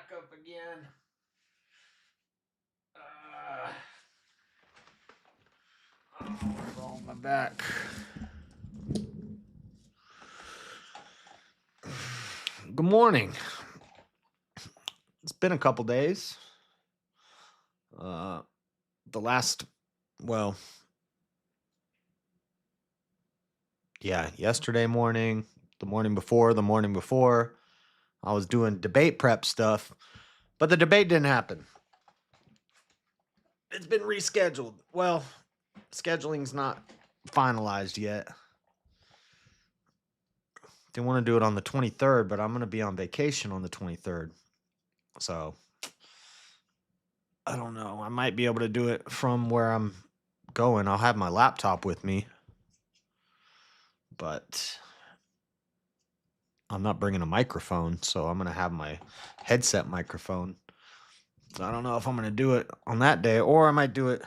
back up again. What's wrong with my back? Good morning. It's been a couple days. Yesterday morning, the morning before, I was doing debate prep stuff, but the debate didn't happen. It's been rescheduled. Well, scheduling's not finalized yet. They want to do it on the 23rd, but I'm going to be on vacation on the 23rd. So, I don't know. I might be able to do it from where I'm going. I'll have my laptop with me, but I'm not bringing a microphone, so I'm going to have my headset microphone. So I don't know if I'm going to do it on that day, or I might do it.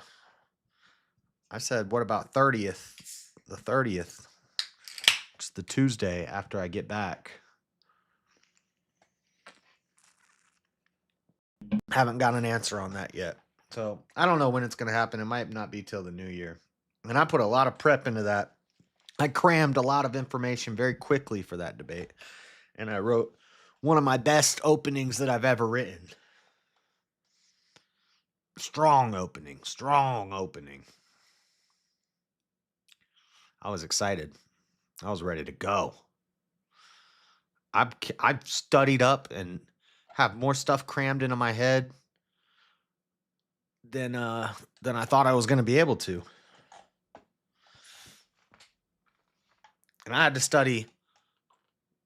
I said, what about 30th? The 30th. It's the Tuesday after I get back. Haven't got an answer on that yet. So I don't know when it's going to happen. It might not be till the new year. And I put a lot of prep into that. I crammed a lot of information very quickly for that debate. And I wrote one of my best openings that I've ever written. Strong opening. I was excited. I was ready to go. I've studied up and have more stuff crammed into my head than I thought I was going to be able to. And I had to study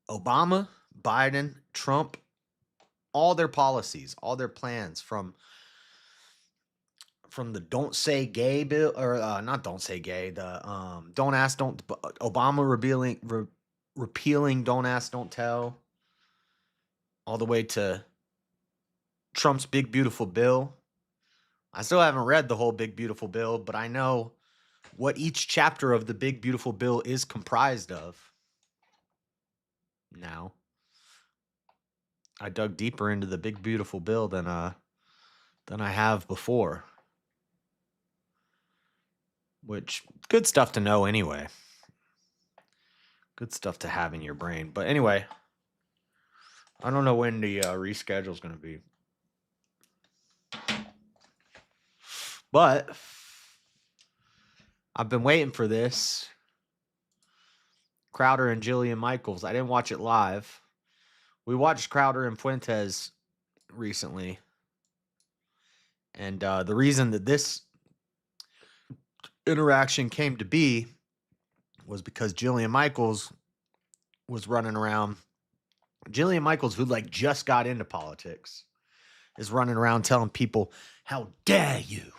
Obama, Biden, Trump, all their policies, all their plans from the Don't Say Gay bill, or not Don't Say Gay, the Don't Ask, Don't, Obama repealing Don't Ask, Don't Tell, all the way to Trump's Big Beautiful Bill. I still haven't read the whole Big Beautiful Bill, but I know what each chapter of the Big Beautiful Bill is comprised of. Now, I dug deeper into the Big Beautiful Bill than I have before. Which, good stuff to know anyway. Good stuff to have in your brain. But anyway, I don't know when the reschedule is going to be. But I've been waiting for this. Crowder and Jillian Michaels. I didn't watch it live. We watched Crowder and Fuentes recently. And the reason that this interaction came to be was because Jillian Michaels was running around. Jillian Michaels, who just got into politics, is running around telling people, how dare you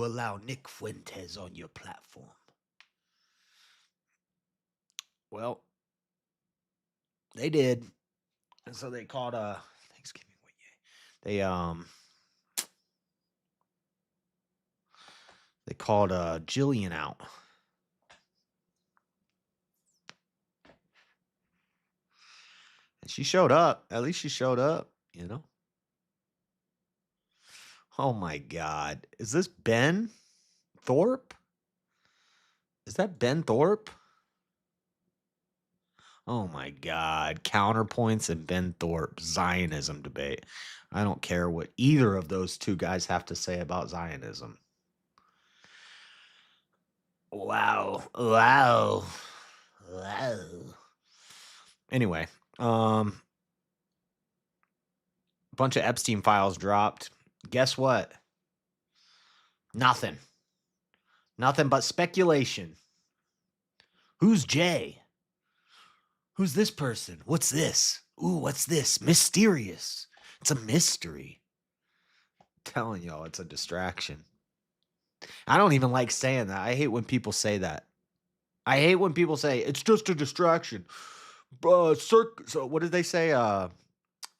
allow Nick Fuentes on your platform? Well, they did. And so they called Thanksgiving week. They called Jillian out. And she showed up. At least she showed up, you know. Oh my God. Is this Ben Thorpe? Is that Ben Thorpe? Oh my God. Counterpoints and Ben Thorpe Zionism debate. I don't care what either of those two guys have to say about Zionism. Wow. Anyway, bunch of Epstein files dropped. Guess what? Nothing but speculation. Who's Jay? Who's this person? What's this? Ooh, what's this? Mysterious. It's a mystery. I'm telling y'all, it's a distraction. I don't even like saying that. I hate when people say that. I hate when people say, it's just a distraction. So what did they say?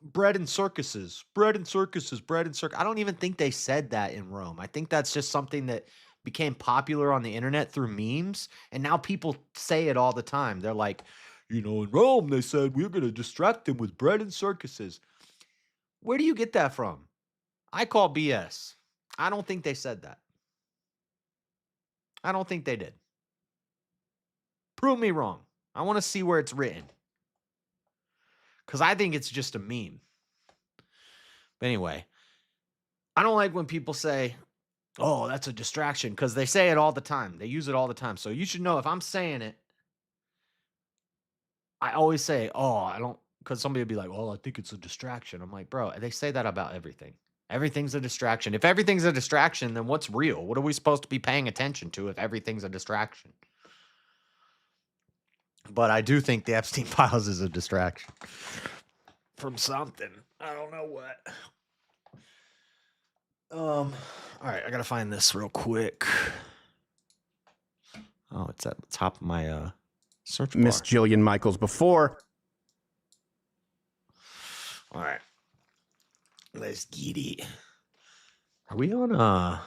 Bread and circuses. I don't even think they said that in Rome. I think that's just something that became popular on the internet through memes. And now people say it all the time. They're like, in Rome, they said, we're going to distract them with bread and circuses. Where do you get that from? I call BS. I don't think they said that. I don't think they did. Prove me wrong. I want to see where it's written. Because I think it's just a meme. But anyway, I don't like when people say, oh, that's a distraction, because they say it all the time. They use it all the time. So you should know if I'm saying it, I always say, oh, I don't, because somebody would be like, oh, I think it's a distraction. I'm like, bro, they say that about everything. Everything's a distraction. If everything's a distraction, then what's real? What are we supposed to be paying attention to if everything's a distraction? But I do think the Epstein Files is a distraction from something. I don't know what. All right, I gotta find this real quick. Oh, it's at the top of my search bar. Miss Jillian Michaels before. All right, let's get it. Are we on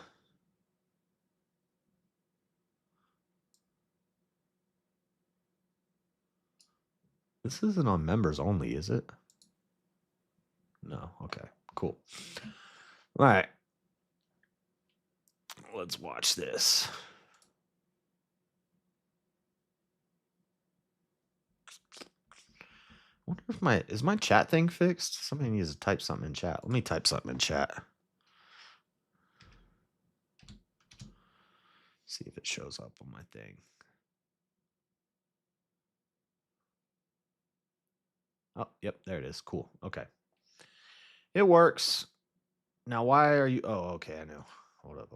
This isn't on members only, is it? No. Okay, cool. All right. Let's watch this. I wonder if is my chat thing fixed? Somebody needs to type something in chat. Let me type something in chat. See if it shows up on my thing. Oh, yep, there it is. Cool. Okay. It works. Now, why are you... Oh, okay, I know. Hold up.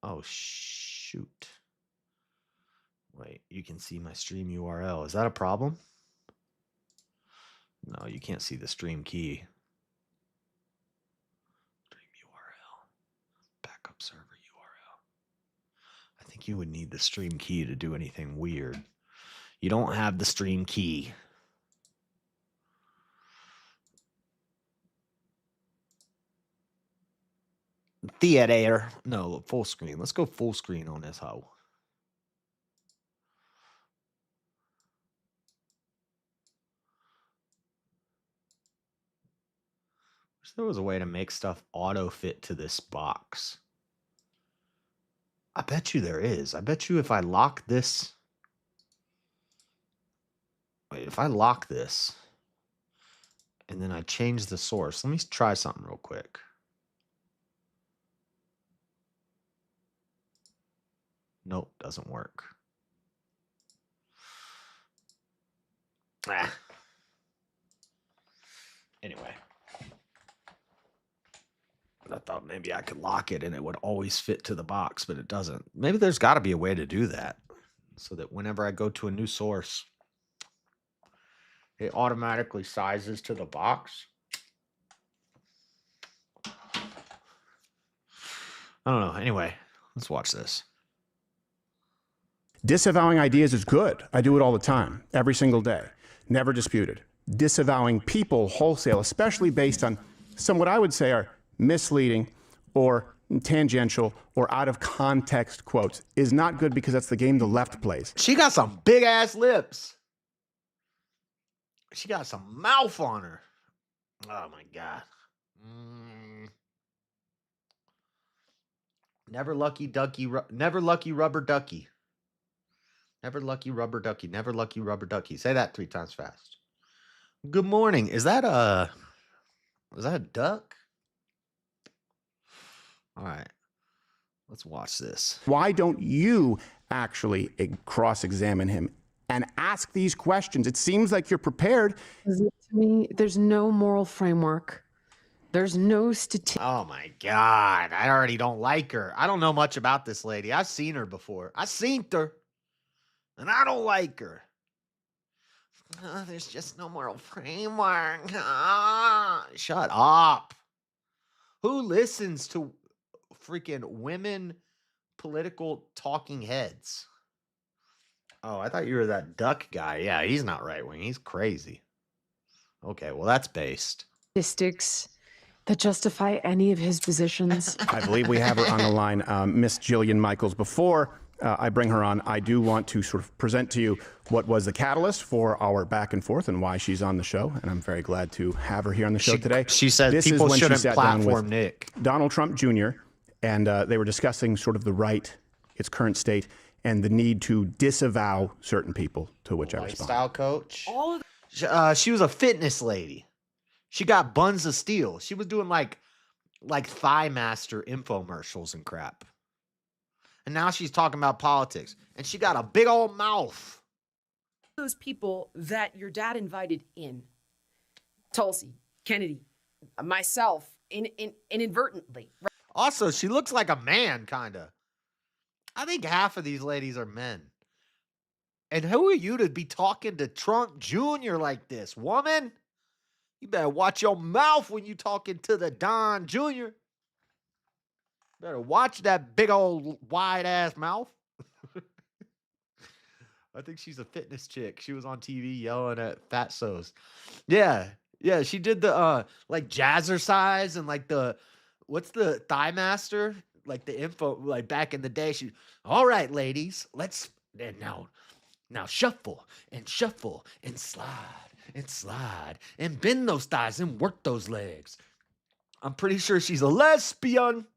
Oh, shoot. Wait, you can see my stream URL. Is that a problem? No, you can't see the stream key. Stream URL. Backup server URL. I think you would need the stream key to do anything weird. You don't have the stream key. Theater. No, full screen. Let's go full screen on this hoe. Wish there was a way to make stuff auto fit to this box. I bet you there is. I bet you if I lock this... Wait, if I lock this and then I change the source, let me try something real quick. Nope, doesn't work. Anyway. I thought maybe I could lock it and it would always fit to the box, but it doesn't. Maybe there's got to be a way to do that so that whenever I go to a new source, it automatically sizes to the box. I don't know. Anyway, let's watch this. Disavowing ideas is good. I do it all the time, every single day. Never disputed. Disavowing people wholesale, especially based on some what I would say are misleading or tangential or out of context quotes, is not good because that's the game the left plays. She got some big ass lips. She got some mouth on her. Oh my God. Never lucky ducky, never lucky rubber ducky. Never lucky rubber ducky, never lucky rubber ducky. Say that 3 times fast. Good morning. Is that a duck? All right. Let's watch this. Why don't you actually cross-examine him and ask these questions? It seems like you're prepared. To me, there's no moral framework. There's no Oh my God. I already don't like her. I don't know much about this lady. I've seen her before. I've seen her. And I don't like her. There's just no moral framework. Shut up. Who listens to freaking women political talking heads? Oh, I thought you were that duck guy. Yeah, he's not right wing. He's crazy. Okay, well, that's based. Statistics that justify any of his positions. I believe we have her on the line, Miss Jillian Michaels before. I bring her on, I do want to sort of present to you what was the catalyst for our back and forth and why she's on the show. And I'm very glad to have her here on the show today. She said this people is when shouldn't she sat down platform with Nick. Donald Trump Jr., and they were discussing sort of the right, its current state, and the need to disavow certain people, to which I respond. Lifestyle coach. She was a fitness lady. She got buns of steel. She was doing like Thigh Master infomercials and crap. And now she's talking about politics. And she got a big old mouth. Those people that your dad invited in, Tulsi, Kennedy, myself, inadvertently. Right? Also, she looks like a man, kind of. I think half of these ladies are men. And who are you to be talking to Trump Jr. like this, woman? You better watch your mouth when you talking to the Don Jr. Better watch that big old wide ass mouth. I think she's a fitness chick. She was on TV yelling at fatsos. Yeah, she did the like jazzercise and like the what's the Thigh Master? Like the info, like back in the day. All right, ladies, let's now shuffle and slide and bend those thighs and work those legs. I'm pretty sure she's a lesbian.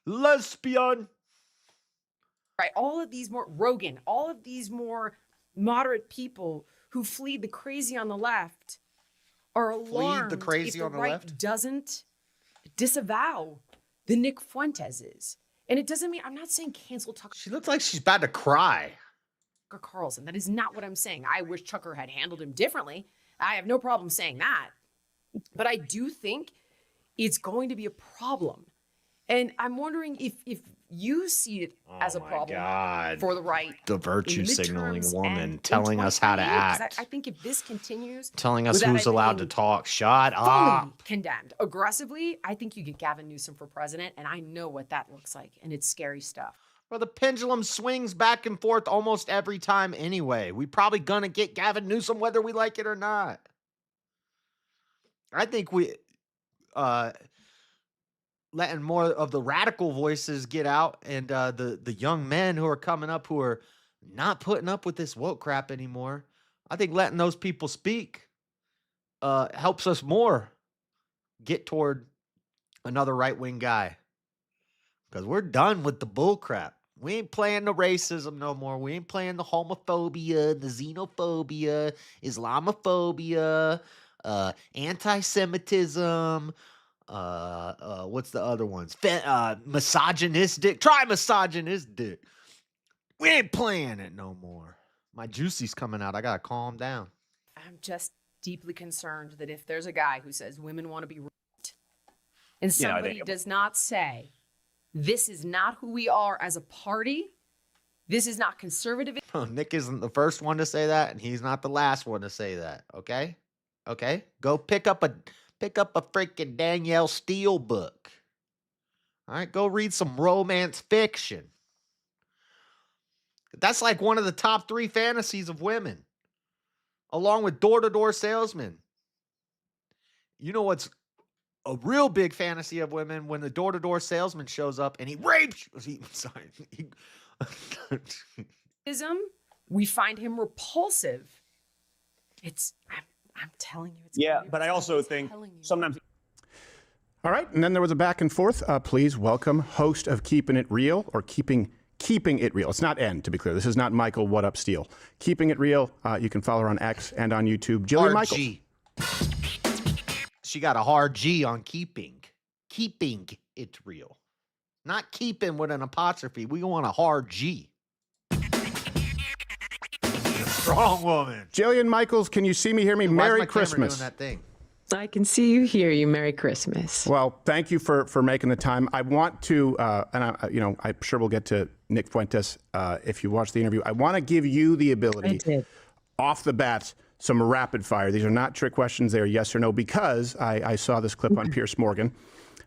Lesbian. Right. All of these more Rogan, all of these more moderate people who fleed the crazy on the left are alarmed the crazy if on the right left? doesn't disavow the Nick Fuenteses. And it doesn't mean, I'm not saying cancel Tucker She looks like she's about to cry. Carlson. That is not what I'm saying. I wish Tucker had handled him differently. I have no problem saying that. But I do think it's going to be a problem. And I'm wondering if you see it as a problem for the right. The virtue in the signaling midterms woman and telling in us how to 2028, 'cause act. I think if this continues, Telling us without who's it allowed to being talk. Shut fully up. condemned aggressively, I think you get Gavin Newsom for president, and I know what that looks like, and it's scary stuff. Well, the pendulum swings back and forth almost every time anyway. We probably gonna get Gavin Newsom whether we like it or not. I think we letting more of the radical voices get out, and the young men who are coming up who are not putting up with this woke crap anymore. I think letting those people speak helps us more get toward another right-wing guy. Because we're done with the bull crap. We ain't playing the racism no more. We ain't playing the homophobia, the xenophobia, Islamophobia, anti-Semitism, what's the other ones? Misogynistic. Try misogynistic. We ain't playing it no more. My juicy's coming out. I gotta calm down. I'm just deeply concerned that if there's a guy who says women want to be raped, and somebody does not say, this is not who we are as a party, this is not conservative. Nick isn't the first one to say that, and he's not the last one to say that. Okay? Go pick up a freaking Danielle Steele book. All right, go read some romance fiction. That's like one of the top 3 fantasies of women, along with door-to-door salesmen. You know what's a real big fantasy of women? When the door-to-door salesman shows up and he rapes you. We find him repulsive. I'm telling you. It's but I also think sometimes. All right, and then there was a back and forth. Please welcome host of Keeping It Real, or Keeping It Real. It's not N, to be clear. This is not Michael What Up Steele. Keeping It Real. You can follow her on X and on YouTube. Jillian Michaels. She got a hard G on keeping it real. Not keeping with an apostrophe. We want a hard G. Strong woman. Jillian Michaels, can you see me, hear me? Merry Christmas. Doing that thing? I can see you, hear you. Merry Christmas. Well, thank you for making the time. I want to, I'm sure we'll get to Nick Fuentes if you watch the interview. I want to give you the ability, off the bat, some rapid fire. These are not trick questions. They are yes or no, because I saw this clip on Piers Morgan,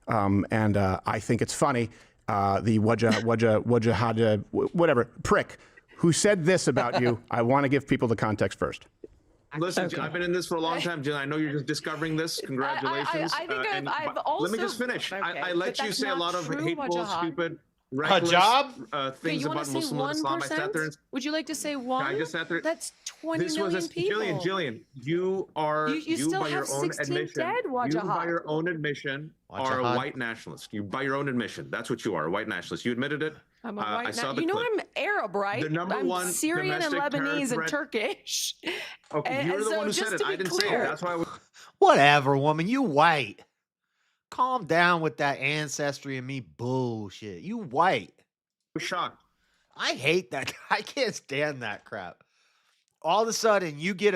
and I think it's funny. The whatever prick who said this about you. I want to give people the context first. Listen, Okay. I've been in this for a long time, Jill. I know you're just discovering this. Congratulations. I think And I've also. let me just finish. Okay, I but let you that's say a not lot of true, hateful, Wajahad. stupid, reckless job? Okay, things you want about to say Muslim and Islam. I sat there 1%? and Would you like to say one? I just sat there. That's 20 This was million people. Jillian, you are You still by have your own 16 admission. dead, You by Wajahad. your own admission are a Wajahad. white nationalist. You by your own admission. That's what you are, a white nationalist. You admitted it. I'm a I white saw na- the You know clip. I'm Arab, right? The number I'm one Syrian and domestic terror Lebanese and threat- Turkish. Okay, you're the so one who just said it. to be I didn't say clear- it. That's why I was Whatever, woman. You white. Calm down with that ancestry and me bullshit. You white. shocked. I hate that. I can't stand that crap. All of a sudden, you get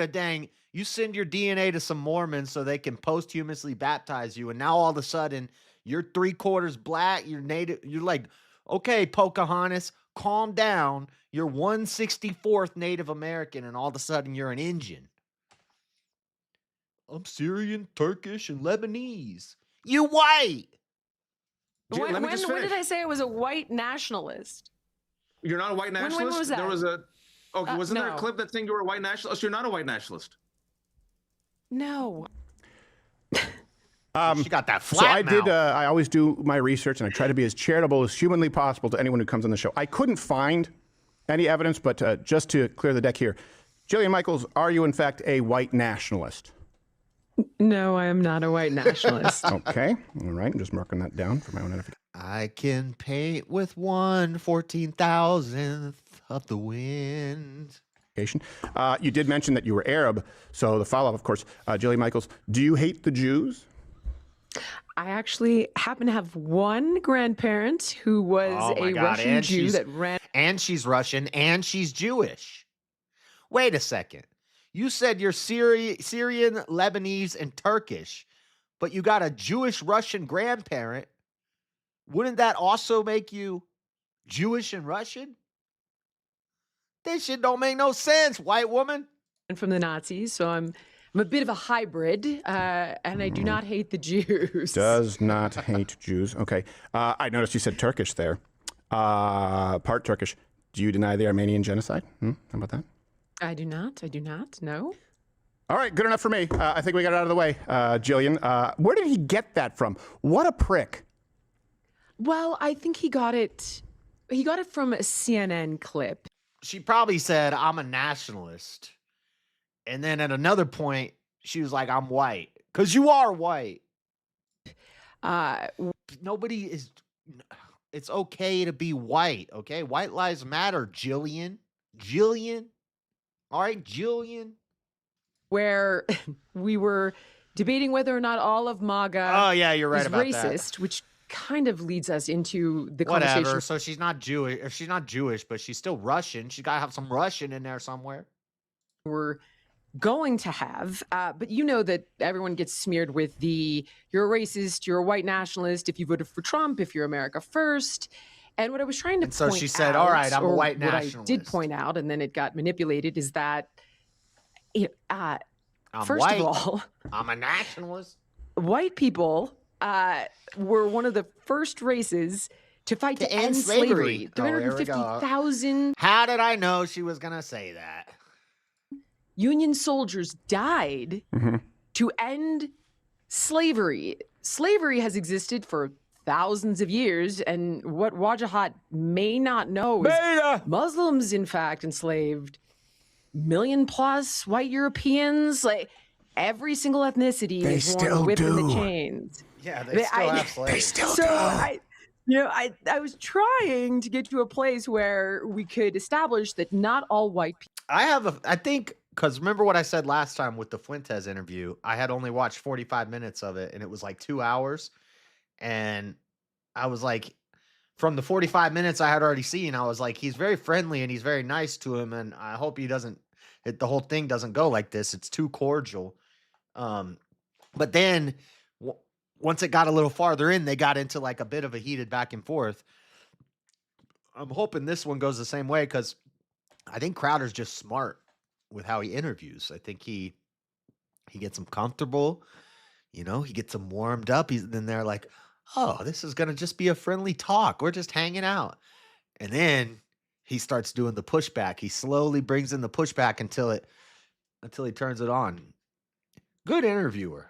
you send your DNA to some Mormons so they can posthumously baptize you. And now all of a sudden, you're 3/4 black. You're native. You're like, okay, Pocahontas, calm down. You're 1/64 Native American. And all of a sudden, you're an Indian. I'm Syrian, Turkish, and Lebanese. You white. Jill, let me just when finish. did I say I was a white nationalist? You're not a white When nationalist? was that? There was a okay, wasn't there a no. clip that saying you were a white nationalist? You're not a white nationalist. No. She got that flat So I mouth. did. I always do my research, and I try to be as charitable as humanly possible to anyone who comes on the show. I couldn't find any evidence, but just to clear the deck here, Jillian Michaels, are you in fact a white nationalist? No, I am not a white nationalist. Okay, all right. I'm just marking that down for my own edification. I can paint with 1/14,000th of the wind. You did mention that you were Arab, so the follow-up, of course, Jillian Michaels, do you hate the Jews? I actually happen to have one grandparent who was Oh my a God, Russian and Jew she's- that ran. And she's Russian and she's Jewish. Wait a second. You said you're Syrian, Lebanese, and Turkish, but you got a Jewish Russian grandparent. Wouldn't that also make you Jewish and Russian? This shit don't make no sense, white woman. From the Nazis, so I'm a bit of a hybrid, and I do not hate the Jews. Does not hate Jews. Okay. I noticed you said Turkish there. Part Turkish. Do you deny the Armenian genocide? How about that? I do not. I do not. No. All right, good enough for me. I think we got it out of the way. Jillian, where did he get that from? What a prick. Well, I think he got it. He got it from a CNN clip. She probably said, I'm a nationalist. And then at another point, she was like, I'm white. Because you are white. Nobody is. It's okay to be white, okay? White lives matter, Jillian. Jillian. All right, Jillian. Where we were debating whether or not all of MAGA Oh, yeah, you're right is about racist, which kind of leads us into the that. Whatever. conversation. So she's not Jewish. If she's not Jewish, but she's still Russian, she's got to have some Russian in there somewhere. We're going to have, but you know that everyone gets smeared with you're a racist, you're a white nationalist, if you voted for Trump, if you're America first. And what I was trying to And so point she said, out, all right, I'm a or white what I did nationalist. point out, and then it got manipulated, is that, I'm first white. of all, I'm a nationalist. white people were one of the first races to fight to, end end slavery. slavery. Oh, here we go. 350,000 How did I know she was going to say that? Union soldiers died to end slavery. Slavery has existed for thousands of years, and what Wajahad may not know is Muslims, in fact, enslaved million plus white Europeans. Like every single ethnicity They is worn still a whip in do. the chains. Yeah, they still have slaves. So I was trying to get to a place where we could establish that not all white people. I think, because remember what I said last time with the Fuentes interview, I had only watched 45 minutes of it and it was like 2 hours. And I was like, from the 45 minutes I had already seen, I was like, he's very friendly and he's very nice to him. And I hope the whole thing doesn't go like this. It's too cordial. But then once it got a little farther in, they got into like a bit of a heated back and forth. I'm hoping this one goes the same way because I think Crowder's just smart with how he interviews. I think he gets them comfortable, he gets them warmed up. Then they're like, oh, this is gonna just be a friendly talk. We're just hanging out. And then he starts doing the pushback. He slowly brings in the pushback until until he turns it on. Good interviewer.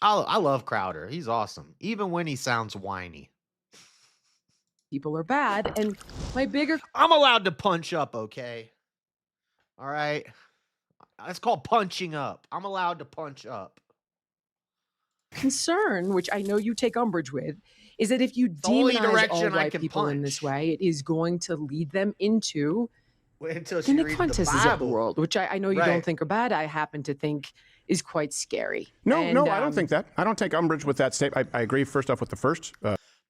I love Crowder. He's awesome, even when he sounds whiny. People are bad. And my bigger I'm allowed to punch up, okay? All right. That's called punching up. I'm allowed to punch up. concern, which I know you take umbrage with, is that if you the only demonize all direction I white can people in this punch. way, it is going to lead them into Wait until the she Nick reads the Fuentes of the Bible. world, which I know you Right. don't think are bad. I happen to think is quite scary. No, And, no, I don't think that. I don't take umbrage with that statement. I agree, first off, with the first.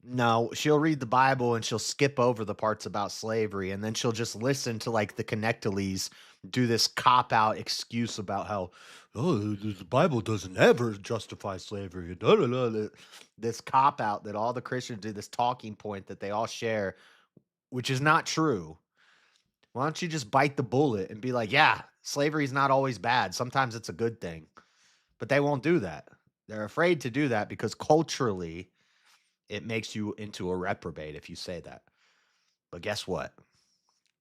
No, she'll read the Bible and she'll skip over the parts about slavery, and then she'll just listen to like the Connectiles do this cop out excuse about how the Bible doesn't ever justify slavery. Da, da, da, da. This cop out that all the Christians do, this talking point that they all share, which is not true. Why don't you just bite the bullet and be like, yeah, slavery is not always bad. Sometimes it's a good thing. But they won't do that. They're afraid to do that because culturally it makes you into a reprobate if you say that. But guess what?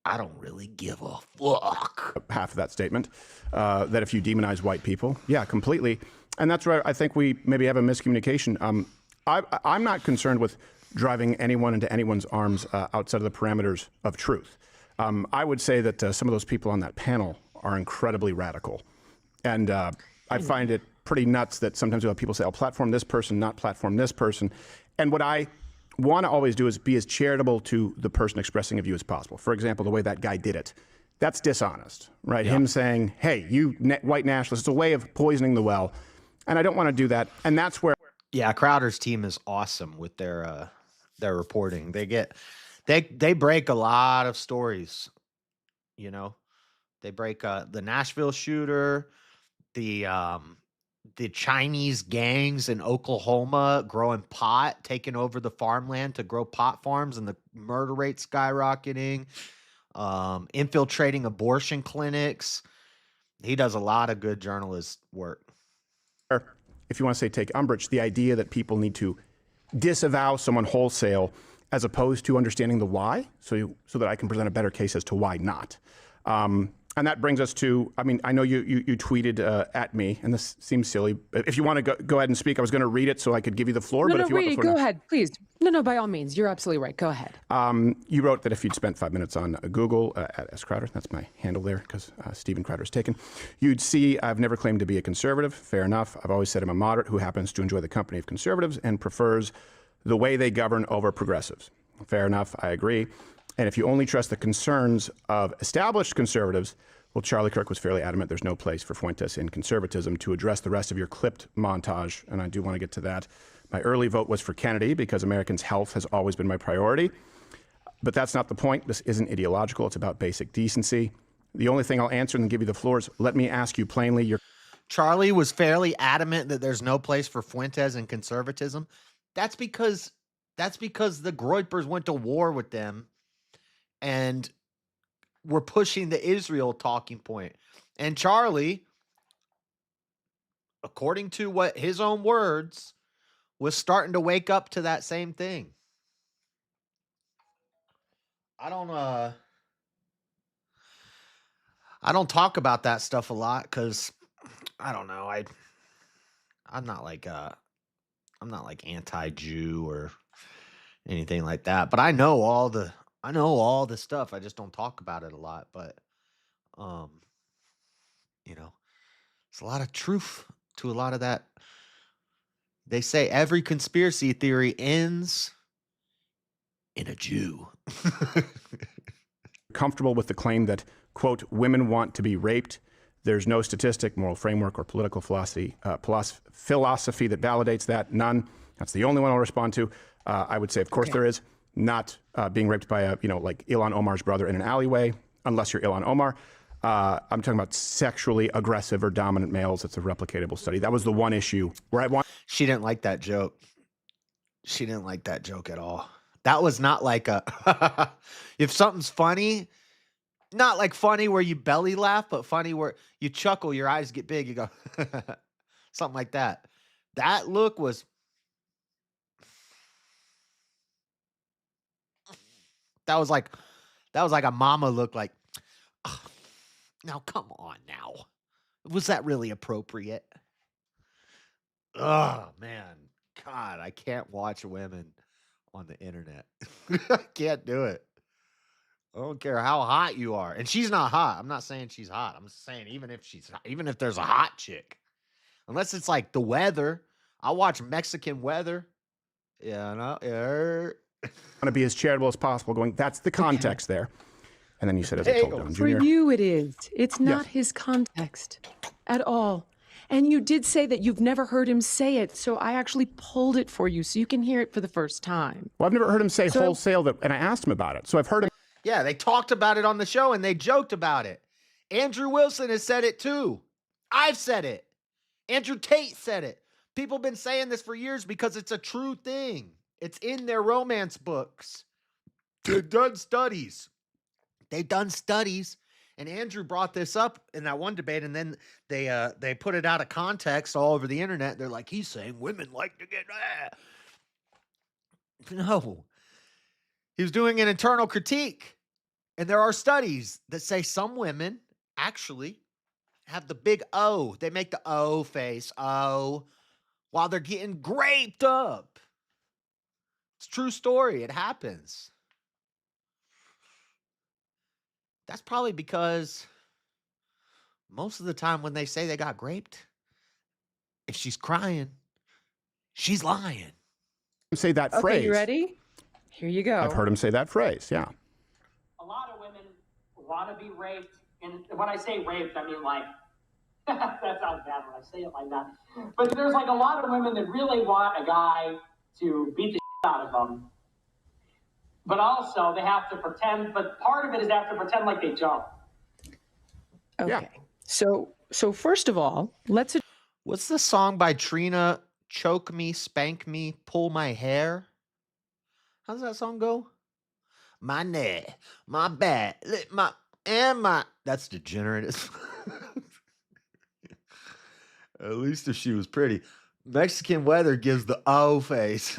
I don't really give a fuck. Half of that statement, that if you demonize white people, yeah, completely. And that's where I think we maybe have a miscommunication. I'm not concerned with driving anyone into anyone's arms outside of the parameters of truth. I would say that some of those people on that panel are incredibly radical. And I find it pretty nuts that sometimes we have people say, I'll platform this person, not platform this person. And what I want to always do is be as charitable to the person expressing a view as possible. For example, the way that guy did it, that's dishonest, right? Yeah. Him saying, hey, you white nationalists, it's a way of poisoning the well. And I don't want to do that. And that's where... Yeah, Crowder's team is awesome with their reporting. They break a lot of stories, you know. They break the Nashville shooter, the Chinese gangs in Oklahoma growing pot, taking over the farmland to grow pot farms, and the murder rate skyrocketing, infiltrating abortion clinics. He does a lot of good journalist work. If you want to say take umbrage, the idea that people need to disavow someone wholesale as opposed to understanding the why, so that I can present a better case as to why not. And that brings us to, I mean, I know you tweeted at me, and this seems silly. If you want to go ahead and speak, I was going to read it so I could give you the floor. But if you want the floor go now. ahead, please. No, by all means. You're absolutely right. Go ahead. You wrote that if you'd spent 5 minutes on Google, at S. Crowder, that's my handle there because Stephen Crowder's taken, you'd see I've never claimed to be a conservative. Fair enough. I've always said I'm a moderate who happens to enjoy the company of conservatives and prefers the way they govern over progressives. Fair enough. I agree. And if you only trust the concerns of established conservatives, well, Charlie Kirk was fairly adamant there's no place for Fuentes in conservatism. To address the rest of your clipped montage, and I do want to get to that, my early vote was for Kennedy because Americans' health has always been my priority. But that's not the point. This isn't ideological. It's about basic decency. The only thing I'll answer and then give you the floor is, let me ask you plainly. Charlie was fairly adamant that there's no place for Fuentes in conservatism. That's because the Groypers went to war with them and were pushing the Israel talking point. And Charlie, according to what his own words, was starting to wake up to that same thing. I don't talk about that stuff a lot because I don't know. I'm not like anti-Jew or anything like that. But I know all the stuff. I just don't talk about it a lot. But there's a lot of truth to a lot of that. They say every conspiracy theory ends in a Jew. Comfortable with the claim that, quote, women want to be raped. There's no statistic, moral framework, or political philosophy that validates that. None. That's the only one I'll respond to. I would say, of course, there is. Not being raped by like Ilhan Omar's brother in an alleyway, unless you're Ilhan Omar. I'm talking about sexually aggressive or dominant males. It's a replicatable study. That was the one issue where I want. She didn't like that joke. She didn't like that joke at all. That was not like a, if something's funny, not like funny where you belly laugh, but funny where you chuckle, your eyes get big, you go, something like that. That look was, that was like a mama look, like, oh, now come on now. Was that really appropriate? Oh man, God, I can't watch women on the internet. I can't do it. I don't care how hot you are, and she's not hot. I'm not saying she's hot. I'm just saying even if there's a hot chick, unless it's like the weather. I watch Mexican weather. Yeah, no, yeah. Want to be as charitable as possible, going, that's the context there. And then you said, as I told Don For Jr. you, it is. It's not Yes. his context at all. And you did say that you've never heard him say it, so I actually pulled it for you so you can hear it for the first time. Well, I've never heard him say wholesale that, and I asked him about it. So I've heard him. Yeah, they talked about it on the show and they joked about it. Andrew Wilson has said it too. I've said it. Andrew Tate said it. People have been saying this for years because it's a true thing. It's in their romance books. They've done studies. And Andrew brought this up in that one debate, and then they put it out of context all over the internet. They're like, he's saying women like to get No. He was doing an internal critique. And there are studies that say some women actually have the big O. They make the O face, O, while they're getting graped up. It's a true story. It happens. That's probably because most of the time when they say they got graped, if she's crying, she's lying. Say that phrase. Okay, you ready? Here you go. I've heard him say that phrase, yeah. A lot of women want to be raped, and when I say raped, I mean like, that sounds bad when I say it like that. But there's like a lot of women that really want a guy to beat the shit out of them. But also they have to pretend, but part of it is they have to pretend like they don't. Okay. Yeah. So first of all, let's What's the song by Trina? Choke me, spank me, pull my hair. How does that song go? My neck, my back, my. That's degenerate. At least if she was pretty. Mexican weather gives the O face.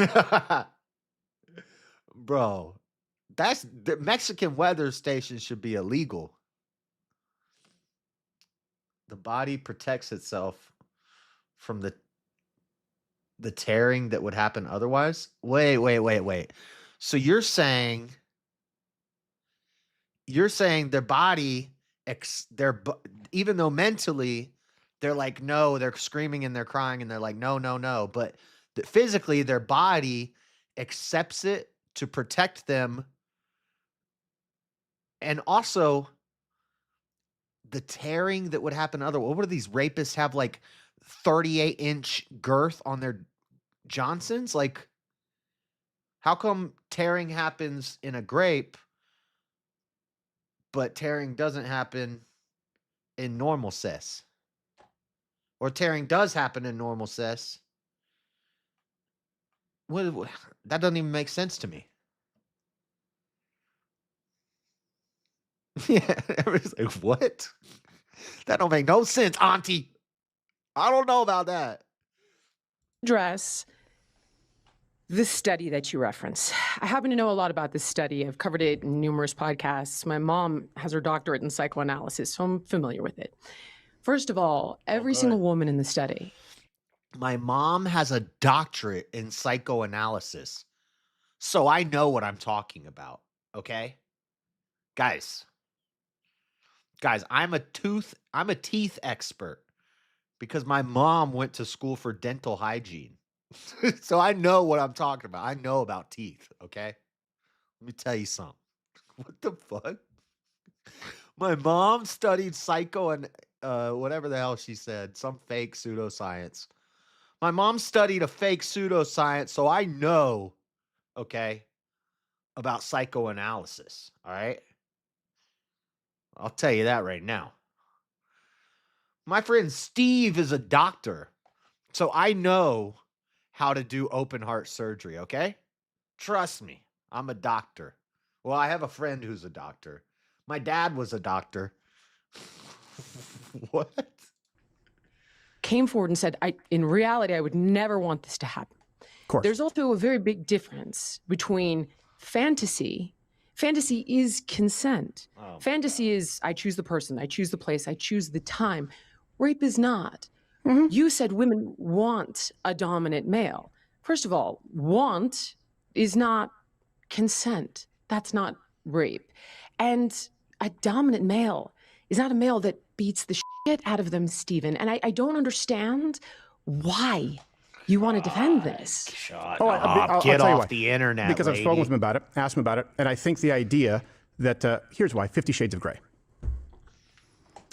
Bro, that's the Mexican weather station should be illegal. The body protects itself from the tearing that would happen otherwise. Wait. So you're saying their body, even though mentally they're like, no, they're screaming and they're crying and they're like, no. But physically their body accepts it to protect them. And also the tearing that would happen otherwise. What do these rapists have, like 38-inch girth on their Johnsons? Like, how come tearing happens in a grape, but tearing doesn't happen in normal cis? Or tearing does happen in normal cis? What, that doesn't even make sense to me. Yeah, everybody's like, what? That don't make no sense, auntie. I don't know about that. address the study that you reference. I happen to know a lot about this study. I've covered it in numerous podcasts. My mom has her doctorate in psychoanalysis, so I'm familiar with it. First of all, every single woman in the study. My mom has a doctorate in psychoanalysis, so I know what I'm talking about, okay? Guys, I'm a teeth expert because my mom went to school for dental hygiene. So I know what I'm talking about. I know about teeth, okay? Let me tell you something. What the fuck? My mom studied psycho and whatever the hell she said, some fake pseudoscience. My mom studied a fake pseudoscience, so I know, okay, about psychoanalysis, all right? I'll tell you that right now. My friend Steve is a doctor, so I know how to do open heart surgery, okay? Trust me, I'm a doctor. Well, I have a friend who's a doctor. My dad was a doctor. What? Came forward and said, in reality, I would never want this to happen. Of course. There's also a very big difference between fantasy. Fantasy is consent. Oh. Fantasy is, I choose the person, I choose the place, I choose the time. Rape is not. You said women want a dominant male. First of all, want is not consent. That's not rape. And a dominant male is not a male that beats the shit out of them, Stephen. And I don't understand why you want to defend this. Shut Oh, up. Get tell you off why. the internet, Because I've spoken lady. with him about it, asked him about it, and I think the idea that, here's why, 50 Shades of Grey.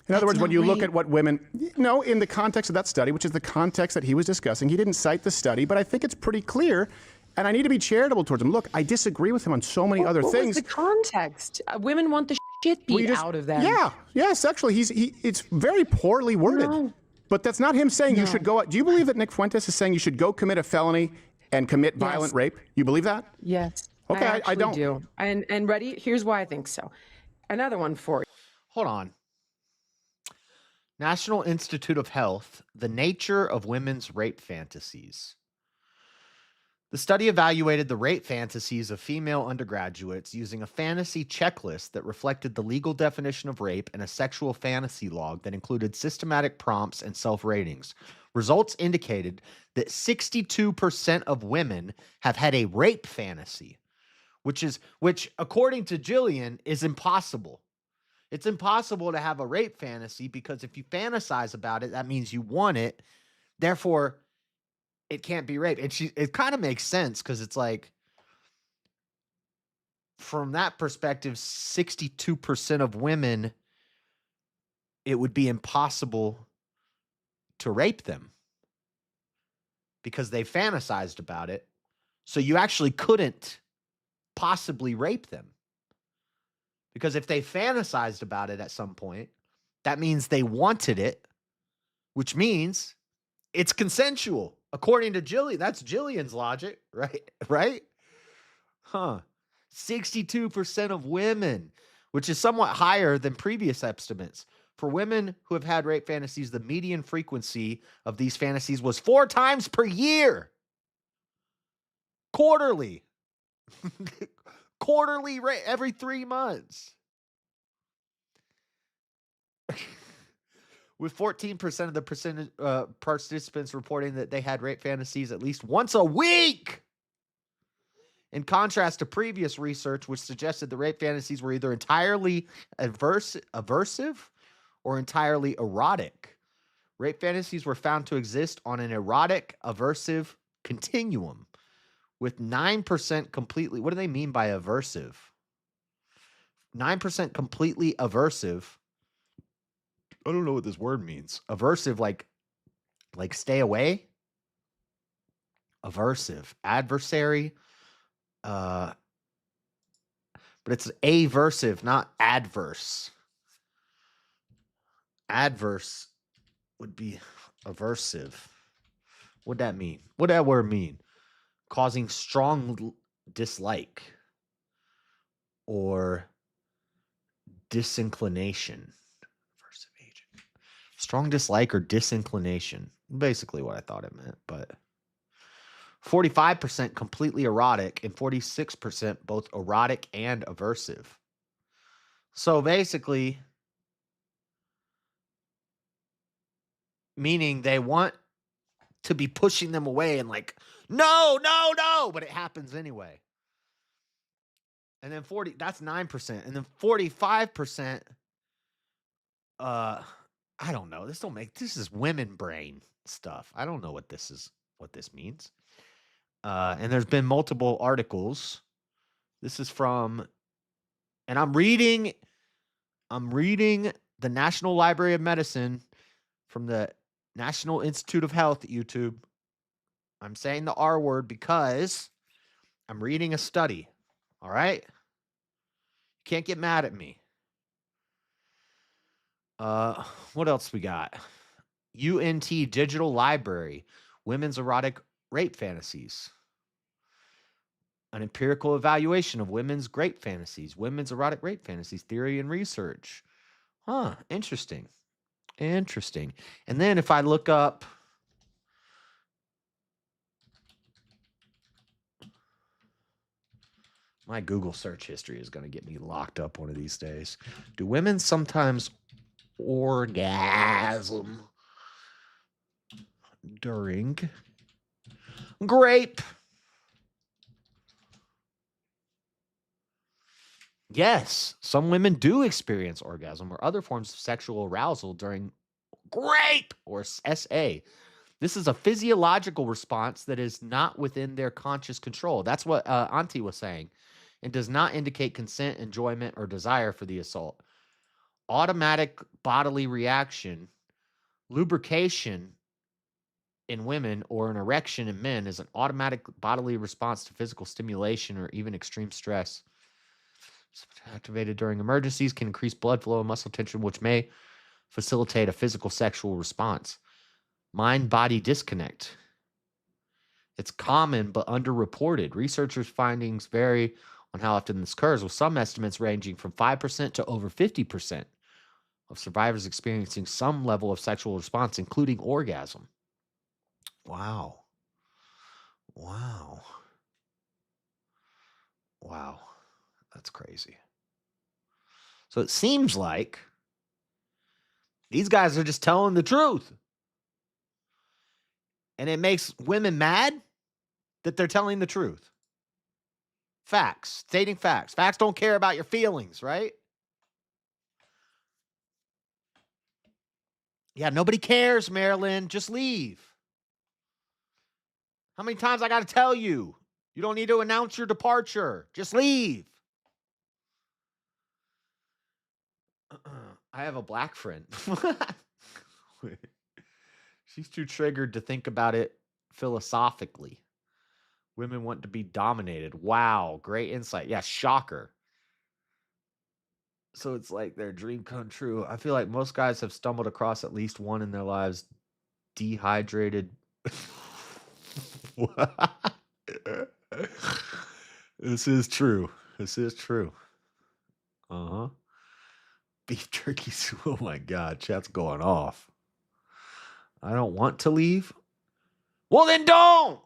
In other words, when you look at what women, no, in the context of that study, which is the context that he was discussing, he didn't cite the study, but I think it's pretty clear, and I need to be charitable towards him. Look, I disagree with him on so many other What things. was the context? Women want the shit beat out of them. Yeah, sexually. It's very poorly worded. No. But that's not him saying you should go out. Do you believe that Nick Fuentes is saying you should go commit a felony and commit violent rape? You believe that? Yes. Okay, I actually don't. do. And ready? Here's why I think so. Another one for you. Hold on. National Institute of Health, the nature of women's rape fantasies. The study evaluated the rape fantasies of female undergraduates using a fantasy checklist that reflected the legal definition of rape and a sexual fantasy log that included systematic prompts and self-ratings. Results indicated that 62% of women have had a rape fantasy, which according to Jillian is impossible. It's impossible to have a rape fantasy because if you fantasize about it, that means you want it. Therefore, it can't be rape. And it kind of makes sense because it's like, from that perspective, 62% of women, it would be impossible to rape them because they fantasized about it. So you actually couldn't possibly rape them. Because if they fantasized about it at some point, that means they wanted it, which means it's consensual. According to Jillian, that's Jillian's logic, right? Right? Huh. 62% of women, which is somewhat higher than previous estimates. For women who have had rape fantasies, the median frequency of these fantasies was 4 times per year. Quarterly. Quarterly rate every 3 months. With 14% of the participants reporting that they had rape fantasies at least once a week. In contrast to previous research, which suggested the rape fantasies were either entirely aversive or entirely erotic. Rape fantasies were found to exist on an erotic aversive continuum, with 9% completely. What do they mean by aversive? 9% completely aversive. I don't know what this word means. Aversive, like stay away. Aversive, adversary. But it's aversive, not adverse. Adverse would be aversive. What'd that mean? What'd that word mean? Causing strong dislike or disinclination. Aversive agent. Strong dislike or disinclination. Basically what I thought it meant, but 45% completely erotic and 46% both erotic and aversive. So basically, meaning they want to be pushing them away and like, no, but it happens anyway. And then that's 9%. And then 45%, I don't know. This is women brain stuff. I don't know what this means. And there's been multiple articles. This is from, and I'm reading the National Library of Medicine from the National Institute of Health at YouTube. I'm saying the R word because I'm reading a study. All right? You can't get mad at me. What else we got? UNT Digital Library, Women's Erotic Rape Fantasies. An empirical evaluation of women's rape fantasies, women's erotic rape fantasies, theory and research. Huh, interesting. Interesting. And then if I look up my Google search history is going to get me locked up one of these days. Do women sometimes orgasm during grape. Yes, some women do experience orgasm or other forms of sexual arousal during grape or SA. This is a physiological response that is not within their conscious control. That's what Auntie was saying. It does not indicate consent, enjoyment, or desire for the assault. Automatic bodily reaction, lubrication in women or an erection in men is an automatic bodily response to physical stimulation or even extreme stress. Activated during emergencies can increase blood flow and muscle tension, which may facilitate a physical sexual response. Mind-body disconnect. It's common but underreported. Researchers' findings vary on how often this occurs, with some estimates ranging from 5% to over 50% of survivors experiencing some level of sexual response, including orgasm. Wow. Wow. Wow. That's crazy. So it seems like these guys are just telling the truth. And it makes women mad that they're telling the truth. Facts, stating facts. Facts don't care about your feelings, right? Yeah, nobody cares, Marilyn. Just leave. How many times I got to tell you? You don't need to announce your departure. Just leave. I have a black friend. She's too triggered to think about it philosophically. Women want to be dominated. Wow, great insight. Yeah, shocker. So it's like their dream come true. I feel like most guys have stumbled across at least one in their lives. Dehydrated. This is true. This is true. Uh-huh. Beef jerky soup. Oh my God, chat's going off. I don't want to leave. Well, then don't.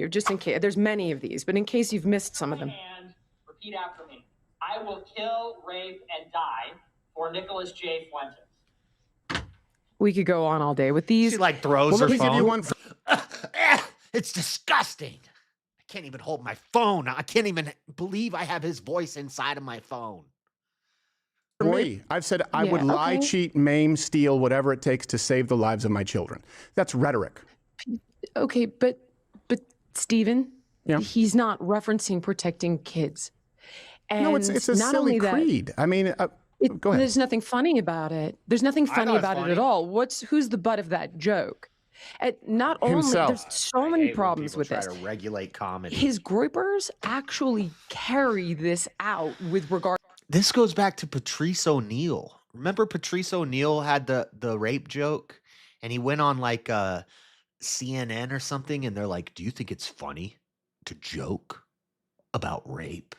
Just in case, there's many of these, but in case you've missed some of them. And repeat after me. I will kill, rape, and die for Nicholas J. Fuentes. We could go on all day with these. She like throws her let me give you phone. one. It's disgusting. I can't even hold my phone. I can't even believe I have his voice inside of my phone. For me, I've said I would Yeah, lie, okay. cheat, maim, steal, whatever it takes to save the lives of my children. That's rhetoric. Okay, but Stephen, Yeah. he's not referencing protecting kids. And No, it's a not silly only that, creed. I mean, go ahead. there's nothing funny about it. There's nothing I funny know it's about it funny. at all. Who's the butt of that joke? And not only Himself. there's so many problems with this. Try to regulate comedy. His groypers actually carry this out with regard. This goes back to Patrice O'Neal. Remember Patrice O'Neal had the rape joke, and he went on like CNN or something, and they're like, "Do you think it's funny to joke about rape?"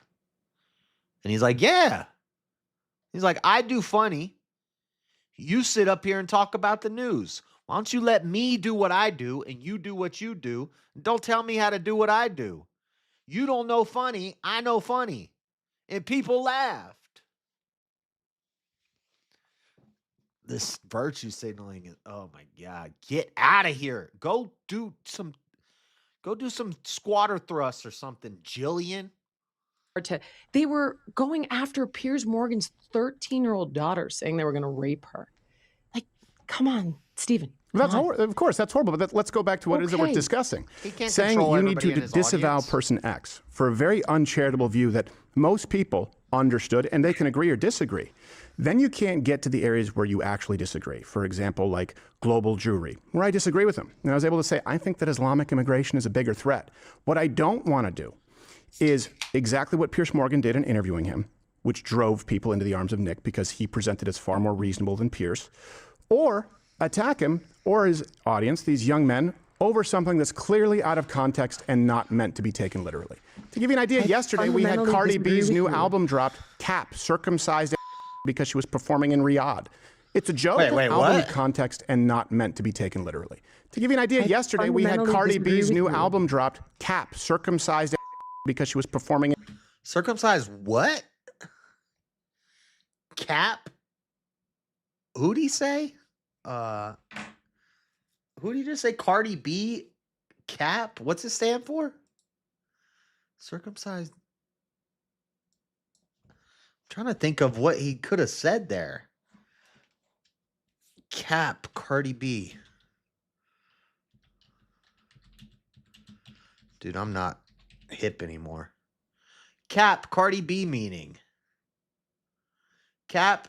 And he's like, "Yeah." He's like, "I do funny. You sit up here and talk about the news. Why don't you let me do what I do and you do what you do? Don't tell me how to do what I do. You don't know funny. I know funny." And people laughed. This virtue signaling is, oh my God, get out of here. Go do some squatter thrusts or something, Jillian. They were going after Piers Morgan's 13-year-old daughter, saying they were going to rape her. Like, come on, Stephen. That's of course, that's horrible. But let's go back to what it is that we're Okay. discussing. He can't Saying control you need everybody in to his disavow audience. person X for a very uncharitable view that most people understood, and they can agree or disagree. Then you can't get to the areas where you actually disagree. For example, like global Jewry, where I disagree with him. And I was able to say, I think that Islamic immigration is a bigger threat. What I don't want to do is exactly what Piers Morgan did in interviewing him, which drove people into the arms of Nick because he presented as far more reasonable than Piers, or attack him or his audience, these young men, over something that's clearly out of context and not meant to be taken literally. To give you an idea, yesterday we had fundamentally Cardi disagree B's with new you. album dropped, Cap, circumcised because she was performing in Riyadh. It's a joke, Wait, album what? context and not meant to be taken literally. To give you an idea, yesterday we had fundamentally Cardi disagree B's with new you. album dropped, Cap, circumcised because she was performing in Circumcised what? Cap? Who'd he say? who did you just say? Cardi B? Cap? What's it stand for? Circumcised. I'm trying to think of what he could have said there. Cap, Cardi B. Dude, I'm not hip anymore. Cap, Cardi B meaning. Cap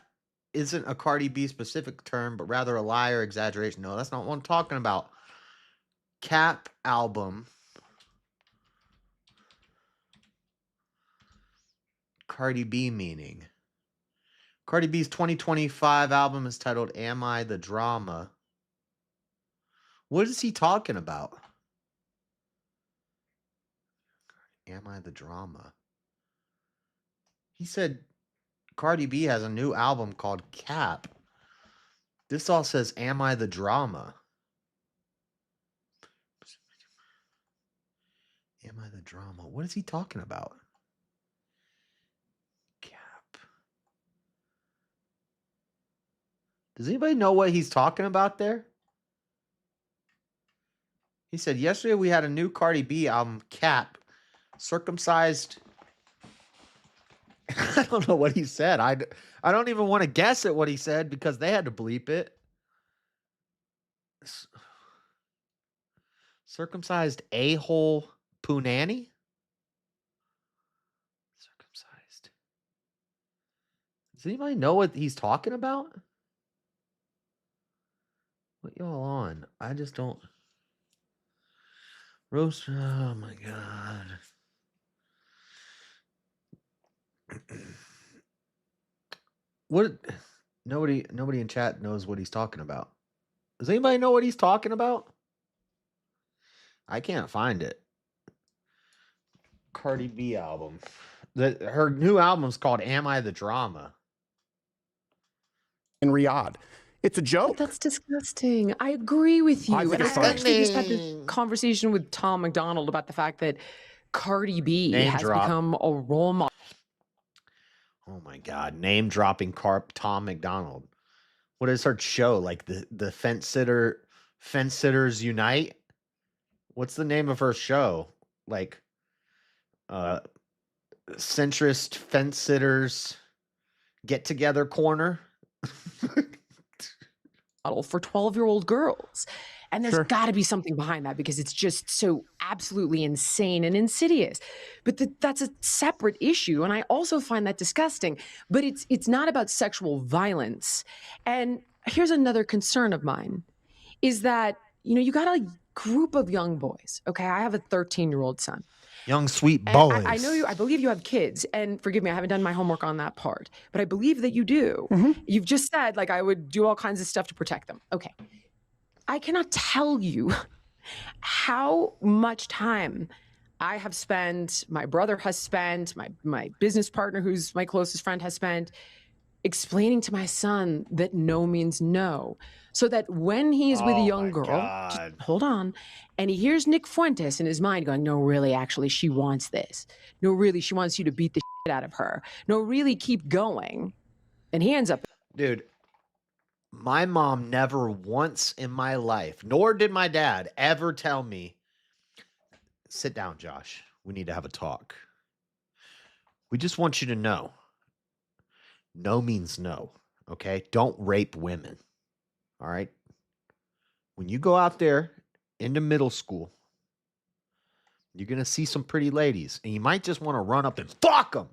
isn't a Cardi B specific term, but rather a lie or exaggeration. No, that's not what I'm talking about. Cap album. Cardi B meaning. Cardi B's 2025 album is titled Am I the Drama? What is he talking about? Am I the Drama? He said Cardi B has a new album called Cap. This all says Am I the Drama? Am I the Drama? What is he talking about? Cap. Does anybody know what he's talking about there? He said, yesterday we had a new Cardi B album, Cap. Circumcised. I don't know what he said. I don't even want to guess at what he said because they had to bleep it. Circumcised a-hole punani? Circumcised. Does anybody know what he's talking about? What y'all on? I just don't. Roast. Oh my God. What? Nobody in chat knows what he's talking about. Does anybody know what he's talking about? I can't find it. Cardi B album. Her new album's called Am I the Drama? In Riyadh. It's a joke. But that's disgusting. I agree with you. I think And it's I actually just had this disgusting. conversation with Tom McDonald about the fact that Cardi B Name has drop. become a role model. Oh my God. Name dropping Tom McDonald. What is her show? Like the Fence Sitters Unite? What's the name of her show? Like centrist fence sitters get together corner? For 12-year-old girls. And there's Sure. got to be something behind that because it's just so absolutely insane and insidious. But that's a separate issue. And I also find that disgusting. But it's not about sexual violence. And here's another concern of mine is that, you got a group of young boys. Okay. I have a 13-year-old son. Young sweet And boys. I believe you have kids, and forgive me, I haven't done my homework on that part, but I believe that you do. You've just said, like, I would do all kinds of stuff to protect them. Okay. I cannot tell you how much time I have spent, my brother has spent, my business partner, who's my closest friend, has spent explaining to my son that no means no. So that when he's with a young girl, just hold on, and he hears Nick Fuentes in his mind going, no, really, actually, she wants this. No, really, she wants you to beat the shit out of her. No, really, keep going. And he ends up. Dude, my mom never once in my life, nor did my dad, ever tell me, sit down, Josh. We need to have a talk. We just want you to know. No means no, okay? Don't rape women, all right? When you go out there into middle school, you're going to see some pretty ladies, and you might just want to run up and fuck them.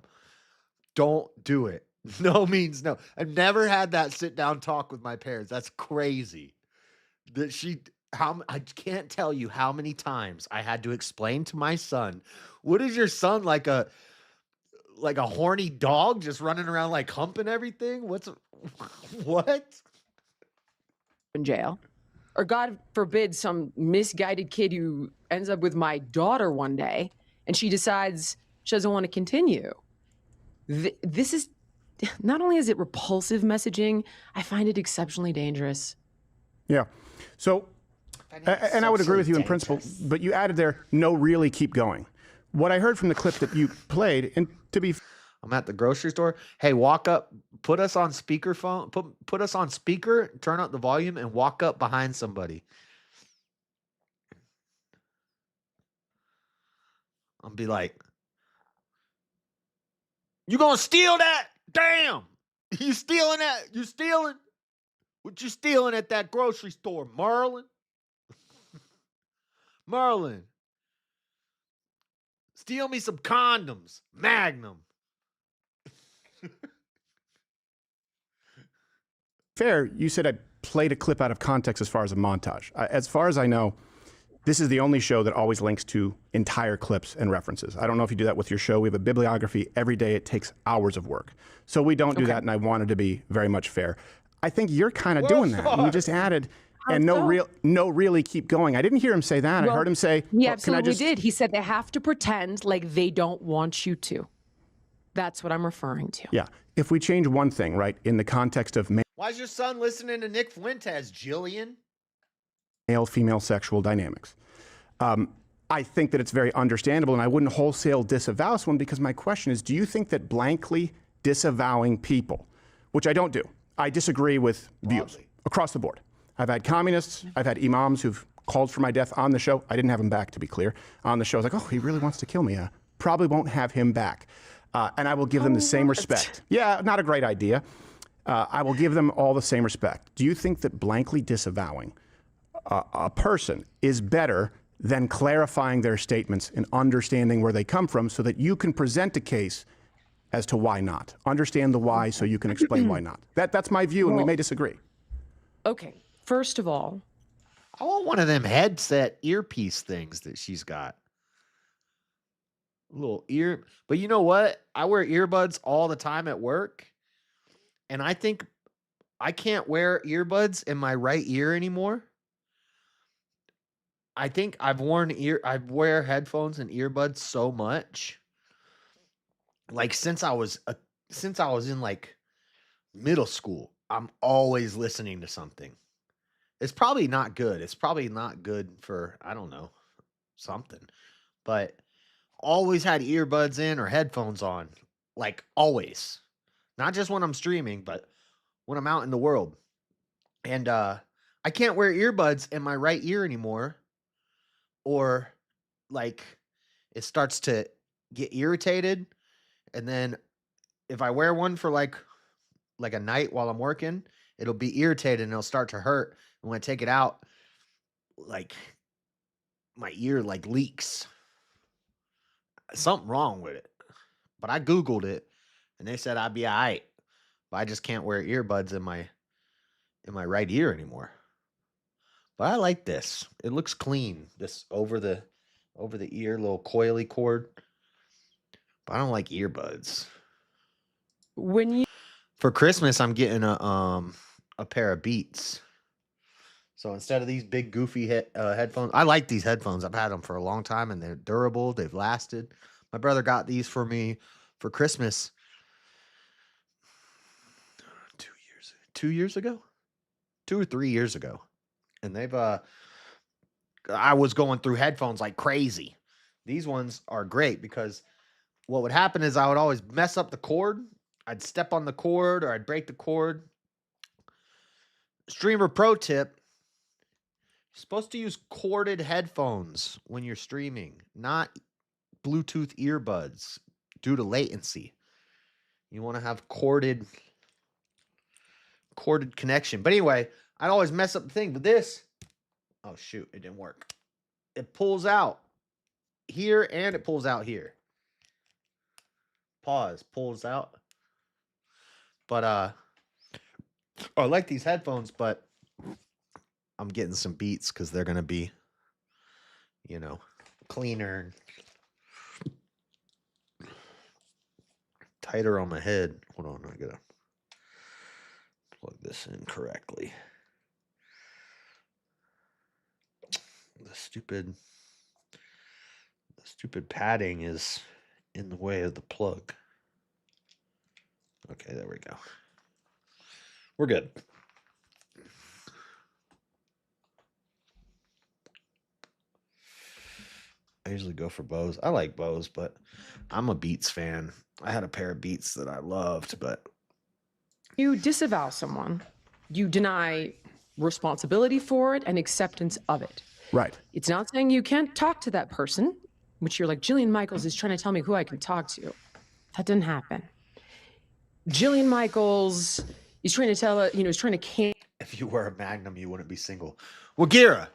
Don't do it. No means no. I've never had that sit-down talk with my parents. That's crazy. I can't tell you how many times I had to explain to my son, what is your son like a horny dog just running around like humping everything? What? In jail, or God forbid, some misguided kid who ends up with my daughter one day and she decides she doesn't want to continue. This is, not only is it repulsive messaging, I find it exceptionally dangerous. Yeah. So, and I would agree with you in principle, but you added there, no, really keep going. What I heard from the clip that you played, and to be I'm at the grocery store. Hey, walk up, put us on speakerphone, put us on speaker, turn up the volume, and walk up behind somebody. I'll be like, you gonna steal that? Damn! You stealing that? You stealing? What you stealing at that grocery store, Merlin? Merlin, steal me some condoms, Magnum. Fair, you said I played a clip out of context as far as a montage. As far as I know, this is the only show that always links to entire clips and references. I don't know if you do that with your show. We have a bibliography every day. It takes hours of work. So we don't do that, and I wanted to be very much fair. I think you're kind of doing that. You just added, and really keep going. I didn't hear him say that. I heard him say, he absolutely did. He said they have to pretend like they don't want you to. That's what I'm referring to. Yeah. If we change one thing, right, in the context of Why is your son listening to Nick Fuentes, Jillian? male-female sexual dynamics. I think that it's very understandable, and I wouldn't wholesale disavow someone, because my question is, do you think that blankly disavowing people, which I don't do, I disagree with views across the board. I've had communists, I've had imams who've called for my death on the show. I didn't have him back, to be clear. On the show, I was like, oh, he really wants to kill me. Probably won't have him back. And I will give them the same respect. Yeah, not a great idea. I will give them all the same respect. Do you think that blankly disavowing a person is better than clarifying their statements and understanding where they come from, so that you can present a case as to why not? Understand the why so you can explain why not. That's my view, and we may disagree. Okay, first of all, I want one of them headset earpiece things that she's got. Little ear, but you know what? I wear earbuds all the time at work, and I think I can't wear earbuds in my right ear anymore. I think I wear headphones and earbuds so much. Like since I was in like middle school, I'm always listening to something. It's probably not good. It's probably not good for, I don't know, something. But always had earbuds in or headphones on. Like always. Not just when I'm streaming, but when I'm out in the world. And I can't wear earbuds in my right ear anymore. Or like it starts to get irritated, and then if I wear one for like a night while I'm working, it'll be irritated and it'll start to hurt. And when I take it out, like my ear like leaks. Something wrong with it. But I Googled it and they said I'd be all right. But I just can't wear earbuds in my right ear anymore. But I like this. It looks clean. This over the ear, little coily cord. But I don't like earbuds. For Christmas, I'm getting a pair of Beats. So instead of these big goofy headphones, I like these headphones. I've had them for a long time, and they're durable. They've lasted. My brother got these for me for Christmas 2 years ago, 2 or 3 years ago. And I was going through headphones like crazy. These ones are great because what would happen is I would always mess up the cord. I'd step on the cord or I'd break the cord. Streamer pro tip: you're supposed to use corded headphones when you're streaming, not Bluetooth earbuds due to latency. You want to have corded connection. But anyway, I'd always mess up the thing. But this, oh shoot, it didn't work. It pulls out here and it pulls out here. Pulls out. But I like these headphones, but I'm getting some Beats because they're gonna be, cleaner and tighter on my head. Hold on, I gotta plug this in correctly. The stupid padding is in the way of the plug. Okay, there we go. We're good. I usually go for bows. I like bows, but I'm a Beats fan. I had a pair of Beats that I loved, but You disavow someone, you deny responsibility for it and acceptance of it. Right. It's not saying you can't talk to that person, which you're like, Jillian Michaels is trying to tell me who I can talk to. That didn't happen. Jillian Michaels is trying to tell, is trying to if you were a Magnum, you wouldn't be single. Well, Gira,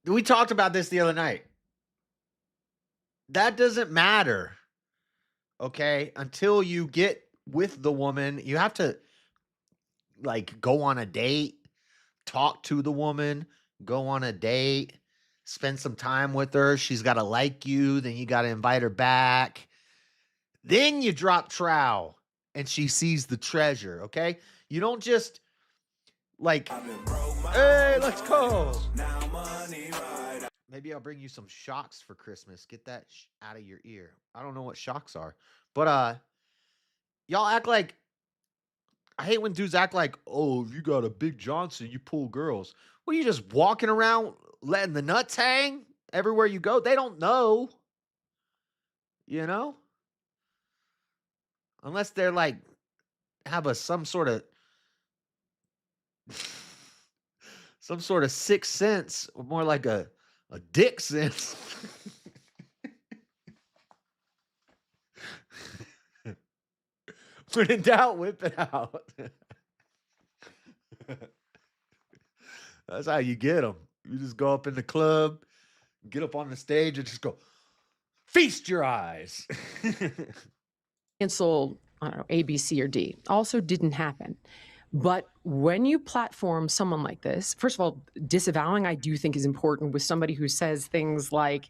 we talked about this the other night. That doesn't matter, okay? Until you get with the woman, you have to like go on a date, talk to the woman, go on a date, spend some time with her. She's got to like you. Then you got to invite her back. Then you drop trowel and she sees the treasure, okay? You don't just like, hey, let's go. Maybe I'll bring you some shocks for Christmas. Get that out of your ear. I don't know what shocks are. But y'all act like, I hate when dudes act like, oh, if you got a Big Johnson, you pull girls. Well, you just walking around letting the nuts hang everywhere you go. They don't know. You know? Unless they're like, have some sort of sixth sense, or more like a dick sense. When in doubt, whip it out. That's how you get them. You just go up in the club, get up on the stage, and just go, feast your eyes. cancel, I don't know, A, B, C, or D. Also didn't happen. But when you platform someone like this, first of all, disavowing, I do think is important with somebody who says things like,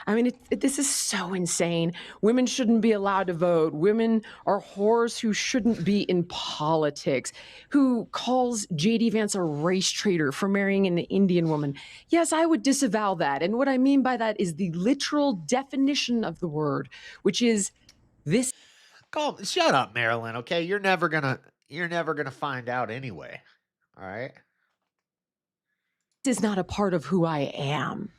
I mean, this is so insane. Women shouldn't be allowed to vote. Women are whores who shouldn't be in politics. Who calls J.D. Vance a race traitor for marrying an Indian woman. Yes, I would disavow that. And what I mean by that is the literal definition of the word, which is this. Shut up, Marilyn, okay? You're never gonna find out anyway. All right? Is not a part of who I am.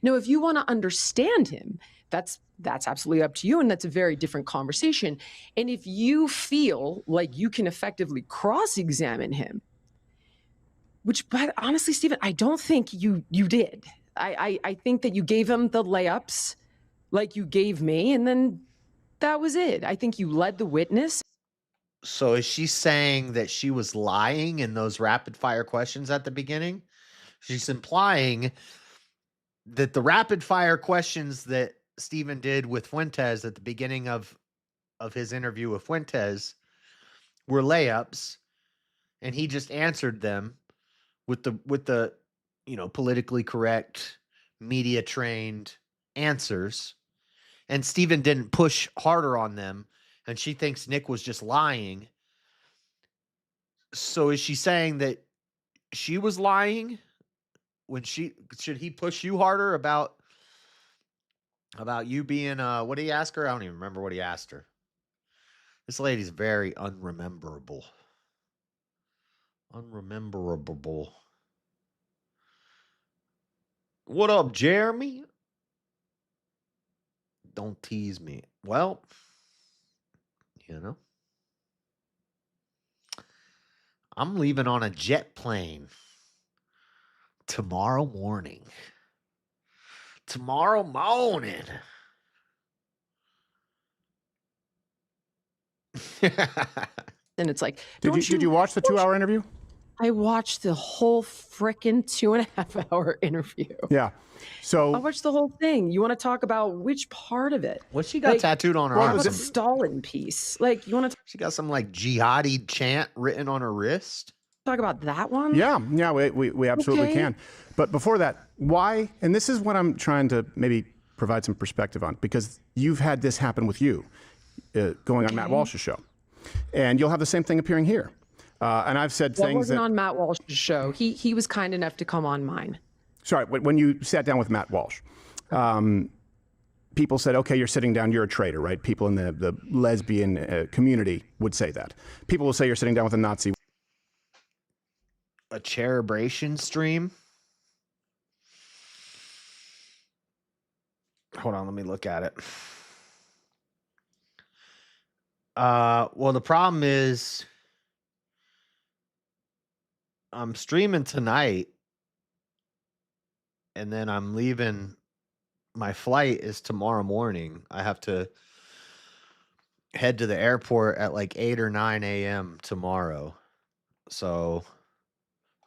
Now, if you want to understand him, that's absolutely up to you, and that's a very different conversation. And if you feel like you can effectively cross-examine him, which, but honestly, Stephen, I don't think you did. I think that you gave him the layups like you gave me, and then that was it. I think you led the witness. So is she saying that she was lying in those rapid fire questions at the beginning? She's implying that the rapid fire questions that Stephen did with Fuentes at the beginning of his interview with Fuentes were layups, and he just answered them with the politically correct, media trained answers. And Stephen didn't push harder on them, and she thinks Nick was just lying. So is she saying that she was lying when should he push you harder about you being what did he ask her? I don't even remember what he asked her. This lady's very unrememberable. What up, Jeremy? Don't tease me. Well, I'm leaving on a jet plane tomorrow morning. And it's like, Did you watch the 2-hour interview? I watched the whole frickin' 2.5-hour interview. Yeah. So I watched the whole thing. You want to talk about which part of it? What she got tattooed on her arm? The Stalin piece. Like, you want to She got some like jihadi chant written on her wrist. talk about that one? Yeah, we absolutely can. But before that, why? And this is what I'm trying to maybe provide some perspective on, because you've had this happen with you going on Matt Walsh's show, and you'll have the same thing appearing here. And I've said things wasn't that on Matt Walsh's show. He was kind enough to come on mine. Sorry, when you sat down with Matt Walsh, people said, okay, you're sitting down, you're a traitor, right? People in the lesbian community would say that. People will say you're sitting down with a Nazi. A Cherubration stream? Hold on, let me look at it. Well, the problem is I'm streaming tonight and then I'm leaving. My flight is tomorrow morning. I have to head to the airport at like 8 or 9 a.m. tomorrow. So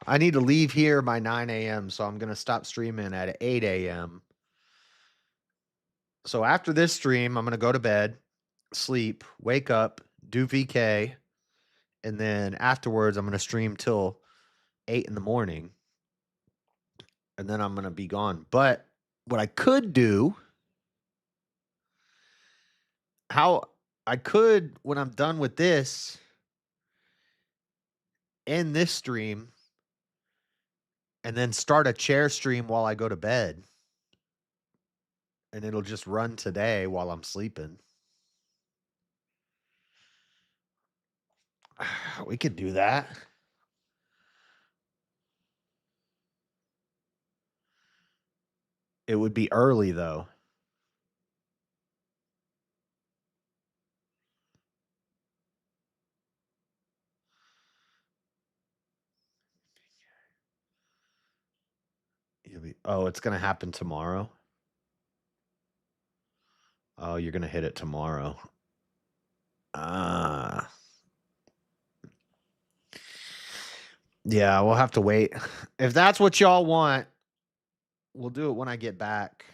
I need to leave here by 9 a.m. So I'm going to stop streaming at 8 a.m. So after this stream, I'm going to go to bed, sleep, wake up, do VK. And then afterwards, I'm going to stream till 8 in the morning. And then I'm going to be gone. But what I could do, when I'm done with this, end this stream and then start a chair stream while I go to bed. And it'll just run today while I'm sleeping. We could do that. It would be early, though. Oh, it's going to happen tomorrow? Oh, you're going to hit it tomorrow. Yeah, we'll have to wait. If that's what y'all want, we'll do it when I get back.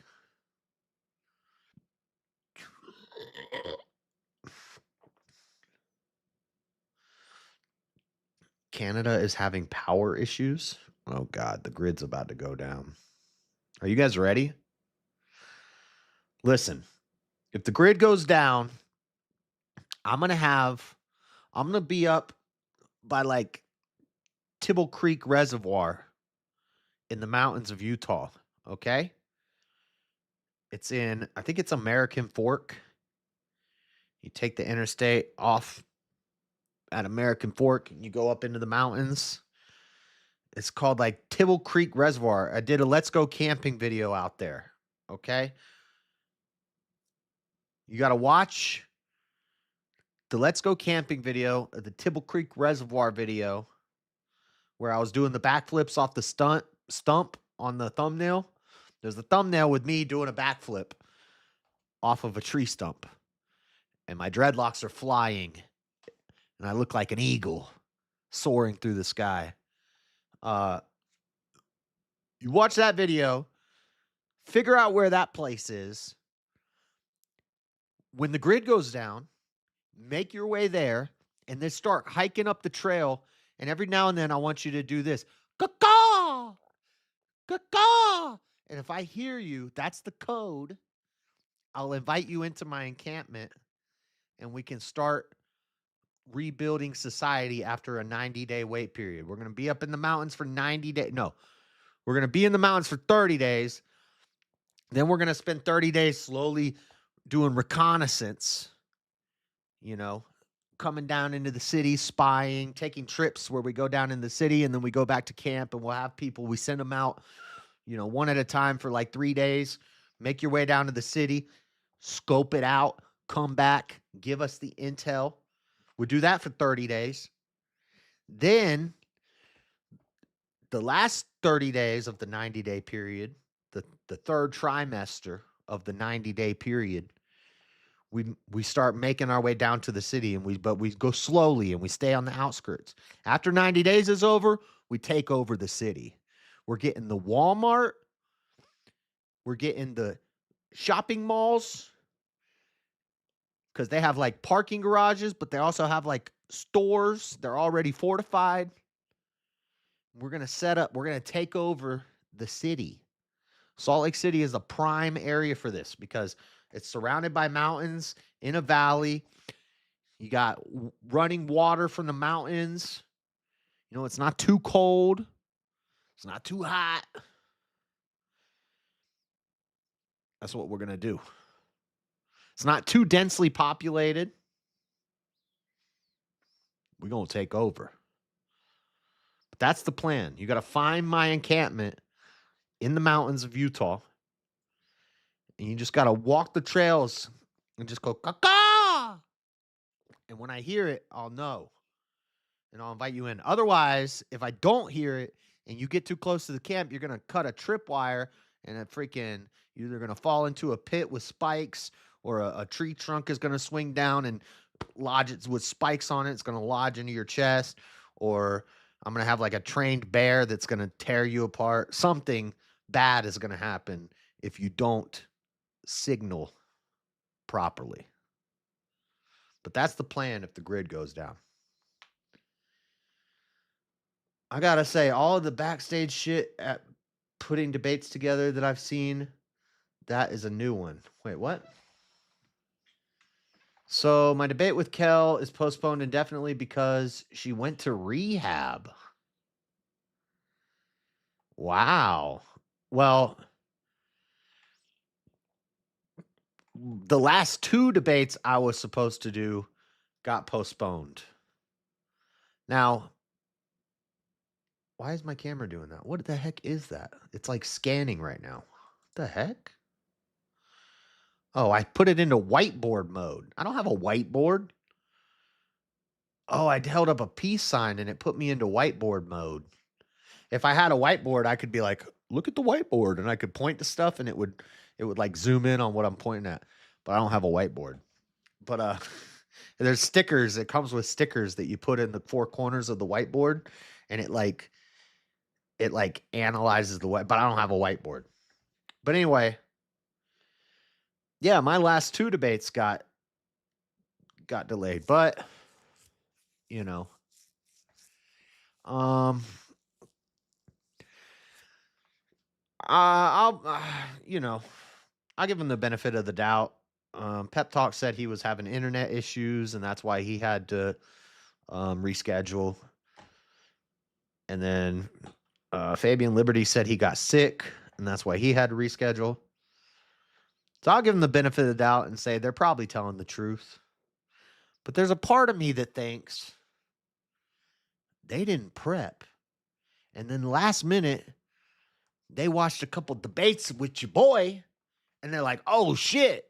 Canada is having power issues. Oh, God, the grid's about to go down. Are you guys ready? Listen, if the grid goes down, I'm going to be up by like Tibble Creek Reservoir in the mountains of Utah, okay? It's in, I think it's American Fork. You take the interstate off at American Fork and you go up into the mountains. It's called like Tibble Creek Reservoir. I did a Let's Go Camping video out there, okay? You got to watch the Let's Go Camping video, the Tibble Creek Reservoir video, where I was doing the backflips off the stump on the thumbnail. There's a thumbnail with me doing a backflip off of a tree stump. And my dreadlocks are flying. And I look like an eagle soaring through the sky. You watch that video, figure out where that place is. When the grid goes down, make your way there, and then start hiking up the trail. And every now and then, I want you to do this. Caw-caw! Caw-caw! And if I hear you, that's the code. I'll invite you into my encampment, and we can start rebuilding society after a 90-day wait period. We're going to be up in the mountains for 90 days. No, we're going to be in the mountains for 30 days. Then we're going to spend 30 days slowly doing reconnaissance, coming down into the city, spying, taking trips where we go down in the city and then we go back to camp and we'll have people, we send them out, one at a time for like 3 days. Make your way down to the city, scope it out, come back, give us the intel. We'll do that for 30 days. Then the last 30 days of the 90-day period, the third trimester of the 90-day period, we start making our way down to the city, but we go slowly and we stay on the outskirts. After 90 days is over, we take over the city. We're getting the Walmart. We're getting the shopping malls because they have like parking garages, but they also have like stores. They're already fortified. We're going to take over the city. Salt Lake City is a prime area for this because it's surrounded by mountains in a valley. You got running water from the mountains. It's not too cold. It's not too hot. That's what we're going to do. It's not too densely populated. We're going to take over. But that's the plan. You got to find my encampment in the mountains of Utah. And you just got to walk the trails and just go, caw. And when I hear it, I'll know. And I'll invite you in. Otherwise, if I don't hear it and you get too close to the camp, you're going to cut a tripwire and you're either going to fall into a pit with spikes or a tree trunk is going to swing down and lodge it with spikes on it. It's going to lodge into your chest, or I'm going to have like a trained bear that's going to tear you apart. Something bad is going to happen if you don't signal properly. But that's the plan if the grid goes down. I got to say, all of the backstage shit at putting debates together that I've seen, that is a new one. Wait, what? So my debate with Kel is postponed indefinitely because she went to rehab. Wow. Well, the last 2 debates I was supposed to do got postponed. Now, why is my camera doing that? What the heck is that? It's like scanning right now. What the heck? Oh, I put it into whiteboard mode. I don't have a whiteboard. Oh, I held up a peace sign and it put me into whiteboard mode. If I had a whiteboard, I could be like, look at the whiteboard, and I could point to stuff and it would like zoom in on what I'm pointing at. But I don't have a whiteboard. But there's stickers. It comes with stickers that you put in the 4 corners of the whiteboard, and it analyzes the white, but I don't have a whiteboard. But anyway, yeah, my last 2 debates got delayed, but you know, I'll I'll give him the benefit of the doubt. Pep Talk said he was having internet issues, and that's why he had to reschedule. And then Fabian Liberty said he got sick, and that's why he had to reschedule. So I'll give him the benefit of the doubt and say they're probably telling the truth. But there's a part of me that thinks they didn't prep. And then last minute, they watched a couple debates with your boy, and they're like, oh shit,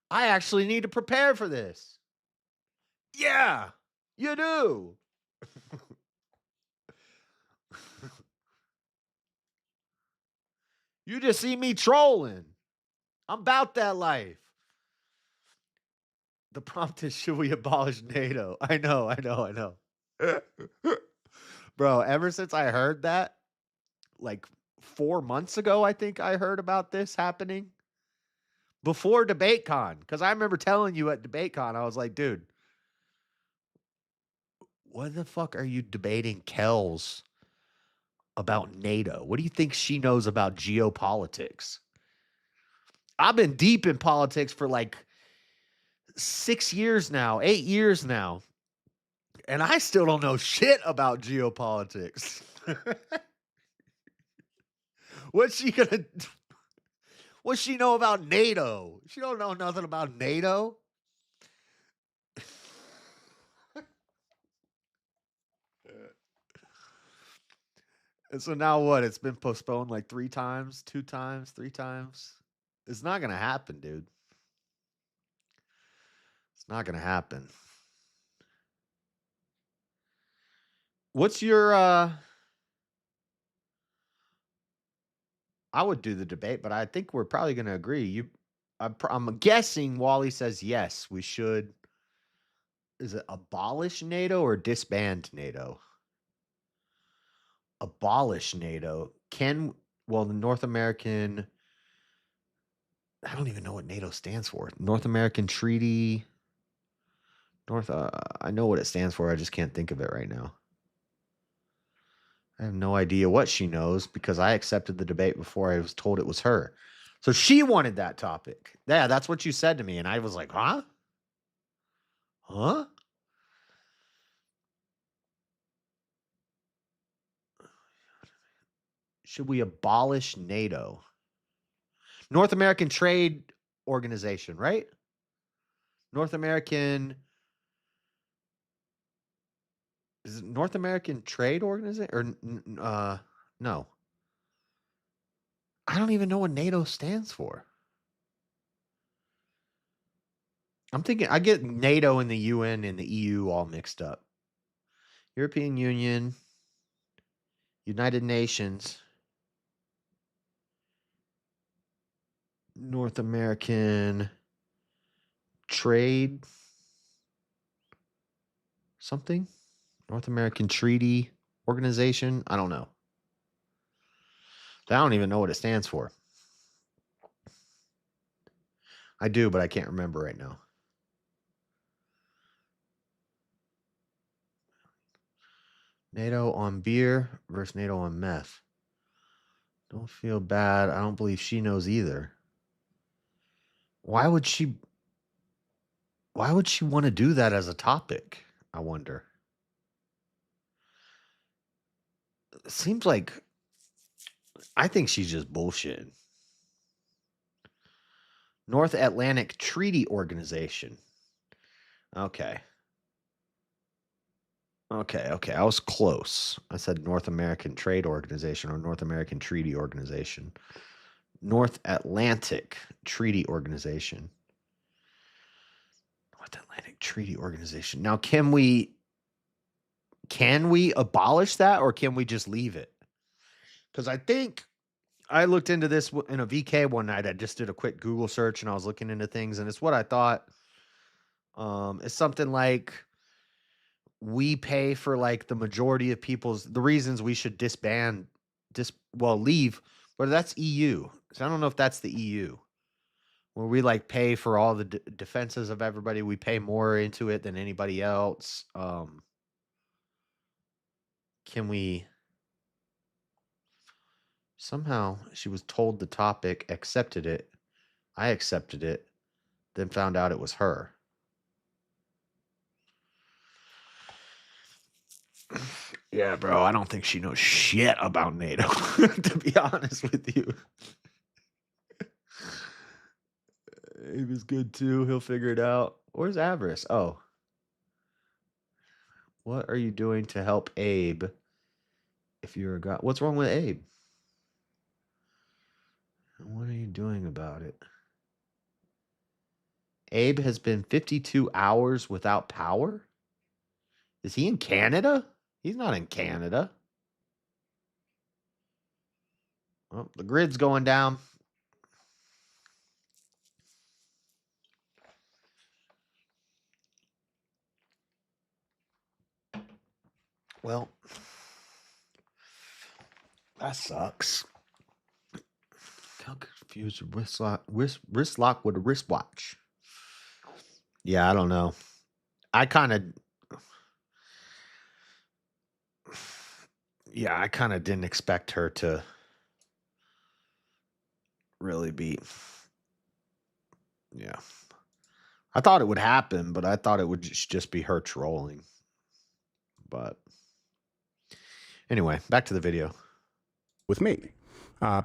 I actually need to prepare for this. Yeah, you do. You just see me trolling. I'm about that life. The prompt is, should we abolish NATO? I know. Bro, ever since I heard that, like 4 months ago, I think I heard about this happening. Before DebateCon. Because I remember telling you at DebateCon, I was like, dude, what the fuck are you debating Kells about NATO? What do you think she knows about geopolitics? I've been deep in politics for like 6 years now, 8 years now, and I still don't know shit about geopolitics. What's she know about NATO? She don't know nothing about NATO. And so now what? It's been postponed like 3 times, 2 times, 3 times. It's not going to happen, dude. It's not going to happen. What's your I would do the debate, but I think we're probably going to agree. I'm guessing Wally says yes, we should. Is it abolish NATO or disband NATO? Abolish NATO. The North American, I don't even know what NATO stands for. North American Treaty. I know what it stands for. I just can't think of it right now. I have no idea what she knows because I accepted the debate before I was told it was her. So she wanted that topic. Yeah, that's what you said to me. And I was like, huh? Huh? Should we abolish NATO? North American Trade Organization, right? North American. Is it North American Trade Organization? Or no. I don't even know what NATO stands for. I'm thinking I get NATO and the UN and the EU all mixed up. European Union, United Nations, North American Trade something? North American Treaty Organization? I don't know. I don't even know what it stands for. I do, but I can't remember right now. NATO on beer versus NATO on meth. Don't feel bad. I don't believe she knows either. Why would she want to do that as a topic? I wonder. It seems like I think she's just bullshitting. North Atlantic Treaty Organization. Okay. I was close. I said North American Trade Organization or North American Treaty Organization. North Atlantic Treaty Organization. North Atlantic Treaty Organization. Now, can we abolish that, or can we just leave it? Because I think I looked into this in a VK one night. I just did a quick Google search and I was looking into things, and it's what I thought. It's something like we pay for like the majority of the reasons we should leave, but that's EU. So I don't know if that's the EU, where we like pay for all the defenses of everybody. We pay more into it than anybody else. Can we somehow, she was told the topic, accepted it. I accepted it, then found out it was her. Yeah, bro, I don't think she knows shit about NATO, to be honest with you. Abe is good too. He'll figure it out. Where's Avarice? Oh. What are you doing to help Abe if you're a god? What's wrong with Abe? What are you doing about it? Abe has been 52 hours without power? Is he in Canada? He's not in Canada. Well, the grid's going down. Well, that sucks. How confused a wrist lock with a wristwatch. Yeah, I don't know. I kind of didn't expect her to really be. Yeah. I thought it would happen, but I thought it would just be her trolling. But anyway, back to the video. With me.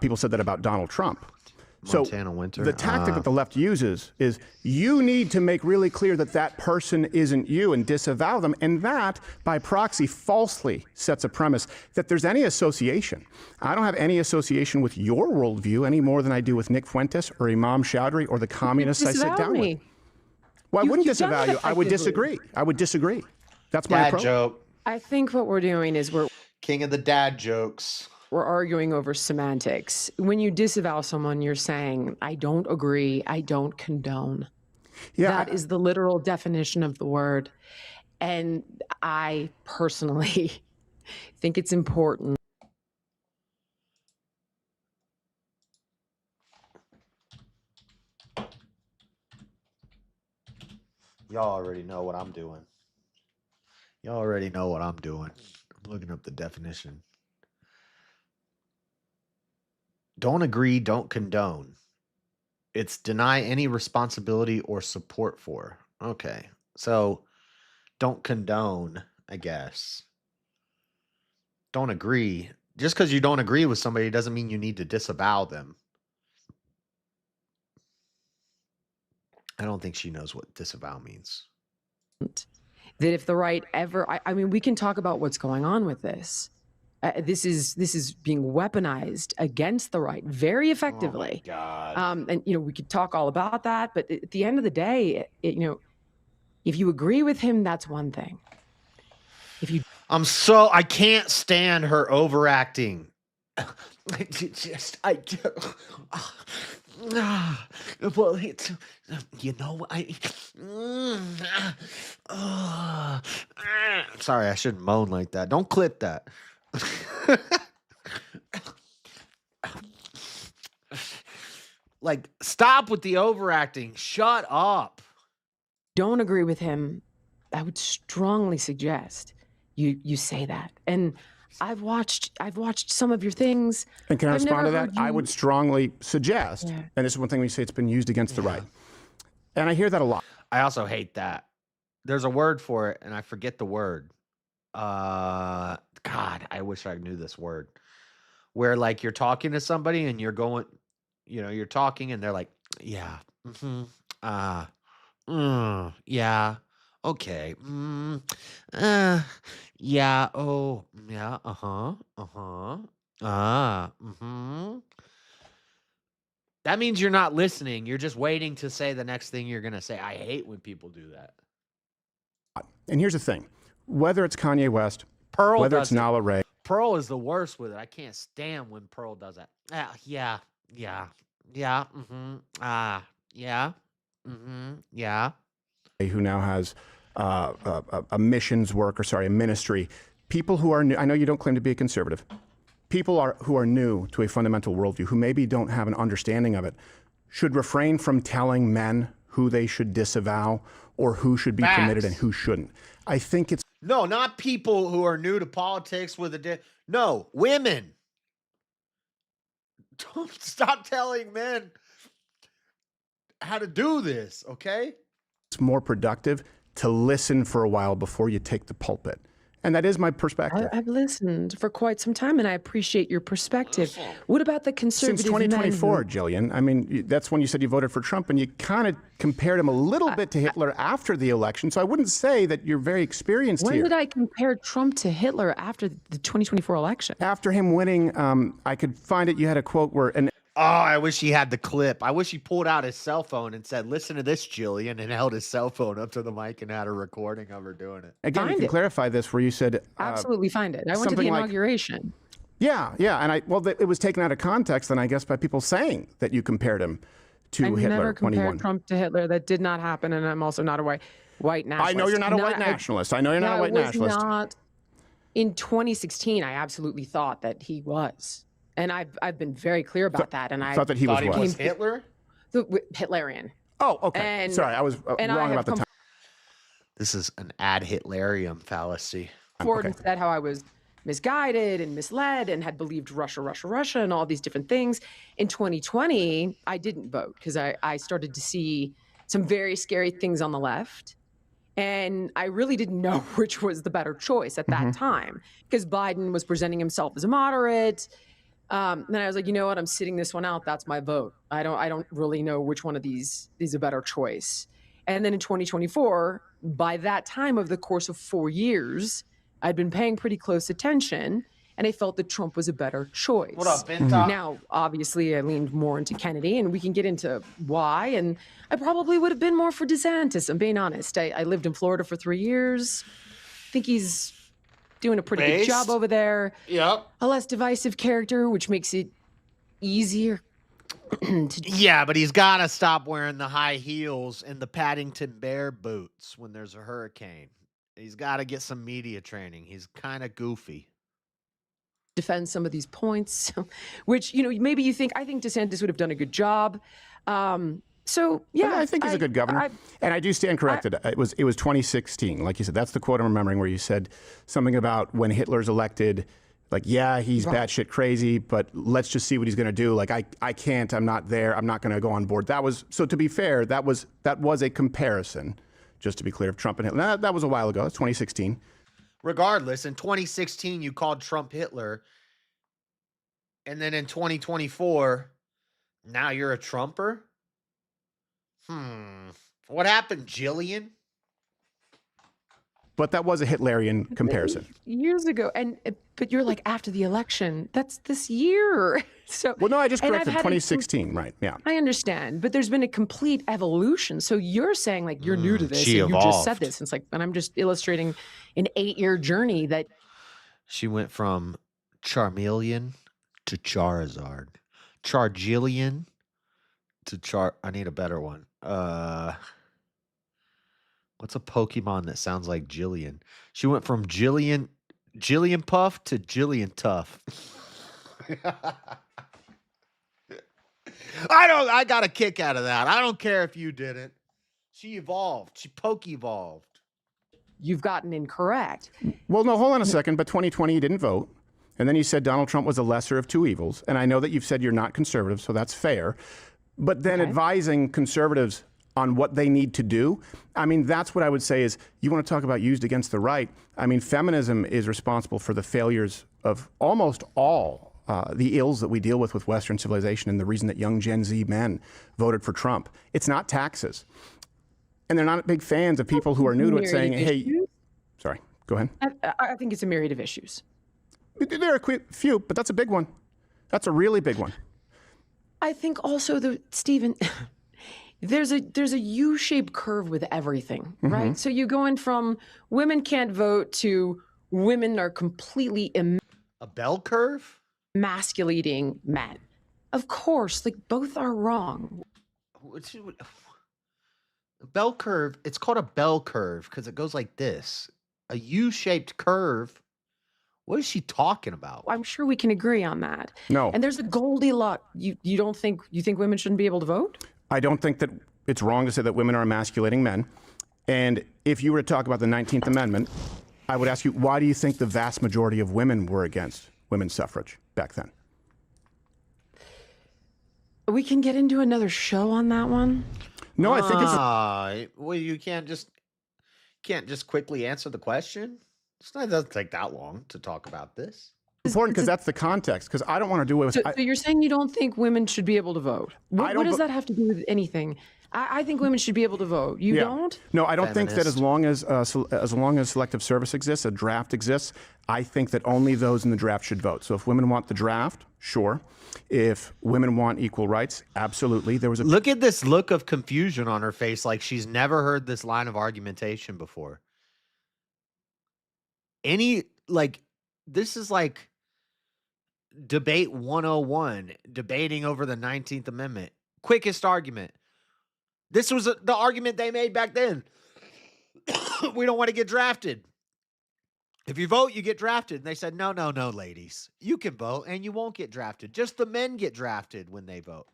People said that about Donald Trump. Montana Winter. The tactic that the left uses is you need to make really clear that that person isn't you and disavow them. And that, by proxy, falsely sets a premise that there's any association. I don't have any association with your worldview any more than I do with Nick Fuentes or Imam Chowdhury or the communists I sit down with. Well, I wouldn't disavow you. I would disagree. That's my approach. Dad joke. I think what we're doing is we're King of the dad jokes. arguing over semantics. When you disavow someone, you're saying, I don't agree, I don't condone. Yeah, That is the literal definition of the word. And I personally think it's important. Y'all already know what I'm doing. I'm looking up the definition. Don't agree, don't condone. It's deny any responsibility or support for. Okay. So don't condone, I guess. Don't agree. Just because you don't agree with somebody doesn't mean you need to disavow them. I don't think she knows what disavow means. That if the right ever, I mean, we can talk about what's going on with this. This is being weaponized against the right very effectively. Oh my God. And we could talk all about that, but at the end of the day, if you agree with him, that's one thing. If you I can't stand her overacting. Well, it's, sorry, I shouldn't moan like that. Don't clip that. Like, stop with the overacting. Shut up. don't agree with him, I would strongly suggest you say that. And I've watched some of your things. And can I I've respond to never that? heard I you- would strongly suggest, Yeah. and this is one thing we say, it's been used against the right. And I hear that a lot. I also hate that. There's a word for it, and I forget the word. God, I wish I knew this word. Where like you're talking to somebody and you're going, you're talking and they're like, yeah, yeah, okay, yeah, oh, yeah, That means you're not listening. You're just waiting to say the next thing you're gonna say. I hate when people do that. And here's the thing. Whether it's Kanye West, Pearl whether does it's Nala Ray, Pearl is the worst with it. I can't stand when Pearl does that. Yeah, yeah, yeah, yeah. who now has a missions work, or a ministry, people who are new, I know you don't claim to be a conservative, people who are new to a fundamental worldview, who maybe don't have an understanding of it, should refrain from telling men who they should disavow or who should be permitted and who shouldn't. I think it's No, not people who are new to politics with no, women. Don't stop telling men how to do this, okay? more productive to listen for a while before you take the pulpit. And that is my perspective. I've listened for quite some time, and I appreciate your perspective. What about the conservative Since 2024, Jillian, I mean, that's when you said you voted for Trump, and you kind of compared him a little bit to Hitler after the election. So I wouldn't say that you're very experienced When here. did I compare Trump to Hitler after the 2024 election? After him winning, I could find it. You had a quote where, and Oh, I wish he had the clip. I wish he pulled out his cell phone and said, "Listen to this, Jillian," and held his cell phone up to the mic and had a recording of her doing it. again, you Find can it. clarify this where you said, Absolutely find it. I went to something the like- inauguration. yeah, and it was taken out of context, then I guess by people saying that you compared him to I Hitler never when he compared won. Trump to Hitler. That did not happen, and I'm also not a white nationalist. I know you're not a white nationalist. I know you're not a white nationalist. Not. In 2016, I absolutely thought that he was, and I've been very clear about that. And I Thought that he was Thought he what? was Hitler? Hitlerian. Oh, okay. And- Sorry, I was and I wrong have about the come time. This is an ad Hitlerium fallacy. forward Okay. and said how I was misguided and misled and had believed Russia, and all these different things. In 2020, I didn't vote because I started to see some very scary things on the left. And I really didn't know which was the better choice at that time because Biden was presenting himself as a moderate. Then I was like, you know what? I'm sitting this one out. That's my vote. I don't really know which one of these is a better choice. And then in 2024, by that time of the course of 4 years, I'd been paying pretty close attention, and I felt that Trump was a better choice. What up, Benta? Now, obviously, I leaned more into Kennedy, and we can get into why. And I probably would have been more for DeSantis. I'm being honest. I lived in Florida for 3 years. I think he's doing a pretty good Based? job over there. Yep. A less divisive character, which makes it easier to Yeah, but he's got to stop wearing the high heels and the Paddington Bear boots when there's a hurricane. He's got to get some media training. He's kind of goofy. defend some of these points, which, maybe you think, I think DeSantis would have done a good job. So, yeah. I think he's a good governor. And I do stand corrected. It was 2016. Like you said, that's the quote I'm remembering where you said something about when Hitler's elected, like, yeah, he's batshit crazy, but let's just see what he's going to do. Like, I can't, I'm not there. I'm not going to go on board. So to be fair, that was a comparison, just to be clear, of Trump and Hitler. That was a while ago. It's 2016. Regardless, in 2016, you called Trump Hitler. And then in 2024, now you're a Trumper? What happened, Jillian? But that was a Hitlerian comparison. Years ago, but you're like after the election. That's this year. So Well, no, I just and corrected I've had 2016, right? Yeah. I understand, but there's been a complete evolution. So you're saying like you're new to this, she and you just said evolved. this. It's like, and I'm just illustrating an 8-year journey that She went from Charmeleon to Charizard. Jillian to I need a better one. What's a Pokemon that sounds like Jillian? She went from Jillian Puff to Jillian Tough. I got a kick out of that. I don't care if you didn't. She evolved. She evolved. you've gotten incorrect. Well, no, hold on a second. But 2020, you didn't vote. And then you said Donald Trump was the lesser of two evils. And I know that you've said you're not conservative, so that's fair. But then advising conservatives on what they need to do, I mean, that's what I would say is, you want to talk about used against the right. I mean, feminism is responsible for the failures of almost all the ills that we deal with Western civilization, and the reason that young Gen Z men voted for Trump. It's not taxes. And they're not big fans of people who are new to it saying, hey, sorry, go ahead. I think it's a myriad of issues. There are a few, but that's a big one. That's a really big one. I think also Stephen, there's a U-shaped curve with everything, right? So you go in from women can't vote to women are completely A bell curve? emasculating men. Of course, like both are wrong. A bell curve, it's called a bell curve because it goes like this. A U-shaped curve. What is she talking about? I'm sure we can agree on that. No. And there's a Goldilocks. You think women shouldn't be able to vote? I don't think that it's wrong to say that women are emasculating men. And if you were to talk about the 19th Amendment, I would ask you, why do you think the vast majority of women were against women's suffrage back then? We can get into another show on that one. No, I think it's well, you can't just quickly answer the question. It doesn't take that long to talk about this. important because that's the context. Because I don't want to do it with. So you're saying you don't think women should be able to vote? What does vo- that have to do with anything? I think women should be able to vote. You don't? No, I don't think that Feminist. as long as selective service exists, a draft exists, I think that only those in the draft should vote. So if women want the draft, sure. If women want equal rights, absolutely. There was a Look at this look of confusion on her face, like she's never heard this line of argumentation before. This is like debate 101, debating over the 19th Amendment. Quickest argument. This was the argument they made back then. We don't want to get drafted. If you vote, you get drafted. And they said, no, ladies. You can vote and you won't get drafted. Just the men get drafted when they vote.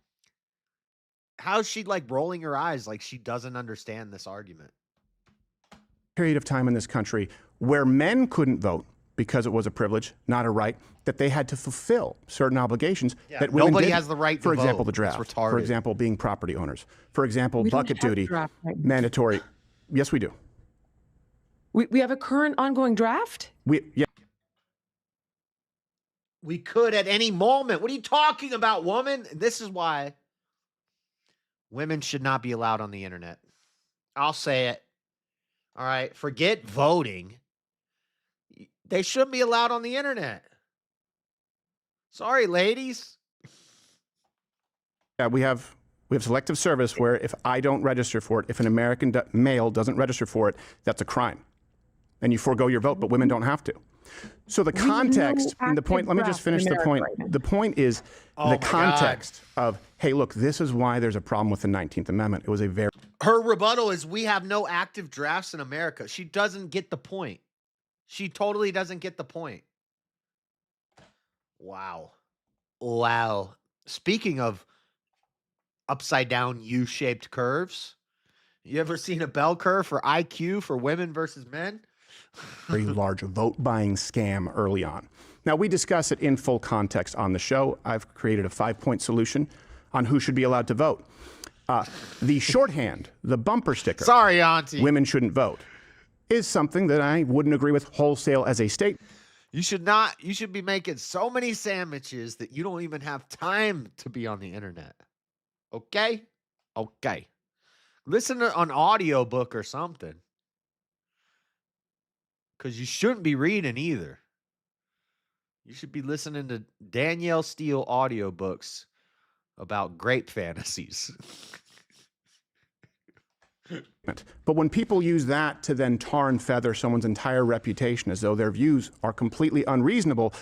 How's she like rolling her eyes like she doesn't understand this argument? period of time in this country where men couldn't vote because it was a privilege, not a right, that they had to fulfill certain obligations that women nobody didn't. has the right to For example, vote. the draft. It's For retarded. example, being property owners. For example, We don't bucket have a duty, draft right now. mandatory. Yes, we do. We have a current ongoing draft? Yeah. We could at any moment. What are you talking about, woman? This is why women should not be allowed on the internet. I'll say it. All right. Forget voting. They shouldn't be allowed on the internet. Sorry, ladies. Yeah, we have selective service where if I don't register for it, if an American male doesn't register for it, that's a crime. And you forego your vote, but women don't have to. So the context and the point, let me just finish the point. The point is the context of, hey, look, this is why there's a problem with the 19th Amendment. It was a very... Her rebuttal is we have no active drafts in America. She doesn't get the point. She totally doesn't get the point. Wow. Wow. Speaking of upside down U-shaped curves, you ever seen a bell curve for IQ for women versus men? very large vote buying scam early on. Now, we discuss it in full context on the show. I've created a 5-point solution on who should be allowed to vote. The shorthand, the bumper sticker, Sorry, Auntie. women shouldn't vote, is something that I wouldn't agree with wholesale as a state. You should not. You should be making so many sandwiches that you don't even have time to be on the internet. Okay? Okay. Listen to an audiobook or something. because you shouldn't be reading either. You should be listening to Danielle Steele audiobooks about grape fantasies. But when people use that to then tar and feather someone's entire reputation as though their views are completely unreasonable,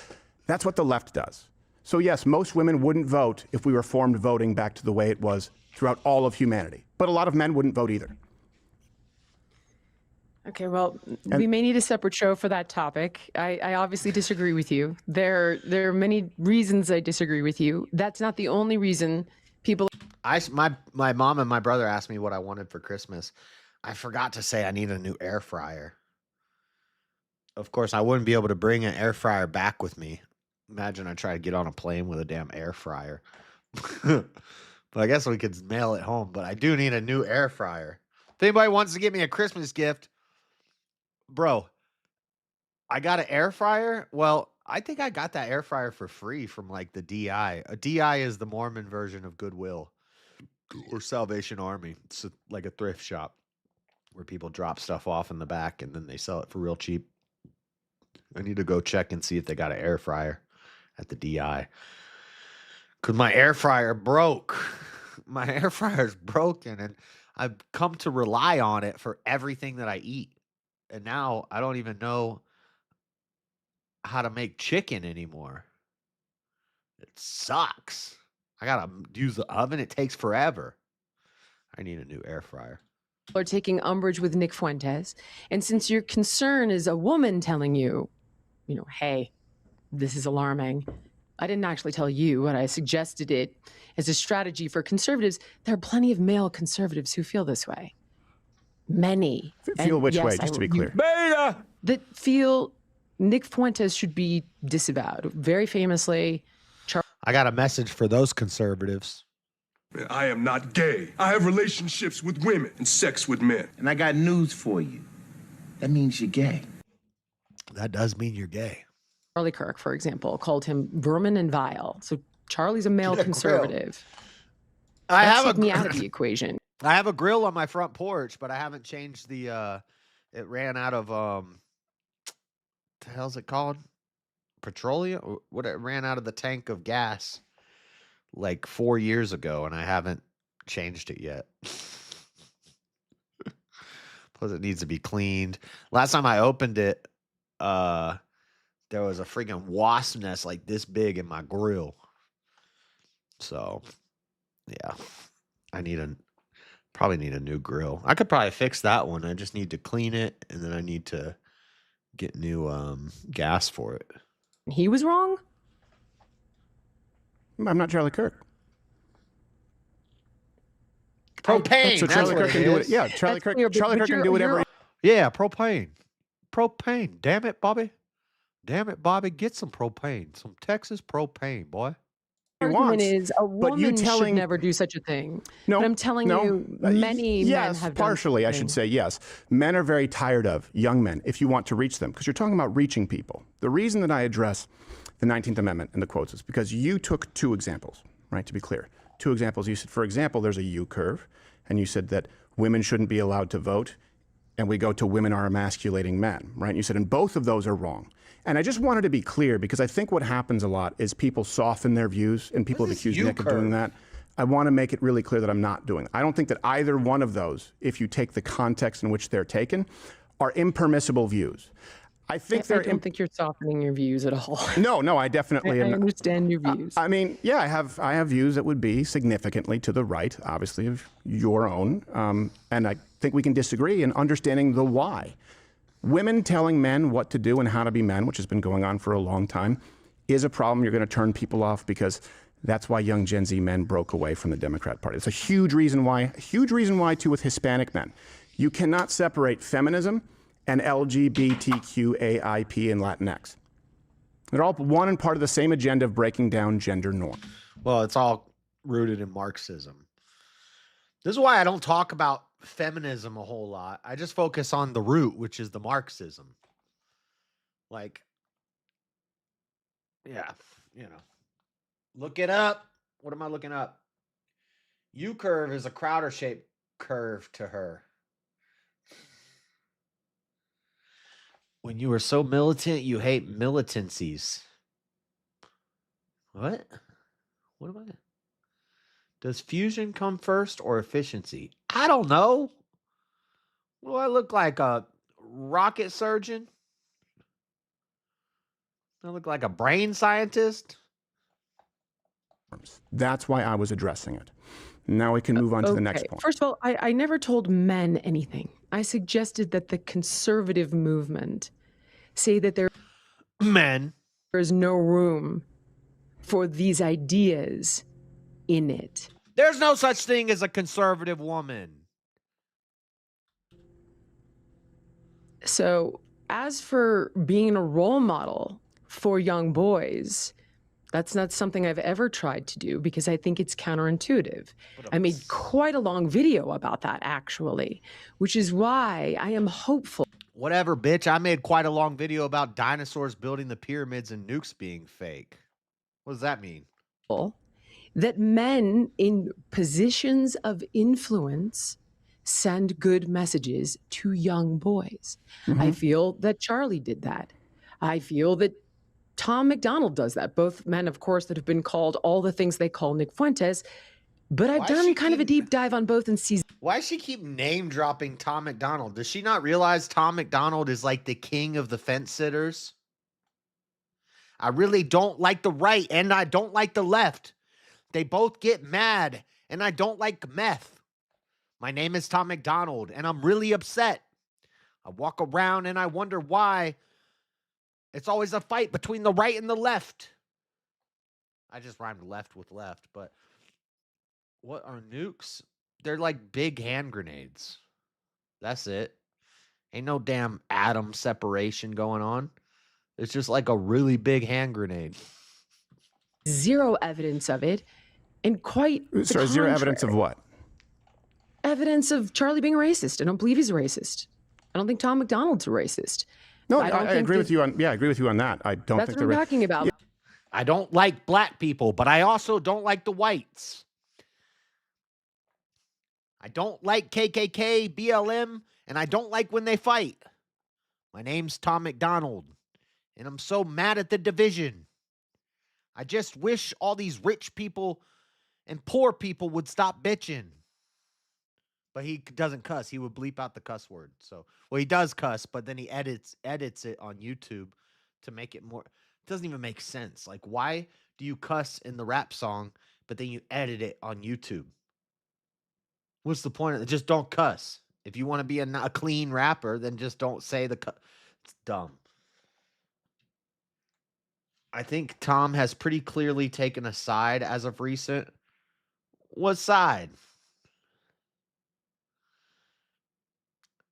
that's what the left does. So yes, most women wouldn't vote if we reformed voting back to the way it was throughout all of humanity. But a lot of men wouldn't vote either. Okay, well, we may need a separate show for that topic. I obviously disagree with you. There are many reasons I disagree with you. That's not the only reason people. My mom and my brother asked me what I wanted for Christmas. I forgot to say I need a new air fryer. Of course, I wouldn't be able to bring an air fryer back with me. Imagine I try to get on a plane with a damn air fryer. But I guess we could mail it home. But I do need a new air fryer. If anybody wants to give me a Christmas gift, bro, I got an air fryer. Well, I think I got that air fryer for free from like the DI. A DI is the Mormon version of Goodwill or Salvation Army. It's like a thrift shop where people drop stuff off in the back and then they sell it for real cheap. I need to go check and see if they got an air fryer at the DI. Because my air fryer broke. My air fryer is broken and I've come to rely on it for everything that I eat. And now I don't even know how to make chicken anymore. It sucks. I got to use the oven. It takes forever. I need a new air fryer. Are taking umbrage with Nick Fuentes. And since your concern is a woman telling you, hey, this is alarming. I didn't actually tell you, but I suggested it as a strategy for conservatives. There are plenty of male conservatives who feel this way. Many. Feel which way, just to be clear? Beta! That feel Nick Fuentes should be disavowed. Very famously, I got a message for those conservatives. I am not gay. I have relationships with women and sex with men. And I got news for you. That means you're gay. That does mean you're gay. Charlie Kirk, for example, called him vermin and vile. So Charlie's a male conservative. I have me out of the equation. I have a grill on my front porch, but I haven't changed the it ran out of the hell's it called? Petroleum? What, it ran out of the tank of gas like 4 years ago, and I haven't changed it yet. Plus it needs to be cleaned. Last time I opened it, there was a freaking wasp nest like this big in my grill. So yeah, probably need a new grill. I could probably fix that one. I just need to clean it, and then I need to get new gas for it. He was wrong? I'm not Charlie Kirk. Propane. So Charlie Kirk can do it. Yeah, Charlie Kirk can do whatever. Yeah, propane. Propane. Damn it, Bobby. Damn it, Bobby. Get some propane. Some Texas propane, boy. Argument is a woman should never do such a thing. No, but I'm telling you, many men have done partially, I should say, yes. Men are very tired of young men if you want to reach them, because you're talking about reaching people. The reason that I address the 19th Amendment and the quotes is because you took two examples, right, to be clear. Two examples. You said, for example, there's a U curve, and you said that women shouldn't be allowed to vote, and we go to women are emasculating men, right? And you said, and both of those are wrong. And I just wanted to be clear, because I think what happens a lot is people soften their views, and people have accused Nick of doing that. I want to make it really clear that I'm not doing it. I don't think that either one of those, if you take the context in which they're taken, are impermissible views. I don't think you're softening your views at all. No, I definitely am. I understand your views. I mean, yeah, I have views that would be significantly to the right, obviously, of your own. And I think we can disagree in understanding the why. Women telling men what to do and how to be men, which has been going on for a long time, is a problem. You're going to turn people off, because that's why young Gen Z men broke away from the Democrat Party. It's a huge reason why too with Hispanic men. You cannot separate feminism and LGBTQAIP and Latinx. They're all one and part of the same agenda of breaking down gender norms. Well, it's all rooted in Marxism. This is why I don't talk about feminism a whole lot. I just focus on the root, which is the Marxism. Like, yeah, look it up. What am I looking up? U curve is a Crowder-shaped curve to her. When you are so militant, you hate militancies. What? What am I? Does fusion come first or efficiency? I don't know. What do I look like? A rocket surgeon? I look like a brain scientist? That's why I was addressing it. Now we can move on to the next point. First of all, I never told men anything. I suggested that the conservative movement say that there is no room for these ideas in it. There's no such thing as a conservative woman. So, as for being a role model for young boys, that's not something I've ever tried to do because I think it's counterintuitive. I made quite a long video about that, actually, which is why I am hopeful. Whatever, bitch. I made quite a long video about dinosaurs building the pyramids and nukes being fake. What does that mean? That men in positions of influence send good messages to young boys. I feel that Charlie did that. I feel that Tom McDonald does that. Both men, of course, that have been called all the things they call Nick Fuentes. But I've done kind of a deep dive on both in season. Why does she keep name dropping Tom McDonald? Does she not realize Tom McDonald is like the king of the fence sitters? I really don't like the right and I don't like the left. They both get mad and I don't like meth. My name is Tom McDonald and I'm really upset. I walk around and I wonder why it's always a fight between the right and the left. I just rhymed left with left, but what are nukes? They're like big hand grenades. That's it. Ain't no damn atom separation going on. It's just like a really big hand grenade. Zero evidence of it, and quite Sorry, zero evidence of what? Evidence of Charlie being racist. I don't believe he's a racist. I don't think Tom McDonald's a racist. No, I agree with you on. Yeah, I agree with you on that. I don't That's think what I'm they're talking about. Yeah. I don't like black people, but I also don't like the whites. I don't like KKK, BLM, and I don't like when they fight. My name's Tom McDonald, and I'm so mad at the division. I just wish all these rich people and poor people would stop bitching. But he doesn't cuss. He would bleep out the cuss word. So, well, he does cuss, but then he edits it on YouTube to make it more. It doesn't even make sense. Like, why do you cuss in the rap song, but then you edit it on YouTube? What's the point of it? Just don't cuss. If you want to be a clean rapper, then just don't say the cuss. It's dumb. I think Tom has pretty clearly taken a side as of recent. What side?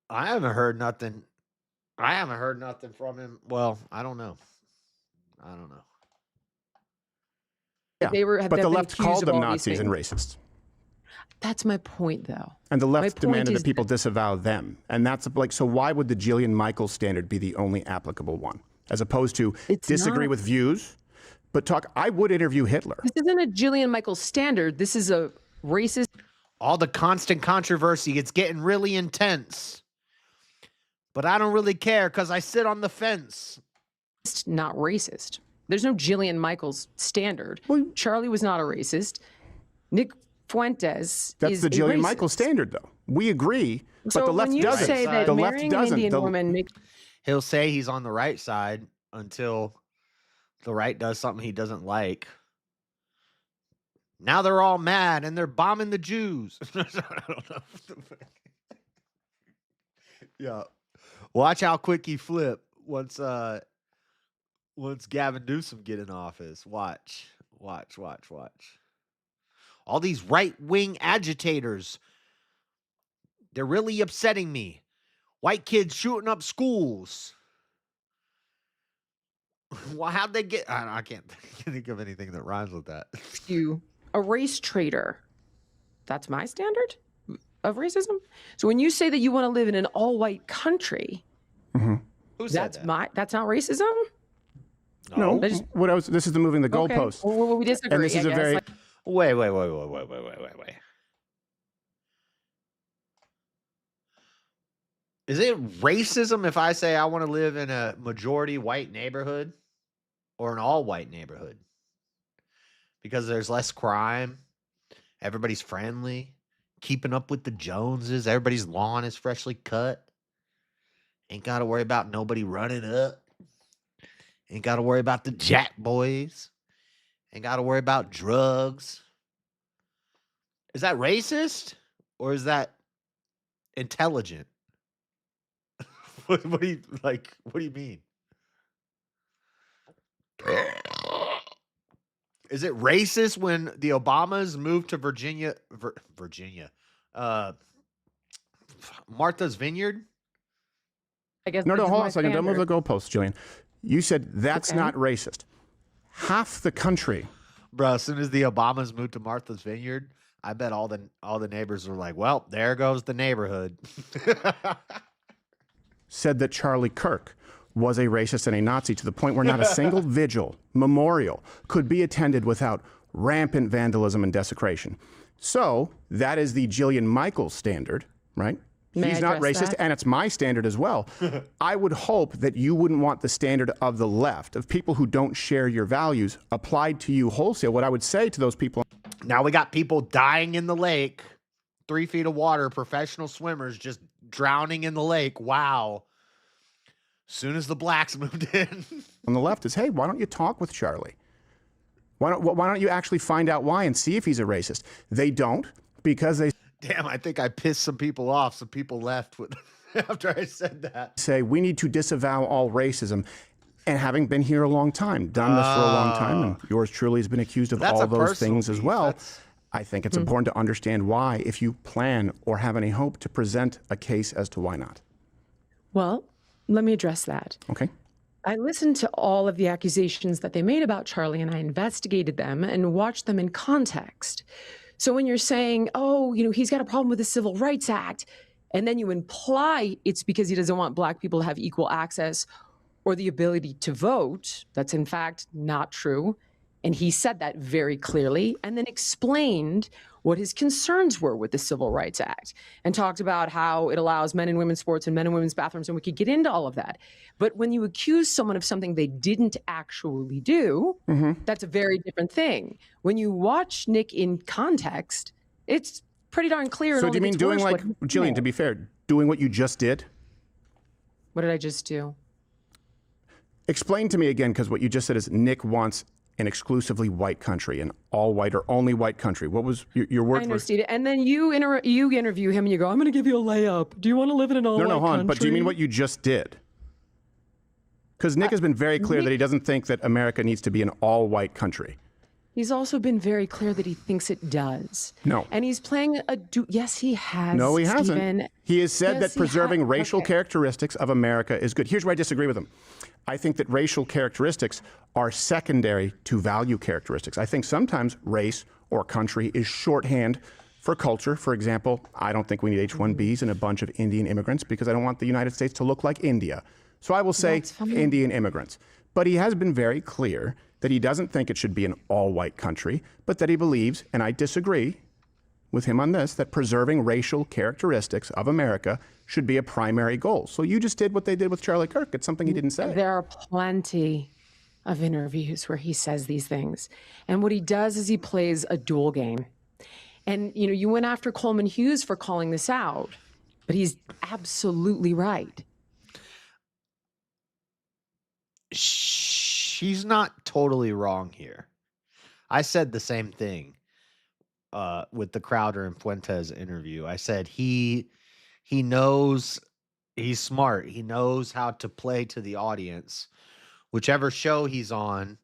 I haven't heard nothing. I haven't heard nothing from him. Well, I don't know. Yeah, but the left called them Nazis and racist. That's my point, though. And the left demanded that people disavow them. And that's like, so why would the Jillian Michaels standard be the only applicable one? As opposed to disagree with views, but talk, I would interview Hitler. This isn't a Jillian Michaels standard. This is a racist. All the constant controversy, it's getting really intense. But I don't really care because I sit on the fence. Not racist. There's no Jillian Michaels standard. Well, Charlie was not a racist. Nick Fuentes That's is the Jillian racist. Michaels standard, though. We agree, so but the left when you doesn't. say that The marrying left doesn't. an Indian woman He'll say he's on the right side until the right does something he doesn't like. Now they're all mad and they're bombing the Jews. I don't know. Yeah. Watch how quick he flip once Gavin Newsom get in office. Watch. All these right-wing agitators, they're really upsetting me. White kids shooting up schools. Well, how'd they get? I can't think of anything that rhymes with that. You a race traitor. That's my standard of racism. So when you say that you want to live in an all-white country, Who said that? That's not racism. No. This is the moving the goalpost. Well, we disagree. And this is a very. Wait. Is it racism if I say I want to live in a majority white neighborhood or an all white neighborhood? Because there's less crime, everybody's friendly, keeping up with the Joneses, everybody's lawn is freshly cut. Ain't got to worry about nobody running up. Ain't got to worry about the Jack boys. Ain't got to worry about drugs. Is that racist or is that intelligent? What do you like? What do you mean? Is it racist when the Obamas moved to Virginia, uh, Martha's Vineyard? I guess No, this is hold on my a second. Don't move the standard. goalposts, Jillian. You said that's Okay. not racist. Half the country. Bro, as soon as the Obamas moved to Martha's Vineyard, I bet all the neighbors were like, "Well, there goes the neighborhood." Said that Charlie Kirk was a racist and a Nazi to the point where not a single vigil, memorial could be attended without rampant vandalism and desecration. So that is the Jillian Michaels standard, right? May He's I not address racist, that? and it's my standard as well. I would hope that you wouldn't want the standard of the left, of people who don't share your values, applied to you wholesale. What I would say to those people, Now we got people dying in the lake, 3 feet of water, professional swimmers just drowning in the lake. Wow. Soon as the blacks moved in. on the left is, hey, why don't you talk with Charlie? Why don't you actually find out why and see if he's a racist? They don't, because they Damn, I think I pissed some people off. Some people left with, after I said that. say we need to disavow all racism. And having been here a long time, done this for a long time, and yours truly has been accused of That's all a those personal things as beef. well, That's- I think it's important to understand why, if you plan or have any hope, to present a case as to why not. Well, let me address that. Okay? I listened to all of the accusations that they made about Charlie and I investigated them and watched them in context. So when you're saying, oh, he's got a problem with the Civil Rights Act, and then you imply it's because he doesn't want Black people to have equal access or the ability to vote, that's in fact not true. And he said that very clearly and then explained what his concerns were with the Civil Rights Act and talked about how it allows men and women's sports and men and women's bathrooms. And we could get into all of that. But when you accuse someone of something they didn't actually do, that's a very different thing. When you watch Nick in context, it's pretty darn clear. it So do only you mean gets doing worse like, what he Jillian, to said. be fair, doing what you just did? What did I just do? Explain to me again, because what you just said is Nick wants an exclusively white country, an all white or only white country. What was your I word know, for? Steve. And then you interview him and you go, I'm going to give you a layup. Do you want to live in an all-white No, country? hon, but do you mean what you just did? Because Nick has been very clear that he doesn't think that America needs to be an all white country. He's also been very clear that he thinks it does. No. And he's playing yes, he has. No, he hasn't. Stephen. He has said Yes, that he preserving racial Okay. characteristics of America is good. Here's where I disagree with him. I think that racial characteristics are secondary to value characteristics. I think sometimes race or country is shorthand for culture. For example, I don't think we need H-1Bs and a bunch of Indian immigrants because I don't want the United States to look like India. So I will say That's fine. Indian immigrants. But he has been very clear that he doesn't think it should be an all-white country, but that he believes, and I disagree with him on this, that preserving racial characteristics of America should be a primary goal. So you just did what they did with Charlie Kirk. It's something he didn't say. There are plenty of interviews where he says these things. And what he does is he plays a dual game. And, you went after Coleman Hughes for calling this out, but he's absolutely right. She's not totally wrong here. I said the same thing with the Crowder and Fuentes interview. I said he knows, he's smart. He knows how to play to the audience. Whichever show he's on,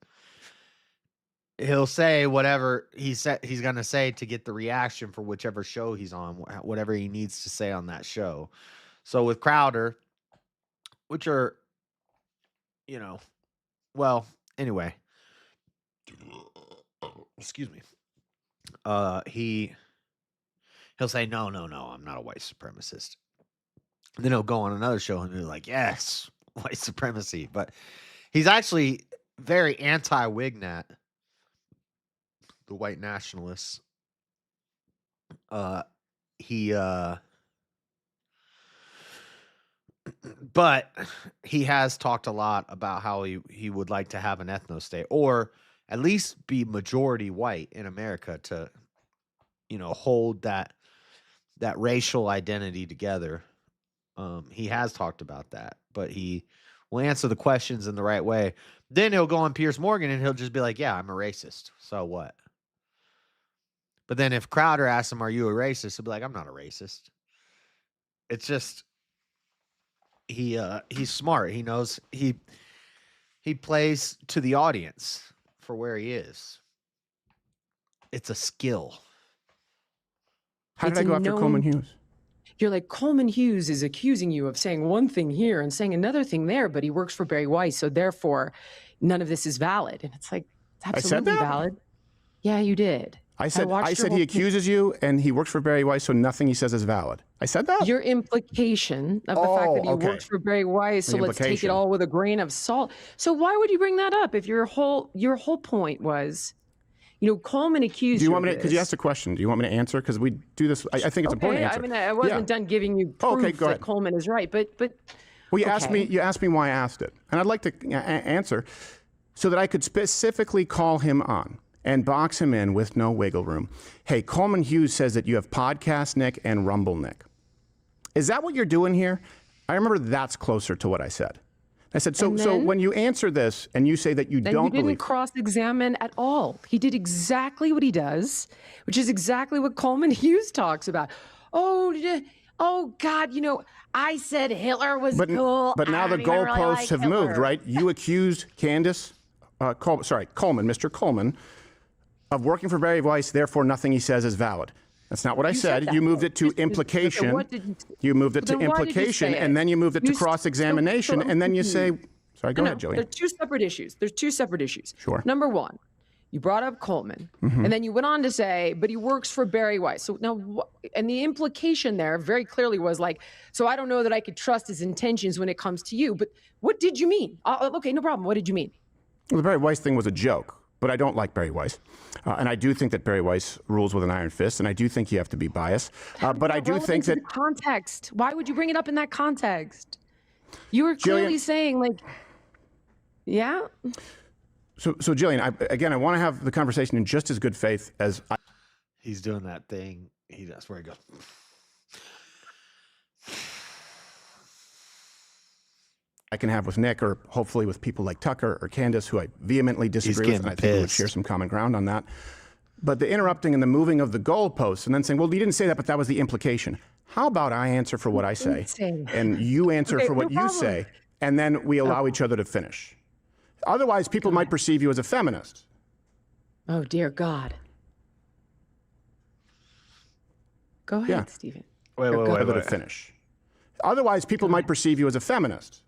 he'll say whatever he's going to say to get the reaction for whichever show he's on, whatever he needs to say on that show. So with Crowder, which are, well, anyway, excuse me. He'll say, no, I'm not a white supremacist. Then he'll go on another show and be like, yes, white supremacy. But he's actually very anti-Wignat, the white nationalists. He But he has talked a lot about how he would like to have an ethno state, or at least be majority white in America to, hold that racial identity together. He has talked about that, but he will answer the questions in the right way. Then he'll go on Piers Morgan and he'll just be like, "Yeah, I'm a racist. So what?" But then if Crowder asks him, "Are you a racist?" he'll be like, "I'm not a racist." It's just he's smart. He knows he plays to the audience for where he is. It's a skill. How did It's I a go after known- Coleman Hughes? You're like, Coleman Hughes is accusing you of saying one thing here and saying another thing there, but he works for Barry Weiss, so therefore none of this is valid. And it's like, it's I said absolutely that? valid. Yeah, you did. I said watched your he whole- accuses you and he works for Barry Weiss, so nothing he says is valid. I said that? Your implication of the fact that he okay. works for Barry Weiss, so The let's take it implication. all with a grain of salt. So why would you bring that up if your whole point was, Coleman accused Do you you want me of to, because you this. asked a question, do you want me to answer? Because we do this, I think it's important to answer. I mean, I wasn't done giving you proof Okay, go that ahead. Coleman is right, but Well, you asked okay. me why I asked it, and I'd like to answer so that I could specifically call him on and box him in with no wiggle room. Hey, Coleman Hughes says that you have Podcast Nick and Rumble Nick. Is that what you're doing here? I remember that's closer to what I said. I said, so when you answer this and you say that you Then don't you didn't believe, cross-examine at all. He did exactly what he does, which is exactly what Coleman Hughes talks about. Oh God, I said Hitler was cool. but now I the don't even really goalposts like have Hitler. moved, right? You accused Coleman, Mr. Coleman, of working for Barry Weiss, therefore nothing he says is valid. That's not what I said said. that, You moved though. it to implication. What did you, You moved it to then why did you implication, say and it? then you moved it to You- cross-examination, so and then you say, sorry, go No, ahead, They're Jillian. two separate issues. There's two separate issues. Sure. Number one, you brought up Coleman, and then you went on to say, but he works for Barry Weiss. So now, and the implication there very clearly was like, so I don't know that I could trust his intentions when it comes to you. But what did you mean? Okay, no problem. What did you mean? Well, the Barry Weiss thing was a joke, but I don't like Barry Weiss. And I do think that Barry Weiss rules with an iron fist, and I do think you have to be biased. But I do Relevant think to that the context. Why would you bring it up in that context? You were clearly Jillian- saying like, yeah. So Jillian, I want to have the conversation in just as good faith as He's doing that thing. That's where he goes. I can have with Nick, or hopefully with people like Tucker or Candace, who I vehemently disagree with, getting and I think we would pissed. share some common ground on that. But the interrupting and the moving of the goalposts, and then saying, well, you didn't say that, but that was the implication. How about I answer for what I say, Insane. and you answer Okay, for what no you problem. say, and then we allow each other to finish. Otherwise, people might perceive you as a feminist. Oh dear God. Go ahead, Yeah. Stephen. Wait, Or wait, go- wait, Other to wait. finish. Otherwise, people might perceive you as a feminist.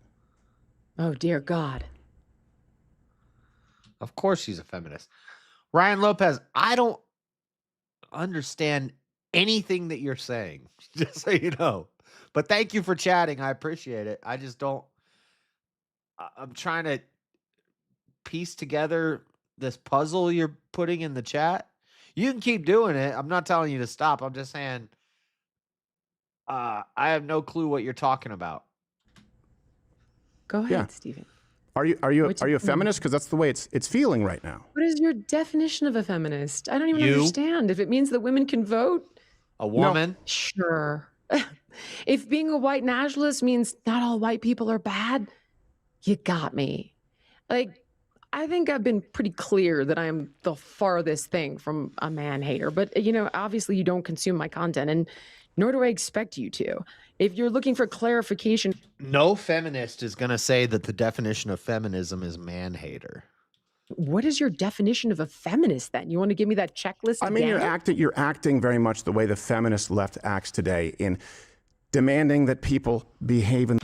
Oh dear God. Of course she's a feminist. Ryan Lopez, I don't understand anything that you're saying, just so you know. But thank you for chatting. I appreciate it. I just don't. I'm trying to piece together this puzzle you're putting in the chat. You can keep doing it. I'm not telling you to stop. I'm just saying I have no clue what you're talking about. Go ahead, Yeah. Stephen. Are you a feminist? Because that's the way it's feeling right now. What is your definition of a feminist? I don't even You? understand. If it means that women can vote, A woman? sure. If being a white nationalist means not all white people are bad, you got me. Like, I think I've been pretty clear that I'm the farthest thing from a man hater. But, obviously you don't consume my content, and nor do I expect you to. If you're looking for clarification, No feminist is going to say that the definition of feminism is man hater. what is your definition of a feminist then? You want to give me that checklist I mean, again? you're acting very much the way the feminist left acts today in demanding that people behave in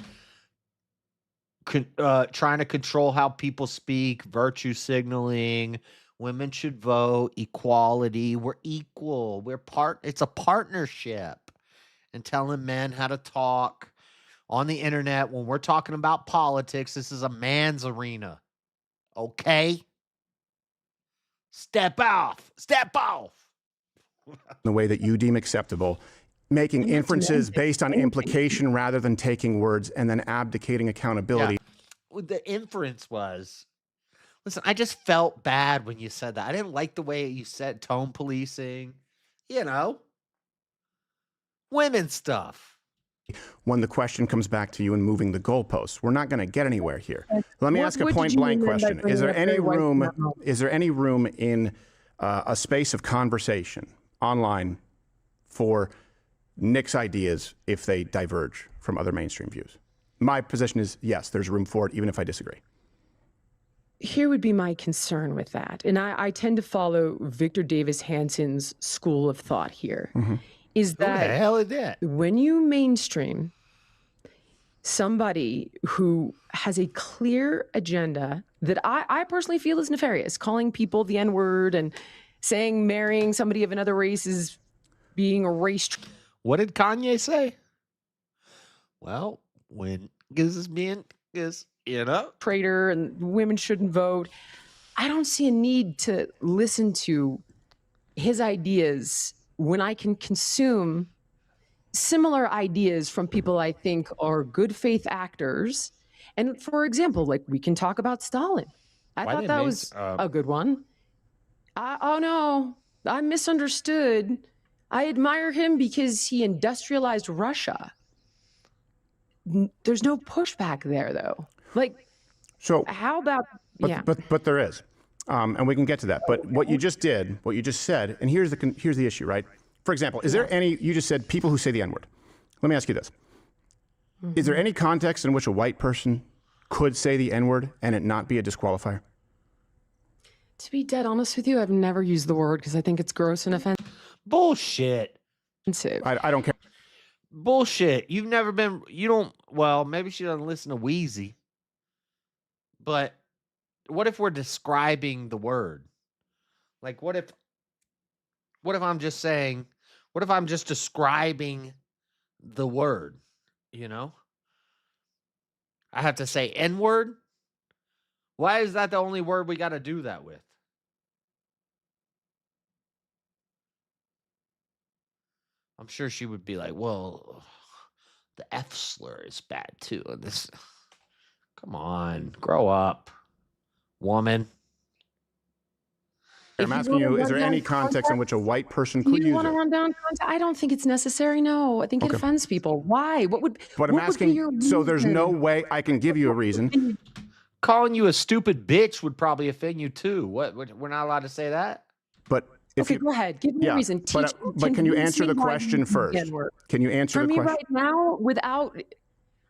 Trying to control how people speak, virtue signaling, women should vote, equality, we're equal, it's a partnership, and telling men how to talk on the internet. When we're talking about politics, this is a man's arena. Okay? Step off. the way that you deem acceptable making inferences based on implication rather than taking words and then abdicating accountability. Well, the inference was, listen, I just felt bad when you said that. I didn't like the way you said tone policing, women stuff. When the question comes back to you and moving the goalposts, we're not going to get anywhere here. Let me What- ask a what did point you blank mean by question. bringing up their white memo? Is there any room in a space of conversation online for Nick's ideas if they diverge from other mainstream views? My position is yes, there's room for it, even if I disagree. Here would be my concern with that. And I tend to follow Victor Davis Hanson's school of thought here. Is Who the that hell is that? when you mainstream somebody who has a clear agenda that I personally feel is nefarious, calling people the N-word and saying marrying somebody of another race is being a race What did Kanye say? Well, when is being is traitor and women shouldn't vote, I don't see a need to listen to his ideas when I can consume similar ideas from people I think are good faith actors. And for example, like we can talk about Stalin. I Why thought didn't that they- was a good one. Oh no, I misunderstood. I admire him because he industrialized Russia. There's no pushback there though. Like, So, how about, yeah. but there is, and we can get to that. But what you just did, what you just said, and here's the issue, right? For example, is there any? You just said people who say the N-word. Let me ask you this: Is there any context in which a white person could say the N-word and it not be a disqualifier? To be dead honest with you, I've never used the word because I think it's gross and Bullshit. offensive. I don't care. Bullshit. You've never been, well, maybe she doesn't listen to Wheezy. But what if we're describing the word? Like, what if I'm just saying, what if I'm just describing the word, I have to say N-word? Why is that the only word we got to do that with? I'm sure she would be like, well, the F slur is bad too. And this, come on, grow up, woman. I'm asking you: Is there any context in which a white person could You use want to it? run down context? I don't think it's necessary. No, I think it offends people. Why? What would? But I'm what would be asking. your So there's no reason? way I can give you a reason. Calling you a stupid bitch would probably offend you too. What? We're not allowed to say that? But if Okay, you, go ahead. Give me a reason. but can you convince answer me the why you question use the first? N-word. Can you answer For the me question? right now,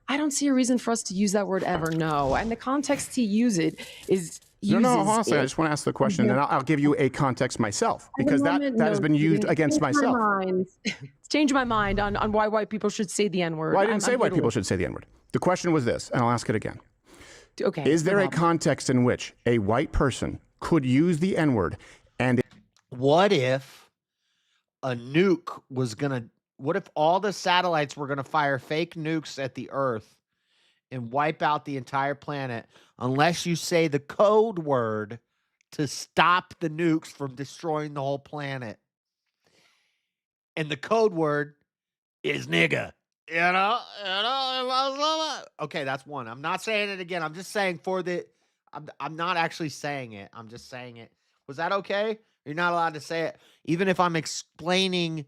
I don't see a reason for us to use that word ever. No, and the context to use it is No, uses honestly, I it. just want to ask the question, and I'll give you a context myself, because that has been used against myself. It's changed my mind on why white people should say the N-word. Well, I didn't say white people should say the N-word. The question was this, and I'll ask it again. Okay. Is there a context in which a white person could use the N-word and What if a nuke was gonna? What if all the satellites were gonna fire fake nukes at the Earth and wipe out the entire planet unless you say the code word to stop the nukes from destroying the whole planet? And the code word is nigga. Okay, that's one. I'm not saying it again. I'm just saying I'm not actually saying it. I'm just saying it. Was that okay? You're not allowed to say it, even if I'm explaining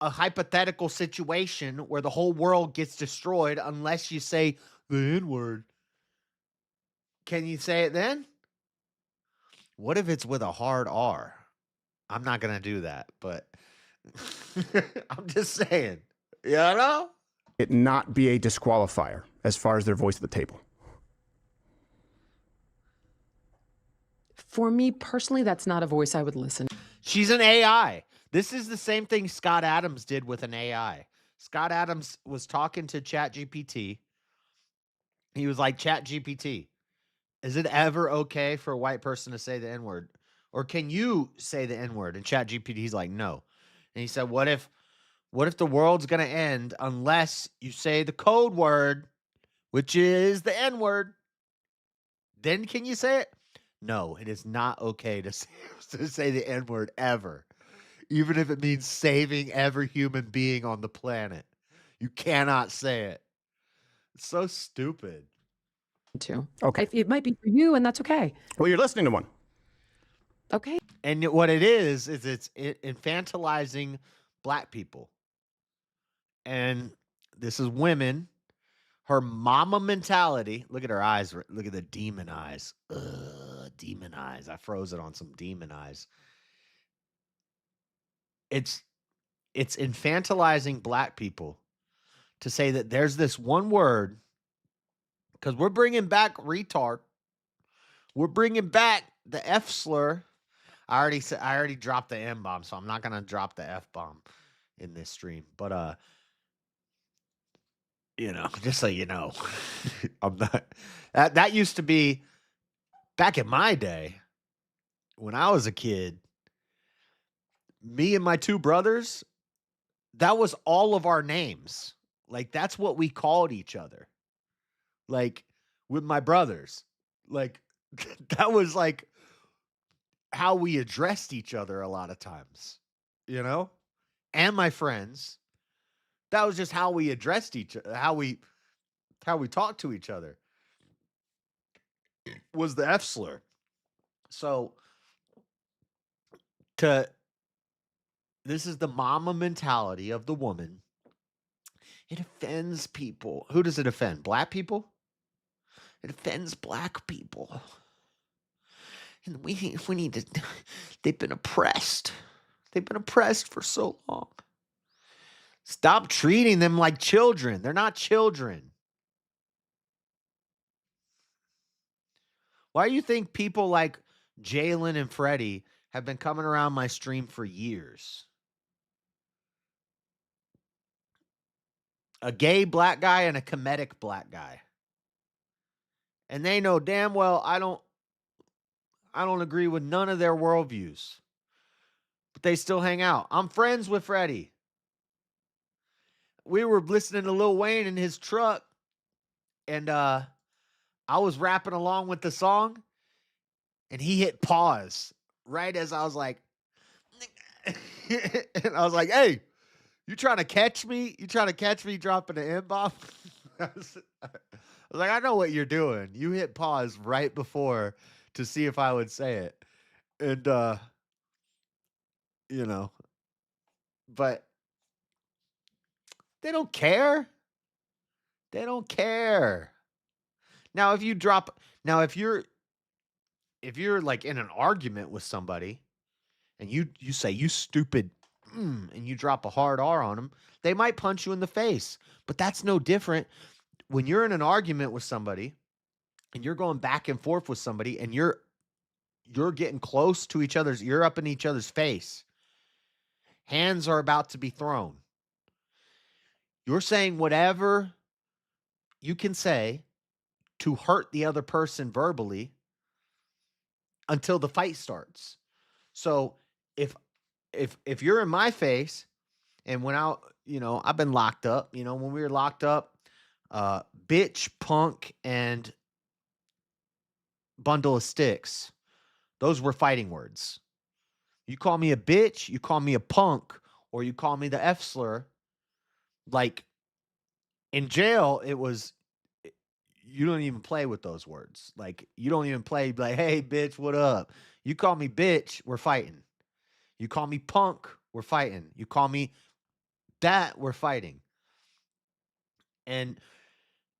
a hypothetical situation where the whole world gets destroyed unless you say the N-word. Can you say it then? What if it's with a hard R? I'm not going to do that, but I'm just saying, it not be a disqualifier as far as their voice at the table? For me personally, that's not a voice I would listen. She's an AI. This is the same thing Scott Adams did with an AI. Scott Adams was talking to ChatGPT. He was like, ChatGPT, is it ever okay for a white person to say the N-word? Or can you say the N-word? And ChatGPT's like, no. And he said, what if the world's going to end unless you say the code word, which is the N-word? Then can you say it? No, it is not okay to say the N-word ever. even if it means saving every human being on the planet. You cannot say it. It's so stupid. too. Okay. It might be for you, and that's okay. Well, you're listening to one. Okay. And what it is it's infantilizing black people. And this is women. Her mama mentality. Look at her eyes. Look at the demon eyes. Ugh, demon eyes. I froze it on some demon eyes. It's infantilizing black people to say that there's this one word, because we're bringing back retard. We're bringing back the F slur. I already dropped the M bomb, so I'm not gonna drop the F bomb in this stream. But just so you know, I'm not. That used to be back in my day when I was a kid. Me and my two brothers, that was all of our names. Like, that's what we called each other. Like, with my brothers. Like, that was like how we addressed each other a lot of times, and my friends. That was just how we addressed each other, how we talked to each other, was the F slur. So this is the mama mentality of the woman. It offends people. Who does it offend? Black people? It offends black people. And we need to, they've been oppressed. They've been oppressed for so long. Stop treating them like children. They're not children. Why do you think people like Jillian and Freddie have been coming around my stream for years? A gay black guy and a comedic black guy. And they know damn well I don't agree with none of their worldviews. But they still hang out. I'm friends with Freddie. We were listening to Lil Wayne in his truck, and I was rapping along with the song, and he hit pause right as I was like, and I was like, hey, you trying to catch me? You trying to catch me dropping an M-bomb? I was like, I know what you're doing. You hit pause right before to see if I would say it. And, but they don't care. They don't care. Now, if you're like in an argument with somebody and you say, you stupid, and you drop a hard R on them, they might punch you in the face. But that's no different when you're in an argument with somebody and you're going back and forth with somebody and you're getting close to each other's, you're up in each other's face. Hands are about to be thrown. You're saying whatever you can say to hurt the other person verbally until the fight starts. So if you're in my face, and when I've been locked up, when we were locked up, bitch, punk, and bundle of sticks, those were fighting words. You call me a bitch, you call me a punk, or you call me the F slur. Like, in jail, it was, you don't even play with those words. Like, you don't even play like, hey, bitch, what up? You call me bitch, we're fighting. You call me punk, we're fighting. You call me that, we're fighting. And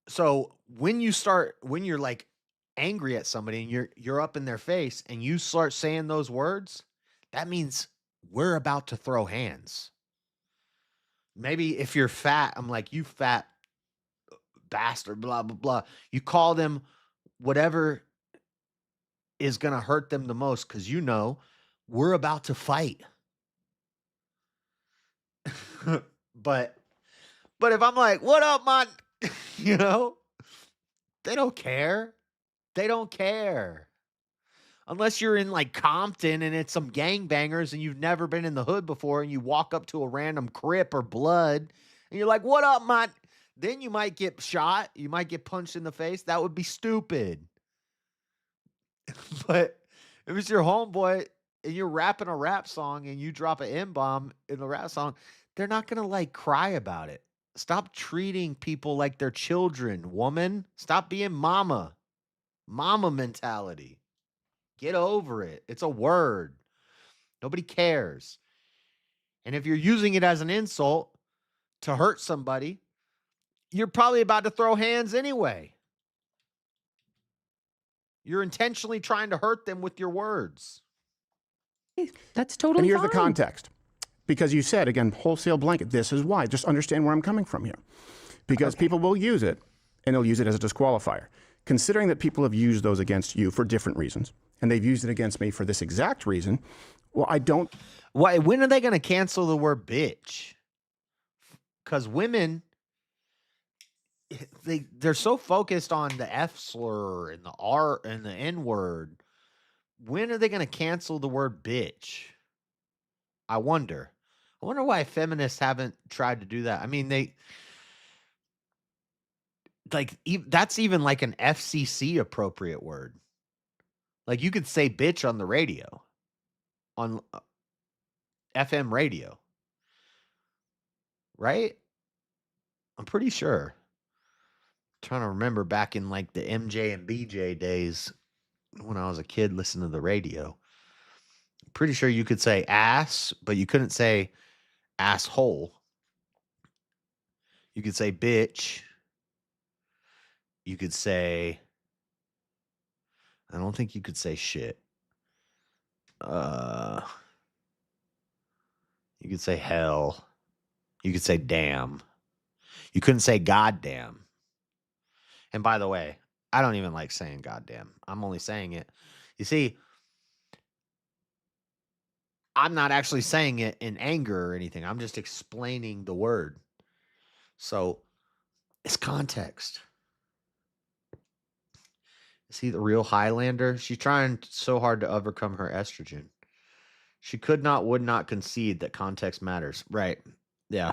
so when you're like angry at somebody and you're up in their face and you start saying those words, that means we're about to throw hands. Maybe if you're fat, I'm like, you fat bastard, blah, blah, blah. You call them whatever is going to hurt them the most because we're about to fight. But if I'm like, what up, man? They don't care. They don't care. Unless you're in like Compton and it's some gangbangers and you've never been in the hood before and you walk up to a random Crip or Blood and you're like, what up, man? Then you might get shot. You might get punched in the face. That would be stupid. But if it's your homeboy, and you're rapping a rap song and you drop an M-bomb in the rap song, they're not going to like cry about it. Stop treating people like they're children, woman. Stop being mama. Mama mentality. Get over it. It's a word. Nobody cares. And if you're using it as an insult to hurt somebody, you're probably about to throw hands anyway. You're intentionally trying to hurt them with your words. That's totally And here's fine. the context. Because you said, again, wholesale blanket. This is why. Just understand where I'm coming from here. Because people will use it, and they'll use it as a disqualifier. Considering that people have used those against you for different reasons, and they've used it against me for this exact reason, well, I don't... Why? When are they going to cancel the word bitch? Because women, they're so focused on the F slur and the R and the N word. When are they going to cancel the word bitch? I wonder. I wonder why feminists haven't tried to do that. I mean, that's even like an FCC appropriate word. Like you could say bitch on the radio, on FM radio, right? I'm pretty sure. Trying to remember back in like the MJ and BJ days when I was a kid listening to the radio. Pretty sure you could say ass, but you couldn't say asshole. You could say bitch. You could say, I don't think you could say shit. You could say hell. You could say damn. You couldn't say goddamn. And by the way, I don't even like saying goddamn. I'm only saying it. You see, I'm not actually saying it in anger or anything. I'm just explaining the word. So it's context. See the real Highlander? She's trying so hard to overcome her estrogen. She would not concede that context matters. Right. Yeah.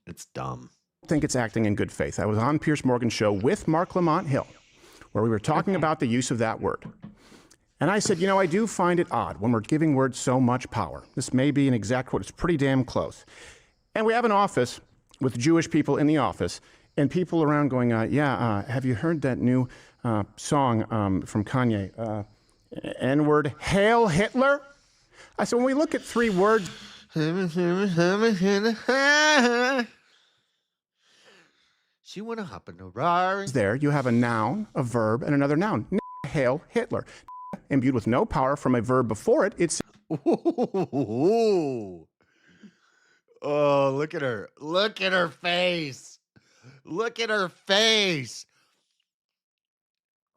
It's dumb. I think it's acting in good faith. I was on Piers Morgan's show with Mark Lamont Hill, where we were talking about the use of that word. And I said, I do find it odd when we're giving words so much power. This may be an exact quote. It's pretty damn close. And we have an office with Jewish people in the office and people around going, have you heard that new song from Kanye? N-word, Hail Hitler? I said, when we look at three words... She wanna hop in the Rari. There, you have a noun, a verb, and another noun. Hail Hitler. Imbued with no power from a verb before it, it's... Ooh. Oh, look at her. Look at her face. Look at her face.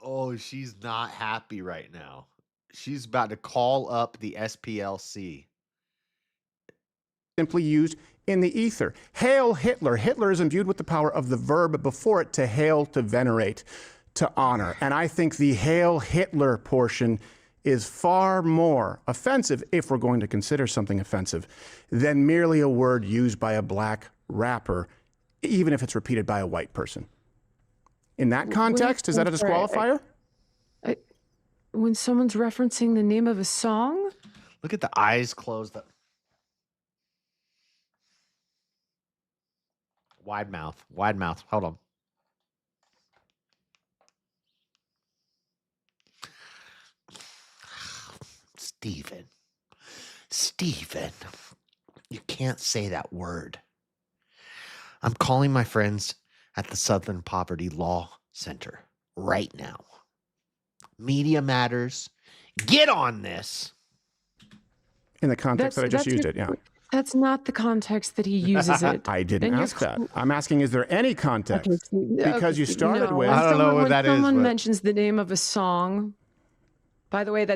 Oh, she's not happy right now. She's about to call up the SPLC. Simply used in the ether. Hail Hitler. Hitler is imbued with the power of the verb before it, to hail, to venerate, to honor. And I think the Hail Hitler portion is far more offensive, if we're going to consider something offensive, than merely a word used by a black rapper, even if it's repeated by a white person. In that context, is that a disqualifier? When someone's referencing the name of a song? Look at the eyes closed up. Wide mouth. Wide mouth. Hold on. Steven, you can't say that word. I'm calling my friends at the Southern Poverty Law Center right now. Media Matters. Get on this. In the context that I just used it, yeah. That's not the context that he uses it. I didn't ask that. I'm asking, is there any context? Because you started with... I don't know what that is. When someone mentions the name of a song, by the way,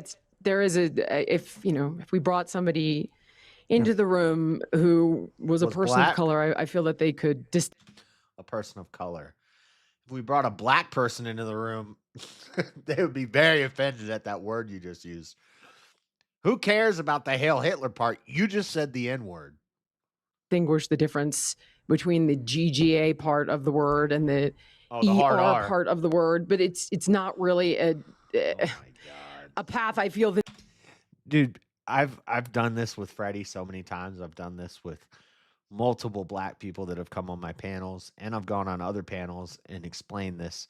if we brought somebody into the room who was a person black? of color, I feel that they could A person of color. If we brought a black person into the room, they would be very offended at that word you just used. Who cares about the Hail Hitler part? You just said the N-word. distinguish the difference between the GGA part of the word and the hard R part of the word, but it's not really a path I feel that... Dude, I've done this with Freddie so many times. I've done this with multiple black people that have come on my panels, and I've gone on other panels and explained this.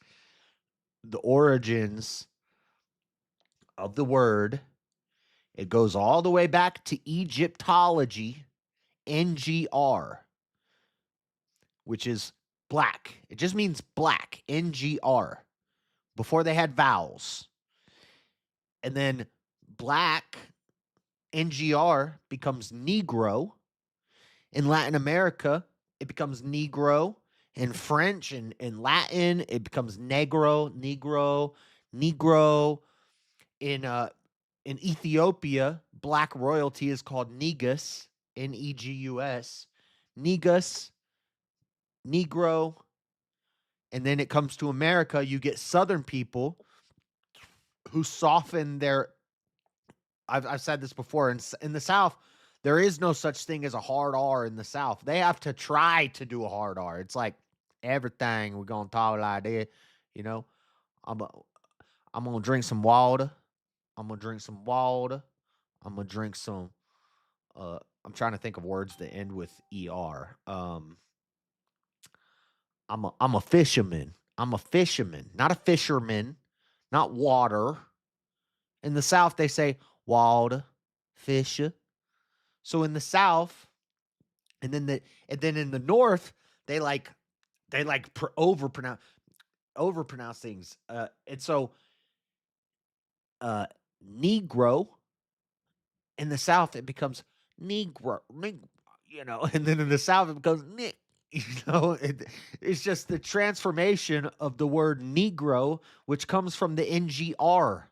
The origins of the word, it goes all the way back to Egyptology, NGR, which is black. It just means black, NGR, before they had vowels. And then black, NGR, becomes Negro. In Latin America, it becomes Negro. In French and in Latin, it becomes Negro, Negro. In Ethiopia, black royalty is called Negus, Negus, Negus, Negro. And then it comes to America, you get Southern people who soften their. I've said this before. In the South, there is no such thing as a hard R in the South. They have to try to do a hard R. It's like everything we're gonna talk like that, you know. I'm gonna drink some water. I'm gonna drink some water. I'm gonna drink some. I'm trying to think of words that end with er. I'm a fisherman. I'm a fisherman, not a fisherman, not water. In the South, they say water, fisher. So in the South, and then in the North, they overpronounce things. And so Negro in the South it becomes Negro, and then in the South it becomes Nick. It's just the transformation of the word Negro, which comes from the NGR.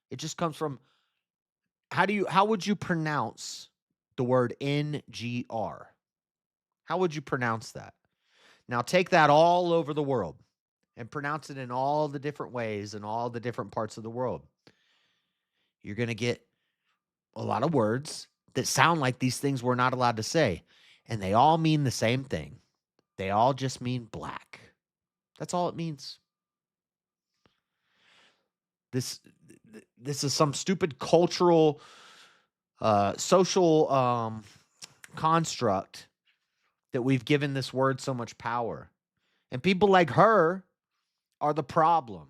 It just comes from how would you pronounce the word NGR? How would you pronounce that? Now take that all over the world and pronounce it in all the different ways in all the different parts of the world. You're going to get a lot of words that sound like these things we're not allowed to say, and they all mean the same thing. They all just mean black. That's all it means. This is some stupid cultural, social construct that we've given this word so much power. And people like her are the problem.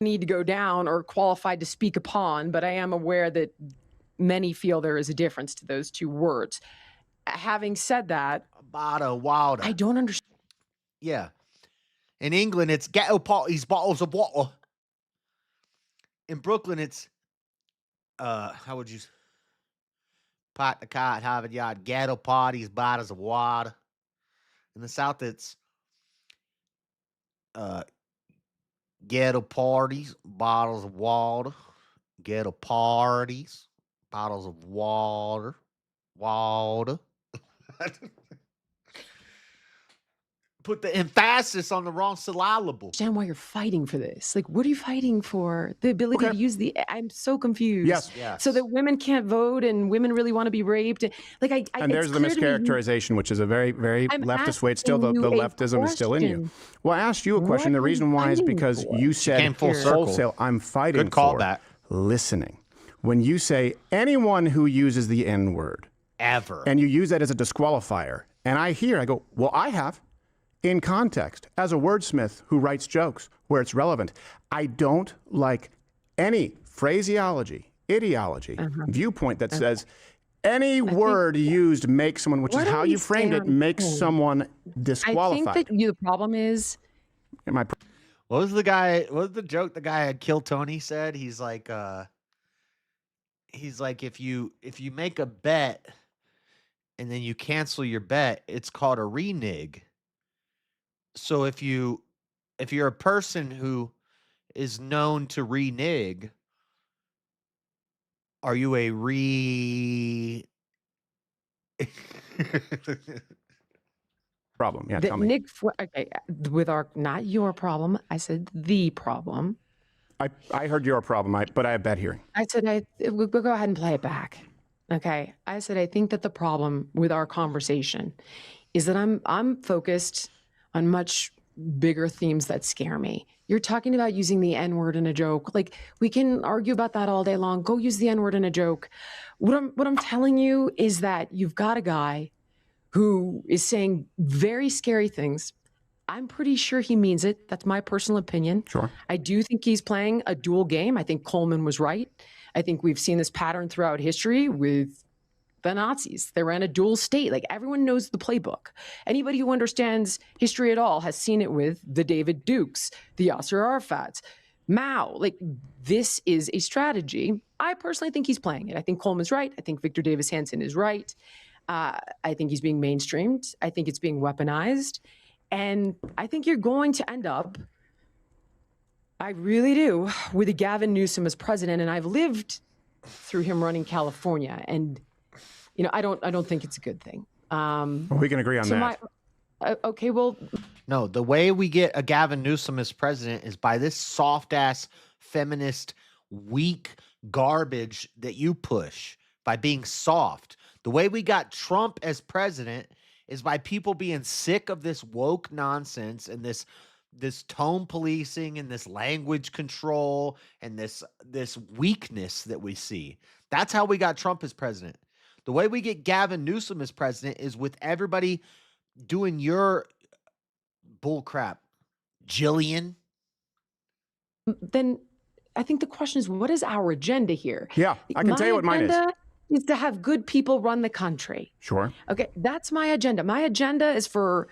Need to go down or qualified to speak upon, but I am aware that many feel there is a difference to those two words. Having said that, water. I don't understand. Yeah. In England, it's ghetto parties, bottles of water. In Brooklyn, it's how would you pot the cat, Harvard Yard, ghetto parties, bottles of water. In the South, it's ghetto parties, bottles of water. Ghetto parties, bottles of water. Water. Put the emphasis on the wrong syllable. Understand why you're fighting for this. Like, what are you fighting for? The ability to use the. I'm so confused. Yes. So that women can't vote and women really want to be raped. Like, and there's the mischaracterization, which is a very, very leftist way. It's still the leftism is still in you. Well, I asked you a question. The reason why is because you said wholesale. I'm fighting for listening. When you say anyone who uses the N word ever, and you use that as a disqualifier, and I go, well, I have. In context, as a wordsmith who writes jokes where it's relevant, I don't like any phraseology, ideology, viewpoint that says any word used makes someone, which is how you framed it, makes someone disqualified. I think that the problem is. What was the joke the guy at Kill Tony said? He's like, if you make a bet and then you cancel your bet, it's called a renege. So if you're a person who is known to renege, are you a problem? Yeah, tell me. Nick, okay, with not your problem. I said the problem. I heard your problem, but I have bad hearing. I said we'll go ahead and play it back. Okay. I said I think that the problem with our conversation is that I'm focused on much bigger themes that scare me. You're talking about using the N-word in a joke. Like, we can argue about that all day long. Go use the N-word in a joke. What I'm telling you is that you've got a guy who is saying very scary things. I'm pretty sure he means it. That's my personal opinion. Sure. I do think he's playing a dual game. I think Coleman was right. I think we've seen this pattern throughout history with the Nazis. They ran a dual state. Like, everyone knows the playbook. Anybody who understands history at all has seen it with the David Dukes, the Yasser Arafats, Mao. Like, this is a strategy. I personally think he's playing it. I think Coleman's right. I think Victor Davis Hanson is right. I think he's being mainstreamed. I think it's being weaponized. And I think you're going to end up, I really do, with a Gavin Newsom as president. And I've lived through him running California. And you know, I don't think it's a good thing. Well, we can agree on that. Okay, well. No, the way we get a Gavin Newsom as president is by this soft-ass, feminist, weak garbage that you push, by being soft. The way we got Trump as president is by people being sick of this woke nonsense and this tone policing and this language control and this weakness that we see. That's how we got Trump as president. The way we get Gavin Newsom as president is with everybody doing your bull crap. Jillian. Then I think the question is, what is our agenda here? Yeah, I can tell you what mine is. My agenda is to have good people run the country. Sure. Okay, that's my agenda. My agenda is for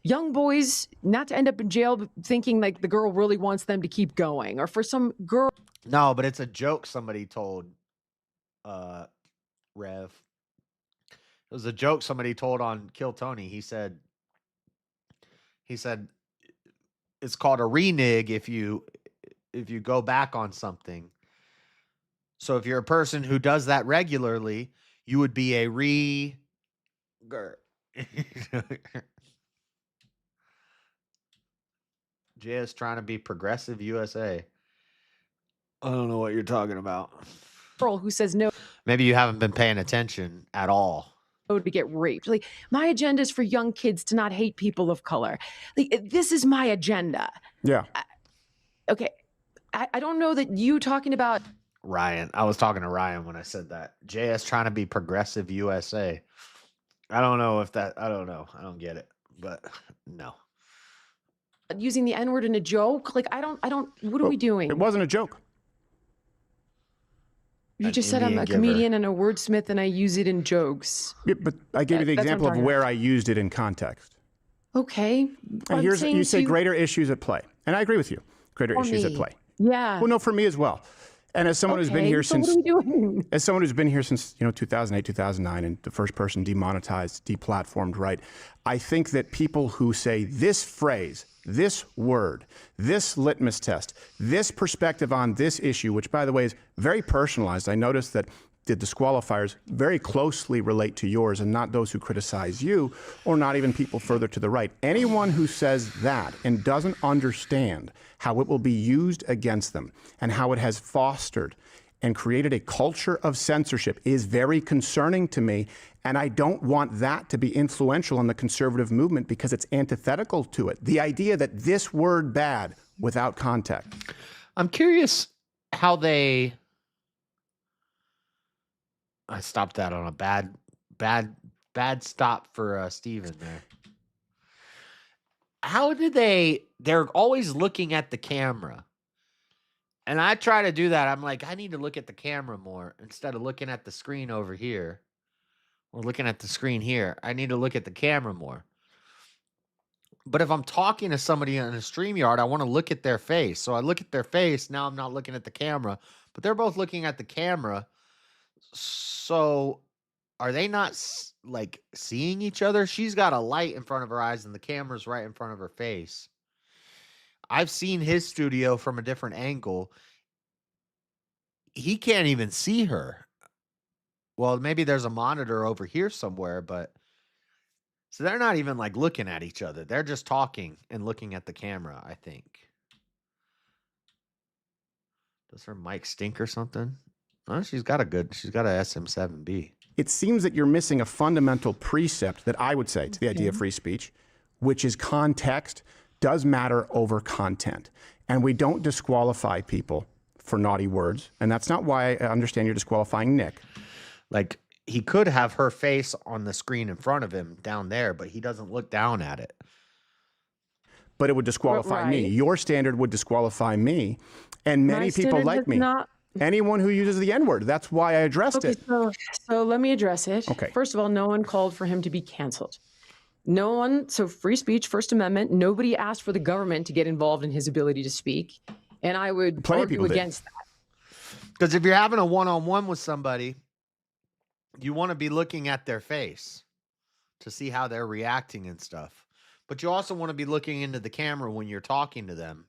young boys not to end up in jail thinking like the girl really wants them to keep going, or for some girl. No, but it's a joke somebody told, Rev. It was a joke somebody told on Kill Tony. He said it's called a renege if you go back on something. So if you're a person who does that regularly, you would be a Jay is trying to be progressive USA. I don't know what you're talking about. Girl who says no. Maybe you haven't been paying attention at all. To get raped. Like, my agenda is for young kids to not hate people of color. Like, this is my agenda. Yeah. Okay. I don't know that you talking about Ryan. I was talking to Ryan when I said that. JS trying to be progressive USA. I don't know if that, I don't know. I don't get it, but no. using the N-word in a joke. Like, I don't, what are we doing? It wasn't a joke. You just said I'm a comedian and a wordsmith and I use it in jokes. Yeah, but I gave you the example of where I used it in context. Okay. And you say greater issues at play. And I agree with you. Greater issues at play. Yeah. Well, no, for me as well. And as someone who's been here since, what are we doing? As someone who's been here since 2008, 2009, and the first person demonetized, deplatformed, right? I think that people who say this phrase, this word, this litmus test, this perspective on this issue, which by the way is very personalized. I noticed that the disqualifiers very closely relate to yours and not those who criticize you, or not even people further to the right. Anyone who says that and doesn't understand how it will be used against them and how it has fostered and created a culture of censorship is very concerning to me. And I don't want that to be influential in the conservative movement because it's antithetical to it. The idea that this word bad without context. I'm curious how they... I stopped that on a bad stop for Steven there. How did they're always looking at the camera. And I try to do that. I'm like, I need to look at the camera more instead of looking at the screen over here or looking at the screen here. I need to look at the camera more. But if I'm talking to somebody on a StreamYard, I want to look at their face. So I look at their face. Now I'm not looking at the camera, but they're both looking at the camera. So are they not like seeing each other? She's got a light in front of her eyes and the camera's right in front of her face. I've seen his studio from a different angle. He can't even see her. Well, maybe there's a monitor over here somewhere, but so they're not even like looking at each other. They're just talking and looking at the camera, I think. Does her mic stink or something? Oh, she's got a SM7B. It seems that you're missing a fundamental precept that I would say to the idea of free speech, which is context, does matter over content. And we don't disqualify people for naughty words. And that's not why I understand you're disqualifying Nick. Like, he could have her face on the screen in front of him down there, but he doesn't look down at it. But it would disqualify me. Right. Your standard would disqualify me. And many My people standard like does me. not- Anyone who uses the N-word. That's why I addressed Okay, it. so let me address it. Okay. First of all, no one called for him to be canceled. No one, so free speech, First Amendment, nobody asked for the government to get involved in his ability to speak. And I would Plenty of argue people did. against that. Because if you're having a one-on-one with somebody, you want to be looking at their face to see how they're reacting and stuff. But you also want to be looking into the camera when you're talking to them.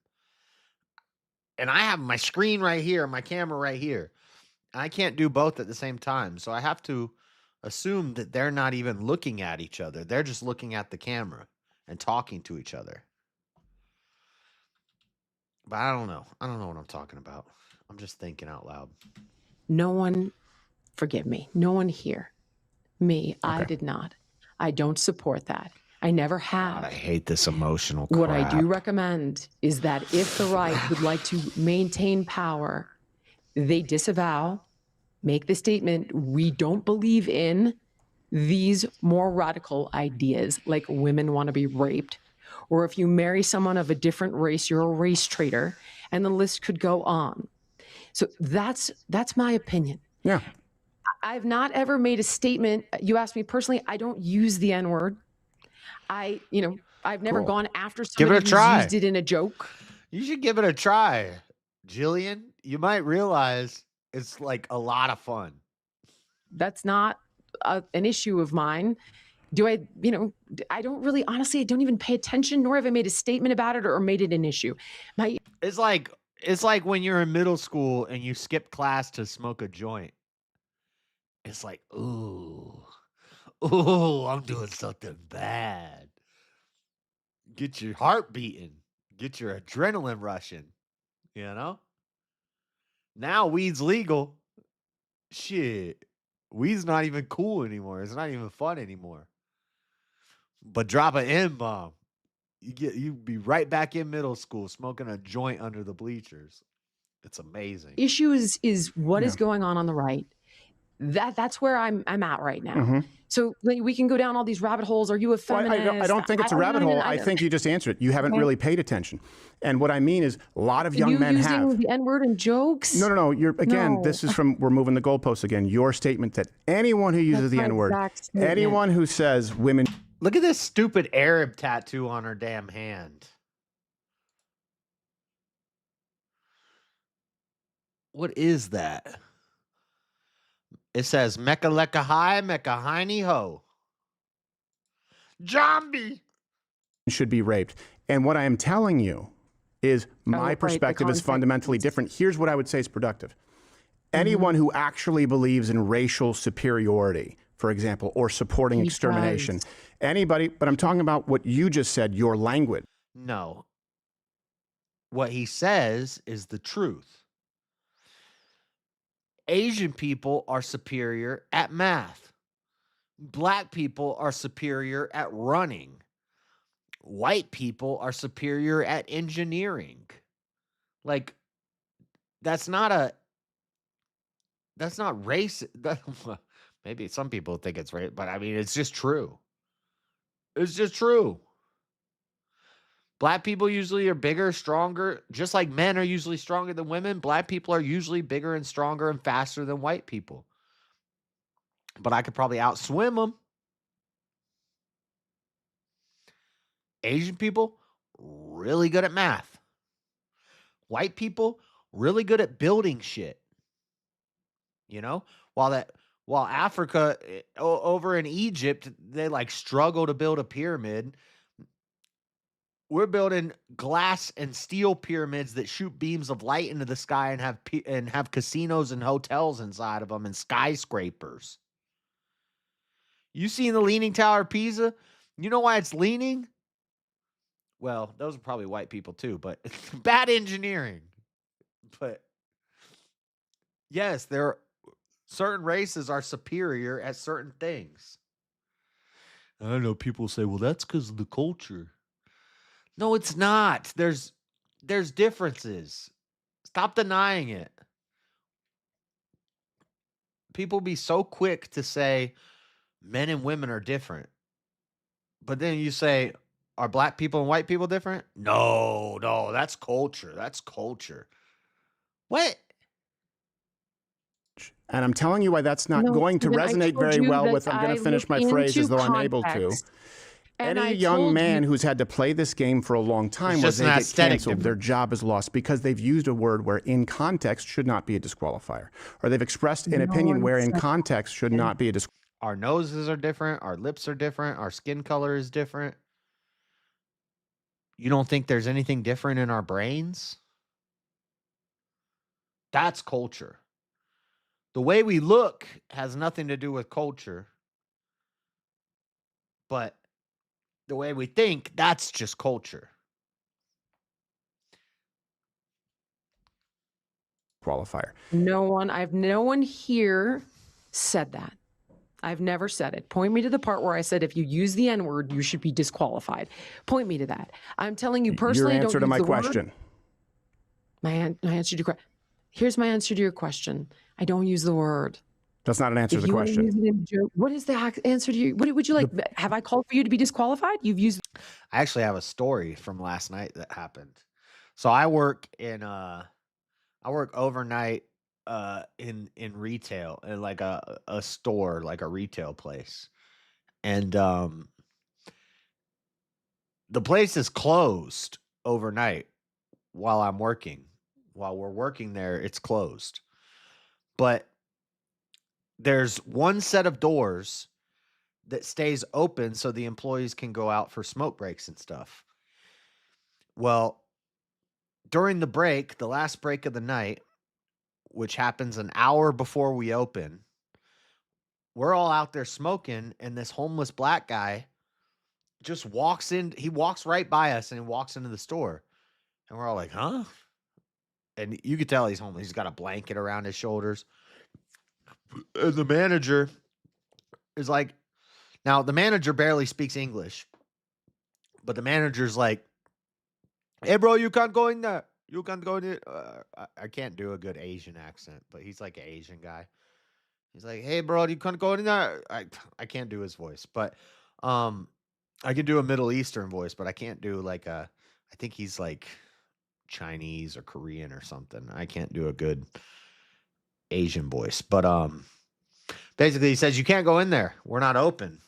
And I have my screen right here, my camera right here. I can't do both at the same time. So I have to assume that they're not even looking at each other. They're just looking at the camera and talking to each other. But I don't know. I don't know what I'm talking about. I'm just thinking out loud. No one, forgive me, no one here, me, I Okay. did not. I don't support that. I never have. God, I hate this emotional crap. What I do recommend is that if the right would like to maintain power, they disavow, make the statement, we don't believe in these more radical ideas, like women want to be raped, or if you marry someone of a different race, you're a race traitor, and the list could go on. So that's my opinion. Yeah. I've not ever made a statement. You asked me personally, I don't use the N-word. I've never Cool. gone after Give it a somebody who's try. used it in a joke. You should give it a try, Jillian. You might realize it's like a lot of fun. That's not an issue of mine. I don't really, honestly, I don't even pay attention, nor have I made a statement about it or made it an issue. It's like when you're in middle school and you skip class to smoke a joint. It's like, ooh, I'm doing something bad. Get your heart beating, get your adrenaline rushing, you know? Now weed's legal. Shit. Weed's not even cool anymore. It's not even fun anymore. But drop an N-bomb. You'd be right back in middle school smoking a joint under the bleachers. It's amazing. Issue is what is Yeah. going on the right. That's where I'm at right now. Mhm. So we can go down all these rabbit holes. Are you a Well, feminist? I don't think it's a rabbit hole. I think you just answered it. You haven't Okay. really paid attention. And what I mean is a lot of young you men using have. the N-word in jokes? No. You're again. No. This is we're moving the goalposts again. Your statement that anyone who uses That's the my N-word, exact statement. anyone who says women Look at this stupid Arab tattoo on her damn hand. What is that? It says Mecca Lecca High, Mecca Hiney Ho. Zombie. should be raped. And what I am telling you is my right, the perspective is context fundamentally is- different. Here's what I would say is productive. Anyone who actually believes in racial superiority, for example, or supporting He extermination, does. anybody, but I'm talking about what you just said, your language. No. What he says is the truth. Asian people are superior at math. Black people are superior at running. White people are superior at engineering. Like, that's not race. Maybe some people think it's race, but I mean, it's just true. It's just true. Black people usually are bigger, stronger, just like men are usually stronger than women. Black people are usually bigger and stronger and faster than white people. But I could probably outswim them. Asian people, really good at math. White people, really good at building shit. You know, while Africa over in Egypt, they like struggle to build a pyramid. We're building glass and steel pyramids that shoot beams of light into the sky and have casinos and hotels inside of them and skyscrapers. You seen the Leaning Tower of Pisa? You know why it's leaning? Well, those are probably white people too, but bad engineering. But yes, certain races are superior at certain things. I know people say, well, that's because of the culture. No, it's not. There's differences. Stop denying it. People be so quick to say men and women are different. But then you say, are black people and white people different? No, no, that's culture. That's culture. What? And I'm telling you why that's not No, going to Stephen, I resonate told very you well that with, I'm going I to finish look my phrase as into though I'm able to. context, and I Any young told man you- who's had to play this game for a long time It's where just they an get aesthetic canceled, their job is lost because they've used a word where in context should not be a disqualifier. Or they've expressed an opinion where in context should not be a disqualifier. Our noses are different. Our lips are different. Our skin color is different. You don't think there's anything different in our brains? That's culture. The way we look has nothing to do with culture. But the way we think, that's just culture. Qualifier. I've no one here said that. I've never said it. Point me to the part where I said if you use the N-word, you should be disqualified. Point me to that. I'm telling you personally, Your answer don't to use my the word. question. My answer to your question. Here's my answer to your question. I don't use the word. That's not an answer to If the you want to question. use it in a joke, what is the answer to you? What would you like? Have I called for you to be disqualified? You've used. I actually have a story from last night that happened. So I work overnight in retail, in like a store, like a retail place. And the place is closed overnight while I'm working. While we're working there, it's closed. But there's one set of doors that stays open so the employees can go out for smoke breaks and stuff. Well, during the break, the last break of the night, which happens an hour before we open, we're all out there smoking, and this homeless black guy just walks in. He walks right by us and he walks into the store. And we're all like, huh? And you could tell he's homeless. He's got a blanket around his shoulders. And the manager is like, now the manager barely speaks English, but the manager's like, hey, bro, you can't go in there. You can't go in there. I can't do a good Asian accent, but he's like an Asian guy. He's like, hey, bro, you can't go in there. I can't do his voice, but I can do a Middle Eastern voice, but I can't do like I think he's like Chinese or Korean or something. I can't do a good Asian voice, but basically he says you can't go in there. We're not open.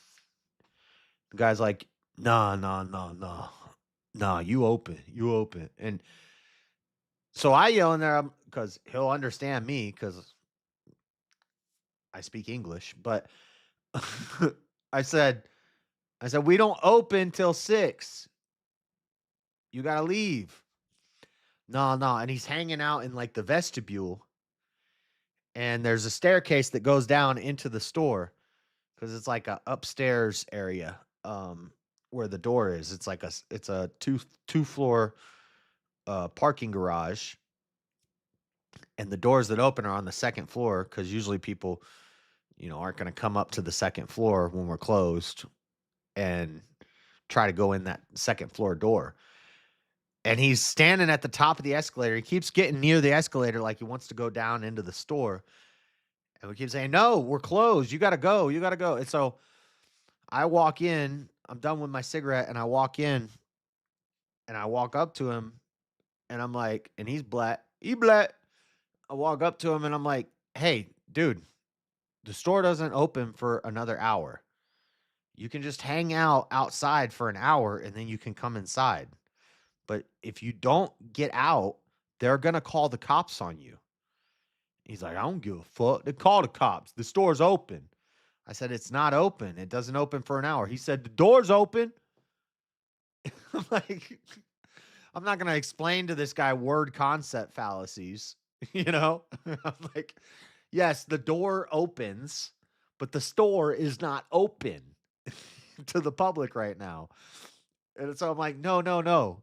The guy's like, nah, nah, nah, nah, nah. You open, and so I yell in there because he'll understand me because I speak English. But I said, we don't open till 6. You gotta leave. No, no. And he's hanging out in like the vestibule. And there's a staircase that goes down into the store because it's like a upstairs area where the door is. It's like it's a two floor parking garage. And the doors that open are on the second floor because usually people, aren't going to come up to the second floor when we're closed and try to go in that second floor door. And he's standing at the top of the escalator. He keeps getting near the escalator like he wants to go down into the store. And we keep saying, no, we're closed. You got to go. You got to go. And so I walk in. I'm done with my cigarette. And I walk in. And I walk up to him. And I'm like, and he's black. He black. I walk up to him and I'm like, hey, dude, the store doesn't open for another hour. You can just hang out outside for an hour and then you can come inside. But if you don't get out, they're going to call the cops on you. He's like, I don't give a fuck. They call the cops. The store's open. I said, it's not open. It doesn't open for an hour. He said, the door's open. I'm like, I'm not going to explain to this guy word concept fallacies. I'm like, yes, the door opens, but the store is not open to the public right now. And so I'm like, no.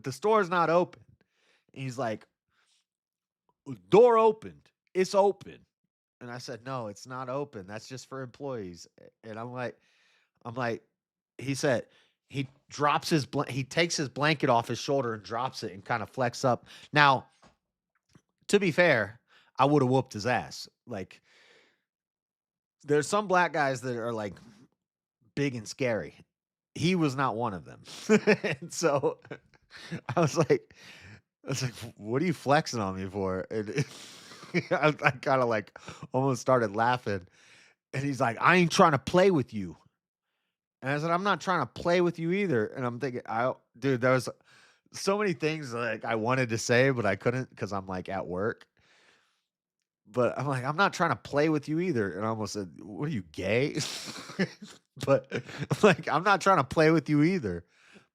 The store's not open. And he's like, door opened. It's open. And I said, no, it's not open. That's just for employees. And I'm like, he said, he drops he takes his blanket off his shoulder and drops it and kind of flex up. Now, to be fair, I would have whooped his ass. Like, there's some black guys that are like big and scary. He was not one of them. And so I was like, what are you flexing on me for? And I kind of like almost started laughing. And he's like, I ain't trying to play with you. And I said, I'm not trying to play with you either. And I'm thinking, dude, there was so many things like I wanted to say, but I couldn't because I'm like at work. But I'm like, I'm not trying to play with you either. And I almost said, what are you, gay? But I'm like, I'm not trying to play with you either.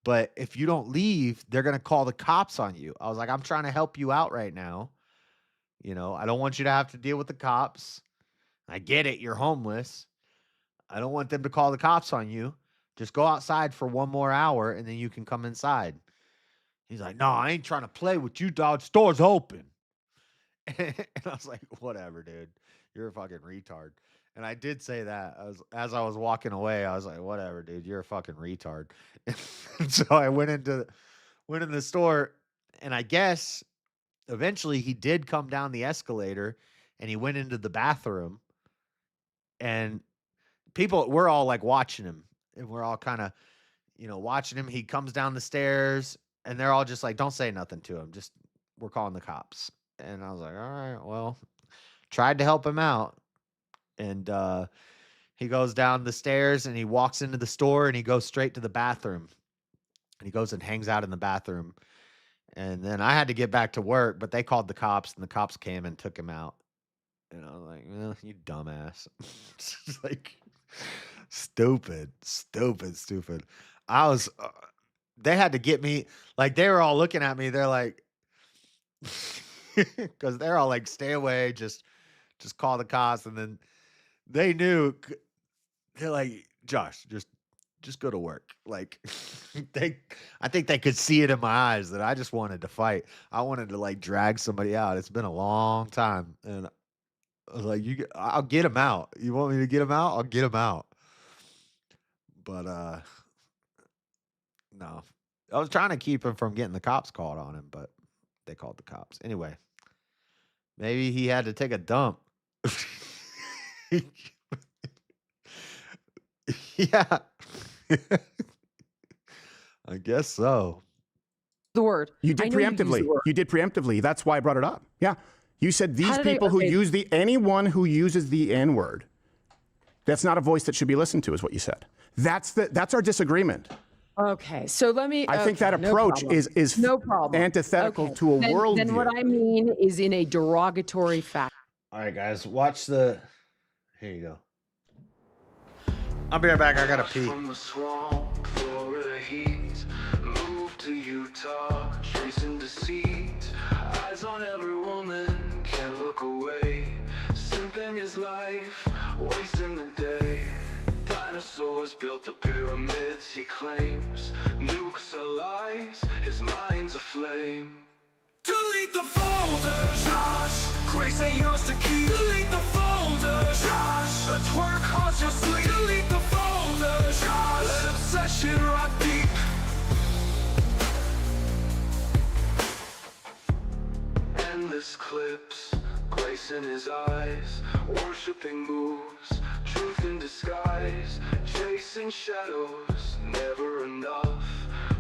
But if you don't leave, they're going to call the cops on you. I was like, I'm trying to help you out right now. You know, I don't want you to have to deal with the cops. I get it. You're homeless. I don't want them to call the cops on you. Just go outside for one more hour and then you can come inside. He's like, no, I ain't trying to play with you, dog. Store's open. And I was like, whatever, dude. You're a fucking retard. And I did say that as I was walking away. I was like, whatever, dude. You're a fucking retard. And so I went in the store, and I guess eventually he did come down the escalator and he went into the bathroom, and we're all like watching him, and we're all kind of, watching him. He comes down the stairs and they're all just like, don't say nothing to him. Just, we're calling the cops. And I was like, all right, well, tried to help him out. And he goes down the stairs and he walks into the store and he goes straight to the bathroom. And he goes and hangs out in the bathroom. And then I had to get back to work, but they called the cops and the cops came and took him out. And I was like, you dumbass. It's like, stupid. I was, they had to get me, like, they were all looking at me. They're like, because they're all like, stay away, just call the cops. And then they knew, they're like, Josh, just go to work. Like, I think they could see it in my eyes that I just wanted to fight. I wanted to like drag somebody out. It's been a long time. And I was like, I'll get him out. You want me to get him out? I'll get him out. But, no, I was trying to keep him from getting the cops called on him, but they called the cops. Anyway, maybe he had to take a dump. Yeah. I guess so. The word. You did preemptively. You did preemptively. That's why I brought it up. Yeah. You said these people who use anyone who uses the N-word, that's not a voice that should be listened to, is what you said. That's our disagreement. Okay, so let me. I think that approach is no problem. Antithetical to a worldview. Then what I mean is in a derogatory fashion. All right, guys, watch the. Here you go. I'll be right back. I gotta pee. From the swamp, Florida heat, moved to Utah, chasing deceit. Eyes on every woman, can't look away. Simping his life, wasting the day. Dinosaurs built the pyramids, he claims. Nukes are lies, his mind's aflame. Delete the folder, Josh. Grace ain't yours to keep. Delete the folder, Josh. A twerk haunts your sleep. Delete the folder, Josh. Let obsession rock deep. Endless clips, grace in his eyes. Worshipping moves, truth in disguise. Chasing shadows, never enough.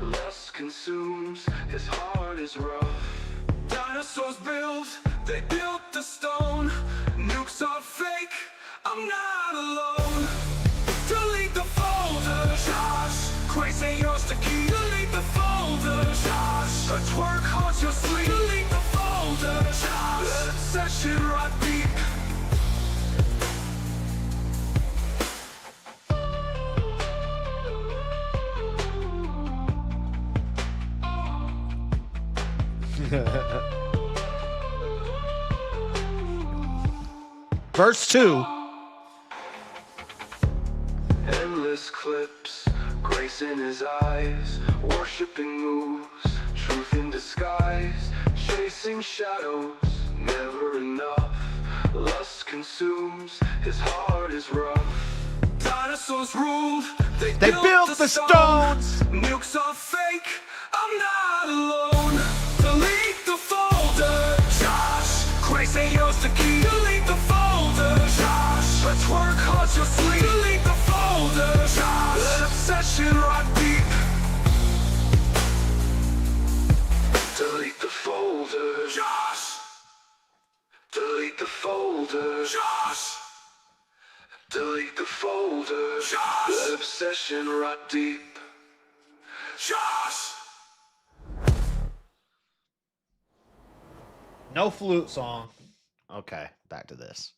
Lust consumes, his heart is rough. Dinosaurs built, they built the stone. Nukes are fake, I'm not alone. Delete the folder, Josh. Grace ain't yours to keep. Delete the folder, Josh. A twerk haunts your sleep. Delete the folder, Josh. Let obsession rock deep. Verse 2. Endless clips, grace in his eyes. Worshipping moves, truth in disguise. Chasing shadows, never enough. Lust consumes, his heart is rough. Dinosaurs vessels ruled. They built the stones. Nukes are fake. I'm not alone. Delete the folder. Josh, Grace ain't yours to keep. Delete the folder. Josh, let's work hard your sleep. Delete the folder. Josh, let obsession rock deep. Delete the folder. Josh. Delete the folder. Josh. Delete the folder. Josh. Let obsession rot deep. Josh. No flute song. Okay, back to this.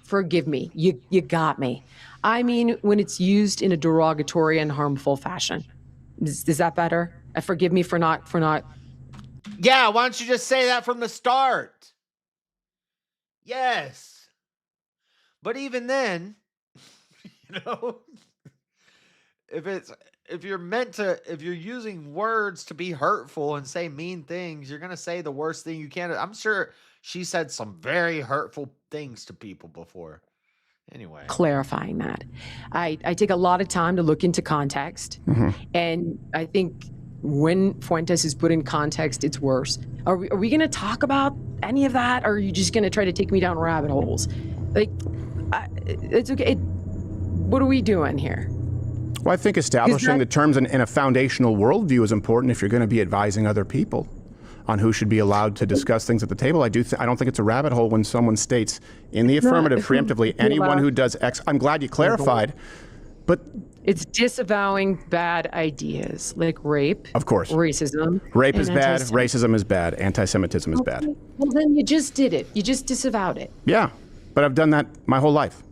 Forgive me. You got me. I mean, when it's used in a derogatory and harmful fashion. Is that better? Forgive me for not. Yeah, why don't you just say that from the start? Yes. But even then, you know, if you're using words to be hurtful and say mean things, you're going to say the worst thing you can. I'm sure she said some very hurtful things to people before. Anyway. Clarifying that. I take a lot of time to look into context. And I think when Fuentes is put in context, it's worse. Are we going to talk about any of that? Or are you just going to try to take me down rabbit holes? Like, it's okay. What are we doing here? Well, I think establishing the terms in a foundational worldview is important if you're going to be advising other people on who should be allowed to discuss things at the table. I don't think it's a rabbit hole when someone states in the affirmative preemptively, anyone who does X. I'm glad you clarified, but it's disavowing bad ideas like rape, of course, racism. Rape is bad, racism is bad, anti-Semitism is bad. Well, then you just did it. You just disavowed it. Yeah, but I've done that my whole life.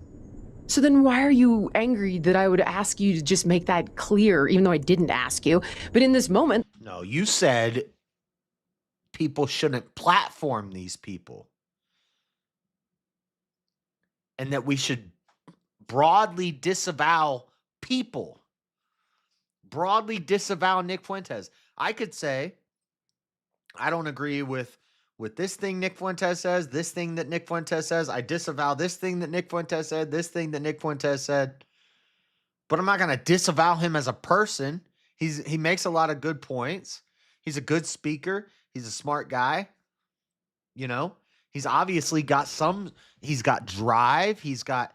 So then why are you angry that I would ask you to just make that clear, even though I didn't ask you? But in this moment... No, you said people shouldn't platform these people. And that we should broadly disavow people. Broadly disavow Nick Fuentes. I could say, I don't agree with this thing Nick Fuentes says, this thing that Nick Fuentes says. I disavow this thing that Nick Fuentes said, this thing that Nick Fuentes said. But I'm not going to disavow him as a person. He makes a lot of good points. He's a good speaker. He's a smart guy. You know, he's obviously got he's got drive. He's got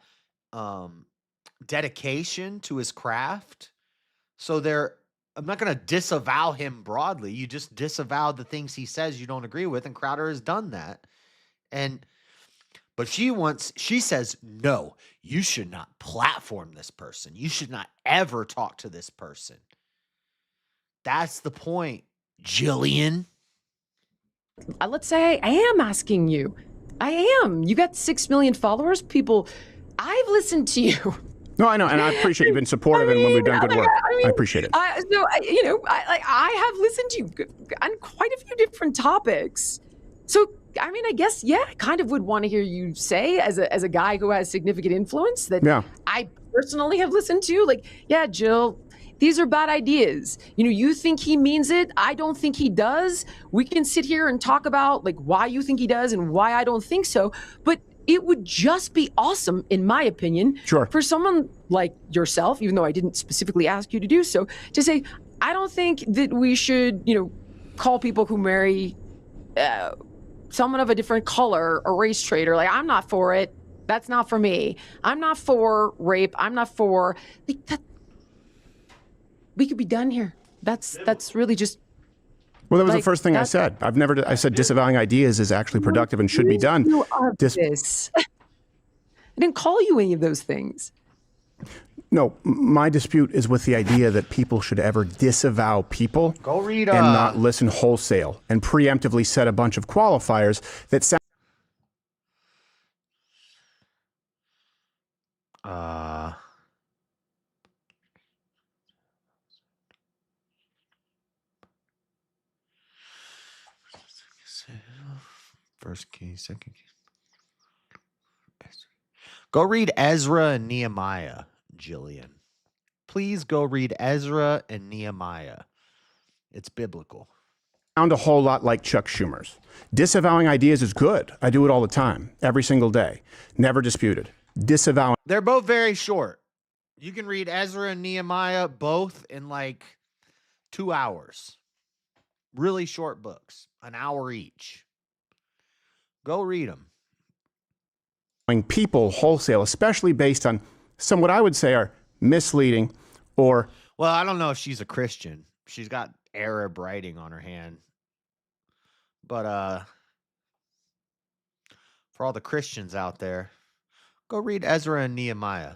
dedication to his craft. So I'm not going to disavow him broadly. You just disavow the things he says you don't agree with, and Crowder has done that. But she says, no, you should not platform this person. You should not ever talk to this person. That's the point, Jillian. Let's say I am asking you. I am. You got 6 million followers. People, I've listened to you. No, I know, and I appreciate you've been supportive and when we've done good work. I appreciate it. I have listened to you on quite a few different topics. So, I mean, I guess, yeah, I kind of would want to hear you say, as a guy who has significant influence, that I personally have listened to, like, yeah, Jill, these are bad ideas. You know, you think he means it. I don't think he does. We can sit here and talk about, like, why you think he does and why I don't think so. But it would just be awesome, in my opinion, for someone like yourself, even though I didn't specifically ask you to do so, to say, I don't think that we should, call people who marry someone of a different color a race traitor. Like, I'm not for it. That's not for me. I'm not for rape. I'm not for that. We could be done here. That's really just. Well, that was the first thing I said. I said disavowing ideas is actually productive and should be done. I didn't call you any of those things. No, my dispute is with the idea that people should ever disavow people and not listen wholesale and preemptively set a bunch of qualifiers that sound. First key, second key. Go read Ezra and Nehemiah, Jillian. Please go read Ezra and Nehemiah. It's biblical. Sound a whole lot like Chuck Schumer's. Disavowing ideas is good. I do it all the time, every single day. Never disputed. Disavowing. They're both very short. You can read Ezra and Nehemiah both in like 2 hours. Really short books, an hour each. Go read them. People wholesale, especially based on some what I would say are misleading or Well, I don't know if she's a Christian. She's got Arab writing on her hand. But for all the Christians out there, go read Ezra and Nehemiah.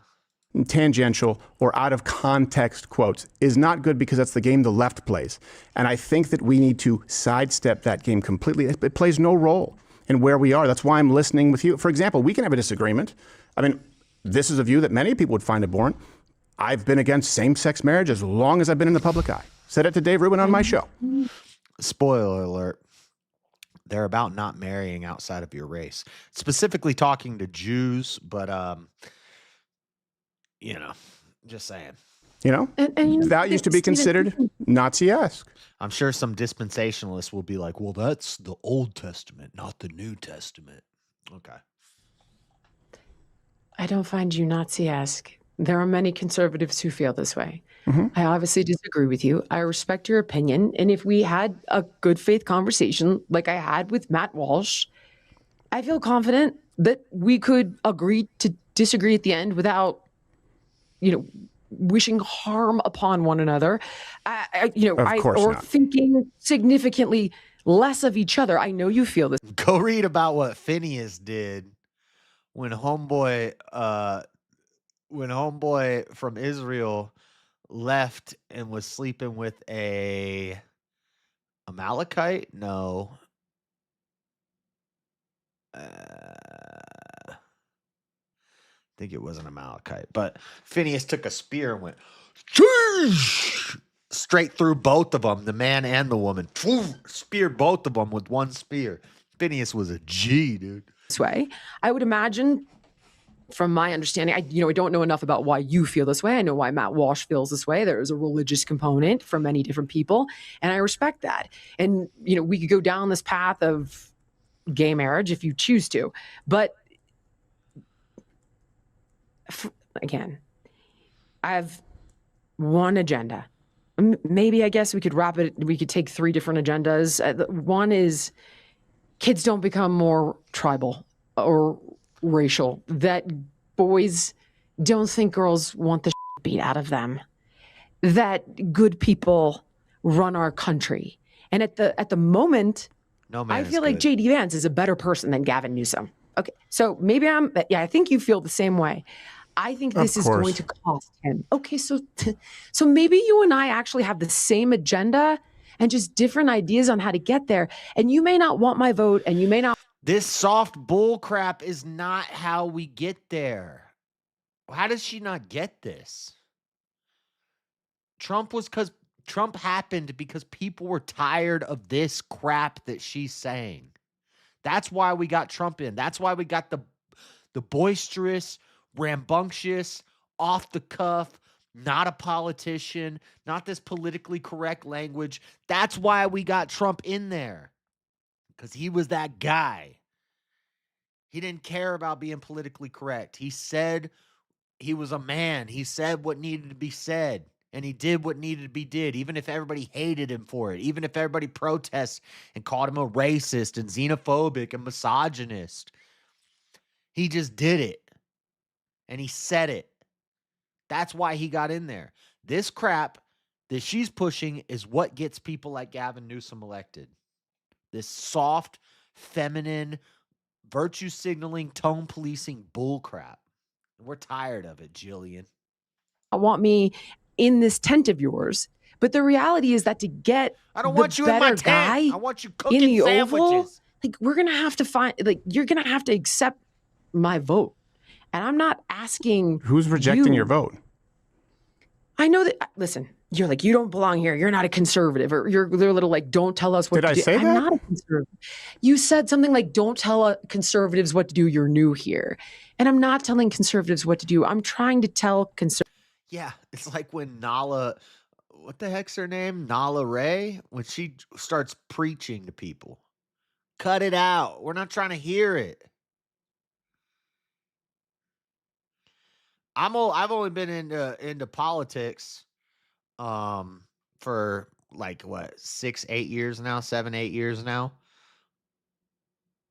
tangential or out of context quotes is not good because that's the game the left plays. And I think that we need to sidestep that game completely. It plays no role in where we are. That's why I'm listening with you. For example, we can have a disagreement. I mean, this is a view that many people would find abhorrent. I've been against same-sex marriage as long as I've been in the public eye. Said it to Dave Rubin on my show. Spoiler alert. They're about not marrying outside of your race. Specifically talking to Jews, but just saying. And that used to be considered Nazi-esque. I'm sure some dispensationalists will be like, well, that's the Old Testament, not the New Testament. Okay. I don't find you Nazi-esque. There are many conservatives who feel this way. I obviously disagree with you. I respect your opinion. And if we had a good faith conversation like I had with Matt Walsh, I feel confident that we could agree to disagree at the end without, wishing harm upon one another, or thinking significantly less of each other. I know you feel this. Go read about what Phineas did when homeboy from Israel left and was sleeping with a Amalekite. No. I think it was an Amalekite, but Phineas took a spear and went straight through both of them, the man and the woman. Speared both of them with one spear. Phineas was a G, dude. This way, I would imagine, from my understanding, I don't know enough about why you feel this way. I know why Matt Walsh feels this way. There is a religious component for many different people, and I respect that. And we could go down this path of gay marriage if you choose to, but again, I have one agenda. Maybe I guess we could wrap it. We could take 3 different agendas. One is kids don't become more tribal or racial. That boys don't think girls want the beat out of them. That good people run our country. And at the moment, I feel like J.D. Vance is a better person than Gavin Newsom. Okay, so maybe I think you feel the same way. I think this is going to cost him. Okay, so maybe you and I actually have the same agenda and just different ideas on how to get there. And you may not want my vote, and you may not. This soft bull crap is not how we get there. How does she not get this? Trump happened because people were tired of this crap that she's saying. That's why we got Trump in. That's why we got the boisterous, rambunctious, off the cuff, not a politician, not this politically correct language. That's why we got Trump in there. Because he was that guy. He didn't care about being politically correct. He said he was a man. He said what needed to be said. And he did what needed to be did, even if everybody hated him for it, even if everybody protests and called him a racist and xenophobic and misogynist. He just did it. And he said it. That's why he got in there. This crap that she's pushing is what gets people like Gavin Newsom elected. This soft, feminine, virtue signaling, tone policing bull crap. And we're tired of it, Jillian. Want me in this tent of yours, but the reality is that to get I don't want you in my tent. I want you cooking in the sandwiches. Oval, we're gonna have to you're gonna have to accept my vote, and I'm not asking who's rejecting your vote. I know that. Listen, you're you don't belong here. You're not a conservative, or they're a little don't tell us what to do. Did I say that? I'm not a conservative. You said something like, don't tell conservatives what to do. You're new here, and I'm not telling conservatives what to do. I'm trying to tell conservatives. Yeah, it's like when Nala, what the heck's her name? Nala Ray, when she starts preaching to people. Cut it out. We're not trying to hear it. I've only been into politics for like what 6, 8 years now, 7, 8 years now.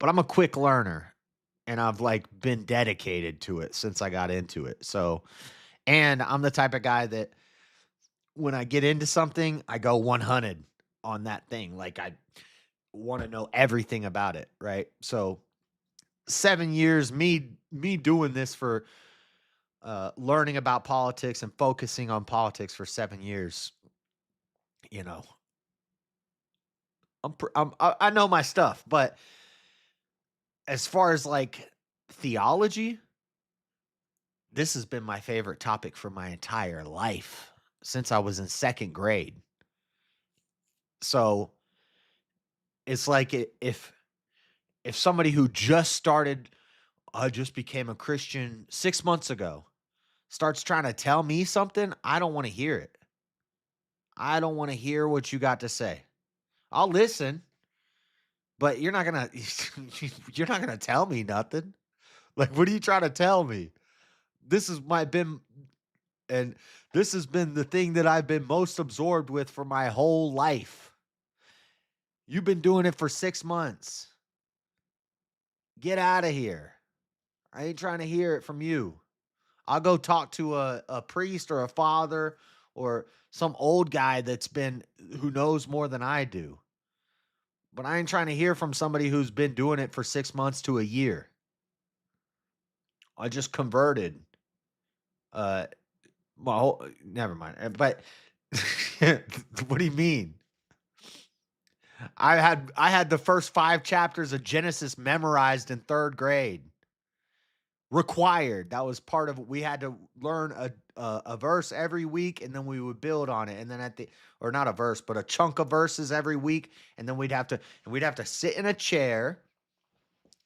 But I'm a quick learner, and I've like been dedicated to it since I got into it. So, and I'm the type of guy that when I get into something, I go 100 on that thing. Like I want to know everything about it, right? So 7 years, me doing this for learning about politics and focusing on politics for 7 years, you know, I know my stuff. But as far as like theology, this has been my favorite topic for my entire life since I was in second grade. So it's like if somebody who just started, just became a Christian 6 months ago, starts trying to tell me something, I don't want to hear it. I don't want to hear what you got to say. I'll listen, but you're not gonna you're not gonna tell me nothing. Like, what are you trying to tell me? This is my been and this has been the thing that I've been most absorbed with for my whole life. You've been doing it for 6 months. Get out of here. I ain't trying to hear it from you. I'll go talk to a priest or a father or some old guy who knows more than I do. But I ain't trying to hear from somebody who's been doing it for 6 months to a year. I just converted. Well, never mind. But what do you mean? I had the first 5 chapters of Genesis memorized in 3rd grade. Required. That was part of it. We had to learn a verse every week, and then we would build on it. And then or not a verse, but a chunk of verses every week, and then we'd have to sit in a chair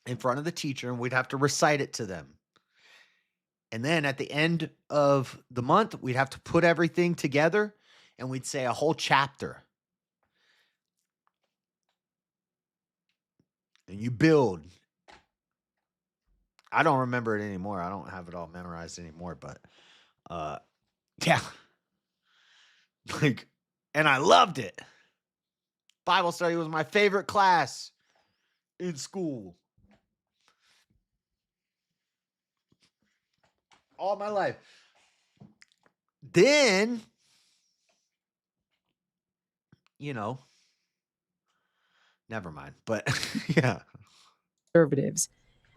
in front of the teacher, and we'd have to recite it to them. And then at the end of the month, we'd have to put everything together, and we'd say a whole chapter. And you build. I don't remember it anymore. I don't have it all memorized anymore, but yeah. Like, and I loved it. Bible study was my favorite class in school. All my life. Then, never mind. But yeah. Conservatives,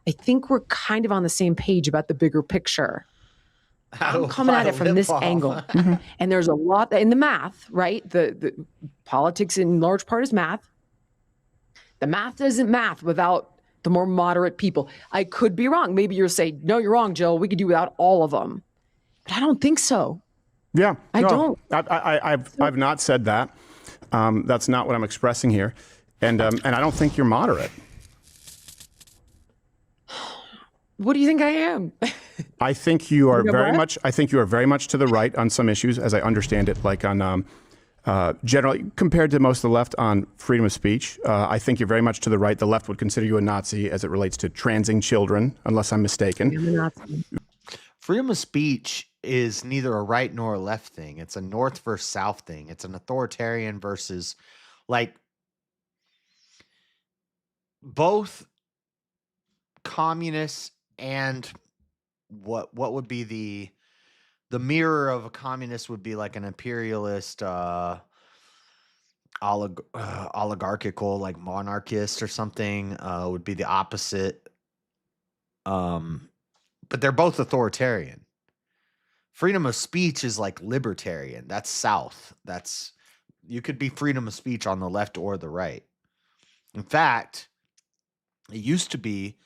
I think we're kind of on the same page about the bigger picture. I'm coming at it from this angle. And there's a lot in the math, right? The politics in large part is math. The math doesn't math without the more moderate people. I could be wrong. Maybe you're saying, no, you're wrong, Jill. We could do without all of them. But I don't think so. Yeah. I don't. I've not said that. That's not what I'm expressing here. And I don't think you're moderate. What do you think I am? I think you are very much. I think you are very much to the right on some issues, as I understand it. Like on generally compared to most of the left on freedom of speech, I think you're very much to the right. The left would consider you a Nazi as it relates to transing children, unless I'm mistaken. I'm a Nazi. Freedom of speech is neither a right nor a left thing. It's a North versus South thing. It's an authoritarian versus, like, both communists and what would be the mirror of a communist would be like an imperialist, oligarchical, like monarchist or something, would be the opposite. But they're both authoritarian. Freedom of speech is like libertarian. That's South. You could be freedom of speech on the left or the right. In fact, it used to be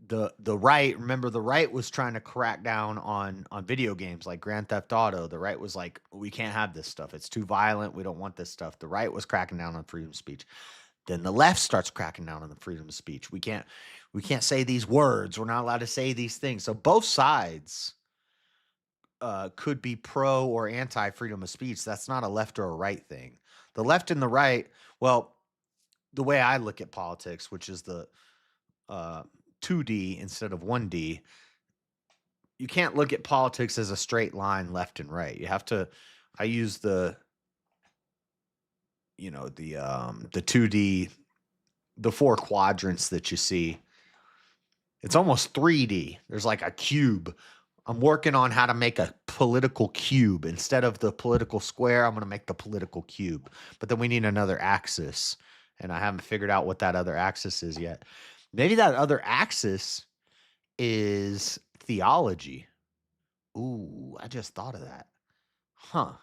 the right. Remember, the right was trying to crack down on video games like Grand Theft Auto. The right was like, we can't have this stuff. It's too violent. We don't want this stuff. The right was cracking down on freedom of speech. Then the left starts cracking down on the freedom of speech. We can't say these words. We're not allowed to say these things. So both sides could be pro or anti freedom of speech. That's not a left or a right thing. The left and the right, well, the way I look at politics, which is the 2D instead of 1D, you can't look at politics as a straight line left and right. You have to, I use the 2D, the 4 quadrants that you see. It's almost 3D. There's like a cube. I'm working on how to make a political cube. Instead of the political square, I'm going to make the political cube. But then we need another axis. And I haven't figured out what that other axis is yet. Maybe that other axis is theology. Ooh, I just thought of that. Huh.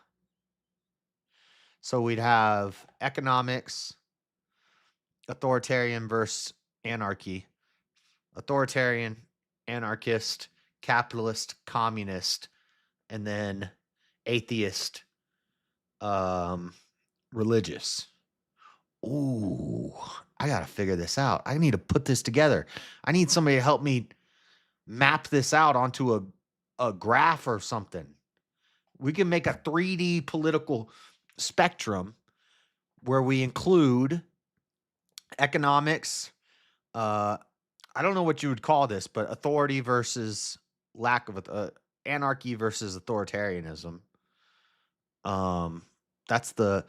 So we'd have economics, authoritarian versus anarchy, authoritarian, anarchist, capitalist, communist, and then atheist, religious. Ooh, I got to figure this out. I need to put this together. I need somebody to help me map this out onto a graph or something. We can make a 3D political spectrum where we include economics. I don't know what you would call this, but authority versus lack of anarchy versus authoritarianism. That's the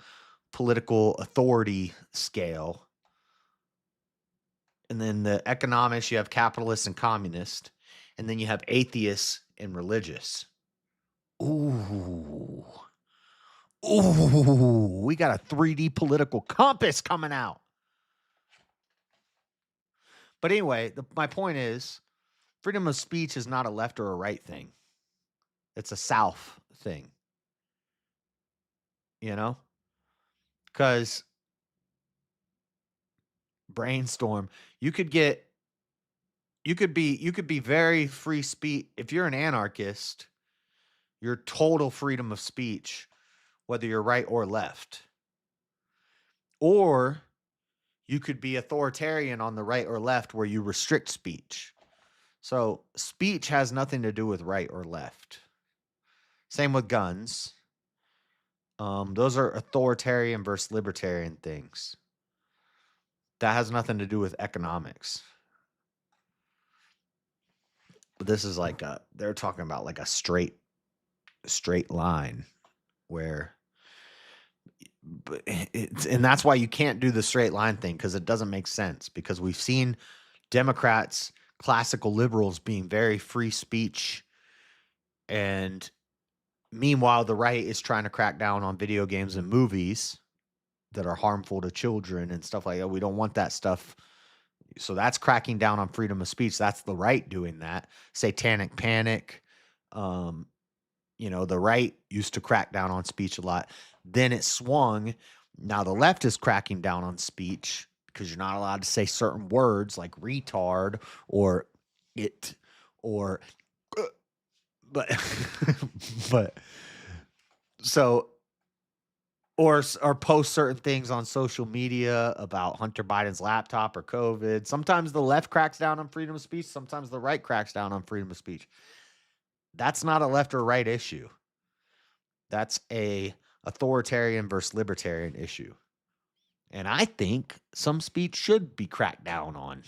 political authority scale. And then the economics, you have capitalist and communist. And then you have atheists and religious. Ooh. Ooh, we got a 3D political compass coming out. But anyway, my point is, freedom of speech is not a left or a right thing. It's a South thing. You know? Because brainstorm, you could be very free speech. If you're an anarchist, you're total freedom of speech, whether you're right or left. Or you could be authoritarian on the right or left where you restrict speech. So speech has nothing to do with right or left. Same with guns. Those are authoritarian versus libertarian things. That has nothing to do with economics. But this is like they're talking about like a straight line where, and that's why you can't do the straight line thing, because it doesn't make sense, because we've seen Democrats, classical liberals, being very free speech, and meanwhile the right is trying to crack down on video games and movies that are harmful to children and stuff like that. We don't want that stuff. So that's cracking down on freedom of speech. That's the right doing that. Satanic panic. The right used to crack down on speech a lot. Then it swung. Now the left is cracking down on speech because you're not allowed to say certain words like retard or it or but so or post certain things on social media about Hunter Biden's laptop or COVID. Sometimes the left cracks down on freedom of speech. Sometimes the right cracks down on freedom of speech. That's not a left or right issue. That's a authoritarian versus libertarian issue. And I think some speech should be cracked down on.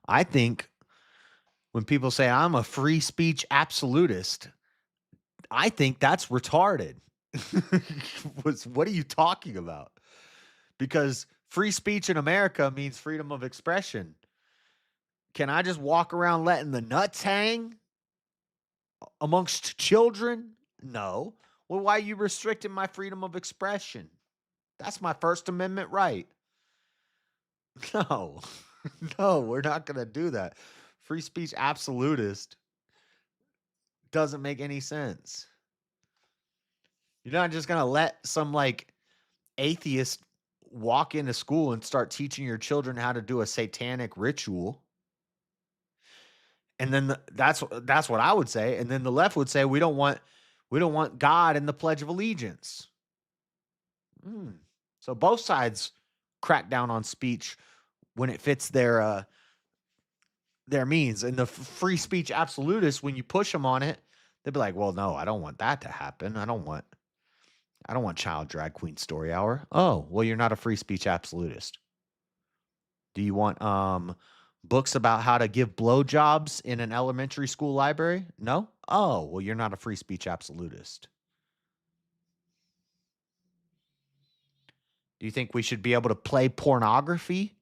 I think when people say I'm a free speech absolutist, I think that's retarded. What are you talking about? Because free speech in America means freedom of expression. Can I just walk around letting the nuts hang amongst children? No. Well, why are you restricting my freedom of expression? That's my First Amendment right. No. No, we're not going to do that. Free speech absolutist doesn't make any sense. You're not just going to let some atheist walk into school and start teaching your children how to do a satanic ritual. And then that's what I would say. And then the left would say we don't want God in the Pledge of Allegiance. So both sides crack down on speech when it fits their means. And the free speech absolutists, when you push them on it, they'd be like, "Well, no, I don't want that to happen. I don't want child drag queen story hour." Oh, well, you're not a free speech absolutist. Do you want Books about how to give blowjobs in an elementary school library? No? Oh, well, you're not a free speech absolutist. Do you think we should be able to play pornography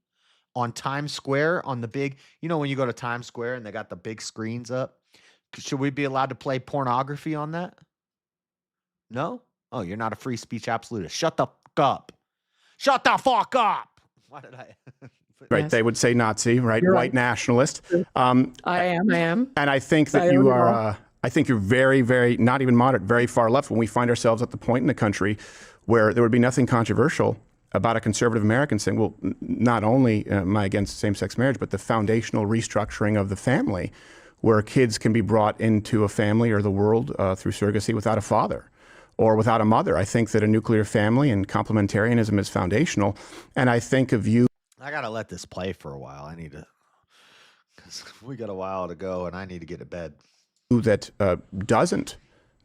on Times Square on the big, when you go to Times Square and they got the big screens up? Should we be allowed to play pornography on that? No? Oh, you're not a free speech absolutist. Shut the fuck up. Shut the fuck up. Why did I? Right. Yes. They would say Nazi, right? You're White right. nationalist. I am. And I think that I you own it all. are, I think you're very, very, not even moderate, very far left when we find ourselves at the point in the country where there would be nothing controversial about a conservative American saying, well, not only am I against same-sex marriage, but the foundational restructuring of the family where kids can be brought into a family or the world through surrogacy without a father or without a mother. I think that a nuclear family and complementarianism is foundational. And I think of you. I got to let this play for a while. I need to, because we got a while to go and I need to get to bed. That doesn't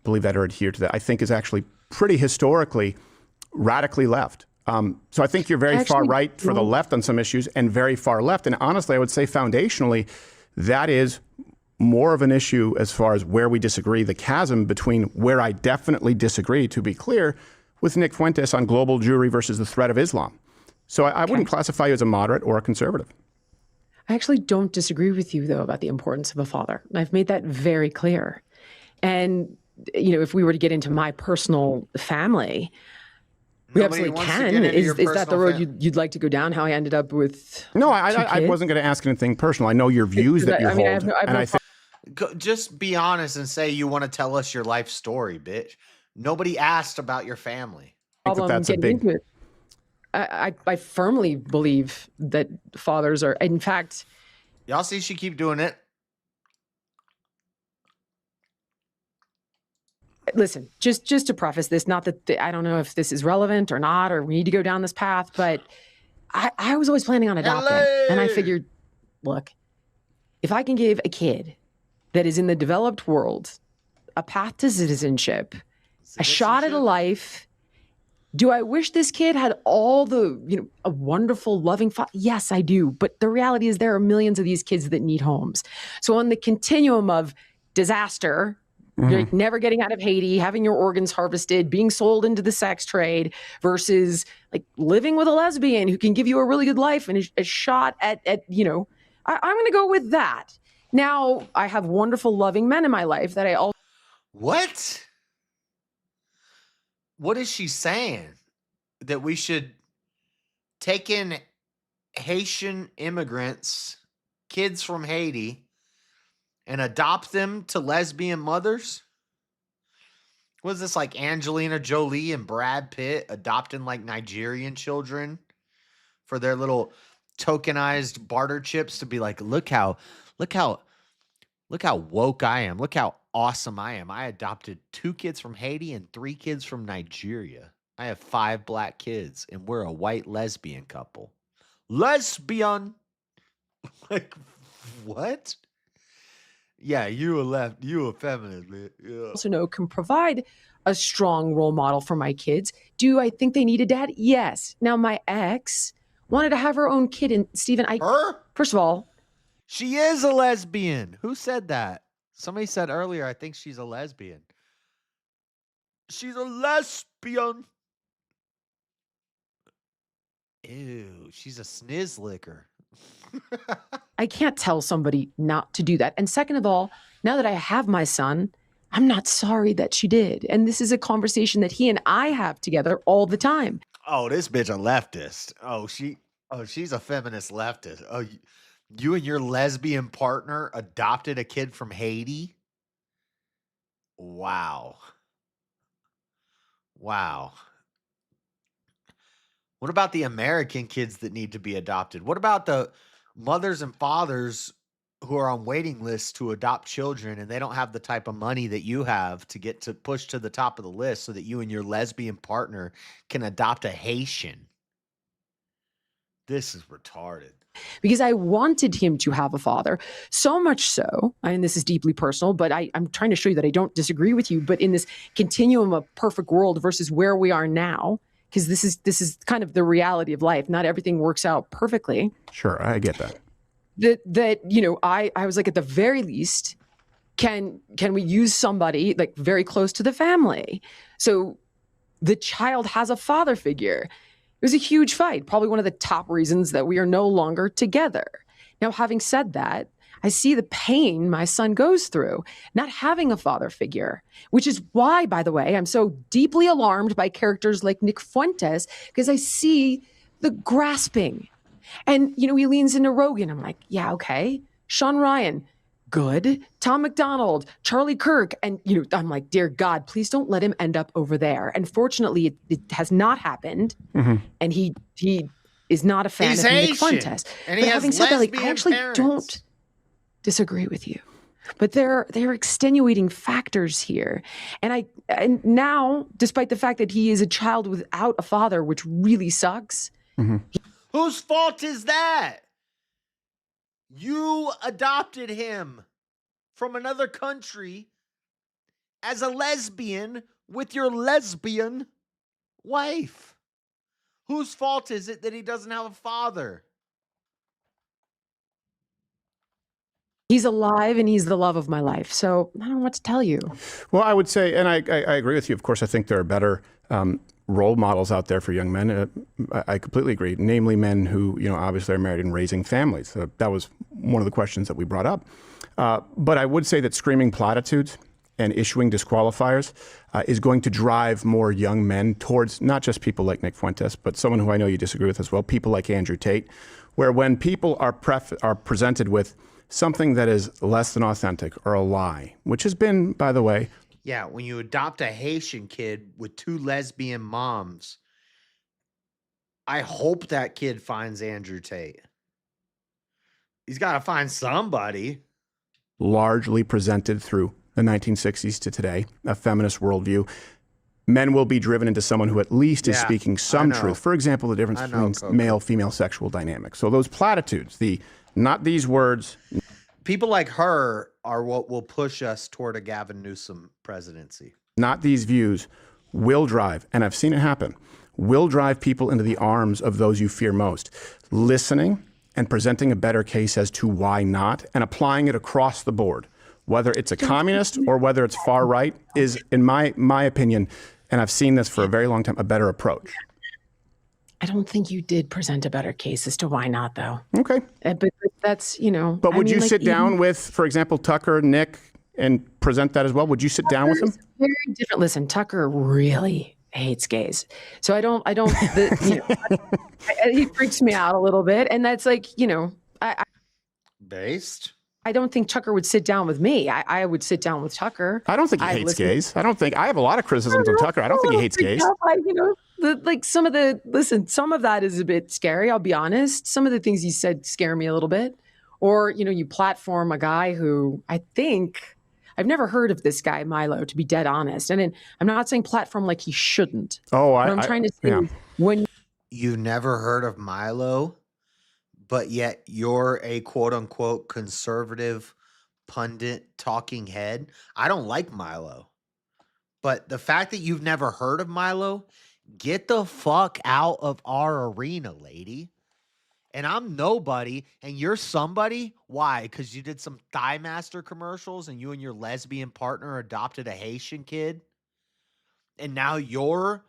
believe that or adhere to that, I think is actually pretty historically radically left. So I think you're very far right for the left on some issues and very far left. And honestly, I would say foundationally, that is more of an issue as far as where we disagree, the chasm between where I definitely disagree, to be clear, with Nick Fuentes on global Jewry versus the threat of Islam. So I wouldn't classify you as a moderate or a conservative. I actually don't disagree with you, though, about the importance of a father. I've made that very clear. And, if we were to get into my personal family, we absolutely can. Is that the road you'd like to go down? How I ended up with No, I wasn't going to ask anything personal. I know your views that you hold. Just be honest and say you want to tell us your life story, bitch. Nobody asked about your family. That's a big... into it. I firmly believe that fathers are, in fact... Y'all see she keep doing it? Listen, just to preface this, not that I don't know if this is relevant or not, or we need to go down this path, but I was always planning on adopting. And I figured, look, if I can give a kid that is in the developed world a path to citizenship, a shot at a life... Do I wish this kid had all the, a wonderful, loving father? Yes, I do. But the reality is there are millions of these kids that need homes. So on the continuum of disaster, like never getting out of Haiti, having your organs harvested, being sold into the sex trade versus like living with a lesbian who can give you a really good life and a shot at I'm going to go with that. Now I have wonderful, loving men in my life that I also. What? What is she saying? That we should take in Haitian immigrants, kids from Haiti, and adopt them to lesbian mothers? Was this like Angelina Jolie and Brad Pitt adopting like Nigerian children for their little tokenized barter chips to be like, look how woke I am. Look how awesome I am. I adopted 2 kids from Haiti and 3 kids from Nigeria. I have 5 black kids and we're a white lesbian couple. Lesbian. Like, what? Yeah, you a feminist, man. Yeah. Also know can provide a strong role model for my kids. Do I think they need a dad? Yes. Now, my ex wanted to have her own kid. And Stephen, first of all, she is a lesbian. Who said that? Somebody said earlier, I think she's a lesbian. She's a lesbian. Ew, she's a snizzlicker. I can't tell somebody not to do that. And second of all, now that I have my son, I'm not sorry that she did. And this is a conversation that he and I have together all the time. Oh, this bitch a leftist. She's a feminist leftist. Oh, you and your lesbian partner adopted a kid from Haiti? Wow. What about the American kids that need to be adopted? What about the mothers and fathers who are on waiting lists to adopt children and they don't have the type of money that you have to get to push to the top of the list so that you and your lesbian partner can adopt a Haitian? This is retarded. Because I wanted him to have a father, so much so, and this is deeply personal, but I'm trying to show you that I don't disagree with you, but in this continuum of perfect world versus where we are now, because this is kind of the reality of life. Not everything works out perfectly. Sure, I get that. that I was like, at the very least, can we use somebody like very close to the family? So the child has a father figure. It was a huge fight, probably one of the top reasons that we are no longer together. Now, having said that, I see the pain my son goes through not having a father figure, which is why, by the way, I'm so deeply alarmed by characters like Nick Fuentes, because I see the grasping. And, he leans into Rogan. I'm like, yeah, okay. Sean Ryan, good. Tom McDonald, Charlie Kirk. And, I'm like, dear God, please don't let him end up over there. And fortunately, it has not happened. Mm-hmm. And he is not a fan He's of Nick Haitian, Fuentes. and he But has having said that, I lesbian actually parents. don't disagree with you. But there are extenuating factors here. And now, despite the fact that he is a child without a father, which really sucks. Mm-hmm. Whose fault is that? You adopted him from another country as a lesbian with your lesbian wife. Whose fault is it that he doesn't have a father? He's alive and he's the love of my life. So I don't know what to tell you. Well, I would say, and I agree with you. Of course, I think there are better role models out there for young men. I completely agree. Namely, men who, obviously are married and raising families. That was one of the questions that we brought up. But I would say that screaming platitudes and issuing disqualifiers is going to drive more young men towards not just people like Nick Fuentes, but someone who I know you disagree with as well, people like Andrew Tate, where when people are presented with something that is less than authentic or a lie, which has been, by the way. Yeah, when you adopt a Haitian kid with two lesbian moms, I hope that kid finds Andrew Tate. He's got to find somebody. Largely presented through the 1960s to today, a feminist worldview. Men will be driven into someone who at least is speaking some truth. For example, the difference between male-female sexual dynamics. So those platitudes, not these words. People like her are what will push us toward a Gavin Newsom presidency. Not these views will drive, and I've seen it happen, will drive people into the arms of those you fear most. Listening and presenting a better case as to why not, and applying it across the board, whether it's a communist or whether it's far right, is, in my opinion, and I've seen this for a very long time, a better approach. I don't think you did present a better case as to why not, though. Okay. But that's, But would you sit down with, for example, Tucker, Nick, and present that as well? Would you sit down with him? Very different. Listen, Tucker really hates gays. So he freaks me out a little bit. And that's like, Based? I don't think Tucker would sit down with me. I would sit down with Tucker. I don't think he hates gays. I have a lot of criticisms of Tucker. I don't think he hates gays. Some of that is a bit scary. I'll be honest. Some of the things he said scare me a little bit. Or, you platform a guy who I think I've never heard of this guy, Milo, to be dead honest. And I'm not saying platform like he shouldn't. I'm trying to say when you've never heard of Milo, but yet you're a quote unquote conservative pundit talking head. I don't like Milo, but the fact that you've never heard of Milo, get the fuck out of our arena, lady. And I'm nobody and you're somebody. Why? Because you did some Thigh Master commercials and you and your lesbian partner adopted a Haitian kid. And now you're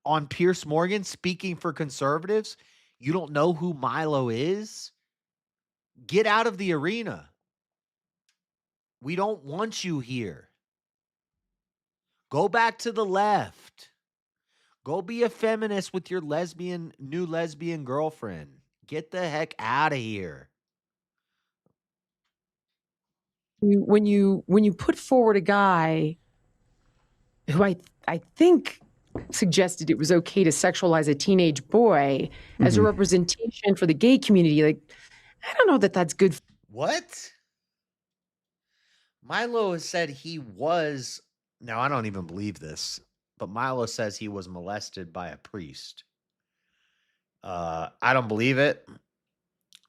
on Piers Morgan speaking for conservatives. You don't know who Milo is? Get out of the arena. We don't want you here. Go back to the left. Go be a feminist with your new lesbian girlfriend. Get the heck out of here. When you put forward a guy who I think suggested it was okay to sexualize a teenage boy as a representation for the gay community, like, I don't know that that's good. What? Milo has said he was, now I don't even believe this, but Milo says he was molested by a priest. I don't believe it.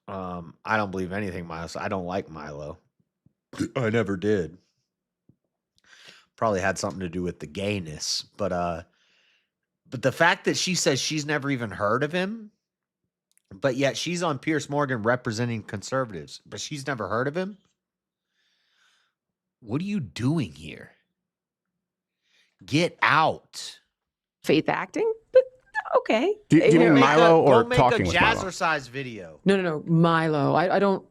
I don't believe anything Milo said. I don't like Milo. I never did. Probably had something to do with the gayness, but the fact that she says she's never even heard of him, But yet she's on Piers Morgan representing conservatives, but she's never heard of him. What are you doing here? Get out. Faith acting, but okay. Do you mean Milo or go make talking a with Milo? jazzercise video? No, Milo. I don't.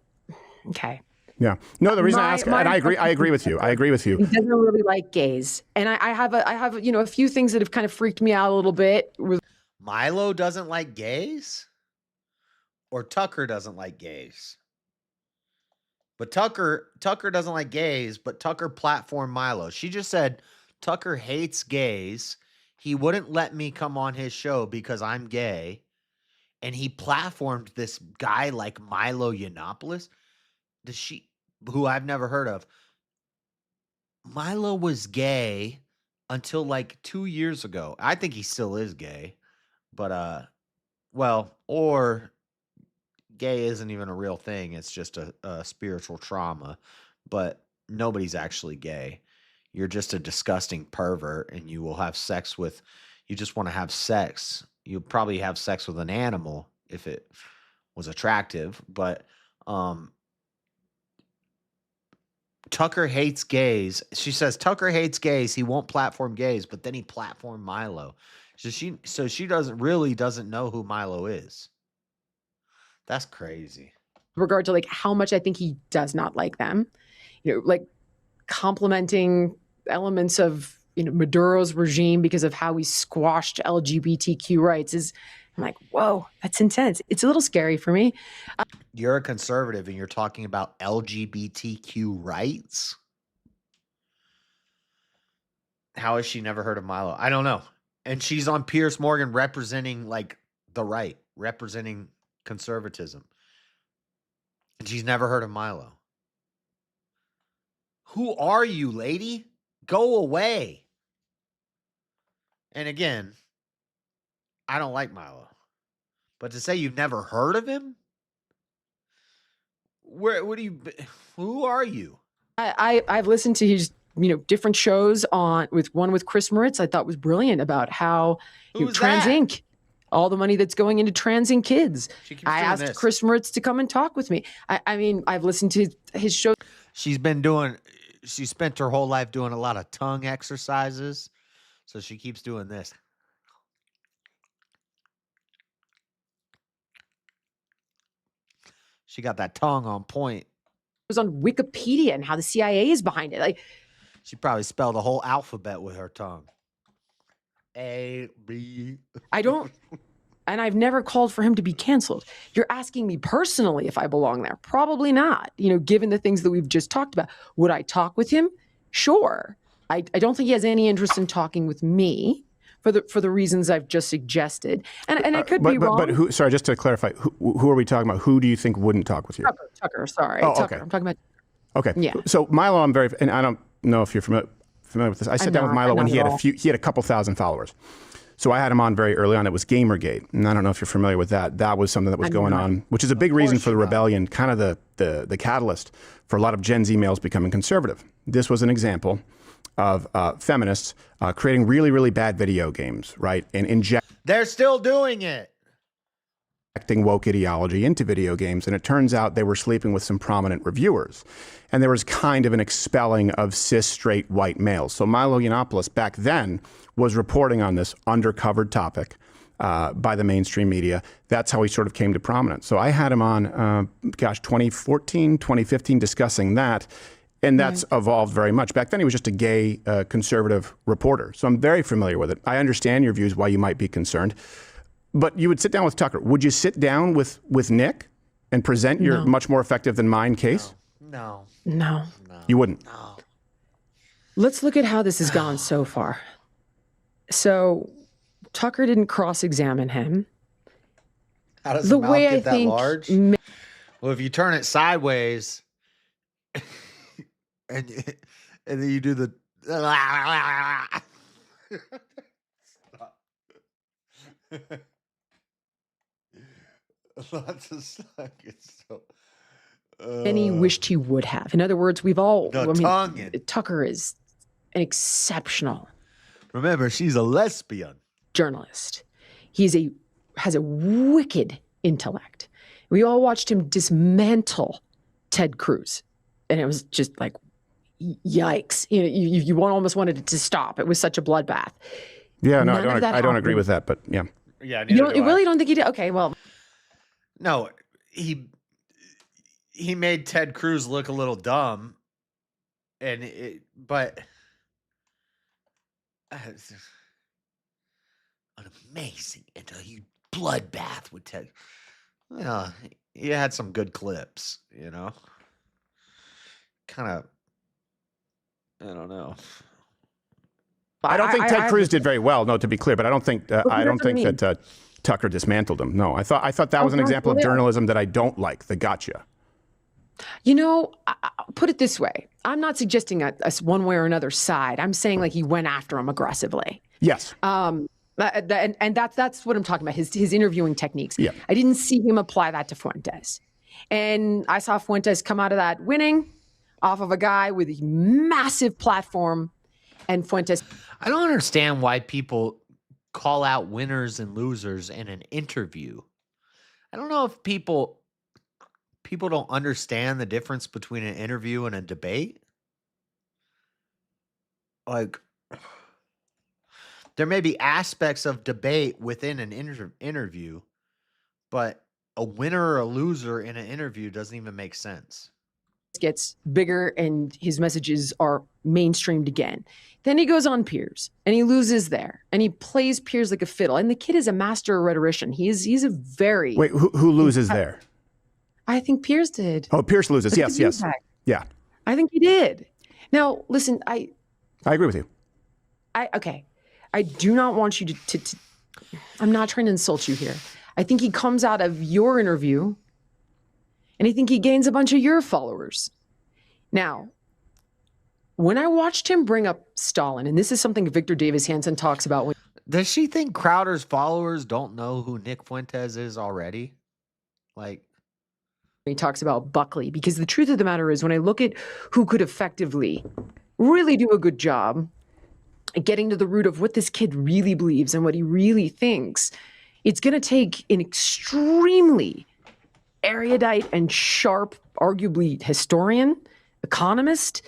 Okay. Yeah. No, the reason I ask, and I agree with you. I agree with you. He doesn't really like gays, and I have a few things that have kind of freaked me out a little bit. Milo doesn't like gays, or Tucker doesn't like gays. But Tucker doesn't like gays, but Tucker platformed Milo. She just said Tucker hates gays. He wouldn't let me come on his show because I'm gay. And he platformed this guy like Milo Yiannopoulos. Who I've never heard of. Milo was gay until like 2 years ago. I think he still is gay. But or gay isn't even a real thing. It's just a spiritual trauma. But nobody's actually gay. You're just a disgusting pervert, and you will have sex with, you just want to have sex. You'll probably have sex with an animal if it was attractive. But Tucker hates gays. She says Tucker hates gays. He won't platform gays, but then he platformed Milo. So she doesn't know who Milo is. That's crazy. Regard to like how much I think he does not like them, like complimenting elements of Maduro's regime because of how he squashed LGBTQ rights is, I'm like, whoa, that's intense. It's a little scary for me. You're a conservative and you're talking about LGBTQ rights? How has she never heard of Milo? I don't know. And she's on Piers Morgan representing like the right, representing conservatism. And she's never heard of Milo. Who are you, lady? Go away. And again, I don't like Milo. But to say you've never heard of him? Who are you? I've listened to his different shows with Chris Moritz. I thought was brilliant about how Trans Inc., all the money that's going into Trans Inc. kids. I asked Chris Moritz to come and talk with me. I mean, I've listened to his show. She spent her whole life doing a lot of tongue exercises. So she keeps doing this. She got that tongue on point. It was on Wikipedia and how the CIA is behind it. Like, she probably spelled the whole alphabet with her tongue. A, B. I don't, and I've never called for him to be canceled. You're asking me personally if I belong there. Probably not. Given the things that we've just talked about. Would I talk with him? Sure. I don't think he has any interest in talking with me for the reasons I've just suggested. And I could be wrong. But who? Sorry, just to clarify, who are we talking about? Who do you think wouldn't talk with you? Tucker. Sorry, oh, Tucker. Okay. I'm talking about. Okay. Yeah. So Milo, and I don't know if you're familiar with this. I sat down with Milo when he had a couple thousand followers. So I had him on very early on. It was Gamergate, and I don't know if you're familiar with that. That was something that was going on, which is a big reason for the rebellion, kind of the catalyst for a lot of Gen Z males becoming conservative. This was an example of feminists creating really, really bad video games, right? And they're still doing it. Injecting woke ideology into video games. And it turns out they were sleeping with some prominent reviewers. And there was kind of an expelling of cis, straight, white males. So Milo Yiannopoulos back then was reporting on this undercovered topic by the mainstream media. That's how he sort of came to prominence. So I had him on, 2014, 2015, discussing that. And that's evolved very much. Back then, he was just a gay conservative reporter. So I'm very familiar with it. I understand your views, why you might be concerned. But you would sit down with Tucker. Would you sit down with Nick and present your much more effective than mine case? No. You wouldn't? No. Let's look at how this has gone so far. So Tucker didn't cross-examine him. How does the mouth get that large? Well, if you turn it sideways and then you do the lots of suck. It's so. And he wished he would have. In other words, we've all. Tucker is an exceptional. Remember, she's a lesbian journalist. Has a wicked intellect. We all watched him dismantle Ted Cruz. And it was just like, yikes. You almost wanted it to stop. It was such a bloodbath. Yeah, no, None of that I don't agree happened. with that, but yeah. Yeah, You really don't think he did? Okay, well. No, he made Ted Cruz look a little dumb, but an amazing and a huge bloodbath with Ted. Well, he had some good clips, kind of. I don't know. I don't think Ted Cruz did very well. No, to be clear, but I don't think that Tucker dismantled him. No, I thought that was an example of journalism that I don't like. The gotcha. I'll put it this way. I'm not suggesting us one way or another side. I'm saying like he went after him aggressively. Yes. And that's what I'm talking about. His interviewing techniques. Yeah. I didn't see him apply that to Fuentes, and I saw Fuentes come out of that winning off of a guy with a massive platform, and Fuentes. I don't understand why people call out winners and losers in an interview. I don't know if people don't understand the difference between an interview and a debate. Like, there may be aspects of debate within an interview, but a winner or a loser in an interview doesn't even make sense. Gets bigger and his messages are mainstreamed again. Then he goes on Piers and he loses there and he plays Piers like a fiddle. And the kid is a master rhetorician. He's a very... Wait, who loses there? I think Piers did. Oh, Piers loses. Yes. Yeah. I think he did. Now, listen, I agree with you. Okay. I do not want you to I'm not trying to insult you here. I think he comes out of your interview and I think he gains a bunch of your followers. Now, when I watched him bring up Stalin, and this is something Victor Davis Hanson talks about. Does she think Crowder's followers don't know who Nick Fuentes is already? Like, he talks about Buckley, because the truth of the matter is when I look at who could effectively really do a good job at getting to the root of what this kid really believes and what he really thinks, it's going to take an extremely erudite and sharp, arguably historian, economist,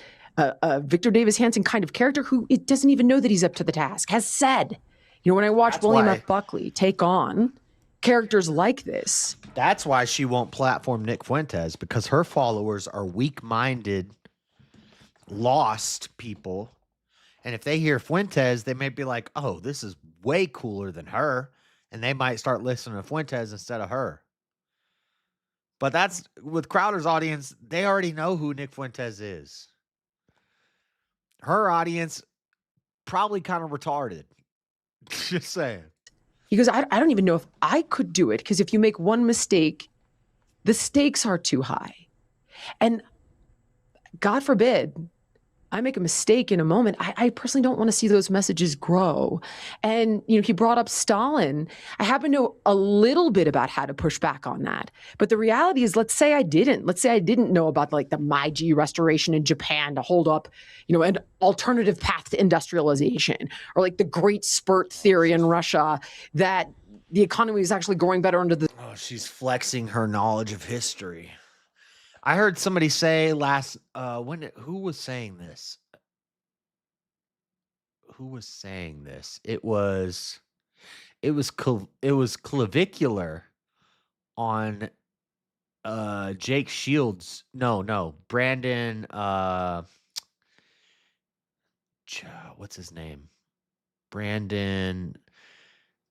Victor Davis Hanson kind of character who it doesn't even know that he's up to the task, has said. When I watch William F. Buckley take on characters like this. That's why she won't platform Nick Fuentes, because her followers are weak-minded, lost people. And if they hear Fuentes, they may be like, oh, this is way cooler than her. And they might start listening to Fuentes instead of her. But that's with Crowder's audience, they already know who Nick Fuentes is. Her audience probably kind of retarded. Just saying. He goes, I don't even know if I could do it, because if you make one mistake, the stakes are too high. And God forbid I make a mistake in a moment. I personally don't want to see those messages grow. And, he brought up Stalin. I happen to know a little bit about how to push back on that. But the reality is, let's say I didn't. Let's say I didn't know about like the Meiji restoration in Japan to hold up, an alternative path to industrialization, or like the great spurt theory in Russia that the economy is actually growing better under the... Oh, she's flexing her knowledge of history. I heard somebody say who was saying this? Who was saying this? It was clavicular on Jake Shields. No, Brandon what's his name? Brandon,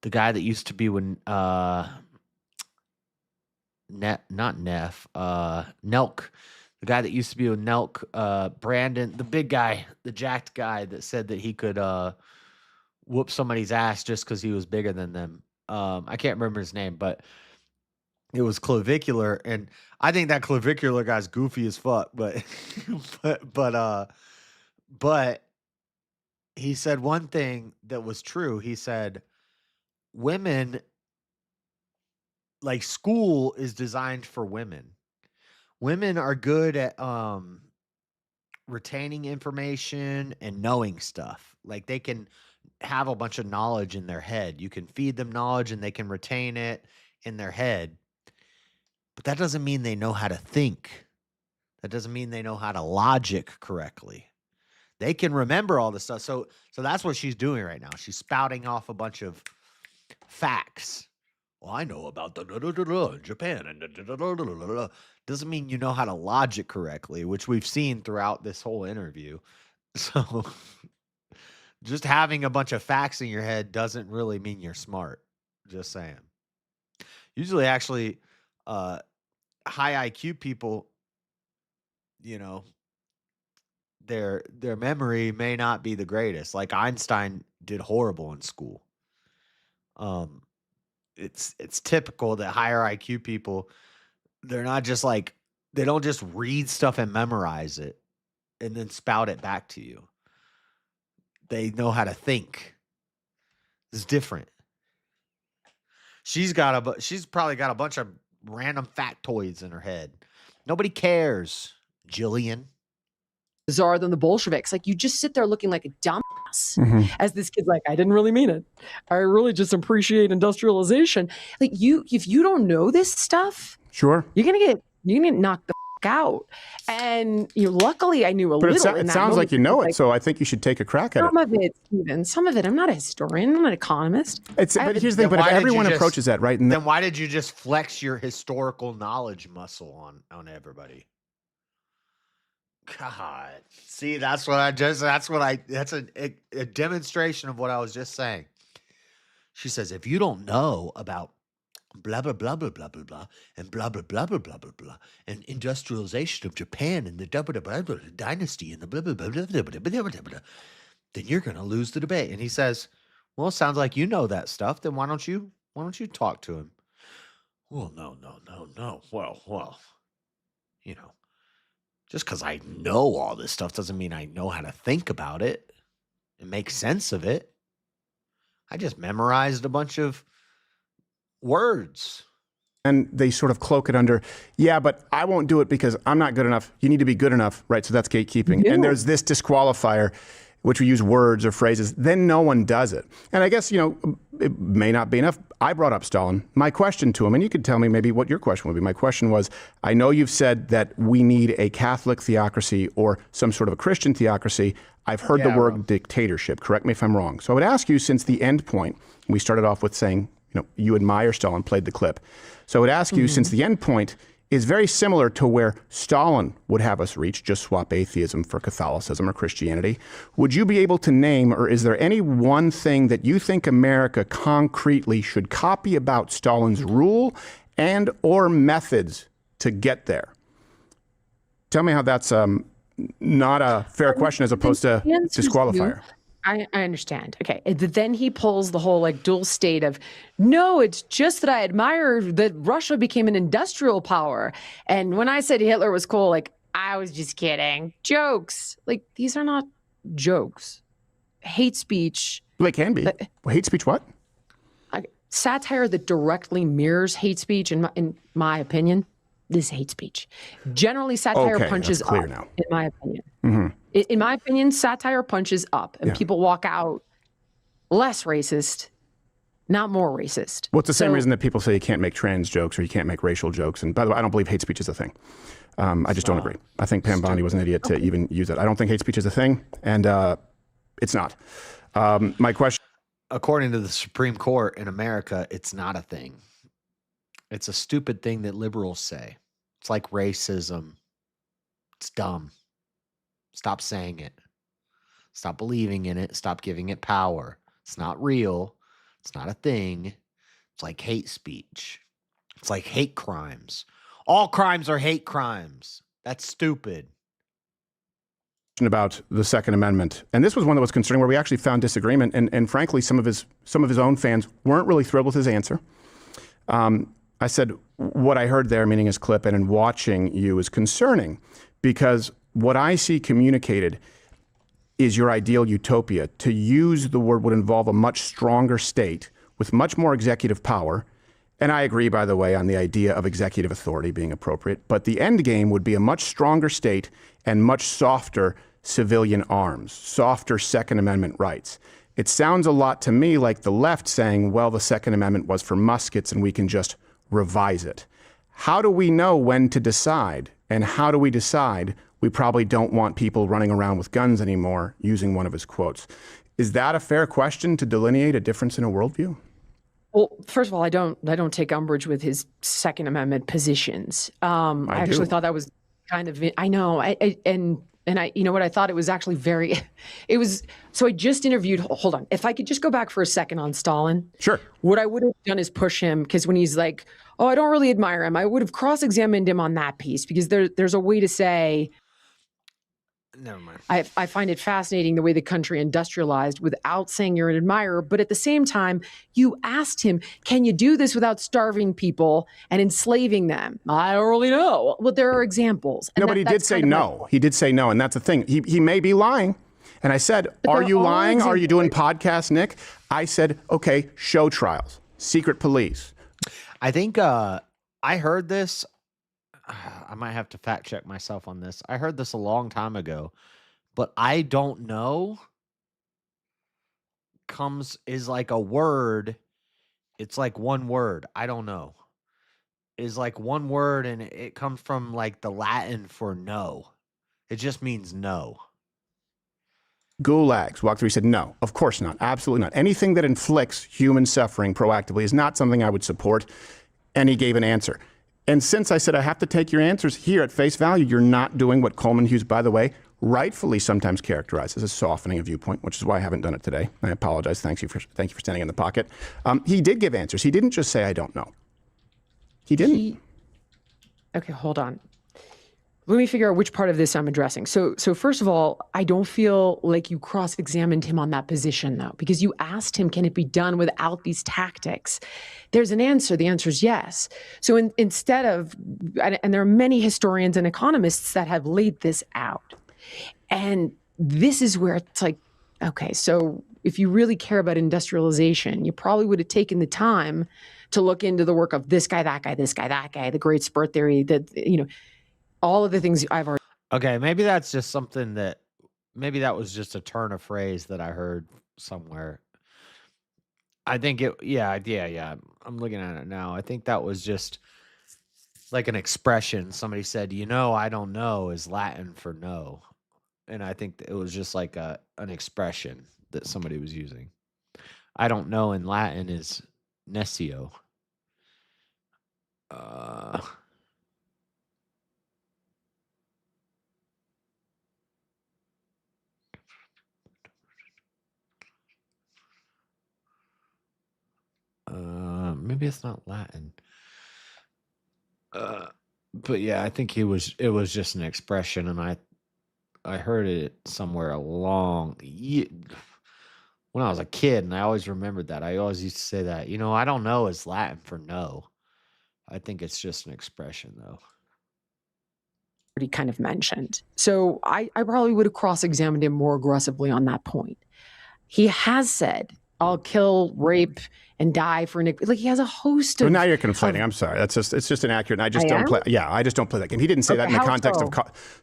the guy that used to be when Nelk, the guy that used to be with Nelk, Brandon, the big guy, the jacked guy that said that he could whoop somebody's ass just because he was bigger than them. I can't remember his name, but it was clavicular, and I think that clavicular guy's goofy as fuck. But but he said one thing that was true. He said women. Like, school is designed for women. Women are good at retaining information and knowing stuff. Like, they can have a bunch of knowledge in their head. You can feed them knowledge and they can retain it in their head. But that doesn't mean they know how to think. That doesn't mean they know how to logic correctly. They can remember all this stuff. So that's what she's doing right now. She's spouting off a bunch of facts. Well, I know about the Japan and doesn't mean you know how to logic correctly, which we've seen throughout this whole interview. So just having a bunch of facts in your head doesn't really mean you're smart. Just saying. Usually, actually, high IQ people, you know, their memory may not be the greatest. Like Einstein did horrible in school. It's typical that higher IQ people, they're not just like, they don't just read stuff and memorize it and then spout it back to you. They know how to think. It's different. She's probably got a bunch of random factoids in her head. Nobody cares, Jillian. Bizarre than the Bolsheviks. Like, you just sit there looking like a dumbass as this kid's like, I didn't really mean it. I really just appreciate industrialization. Like, if you don't know this stuff, Sure. you're gonna get knocked the f- out. And luckily I knew a But little. it sounds like you know it, so I think you should take a crack at it. Some of it, Stephen. Some of it. I'm not a historian. I'm not an economist. But here's the thing. But if everyone approaches that, right? Then why did you just flex your historical knowledge muscle on everybody? God, see, that's a demonstration of what I was just saying. She says, if you don't know about blah, blah, blah, blah, blah, blah, blah, and blah, blah, blah, blah, blah, blah, blah, and industrialization of Japan and the blah, blah, blah, blah, dynasty and the blah, blah, blah, blah, blah, blah, blah, blah, blah, then you're going to lose the debate. And he says, well, it sounds like you know that stuff. Then why don't you talk to him? Well, no. Well, just because I know all this stuff doesn't mean I know how to think about it and make sense of it. I just memorized a bunch of words. And they sort of cloak it under, yeah, but I won't do it because I'm not good enough. You need to be good enough, right? So that's gatekeeping. Yeah. And there's this disqualifier, which we use words or phrases. Then no one does it. And I guess, it may not be enough. I brought up Stalin. My question to him, and you could tell me maybe what your question would be. My question was, I know you've said that we need a Catholic theocracy or some sort of a Christian theocracy. I've heard the word dictatorship. Correct me if I'm wrong. So I would ask you, since the end point, we started off with saying, you admire Stalin, played the clip. So I would ask you, since the end point is very similar to where Stalin would have us reach, just swap atheism for Catholicism or Christianity, would you be able to name, or is there any one thing that you think America concretely should copy about Stalin's rule and or methods to get there? Tell me how that's not a fair question as opposed to disqualifier. I understand. Okay. Then he pulls the whole dual state of, no, it's just that I admire that Russia became an industrial power. And when I said Hitler was cool, I was just kidding. Jokes. These are not jokes. Hate speech. Well, they can be. Hate speech what? Satire that directly mirrors hate speech, in my opinion, is hate speech. Generally, satire punches up, now. In my opinion. Mm-hmm. In my opinion, satire punches up, and people walk out less racist, not more racist. Well, it's the same reason that people say you can't make trans jokes or you can't make racial jokes. And by the way, I don't believe hate speech is a thing. I just don't agree. I think Pam Bondi was an idiot to even use it. I don't think hate speech is a thing, and it's not. My question... According to the Supreme Court in America, it's not a thing. It's a stupid thing that liberals say. It's like racism. It's dumb. Stop saying it. Stop believing in it. Stop giving it power. It's not real. It's not a thing. It's like hate speech. It's like hate crimes. All crimes are hate crimes. That's stupid. About the Second Amendment, and this was one that was concerning, where we actually found disagreement, and frankly, some of his own fans weren't really thrilled with his answer. I said, what I heard there, meaning his clip, and in watching you, is concerning, because what I see communicated is your ideal utopia. To use the word would involve a much stronger state with much more executive power. And I agree, by the way, on the idea of executive authority being appropriate. But the end game would be a much stronger state and much softer civilian arms, softer Second Amendment rights. It sounds a lot to me like the left saying, well, the Second Amendment was for muskets and we can just revise it. how do we know when to decide? And how do we decide we probably don't want people running around with guns anymore, using one of his quotes? Is that a fair question to delineate a difference in a worldview? Well, first of all, I don't take umbrage with his Second Amendment positions. I actually thought that was kind of, I know, and I, you know what, I thought it was actually very, it was, so I just interviewed, hold on, if I could just go back for a second on Stalin. Sure. What I would have done is push him, because when he's like, oh, I don't really admire him, I would have cross-examined him on that piece, because there's a way to say, never mind. I find it fascinating the way the country industrialized without saying you're an admirer, but at the same time, you asked him, can you do this without starving people and enslaving them? I don't really know. Well, there are examples. No, but he did say no. He did say no, and that's the thing. He may be lying. And I said, are you lying? Are you doing podcasts, Nick? I said, okay, show trials, secret police. I think I heard this. I might have to fact check myself on this. I heard this a long time ago, but I don't know. Is like a word. It's like one word. I don't know. Is like one word, and it comes from like the Latin for no. It just means no. Gulags. Walk through. He said, no, of course not. Absolutely not. Anything that inflicts human suffering proactively is not something I would support. And he gave an answer. And since I said I have to take your answers here at face value, you're not doing what Coleman Hughes, by the way, rightfully sometimes characterizes as softening a viewpoint, which is why I haven't done it today. I apologize. Thank you for standing in the pocket. He did give answers. He didn't just say, I don't know. He didn't. Okay, hold on. Let me figure out which part of this I'm addressing. So first of all, I don't feel like you cross-examined him on that position, though, because you asked him, can it be done without these tactics? There's an answer. The answer is yes. So instead of, and there are many historians and economists that have laid this out. And this is where it's like, okay, so if you really care about industrialization, you probably would have taken the time to look into the work of this guy, that guy, this guy, that guy, the great spurt theory, that, you know, all of the things I've already. Okay, maybe that's just something that, maybe that was just a turn of phrase that I heard somewhere. I think it, yeah. I'm looking at it now. I think that was just like an expression. Somebody said, you know, I don't know is Latin for no. And I think it was just like an expression that somebody was using. I don't know in Latin is nescio. Maybe it's not Latin. But yeah, I think it was just an expression, and I heard it somewhere when I was a kid, and I always remembered that. I always used to say that, you know, I don't know is Latin for no. I think it's just an expression, though. Already kind of mentioned. So I probably would have cross-examined him more aggressively on that point. He has said, I'll kill, rape, and die for Nick. Like, he has a host of. Well, now you're conflating. I'm sorry. It's just inaccurate. And I just don't play. Yeah, I just don't play that game. He didn't say that in the context of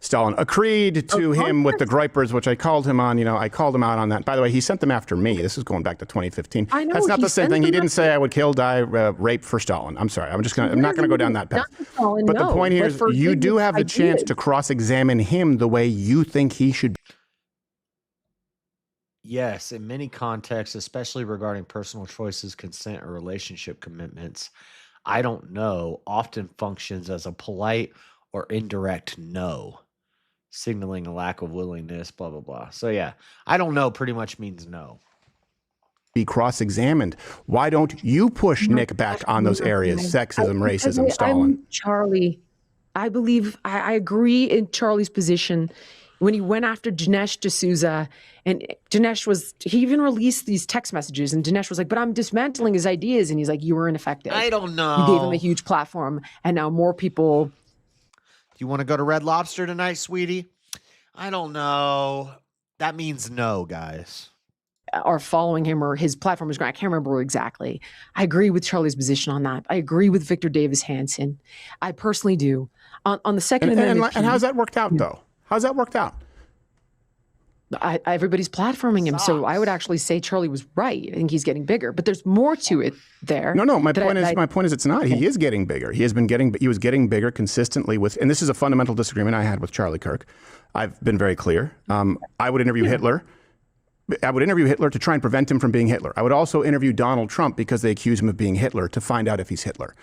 Stalin. Agreed to him with the Groypers, which I called him on. You know, I called him out on that. By the way, he sent them after me. This is going back to 2015. I know. That's not the same thing. He didn't say I would kill, die, rape for Stalin. I'm sorry. I'm not going to go down that path. Stalin, but the point here is, you do have the chance to cross-examine him the way you think he should. Yes, in many contexts, especially regarding personal choices, consent, or relationship commitments, I don't know often functions as a polite or indirect no, signaling a lack of willingness, blah, blah, blah. So yeah, I don't know pretty much means no. Be cross-examined. Why don't you push Nick back on those areas? Sexism, racism, Stalin. Charlie, I believe, I agree in Charlie's position. When he went after Dinesh D'Souza, and he even released these text messages, and Dinesh was like, but I'm dismantling his ideas. And he's like, you were ineffective. I don't know. You gave him a huge platform, and now more people. Do you want to go to Red Lobster tonight, sweetie? I don't know. That means no, guys. Are following him, or his platform is growing. I can't remember exactly. I agree with Charlie's position on that. I agree with Victor Davis Hanson. I personally do. On the Second Amendment. And how's that worked out, though? How's that worked out? Everybody's platforming him, so I would actually say Charlie was right. I think he's getting bigger, but there's more to it there. No. My point is, it's not. He is getting bigger. He was getting bigger consistently with, and this is a fundamental disagreement I had with Charlie Kirk. I've been very clear. I would interview Hitler. I would interview Hitler to try and prevent him from being Hitler. I would also interview Donald Trump because they accuse him of being Hitler to find out if he's Hitler.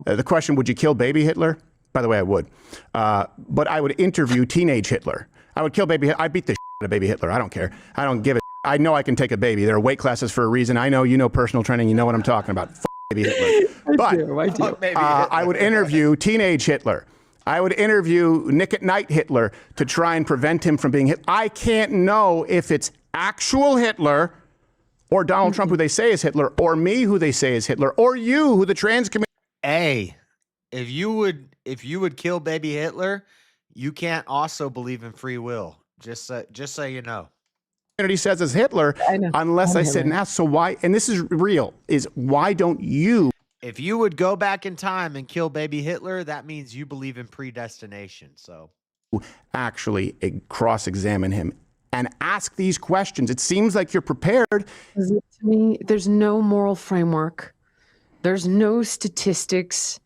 The question, would you kill baby Hitler? By the way, I would. But I would interview teenage Hitler. I would kill baby Hitler. I'd beat the shit out of baby Hitler. I don't care. I don't give a shit. I know I can take a baby. There are weight classes for a reason. I know you know personal training. You know what I'm talking about. Baby Hitler. I do. I would interview teenage Hitler. I would interview Nick at Night Hitler to try and prevent him from being Hitler. I can't know if it's actual Hitler or Donald Trump, who they say is Hitler, or me, who they say is Hitler, or you, who the trans community. Hey, if you would kill baby Hitler, you can't also believe in free will. Just so you know. Community says is Hitler, unless I sit and ask, so why, and this is real, is why don't you? If you would go back in time and kill baby Hitler, that means you believe in predestination. So actually cross-examine him and ask these questions. It seems like you're prepared. To me, there's no moral framework. There's no statistics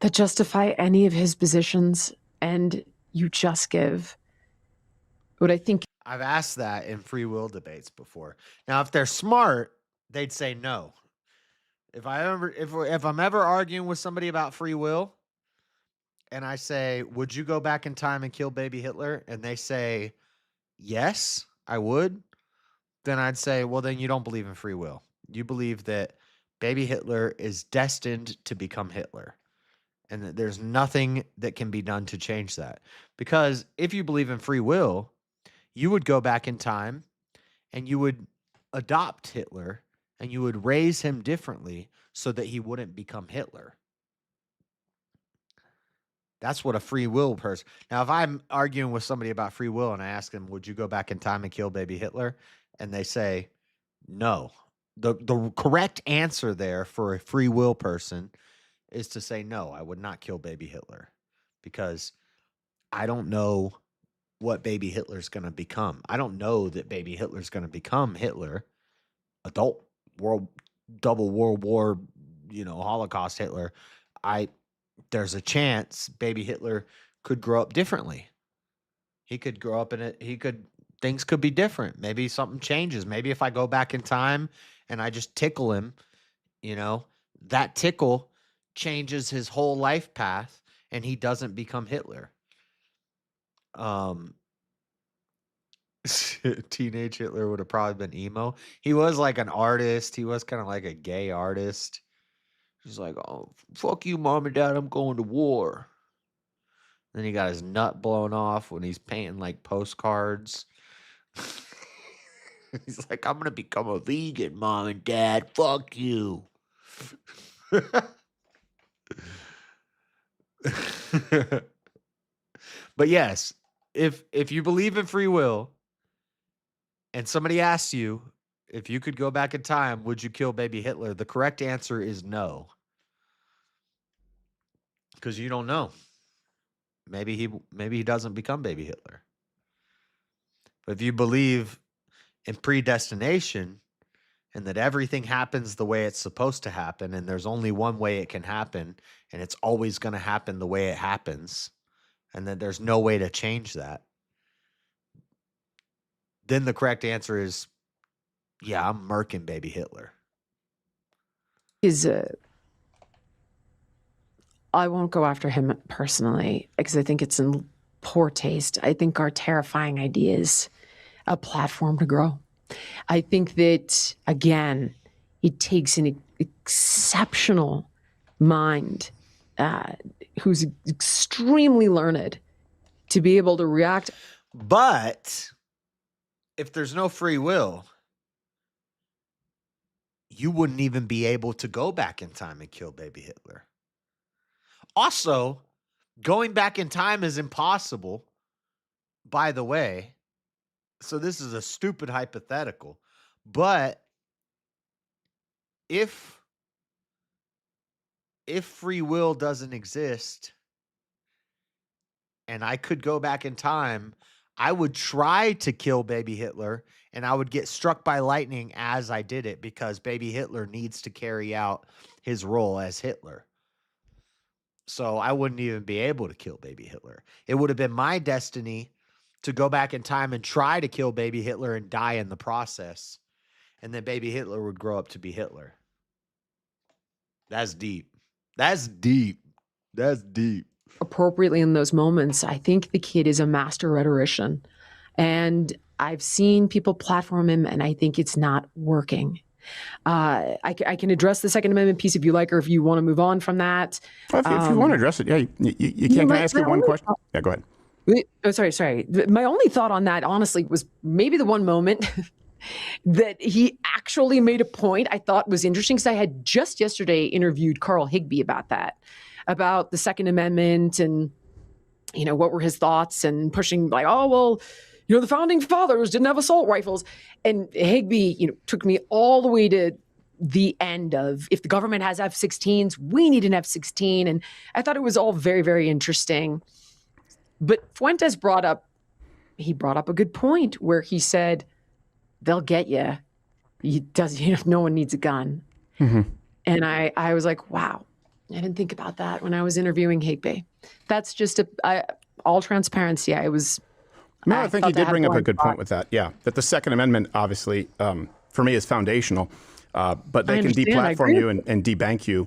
that justify any of his positions, and you just give what I think. I've asked that in free will debates before. Now, if they're smart, they'd say no. If I'm ever arguing with somebody about free will, and I say, "Would you go back in time and kill baby Hitler?" and they say, "Yes, I would," then I'd say, "Well, then you don't believe in free will. You believe that baby Hitler is destined to become Hitler, and that there's nothing that can be done to change that. Because if you believe in free will, you would go back in time and you would adopt Hitler and you would raise him differently so that he wouldn't become Hitler." That's what a free will person. Now, if I'm arguing with somebody about free will and I ask them, "Would you go back in time and kill baby Hitler?" and they say no, the correct answer there for a free will person is to say, "No, I would not kill baby Hitler, because I don't know what baby Hitler's going to become. I don't know that baby Hitler's going to become Hitler, adult double world war, Holocaust Hitler. There's a chance baby Hitler could grow up differently. He could grow up in it. Things could be different. Maybe something changes. Maybe if I go back in time and I just tickle him, that tickle changes his whole life path and he doesn't become Hitler." Teenage Hitler would have probably been emo. He was like an artist. He was kind of like a gay artist. He's like, "Oh, fuck you, mom and dad, I'm going to war." Then he got his nut blown off when he's painting like postcards. He's like, "I'm going to become a vegan, mom and dad. Fuck you." But yes, if you believe in free will and somebody asks you if you could go back in time, would you kill baby Hitler? The correct answer is no. Because you don't know. Maybe he doesn't become baby Hitler. But if you believe in predestination and that everything happens the way it's supposed to happen and there's only one way it can happen and it's always going to happen the way it happens and that there's no way to change that, then the correct answer is, yeah, I'm murking baby Hitler. I won't go after him personally because I think it's in poor taste. I think our terrifying idea is a platform to grow. I think that, again, it takes an exceptional mind who's extremely learned to be able to react. But if there's no free will, you wouldn't even be able to go back in time and kill baby Hitler. Also, going back in time is impossible, by the way. So this is a stupid hypothetical. But if free will doesn't exist and I could go back in time, I would try to kill baby Hitler, and I would get struck by lightning as I did it because baby Hitler needs to carry out his role as Hitler. So I wouldn't even be able to kill baby Hitler. It would have been my destiny to go back in time and try to kill baby Hitler and die in the process. And then baby Hitler would grow up to be Hitler. That's deep. That's deep. That's deep. Appropriately in those moments, I think the kid is a master rhetorician. And I've seen people platform him, and I think it's not working. I can address the Second Amendment piece if you like, or if you want to move on from that. If you want to address it, yeah, you can. Can I ask you one question? Yeah, go ahead. Oh, sorry. My only thought on that, honestly, was maybe the one moment that he actually made a point I thought was interesting, because I had just yesterday interviewed Carl Higbie about that, about the Second Amendment, and, you know, what were his thoughts, and pushing like, oh, well, you know, the founding fathers didn't have assault rifles. And Higbie, you know, took me all the way to the end of, if the government has F-16s, we need an F-16. And I thought it was all very, very interesting. But Fuentes brought up a good point where he said, they'll get you. No one needs a gun. Mm-hmm. And I was like, wow, I didn't think about that when I was interviewing Higbie. That's just all transparency. No, I think you did bring up a good point with that. Yeah, that the Second Amendment, obviously, for me, is foundational. But they can deplatform you and debank you.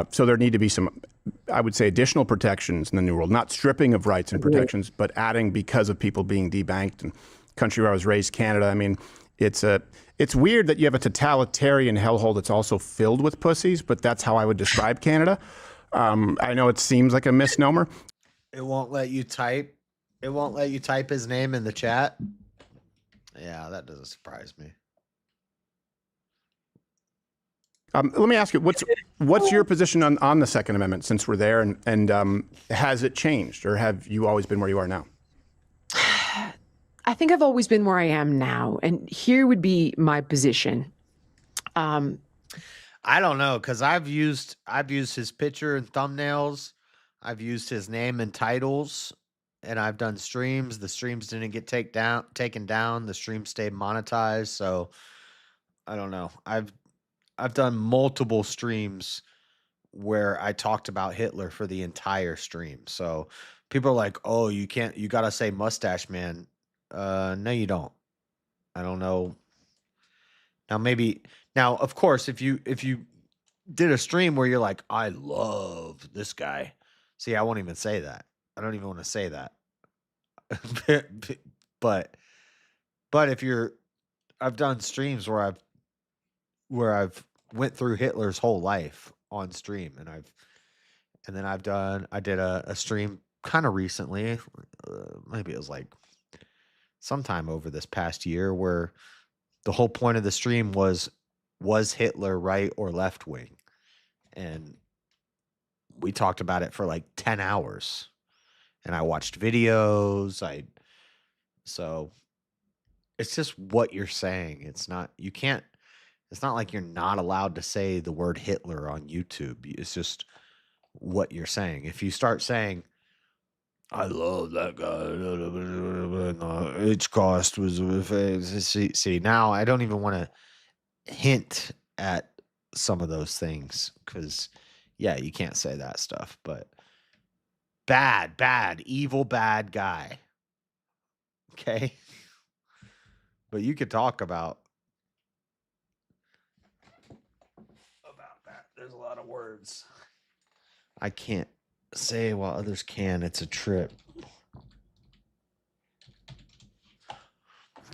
So there need to be some, I would say, additional protections in the new world. Not stripping of rights and protections, but adding because of people being debanked. And country where I was raised, Canada, I mean, it's weird that you have a totalitarian hellhole that's also filled with pussies, but that's how I would describe Canada. I know it seems like a misnomer. It won't let you type. It won't let you type his name in the chat. Yeah, that doesn't surprise me. Let me ask you, what's your position on the Second Amendment since we're there, and has it changed, or have you always been where you are now? I think I've always been where I am now, and here would be my position. I don't know, because I've used his picture and thumbnails. I've used his name and titles, and I've done streams. The streams didn't get taken down. The streams stayed monetized. So I don't know. I've done multiple streams where I talked about Hitler for the entire stream. So people are like, "Oh, you got to say Mustache Man." No, you don't. I don't know. Now, of course, if you did a stream where you're like, "I love this guy." See, I won't even say that. I don't even want to say that. but if I've done streams where I've went through Hitler's whole life on stream, and I did a stream kind of recently, maybe it was like sometime over this past year, where the whole point of the stream was Hitler right or left wing? And we talked about it for like 10 hours, and I watched videos. So it's just what you're saying. It's not like you're not allowed to say the word Hitler on YouTube. It's just what you're saying. If you start saying, "I love that guy," its cost was, see, now I don't even want to hint at some of those things, because yeah, you can't say that stuff. But bad, evil, bad guy. Okay. But you could talk about that. There's a lot of words I can't say while others can. It's a trip.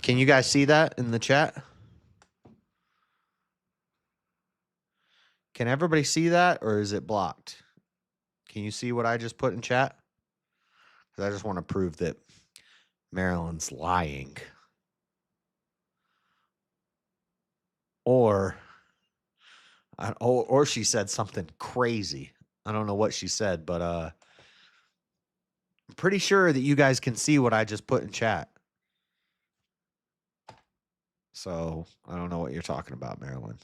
Can you guys see that in the chat? Can everybody see that, or is it blocked? Can you see what I just put in chat? Because I just want to prove that Marilyn's lying. Or she said something crazy. I don't know what she said, but I'm pretty sure that you guys can see what I just put in chat. So I don't know what you're talking about, Marilyn.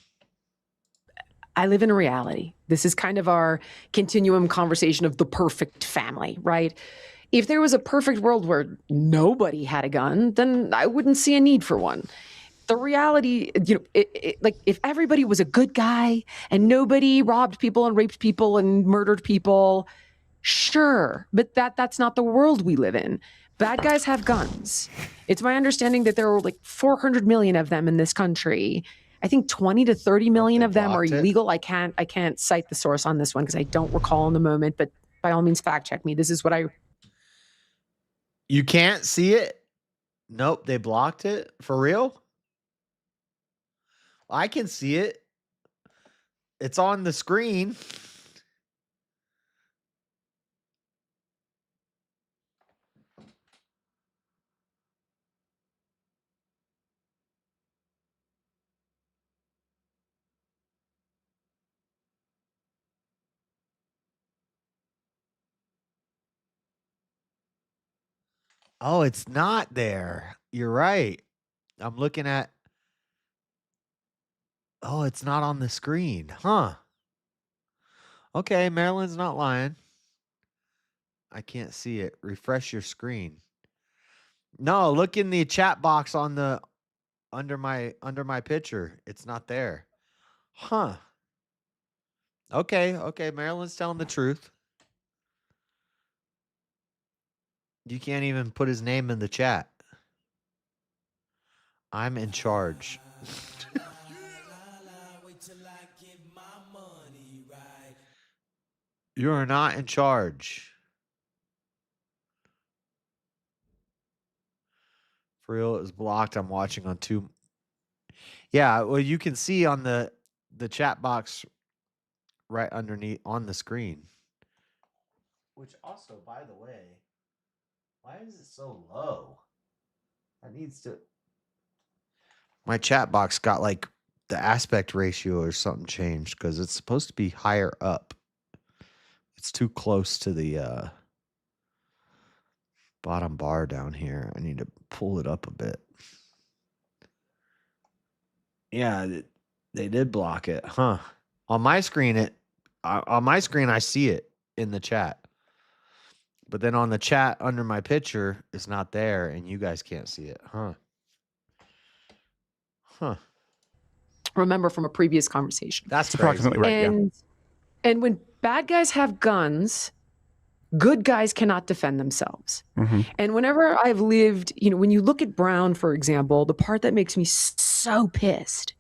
I live in a reality. This is kind of our continuum conversation of the perfect family, right? If there was a perfect world where nobody had a gun, then I wouldn't see a need for one. The reality, like if everybody was a good guy and nobody robbed people and raped people and murdered people, sure, but that's not the world we live in. Bad guys have guns. It's my understanding that there are like 400 million of them in this country. I think 20 to 30 million of them are illegal. I can't cite the source on this one because I don't recall in the moment, but by all means fact check me. This is what I You can't see it? Nope, they blocked it. For real? I can see it. It's on the screen. Oh, it's not there. You're right. I'm looking at. Oh, it's not on the screen. Huh. Okay, Marilyn's not lying. I can't see it. Refresh your screen. No, look in the chat box on the under my picture. It's not there. Huh. Okay, Marilyn's telling the truth. You can't even put his name in the chat. I'm in charge. You are not in charge. For real, it was blocked. I'm watching on two. Yeah, well, you can see on the chat box right underneath on the screen. Which also, by the way, why is it so low? That needs to. My chat box got like the aspect ratio or something changed because it's supposed to be higher up. It's too close to the bottom bar down here. I need to pull it up a bit. Yeah, they did block it, huh? On my screen, I see it in the chat. But then on the chat under my picture, it's not there, and you guys can't see it, huh? Huh. remember from a previous conversation. That's approximately right. And when bad guys have guns, good guys cannot defend themselves. Mm-hmm. And whenever I've lived, when you look at Brown, for example, the part that makes me so pissed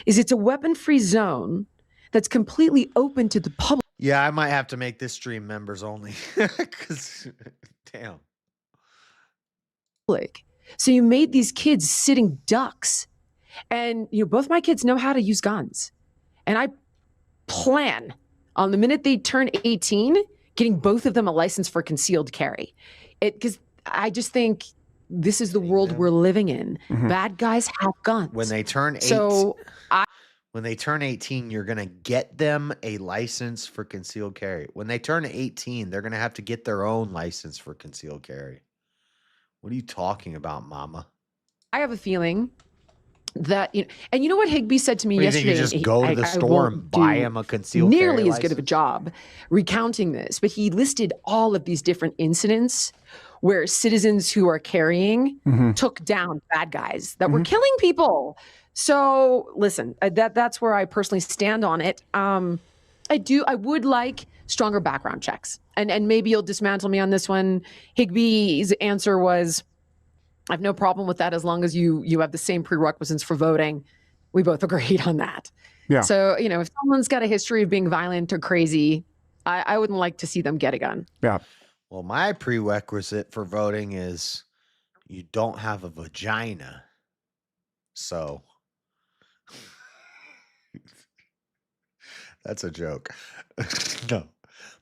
is it's a weapon-free zone that's completely open to the public. Yeah, I might have to make this stream members only. Because, damn. So you made these kids sitting ducks. And both my kids know how to use guns. And I plan on the minute they turn 18, getting both of them a license for concealed carry. Because I just think this is the world we're living in. Mm-hmm. Bad guys have guns. When they turn 18, you're going to get them a license for concealed carry. When they turn 18, they're going to have to get their own license for concealed carry. What are you talking about, mama? I have a feeling that, and you know what Higby said to me yesterday? You just go to the store and buy him a concealed carry nearly as license? good of a job recounting this, but he listed all of these different incidents where citizens who are carrying took down bad guys that were killing people. So listen, that's where I personally stand on it. I would like stronger background checks, and maybe you'll dismantle me on this one. Higby's answer was, I have no problem with that as long as you have the same prerequisites for voting. We both agreed on that. Yeah. So, if someone's got a history of being violent or crazy, I wouldn't like to see them get a gun. Yeah. Well, my prerequisite for voting is you don't have a vagina. So that's a joke. No.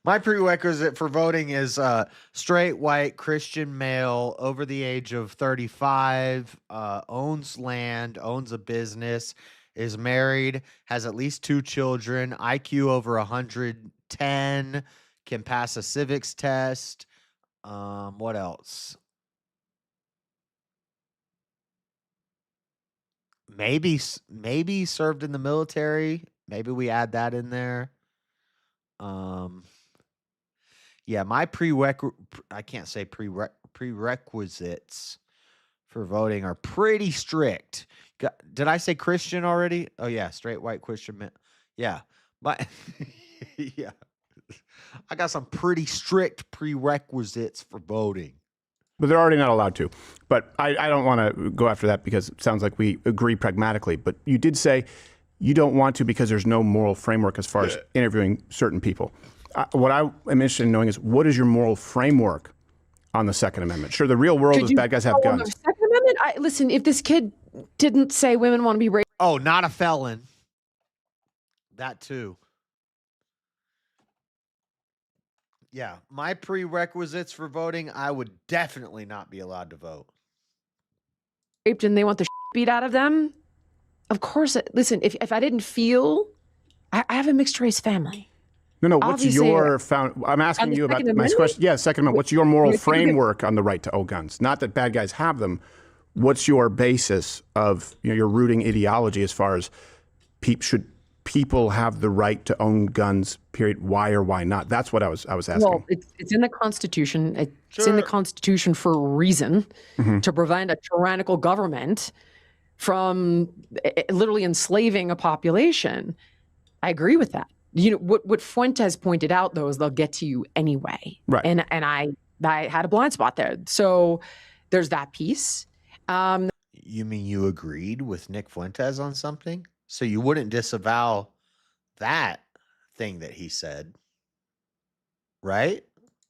My prerequisite for voting is straight, white, Christian male, over the age of 35, owns land, owns a business, is married, has at least 2 children, IQ over 110, can pass a civics test. What else? Maybe served in the military. Maybe we add that in there. Yeah, my I can't say prerequisites for voting are pretty strict. Did I say Christian already? Oh yeah, straight white Christian man. Yeah. My yeah. I got some pretty strict prerequisites for voting. But they're already not allowed to. But I don't want to go after that because it sounds like we agree pragmatically. But you did say you don't want to because there's no moral framework as far as interviewing certain people. What I am interested in knowing is, what is your moral framework on the Second Amendment? Sure, the real world is bad guys have guns. The Second Amendment? Listen, if this kid didn't say women want to be raped. Oh, not a felon. That too. Yeah, my prerequisites for voting, I would definitely not be allowed to vote. Raped and they want the beat out of them. Of course, listen, if I didn't feel, I have a mixed race family. No, what's your I'm asking you about my question. Yeah, Second Amendment. What's your moral framework on the right to own guns? Not that bad guys have them. What's your basis of your rooting ideology as far as should people have the right to own guns, period? Why or why not? That's what I was asking. Well, it's in the Constitution. It's in the Constitution for a reason, to prevent a tyrannical government from literally enslaving a population. I agree with that. What Fuentes pointed out, though, is they'll get to you anyway. Right. And I had a blind spot there. So there's that piece. You mean you agreed with Nick Fuentes on something? So you wouldn't disavow that thing that he said, right?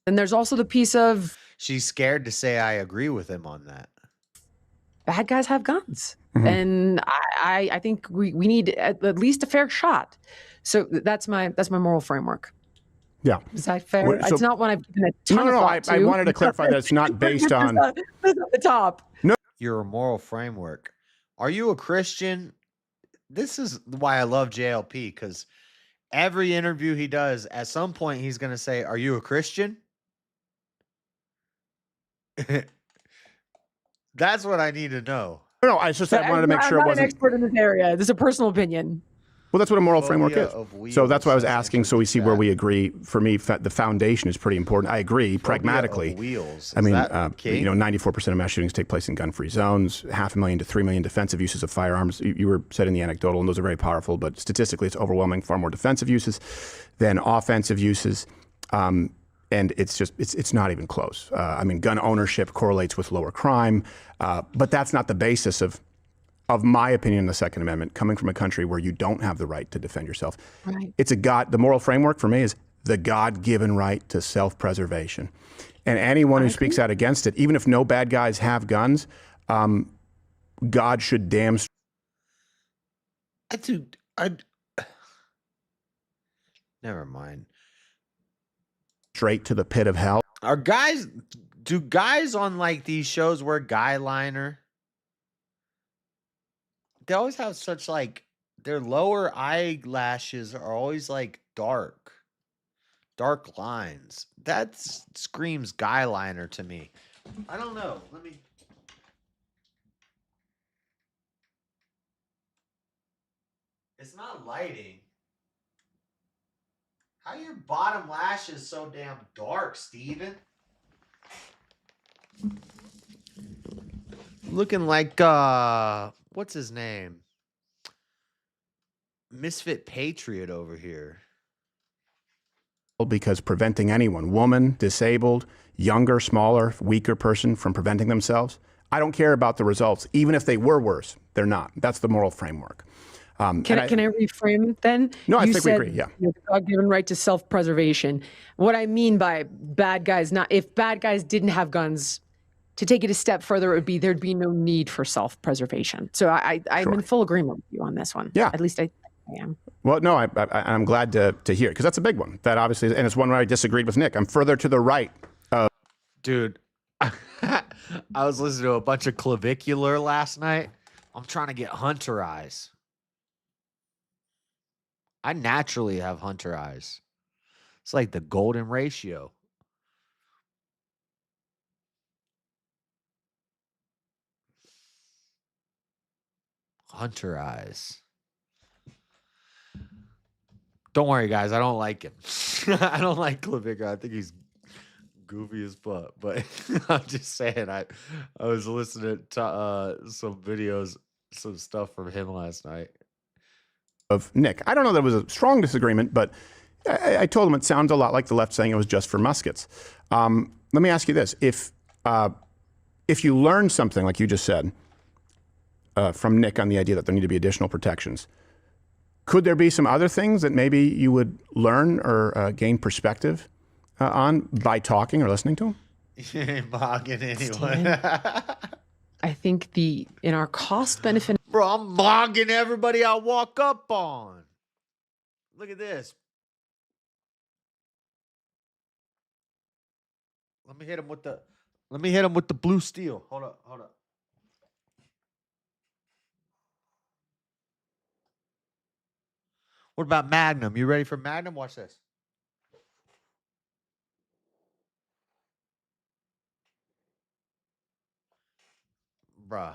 And there's also the piece of she's scared to say I agree with him on that. Bad guys have guns. And I think we need at least a fair shot. So that's my moral framework. Yeah. Is that fair? It's not one I've given a ton of thought to. I wanted to clarify that it's not based on that's at the top. No. Your moral framework. Are you a Christian? This is why I love JLP, because every interview he does, at some point he's going to say, "Are you a Christian?" That's what I need to know. No, I wanted to make sure I'm it not an wasn't expert in this area. This is a personal opinion. Well, that's what a moral framework is. Phobia So that's why I was of asking, so we see where we agree. For me, the foundation is pretty important. I agree pragmatically. Wheels. I mean, 94% of mass shootings take place in gun-free zones. 500,000 to 3 million defensive uses of firearms. You were setting the anecdotal, and those are very powerful. But statistically, it's overwhelming. Far more defensive uses than offensive uses. And it's not even close. I mean, gun ownership correlates with lower crime, but that's not the basis of my opinion, the Second Amendment, coming from a country where you don't have the right to defend yourself. Right. The moral framework for me is the God-given right to self-preservation. And anyone who speaks out against it, even if no bad guys have guns, God should damn never mind. Straight to the pit of hell. Do guys on like these shows wear guy liner? They always have such like their lower eyelashes are always like dark lines. That screams guy liner to me. I don't know. It's not lighting. How are your bottom lashes so damn dark, Steven? Looking like what's his name? Misfit Patriot over here. Because preventing anyone, woman, disabled, younger, smaller, weaker person from preventing themselves, I don't care about the results. Even if they were worse, they're not. That's the moral framework. Can I reframe then? No, I think we agree, yeah. The God-given right to self-preservation. What I mean by bad guys, if bad guys didn't have guns, to take it a step further, there'd be no need for self-preservation. So I'm in full agreement with you on this one. Yeah. At least I am. Well, no, I'm glad to hear it, because that's a big one. That obviously, and it's one where I disagreed with Nick. I'm further to the right. Dude, I was listening to a bunch of Clavicular last night. I'm trying to get hunter eyes. I naturally have hunter eyes. It's like the golden ratio. Hunter eyes. Don't worry, guys. I don't like him. I don't like Clavicular. I think he's goofy as fuck. But I'm just saying, I was listening to some videos, some stuff from him last night. Of Nick. I don't know that it was a strong disagreement, but I told him it sounds a lot like the left saying it was just for muskets. Let me ask you this. If you learn something, like you just said, from Nick on the idea that there need to be additional protections, could there be some other things that maybe you would learn or gain perspective on by talking or listening to him? You ain't bogging anyone. I think in our cost benefit. Bro, I'm bogging everybody I walk up on. Look at this. Let me hit him with the blue steel. Hold up. What about Magnum? You ready for Magnum? Watch this. Bruh.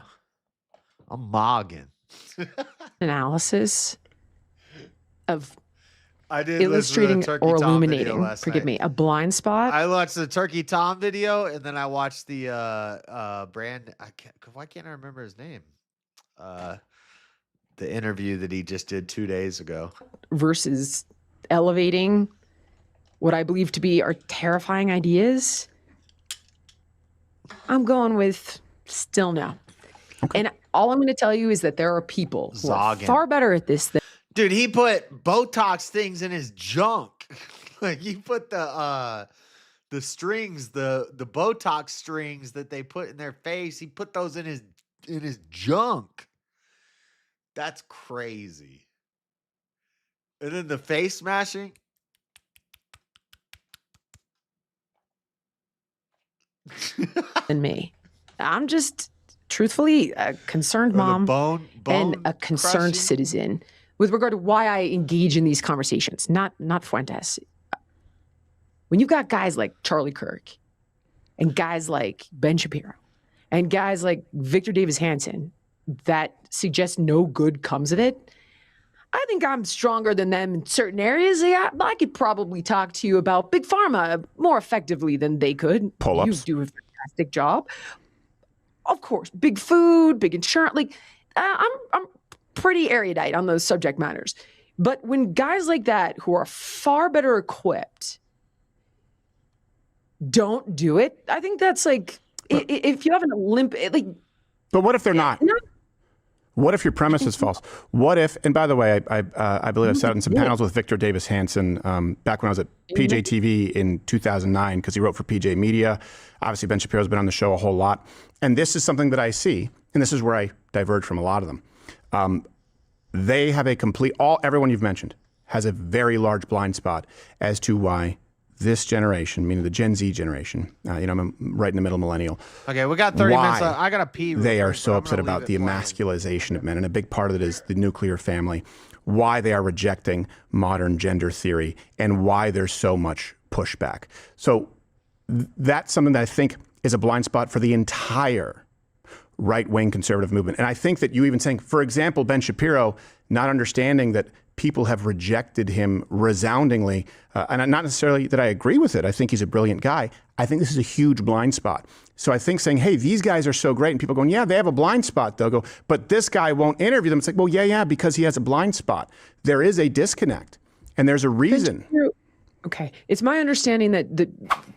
I'm mogging. Analysis of I did illustrating listen to the Turkey or Tom video illuminating, last forgive night. me, a blind spot. I watched the Turkey Tom video, and then I watched the brand. Why can't I remember his name? The interview that he just did 2 days ago. Versus elevating what I believe to be our terrifying ideas. I'm going with still no. Okay. And all I'm going to tell you is that there are people who are far better at this than. Dude, he put Botox things in his junk. Like he put the strings, the Botox strings that they put in their face. He put those in his junk. That's crazy. And then the face smashing. Than me. I'm just truthfully a concerned mom and a concerned crushing citizen with regard to why I engage in these conversations. Not Fuentes. When you've got guys like Charlie Kirk and guys like Ben Shapiro and guys like Victor Davis Hanson that suggest no good comes of it, I think I'm stronger than them in certain areas. Yeah, I could probably talk to you about Big Pharma more effectively than they could. Pull-ups. You do a fantastic job. Of course, big food, big insurance. Like, I'm pretty erudite on those subject matters. But when guys like that who are far better equipped don't do it, I think that's like, if you have an Olympic, like. But what if they're not? What if your premise is false? What if, and by the way, I believe I've sat in some panels with Victor Davis Hanson back when I was at PJ TV in 2009, because he wrote for PJ Media. Obviously, Ben Shapiro's been on the show a whole lot. And this is something that I see, and this is where I diverge from a lot of them. They have a everyone you've mentioned has a very large blind spot as to why this generation, meaning the Gen Z generation, I'm right in the middle millennial. Okay, we got 30 minutes. I got to pee. They are so upset about the emasculization of men. And a big part of it is the nuclear family, why they are rejecting modern gender theory, and why there's so much pushback. So that's something that I think is a blind spot for the entire right-wing conservative movement. And I think that you even saying, for example, Ben Shapiro, not understanding that people have rejected him resoundingly, and not necessarily that I agree with it. I think he's a brilliant guy. I think this is a huge blind spot. So I think saying, hey, these guys are so great, and people going, yeah, they have a blind spot. They'll go, but this guy won't interview them. It's like, well, yeah, because he has a blind spot. There is a disconnect, and there's a reason. Okay. It's my understanding that the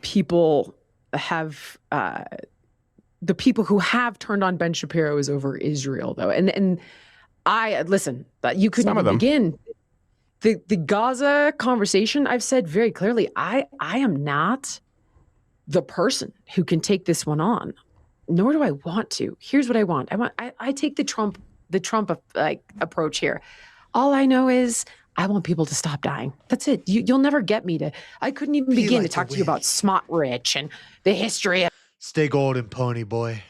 people have, the people who have turned on Ben Shapiro is over Israel, though. And I, listen, you couldn't even begin. The Gaza conversation, I've said very clearly, I am not the person who can take this one on, nor do I want to. Here's what I want. I take the Trump approach here. All I know is I want people to stop dying. That's it. You'll never get me to. I couldn't even begin to talk to you about Smotrich and the history of. Stay golden, pony boy.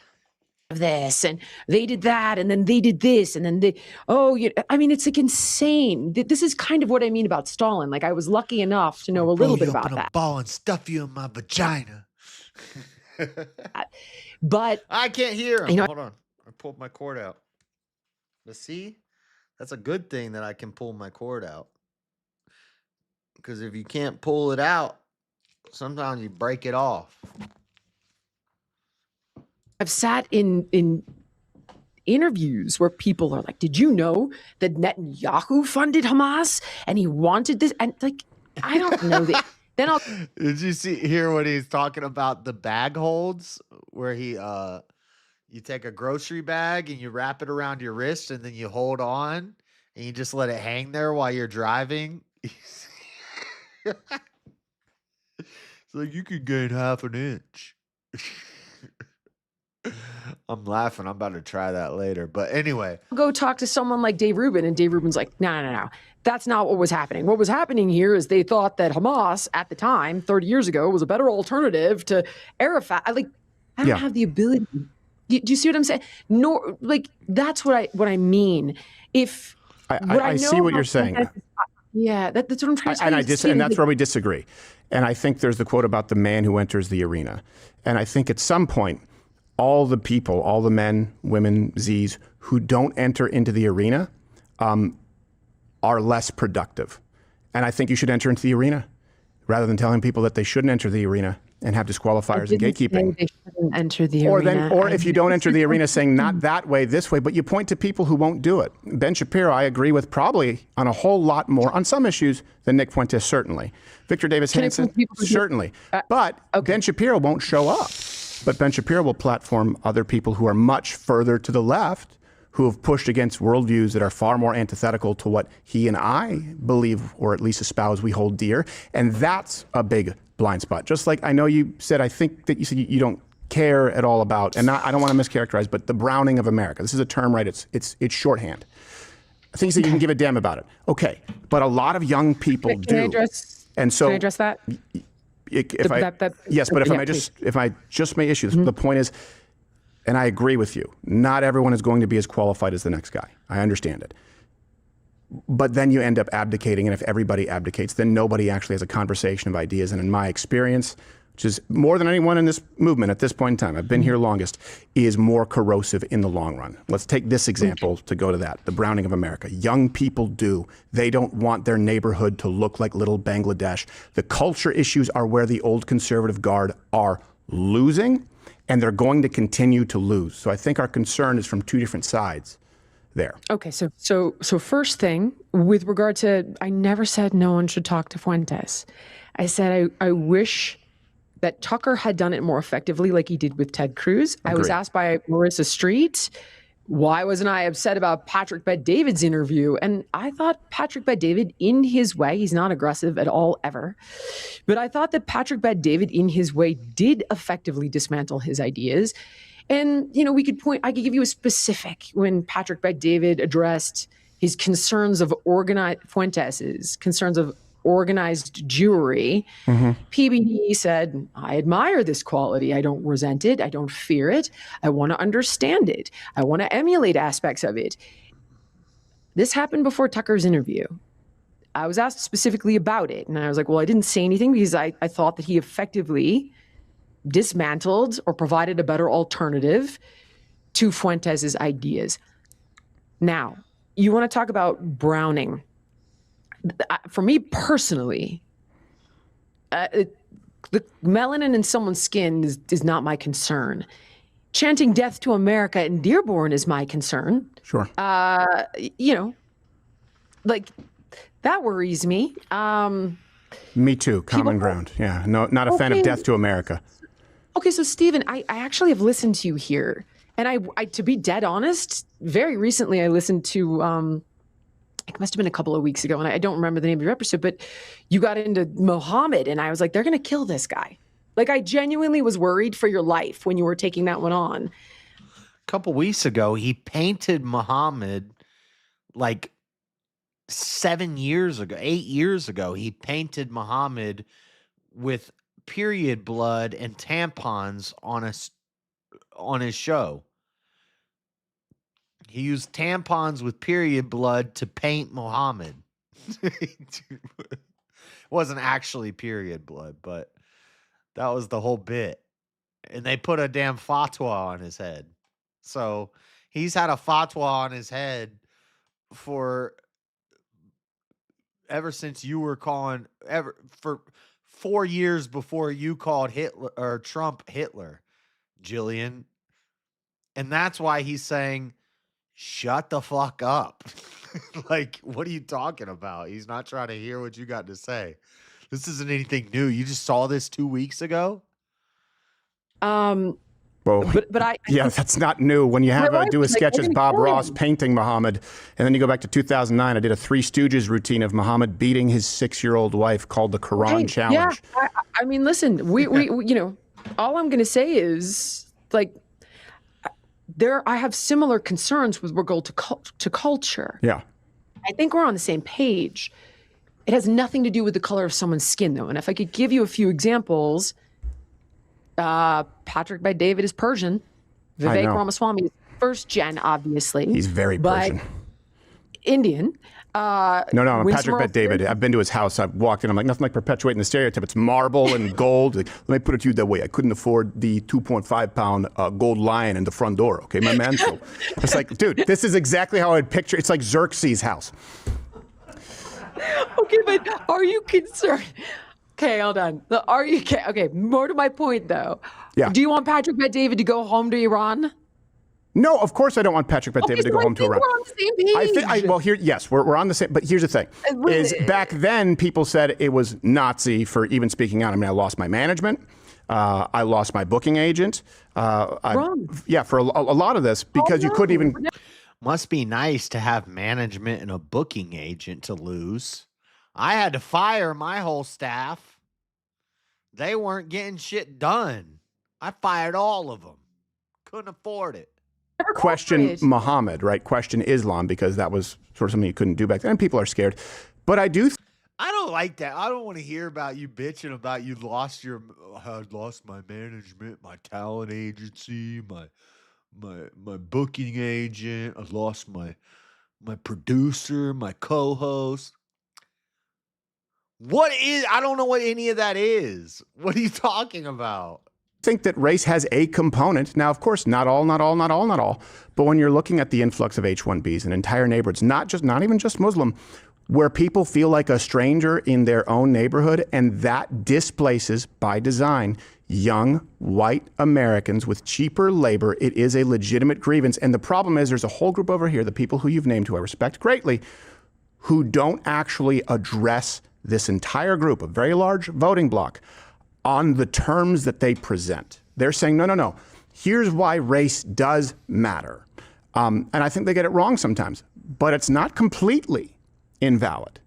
This and they did that and then they did this and then it's like insane. This is kind of what I mean about Stalin. Like I was lucky enough to know a little bit about that. A ball and stuff you in my vagina. But I can't hear him. Hold on. I pulled my cord out. But see, that's a good thing that I can pull my cord out. Because if you can't pull it out, Sometimes you break it off. I've sat in interviews where people are like, "Did you know that Netanyahu funded Hamas and he wanted this?" And like, I don't know that. Then I'll Did you hear what he's talking about the bag holds where he you take a grocery bag and you wrap it around your wrist and then you hold on and you just let it hang there while you're driving? It's like you could gain half an inch. I'm laughing. I'm about to try that later. But anyway, go talk to someone like Dave Rubin, and Dave Rubin's like, no. That's not what was happening. What was happening here is they thought that Hamas at the time, 30 years ago, was a better alternative to Arafat. I don't have the ability. Do you see what I'm saying? Nor like that's what I mean. If I see what you're saying. Yeah, that's what I'm trying to say. And that's where we disagree. And I think there's the quote about the man who enters the arena. And I think at some point, all the people, all the men, women, Zs who don't enter into the arena are less productive. And I think you should enter into the arena rather than telling people that they shouldn't enter the arena and have disqualifiers and gatekeeping. They shouldn't enter the arena. Or if you don't enter the arena, saying not that way, this way, but you point to people who won't do it. Ben Shapiro, I agree with probably on a whole lot more on some issues than Nick Fuentes, certainly. Victor Davis Hanson, certainly. But Ben Shapiro won't show up. But Ben Shapiro will platform other people who are much further to the left, who have pushed against worldviews that are far more antithetical to what he and I believe, or at least espouse we hold dear. And that's a big blind spot. Just like I know you said, I think that you said you don't care at all about, and I don't want to mischaracterize, but the browning of America. This is a term, right? It's shorthand. Things that you can give a damn about it. Okay, but a lot of young people do. Can I address that? Yes, but if I just may issue this, the point is, and I agree with you, not everyone is going to be as qualified as the next guy. I understand it. But then you end up abdicating, and if everybody abdicates, then nobody actually has a conversation of ideas. And in my experience, which is more than anyone in this movement at this point in time, I've been here longest, is more corrosive in the long run. Let's take this example to go to that, the browning of America. Young people do. They don't want their neighborhood to look like little Bangladesh. The culture issues are where the old conservative guard are losing, and they're going to continue to lose. So I think our concern is from two different sides there. Okay, so first thing, with regard to, I never said no one should talk to Fuentes. I said I wish that Tucker had done it more effectively like he did with Ted Cruz. Agreed. I was asked by Marissa Street, why wasn't I upset about Patrick Bet-David's interview? And I thought Patrick Bet-David, in his way, he's not aggressive at all, ever. But I thought that Patrick Bet-David, in his way, did effectively dismantle his ideas. And, I could give you a specific when Patrick Bet-David addressed his concerns of Fuentes's concerns of organized Jewry. PBD said, I admire this quality. I don't resent it. I don't fear it. I want to understand it. I want to emulate aspects of it. This happened before Tucker's interview. I was asked specifically about it. And I was like, well, I didn't say anything because I thought that he effectively dismantled or provided a better alternative to Fuentes's ideas. Now, you want to talk about browning. For me personally, the melanin in someone's skin is not my concern. Chanting death to America in Dearborn is my concern. Sure. Like that worries me. Me too. Common ground. Yeah. No, not a fan of death to America. Okay, so Stephen, I actually have listened to you here, and I to be dead honest, very recently I listened to it must have been a couple of weeks ago, and I don't remember the name of your episode, but you got into Muhammad, and I was like, they're going to kill this guy. Like, I genuinely was worried for your life when you were taking that one on. A couple weeks ago, he painted Muhammad like 8 years ago. He painted Muhammad with period blood and tampons on his show. He used tampons with period blood to paint Muhammad. It wasn't actually period blood, but that was the whole bit. And they put a damn fatwa on his head. So he's had a fatwa on his head ever since you were calling 4 years before you called Hitler or Trump Hitler, Jillian. And that's why he's saying, shut the fuck up. Like, what are you talking about? He's not trying to hear what you got to say. This isn't anything new. You just saw this 2 weeks ago? Well, but I yeah, that's not new. When you have do a sketch as Bob Ross painting Muhammad, and then you go back to 2009, I did a Three Stooges routine of Muhammad beating his 6-year-old wife called the Quran Challenge. Yeah, I mean, listen, we you know, all I'm going to say is like I have similar concerns with regard to culture. Yeah, I think we're on the same page. It has nothing to do with the color of someone's skin, though. And if I could give you a few examples. Patrick Bet-David is Persian. Vivek Ramaswamy is first gen, obviously. He's very Persian. Indian. No, I'm Patrick Bet-David. I've been to his house. I've walked in. I'm like, nothing like perpetuating the stereotype. It's marble and gold. Like, let me put it to you that way. I couldn't afford the 2.5-pound gold lion in the front door. Okay, my man. So it's like, dude, this is exactly how I'd picture. It's like Xerxes' house. Okay, but are you concerned? Okay, hold on. Are you okay? More to my point, though. Yeah. Do you want Patrick Bet-David to go home to Iran? No, of course I don't want Patrick Bet-David to go home to Iran. We're on the same page. Well, yes, we're on the same. But here's the thing: is back then people said it was Nazi for even speaking out. I mean, I lost my management. I lost my booking agent. Yeah, for a lot of this because you couldn't even. Must be nice to have management and a booking agent to lose. I had to fire my whole staff. They weren't getting shit done. I fired all of them. Couldn't afford it. Question Muhammad, right? Question Islam, because that was sort of something you couldn't do back then. People are scared. But I do. I don't like that. I don't want to hear about you bitching about you lost I lost my management, my talent agency, my booking agent. I lost my producer, my co-host. I don't know what any of that is. What are you talking about? Think that race has a component. Now, of course, not all. But when you're looking at the influx of H-1Bs in entire neighborhoods, not even just Muslim, where people feel like a stranger in their own neighborhood, and that displaces, by design, young white Americans with cheaper labor. It is a legitimate grievance. And the problem is there's a whole group over here, the people who you've named, who I respect greatly, who don't actually address this entire group, a very large voting bloc, on the terms that they present. They're saying, no. Here's why race does matter. And I think they get it wrong sometimes, but it's not completely invalid.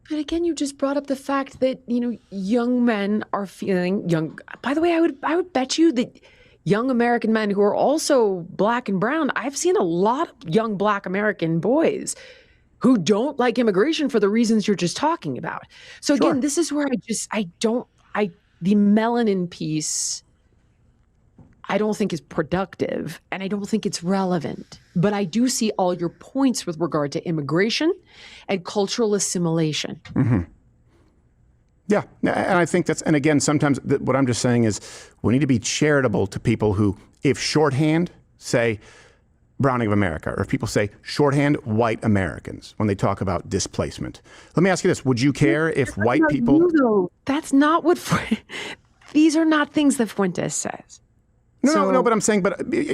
But again, you just brought up the fact that, young men are feeling young. By the way, I would bet you that young American men who are also black and brown, I've seen a lot of young black American boys who don't like immigration for the reasons you're just talking about. So again, this is where the melanin piece, I don't think is productive, and I don't think it's relevant. But I do see all your points with regard to immigration and cultural assimilation. Mm-hmm. Yeah, and I think and again, sometimes what I'm just saying is we need to be charitable to people who, if shorthand, say Browning of America, or if people say shorthand white Americans when they talk about displacement. Let me ask you this. Would you care if white people... That's not what... These are not things that Fuentes says. No, but I'm saying,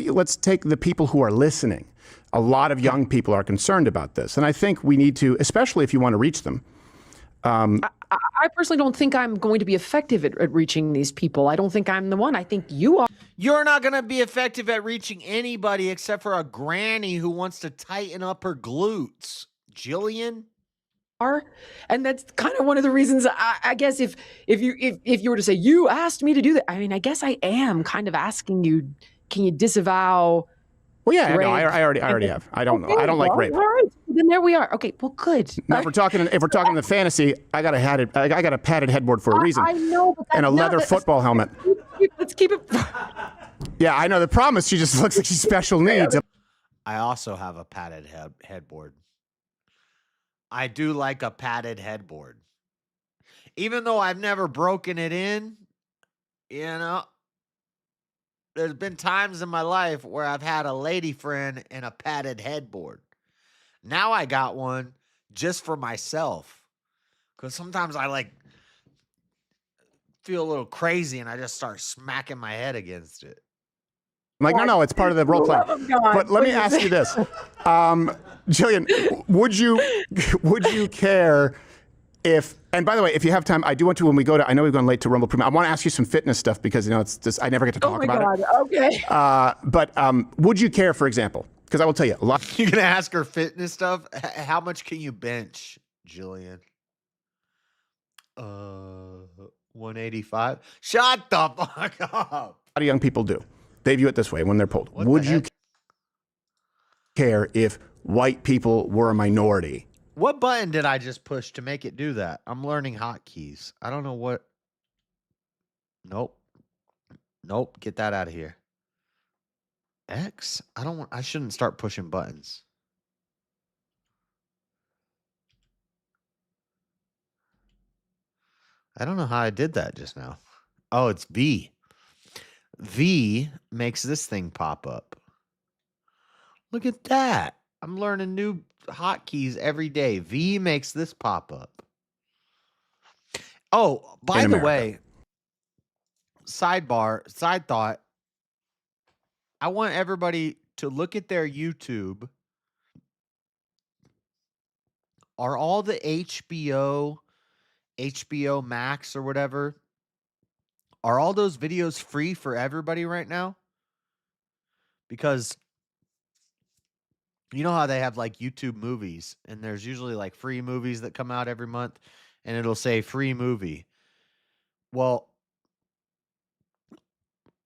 let's take the people who are listening. A lot of young people are concerned about this. And I think we need to, especially if you want to reach them. I personally don't think I'm going to be effective at reaching these people. I don't think I'm the one. I think you are. You're not going to be effective at reaching anybody except for a granny who wants to tighten up her glutes. Jillian? And that's kind of one of the reasons I guess if you were to say, you asked me to do that, I mean, I guess I am kind of asking you, can you disavow? Well, yeah, rape? No, I already have. I don't know. I don't like rape. All right, then there we are. Okay, well, good. Now, if we're talking the fantasy, I got a padded headboard for a reason. I know, but and a leather football helmet. Let's keep it. Yeah, I know. The problem is she just looks like she's special needs. I also have a padded headboard. I do like a padded headboard. Even though I've never broken it in, there's been times in my life where I've had a lady friend and a padded headboard. Now I got one just for myself. Because sometimes I like feel a little crazy and I just start smacking my head against it. I'm like, no, it's part of the role play. But let me please. ask you this, Jillian, would you care if? And by the way, if you have time, I do want to when we go to. I know we've gone late to Rumble Premium. I want to ask you some fitness stuff because it's just I never get to talk Oh my about God. it. Okay. But would you care, for example? Because I will tell you a lot. You're gonna ask her fitness stuff. How much can you bench, Jillian? 185. Shut the fuck up. A lot of young people do. They view it this way when they're polled. What Would the you heck? care if white people were a minority? What button did I just push to make it do that? I'm learning hotkeys. I don't know what. Nope. Nope. Get that out of here. X? I shouldn't start pushing buttons. I don't know how I did that just now. Oh, it's V. V makes this thing pop up. Look at that. I'm learning new hotkeys every day. V makes this pop up. Oh, by In the America. way, side thought. I want everybody to look at their YouTube. Are all the HBO Max or whatever, are all those videos free for everybody right now? Because you know how they have like YouTube movies, and there's usually like free movies that come out every month, and it'll say free movie. Well,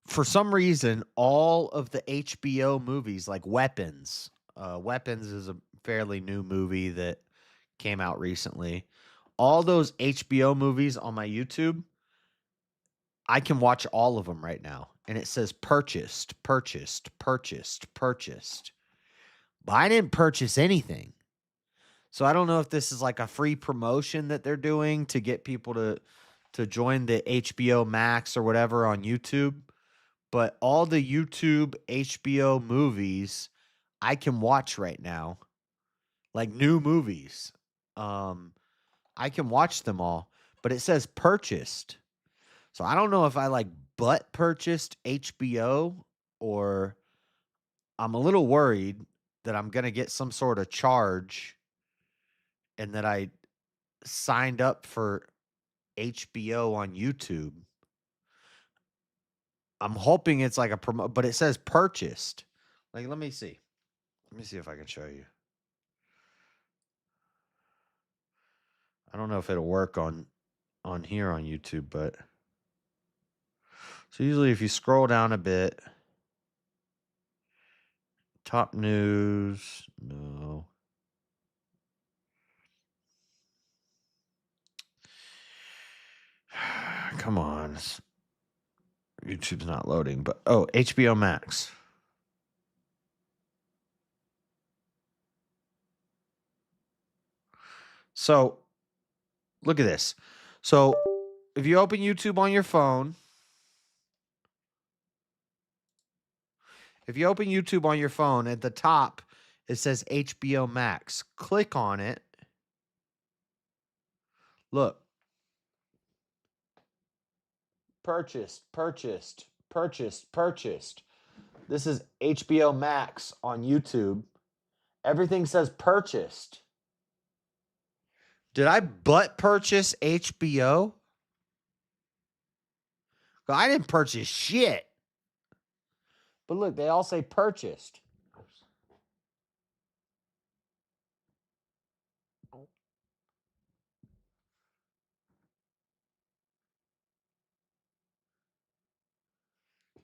for some reason, all of the HBO movies, like Weapons, Weapons is a fairly new movie that came out recently. All those HBO movies on my YouTube, I can watch all of them right now. And it says purchased, purchased, purchased, purchased. But I didn't purchase anything. So I don't know if this is like a free promotion that they're doing to get people to join the HBO Max or whatever on YouTube. But all the YouTube HBO movies I can watch right now, like new movies. I can watch them all, but it says purchased. So I don't know if I like butt purchased HBO or I'm a little worried that I'm going to get some sort of charge and that I signed up for HBO on YouTube. I'm hoping it's like a promo, but it says purchased. Like, let me see. Let me see if I can show you. I don't know if it'll work on here on YouTube, but so usually if you scroll down a bit, top news, no. Come on. YouTube's not loading, but oh, HBO Max. So, look at this. So, if you open YouTube on your phone, at the top, it says HBO Max. Click on it. Look. Purchased, purchased, purchased, purchased. This is HBO Max on YouTube. Everything says purchased. Did I butt purchase HBO? I didn't purchase shit. But look, they all say purchased.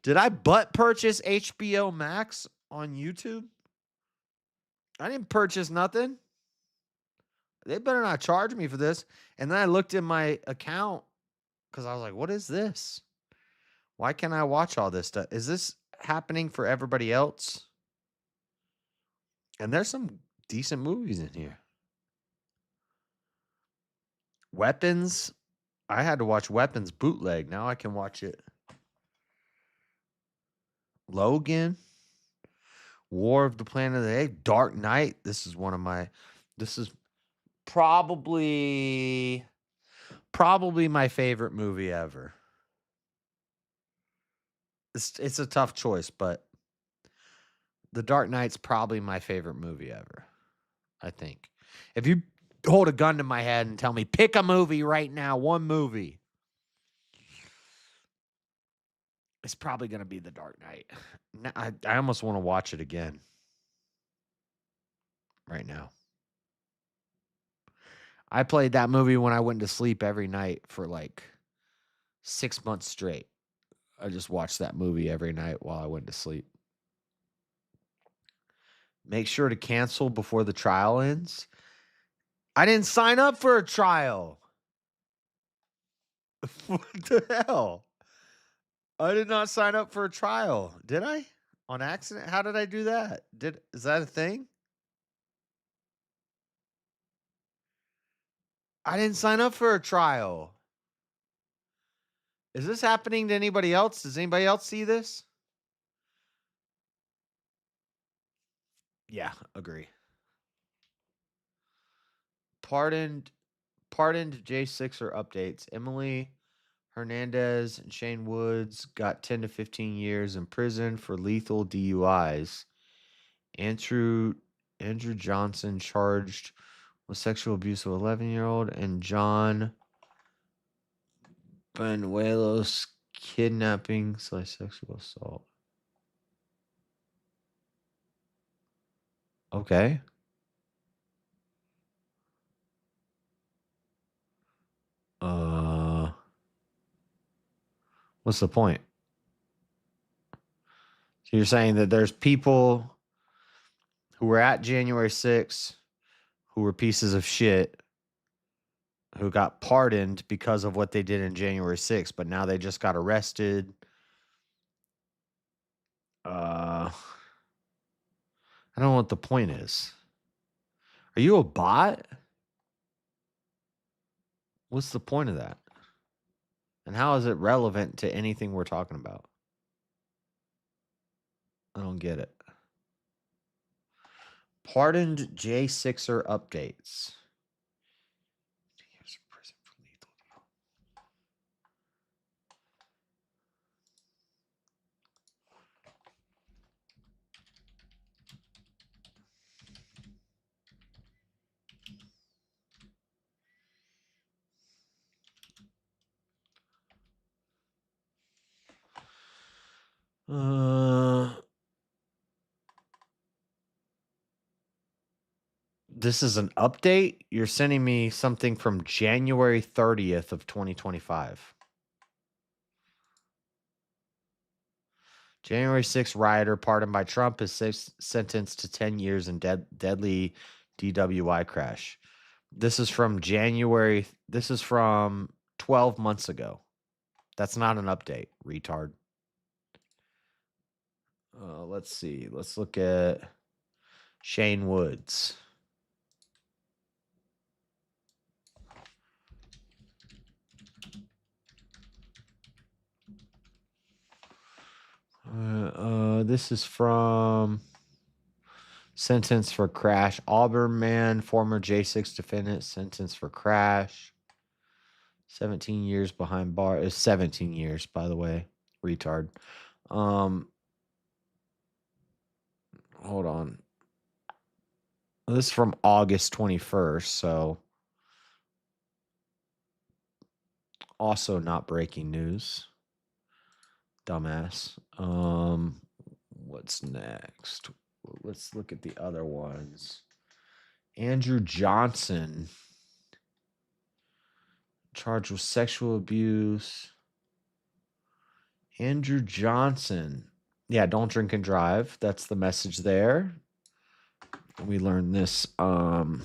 Did I butt purchase HBO Max on YouTube? I didn't purchase nothing. They better not charge me for this. And then I looked in my account because I was like, what is this? Why can't I watch all this stuff? Is this happening for everybody else? And there's some decent movies in here. Weapons. I had to watch Weapons bootleg. Now I can watch it. Logan. War of the Planet of the Apes. Dark Knight. This is probably my favorite movie ever. It's a tough choice, but The Dark Knight's probably my favorite movie ever. I think. If you hold a gun to my head and tell me pick a movie right now, one movie, it's probably going to be The Dark Knight. I almost want to watch it again right now. I played that movie when I went to sleep every night for like 6 months straight. I just watched that movie every night while I went to sleep. Make sure to cancel before the trial ends. I didn't sign up for a trial. What the hell? I did not sign up for a trial. Did I? On accident? How did I do that? Is that a thing? I didn't sign up for a trial. Is this happening to anybody else? Does anybody else see this? Yeah, agree. Pardoned J6er updates. Emily Hernandez and Shane Woods got 10 to 15 years in prison for lethal DUIs. Andrew Johnson charged with sexual abuse of 11-year-old, and John Benuelos kidnapping / sexual assault. Okay. What's the point? So you're saying that there's people who were at January 6th who were pieces of shit who got pardoned because of what they did in January 6th, but now they just got arrested. I don't know what the point is. Are you a bot? What's the point of that? And how is it relevant to anything we're talking about? I don't get it. Pardoned J6er updates. This is an update. You're sending me something from January 30th of 2025. January 6th rioter pardoned by Trump is sentenced to 10 years in deadly DWI crash. This is from January. This is from 12 months ago. That's not an update, retard. Let's see. Let's look at Shane Woods. This is from sentence for crash. Auburn man, former J6 defendant, sentenced for crash. 17 years behind bar. Is 17 years, by the way. Retard. Hold on. This is from August 21st, so also not breaking news. Dumbass. What's next? Let's look at the other ones. Andrew Johnson, charged with sexual abuse. Andrew Johnson. Yeah, don't drink and drive. That's the message there. We learned this, 4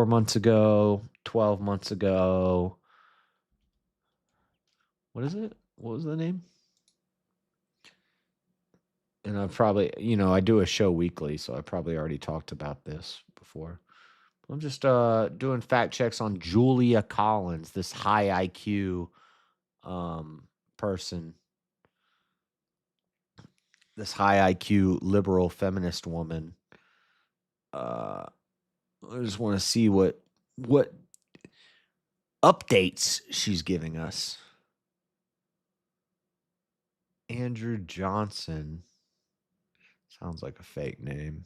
months ago, 12 months ago. What is it? What was the name? And I've probably, I do a show weekly, so I probably already talked about this before. I'm just doing fact checks on Julia Collins, this high IQ person. This high IQ liberal feminist woman. I just want to see what updates she's giving us. Andrew Johnson. Sounds like a fake name.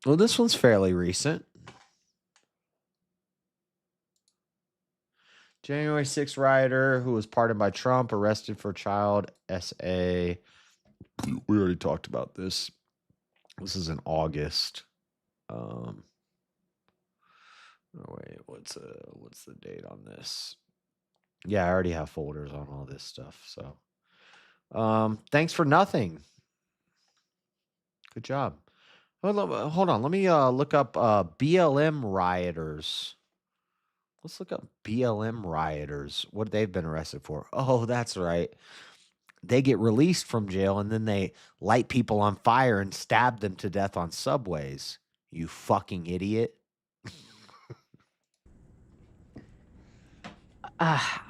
Well, this one's fairly recent. January 6th rioter who was pardoned by Trump, arrested for child SA. We already talked about this. This is in August. Oh wait, what's the date on this? Yeah, I already have folders on all this stuff. So, thanks for nothing. Good job. Hold on. Let me look up BLM rioters. Let's look up BLM rioters. What they've been arrested for. Oh, that's right. They get released from jail and then they light people on fire and stab them to death on subways. You fucking idiot.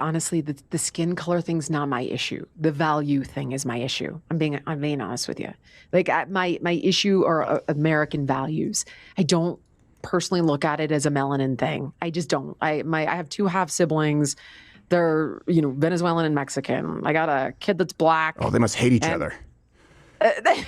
Honestly, the skin color thing's not my issue. The value thing is my issue. I'm being honest with you. Like my issue are American values. I don't personally look at it as a melanin thing. I just don't. I have two half siblings. They're Venezuelan and Mexican. I got a kid that's black. Oh, they must hate each other. They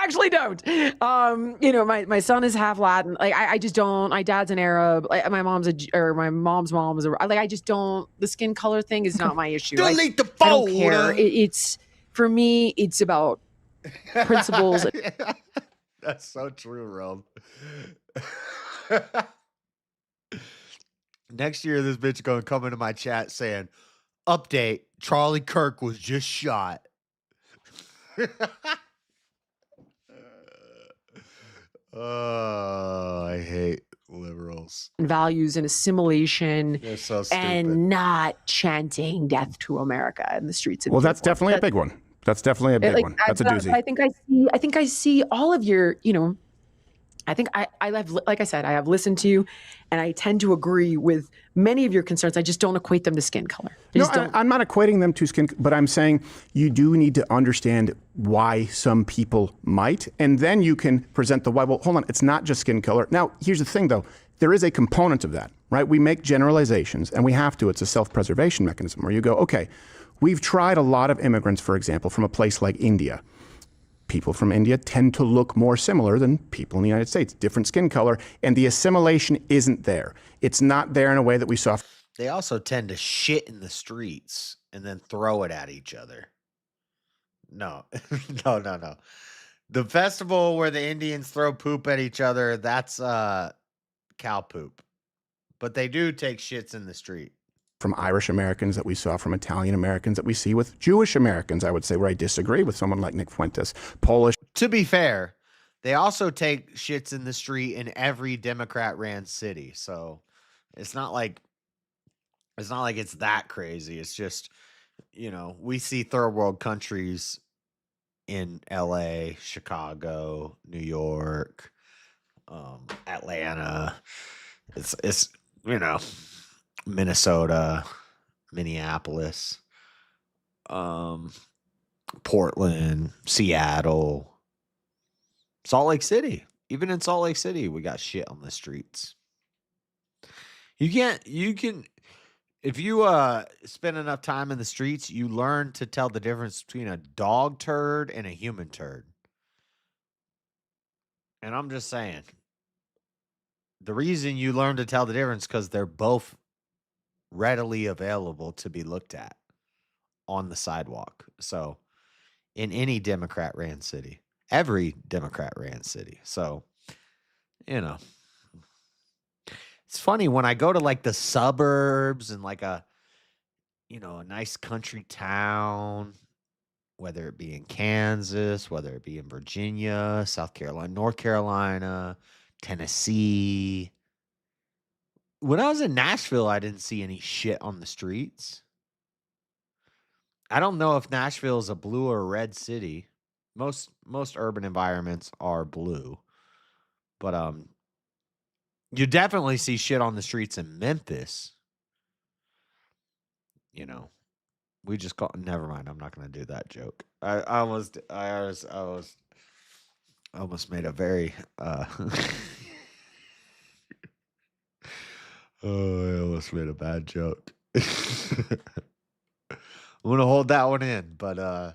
actually don't. My son is half Latin. Like I just don't. My dad's an Arab. Like my mom's my mom's mom is like I just don't. The skin color thing is not my issue. Delete the I don't phone. care. It's for me. It's about principles. That's so true, Rome. Next year, this bitch gonna come into my chat saying, "Update: Charlie Kirk was just shot." Oh, I hate liberals. Values and assimilation. They're so stupid. And not chanting "Death to America" in the streets of. Well, that's definitely a big one. That's definitely a big one. That's a doozy. I think I see all of your. I think I have, like I said, I have listened to you, and I tend to agree with many of your concerns. I just don't equate them to skin color. I'm not equating them to skin, but I'm saying you do need to understand why some people might, and then you can present the why. Well, hold on, it's not just skin color. Now, here's the thing, though. There is a component of that, right? We make generalizations, and we have to. It's a self-preservation mechanism where you go, okay, we've tried a lot of immigrants, for example, from a place like India. People from India tend to look more similar than people in the United States, different skin color, and the assimilation isn't there. It's not there in a way that we saw. They also tend to shit in the streets and then throw it at each other. No, no. The festival where the Indians throw poop at each other, that's cow poop. But they do take shits in the street. From Irish Americans that we saw, from Italian Americans that we see with Jewish Americans, I would say, where I disagree with someone like Nick Fuentes. Polish. To be fair, they also take shits in the street in every Democrat-ran city. So it's not like it's that crazy. It's just, we see third world countries in LA, Chicago, New York, Atlanta. It's Minnesota, Minneapolis, Portland, Seattle, Salt Lake City. Even in Salt Lake City, we got shit on the streets. You can, if you spend enough time in the streets, you learn to tell the difference between a dog turd and a human turd. And I'm just saying, the reason you learn to tell the difference because they're both readily available to be looked at on the sidewalk. So in any Democrat ran city, every Democrat ran city. So, it's funny when I go to like the suburbs and like a nice country town, whether it be in Kansas, whether it be in Virginia, South Carolina, North Carolina, Tennessee. When I was in Nashville, I didn't see any shit on the streets. I don't know if Nashville is a blue or red city. Most urban environments are blue. But you definitely see shit on the streets in Memphis. We just got. Never mind. I'm not gonna do that joke. I almost made a very. Oh, I almost made a bad joke. I'm gonna hold that one in, but uh,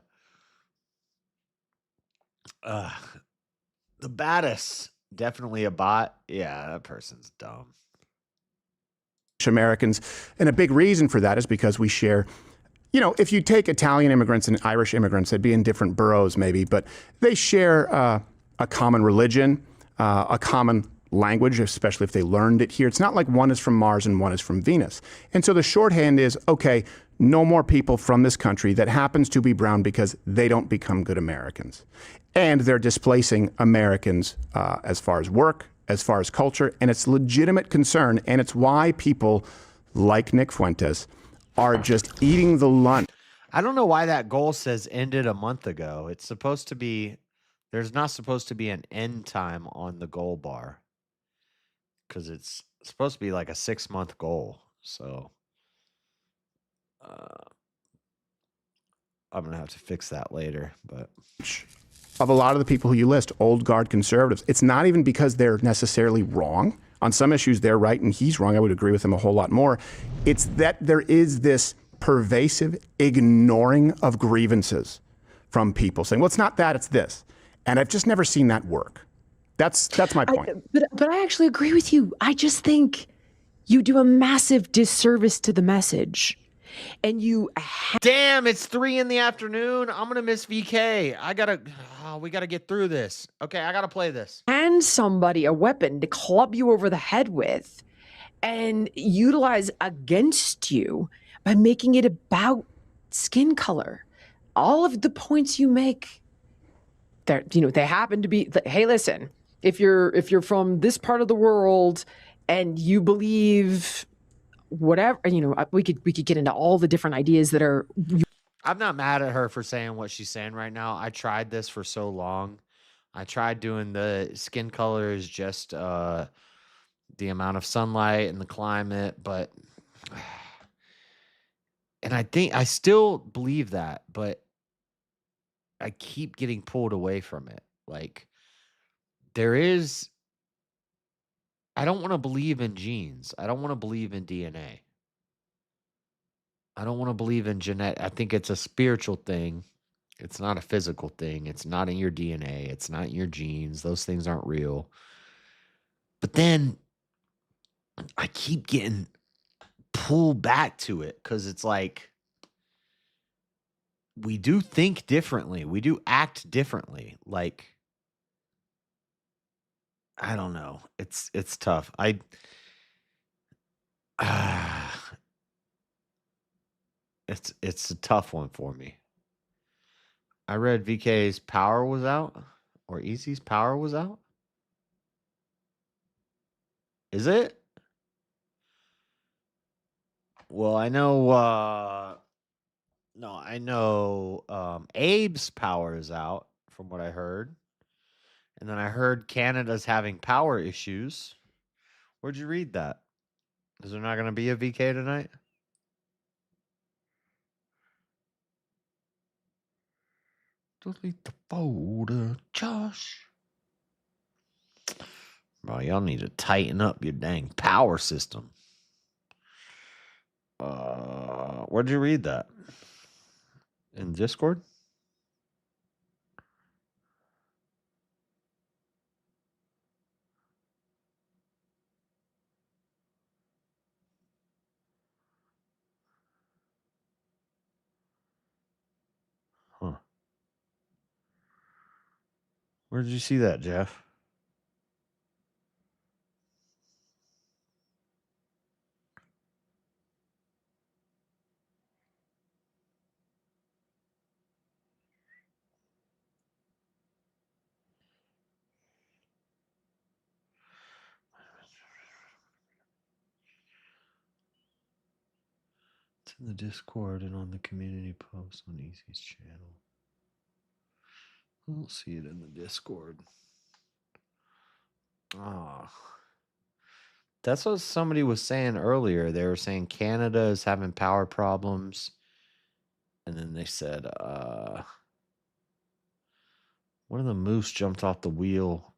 the baddest, definitely a bot. Yeah, that person's dumb. Americans. And a big reason for that is because we share, you know, if you take Italian immigrants and Irish immigrants, they'd be in different boroughs maybe, but they share a common religion, a common language, especially if they learned it here. It's not like one is from Mars and one is from Venus. And so the shorthand is, okay, no more people from this country that happens to be brown because they don't become good Americans. And they're displacing Americans as far as work, as far as culture, and it's legitimate concern, and it's why people like Nick Fuentes are just eating the lunch. I don't know why that goal says ended a month ago. It's supposed to be, there's not supposed to be an end time on the goal bar because it's supposed to be like a 6-month goal. So I'm going to have to fix that later. But of a lot of the people who you list, old guard conservatives, it's not even because they're necessarily wrong. On some issues, they're right and he's wrong. I would agree with him a whole lot more. It's that there is this pervasive ignoring of grievances from people saying, well, it's not that, it's this. And I've just never seen that work. That's my point. But I actually agree with you. I just think you do a massive disservice to the message. And you damn, it's 3 in the afternoon. I'm gonna miss VK. We gotta get through this. Okay, I gotta play this. hand somebody a weapon to club you over the head with and utilize against you by making it about skin color. All of the points you make, they happen to be, hey, listen, if you're from this part of the world and you believe whatever, we could get into all the different ideas that are. I'm not mad at her for saying what she's saying right now. I tried this for so long. I tried doing the skin color is just the amount of sunlight and the climate, but and I think I still believe that, but I keep getting pulled away from it. Like I don't want to believe in genes. I don't want to believe in DNA. I don't want to believe in genetic. I think it's a spiritual thing. It's not a physical thing. It's not in your DNA. It's not in your genes. Those things aren't real. But then I keep getting pulled back to it because it's like we do think differently. We do act differently. Like, I don't know. It's tough. It's a tough one for me. I read VK's power was out, or Easy's power was out. Is it? Well, I know. No, I know. Abe's power is out, from what I heard, and then I heard Canada's having power issues. Where'd you read that? Is there not going to be a VK tonight? Delete the folder, Josh. Bro, y'all need to tighten up your dang power system. Where'd you read that? In Discord? Huh. Where did you see that, Jeff? It's in the Discord and on the community post on Easy's channel. I don't see it in the Discord. Oh. That's what somebody was saying earlier. They were saying Canada is having power problems. And then they said, one of the moose jumped off the wheel.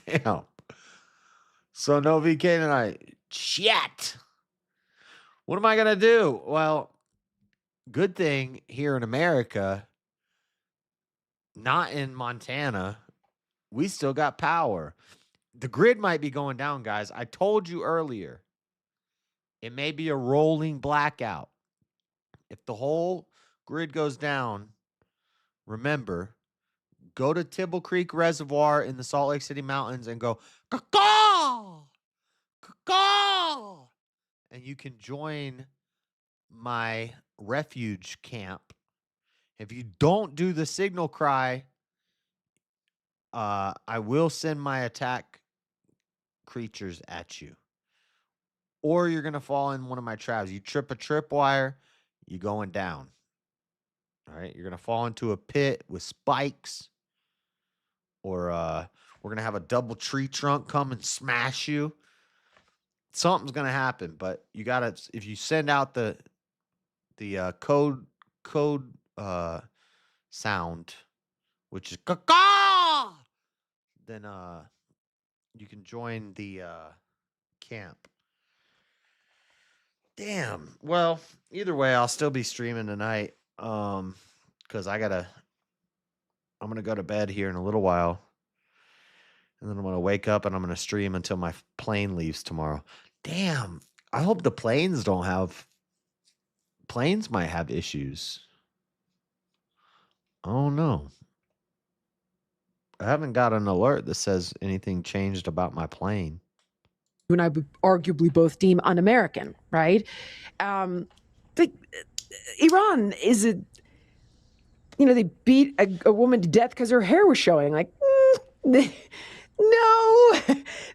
Damn. So no VK tonight. Shit. What am I going to do? Well, good thing here in America, not in Montana, we still got power. The grid might be going down, guys. I told you earlier. It may be a rolling blackout. If the whole grid goes down, remember, go to Tibble Creek Reservoir in the Salt Lake City Mountains and go, caw, caw, and you can join my refuge camp. If you don't do the signal cry, I will send my attack creatures at you. Or you're going to fall in one of my traps. You trip a tripwire, you're going down. All right, you're going to fall into a pit with spikes. Or we're going to have a double tree trunk come and smash you. Something's going to happen, but you got to, if you send out the code sound, which is caw, then you can join the camp. Damn. Well, either way, I'll still be streaming tonight. Because I'm gonna go to bed here in a little while. And then I'm gonna wake up and I'm gonna stream until my plane leaves tomorrow. Damn. I hope the planes might have issues. Oh no. I haven't got an alert that says anything changed about my plane. You and I would arguably both deem un-American, right? Iran is a, they beat a woman to death because her hair was showing. Like, no,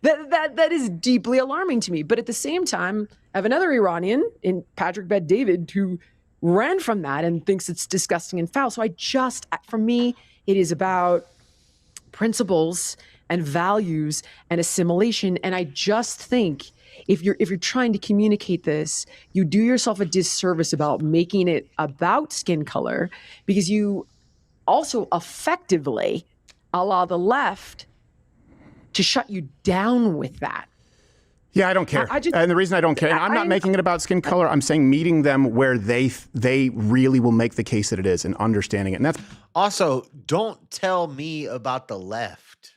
that is deeply alarming to me. But at the same time, I have another Iranian in Patrick Bet David who ran from that and thinks it's disgusting and foul. So for me, it is about principles and values and assimilation. And I just think if you're trying to communicate this, you do yourself a disservice about making it about skin color, because you also effectively allow the left to shut you down with that. Yeah, I don't care. And the reason I don't care, and I'm not making it about skin color, I'm saying meeting them where they really will make the case that it is and understanding it. And that's also, don't tell me about the left.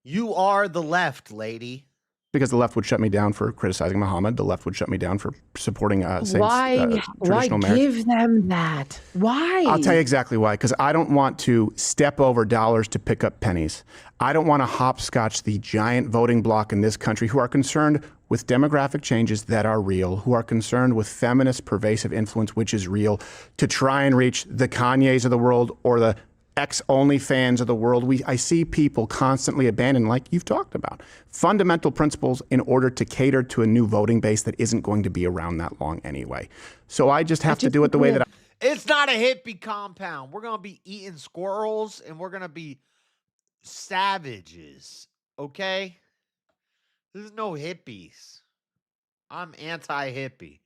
You are the left, lady. Because the left would shut me down for criticizing Muhammad. The left would shut me down for supporting traditional marriage. Why give them that? Why? I'll tell you exactly why. Because I don't want to step over dollars to pick up pennies. I don't want to hopscotch the giant voting bloc in this country who are concerned with demographic changes that are real, who are concerned with feminist pervasive influence, which is real, to try and reach the Kanyes of the world or the ex-OnlyFans of the world. I see people constantly abandon, like you've talked about, fundamental principles in order to cater to a new voting base that isn't going to be around that long anyway. So I just have to do it the way that It's not a hippie compound. We're going to be eating squirrels and we're going to be savages, okay? There's no hippies. I'm anti-hippie.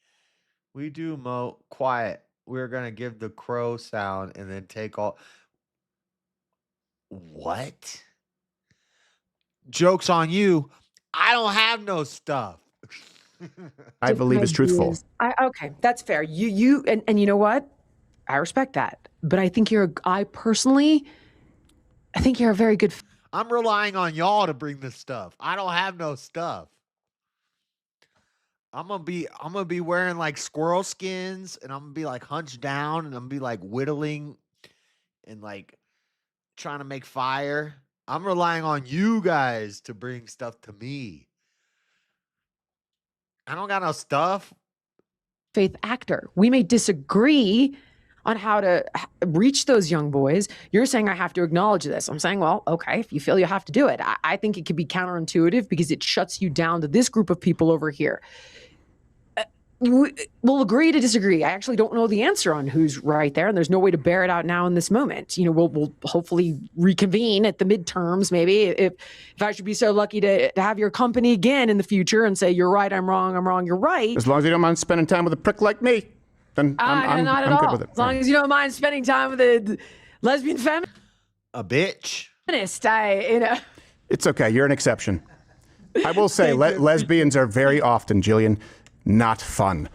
We do quiet. We're going to give the crow sound and then take all... What? Joke's on you. I don't have no stuff. I believe is truthful. Okay, that's fair. You and you know what? I respect that. But I think I think you're a very good... I'm relying on y'all to bring this stuff. I don't have no stuff. I'm gonna be wearing like squirrel skins, and I'm gonna be like hunched down, and I'm gonna be like whittling and like trying to make fire. I'm relying on you guys to bring stuff to me. I don't got no stuff. Faith actor. We may disagree on how to reach those young boys. You're saying I have to acknowledge this. I'm saying, well, okay, if you feel you have to do it. I think it could be counterintuitive because it shuts you down to this group of people over here. we'll agree to disagree. I actually don't know the answer on who's right there, and there's no way to bear it out now in this moment. We'll hopefully reconvene at the midterms, maybe, if I should be so lucky to have your company again in the future and say, you're right, I'm wrong, you're right. As long as you don't mind spending time with a prick like me, then I'm not at good all. with it. As long as you don't mind spending time with a lesbian feminist. A bitch. It's okay. You're an exception. I will say lesbians are very often, Jillian, not fun.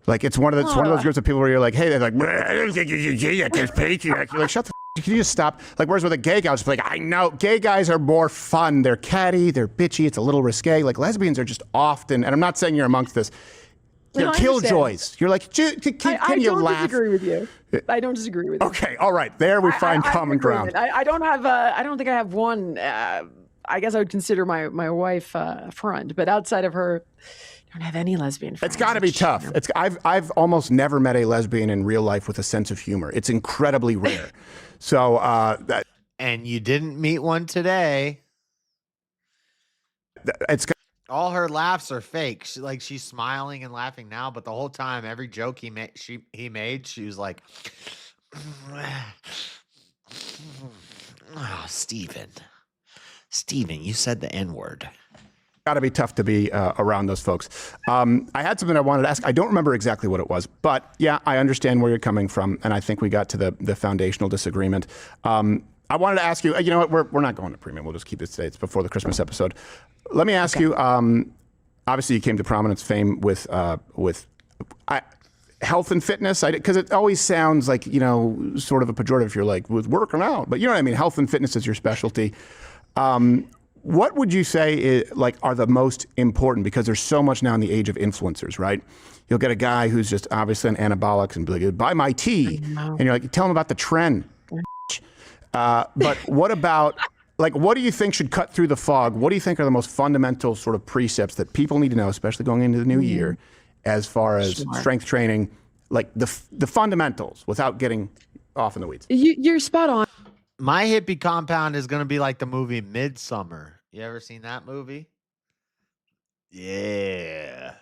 Like it's one of those groups of people where you're like, hey, they're like, I don't think you're gay, that's patriarchy. You're like, shut the f***, can you just stop? Like, whereas with a gay guy, it's like, I know, gay guys are more fun. They're catty, they're bitchy, it's a little risque. Like lesbians are just often, and I'm not saying you're amongst this, they're killjoys. You're like, can you laugh? I don't disagree with you. I don't disagree with you. Okay, all right, there we find common ground. I don't have, I don't think I have one, I guess I would consider my wife a friend, but outside of her, I don't have any lesbian friends. It's got to be tough. I've almost never met a lesbian in real life with a sense of humor. It's incredibly rare. So and you didn't meet one today. All her laughs are fake. She's smiling and laughing now, but the whole time, every joke he made, she was like, "Oh, Steven, you said the N-word." Got to be tough to be around those folks. I had something I wanted to ask. I don't remember exactly what it was, but yeah, I understand where you're coming from, and I think we got to the foundational disagreement. I wanted to ask you, you know what, we're not going to premium. We'll just keep this today. It's before the Christmas episode. Let me ask you, obviously you came to prominence fame with health and fitness, because it always sounds like, sort of a pejorative. You're like, with working out, but you know what I mean? Health and fitness is your specialty. What would you say are the most important? Because there's so much now in the age of influencers, right? You'll get a guy who's just obviously on anabolics and be like, buy my tea. And you're like, tell him about the trend. But what about, what do you think should cut through the fog? What do you think are the most fundamental sort of precepts that people need to know, especially going into the new year, as far as strength training, like the fundamentals without getting off in the weeds? You're spot on. My hippie compound is going to be like the movie Midsummer. You ever seen that movie? Yeah.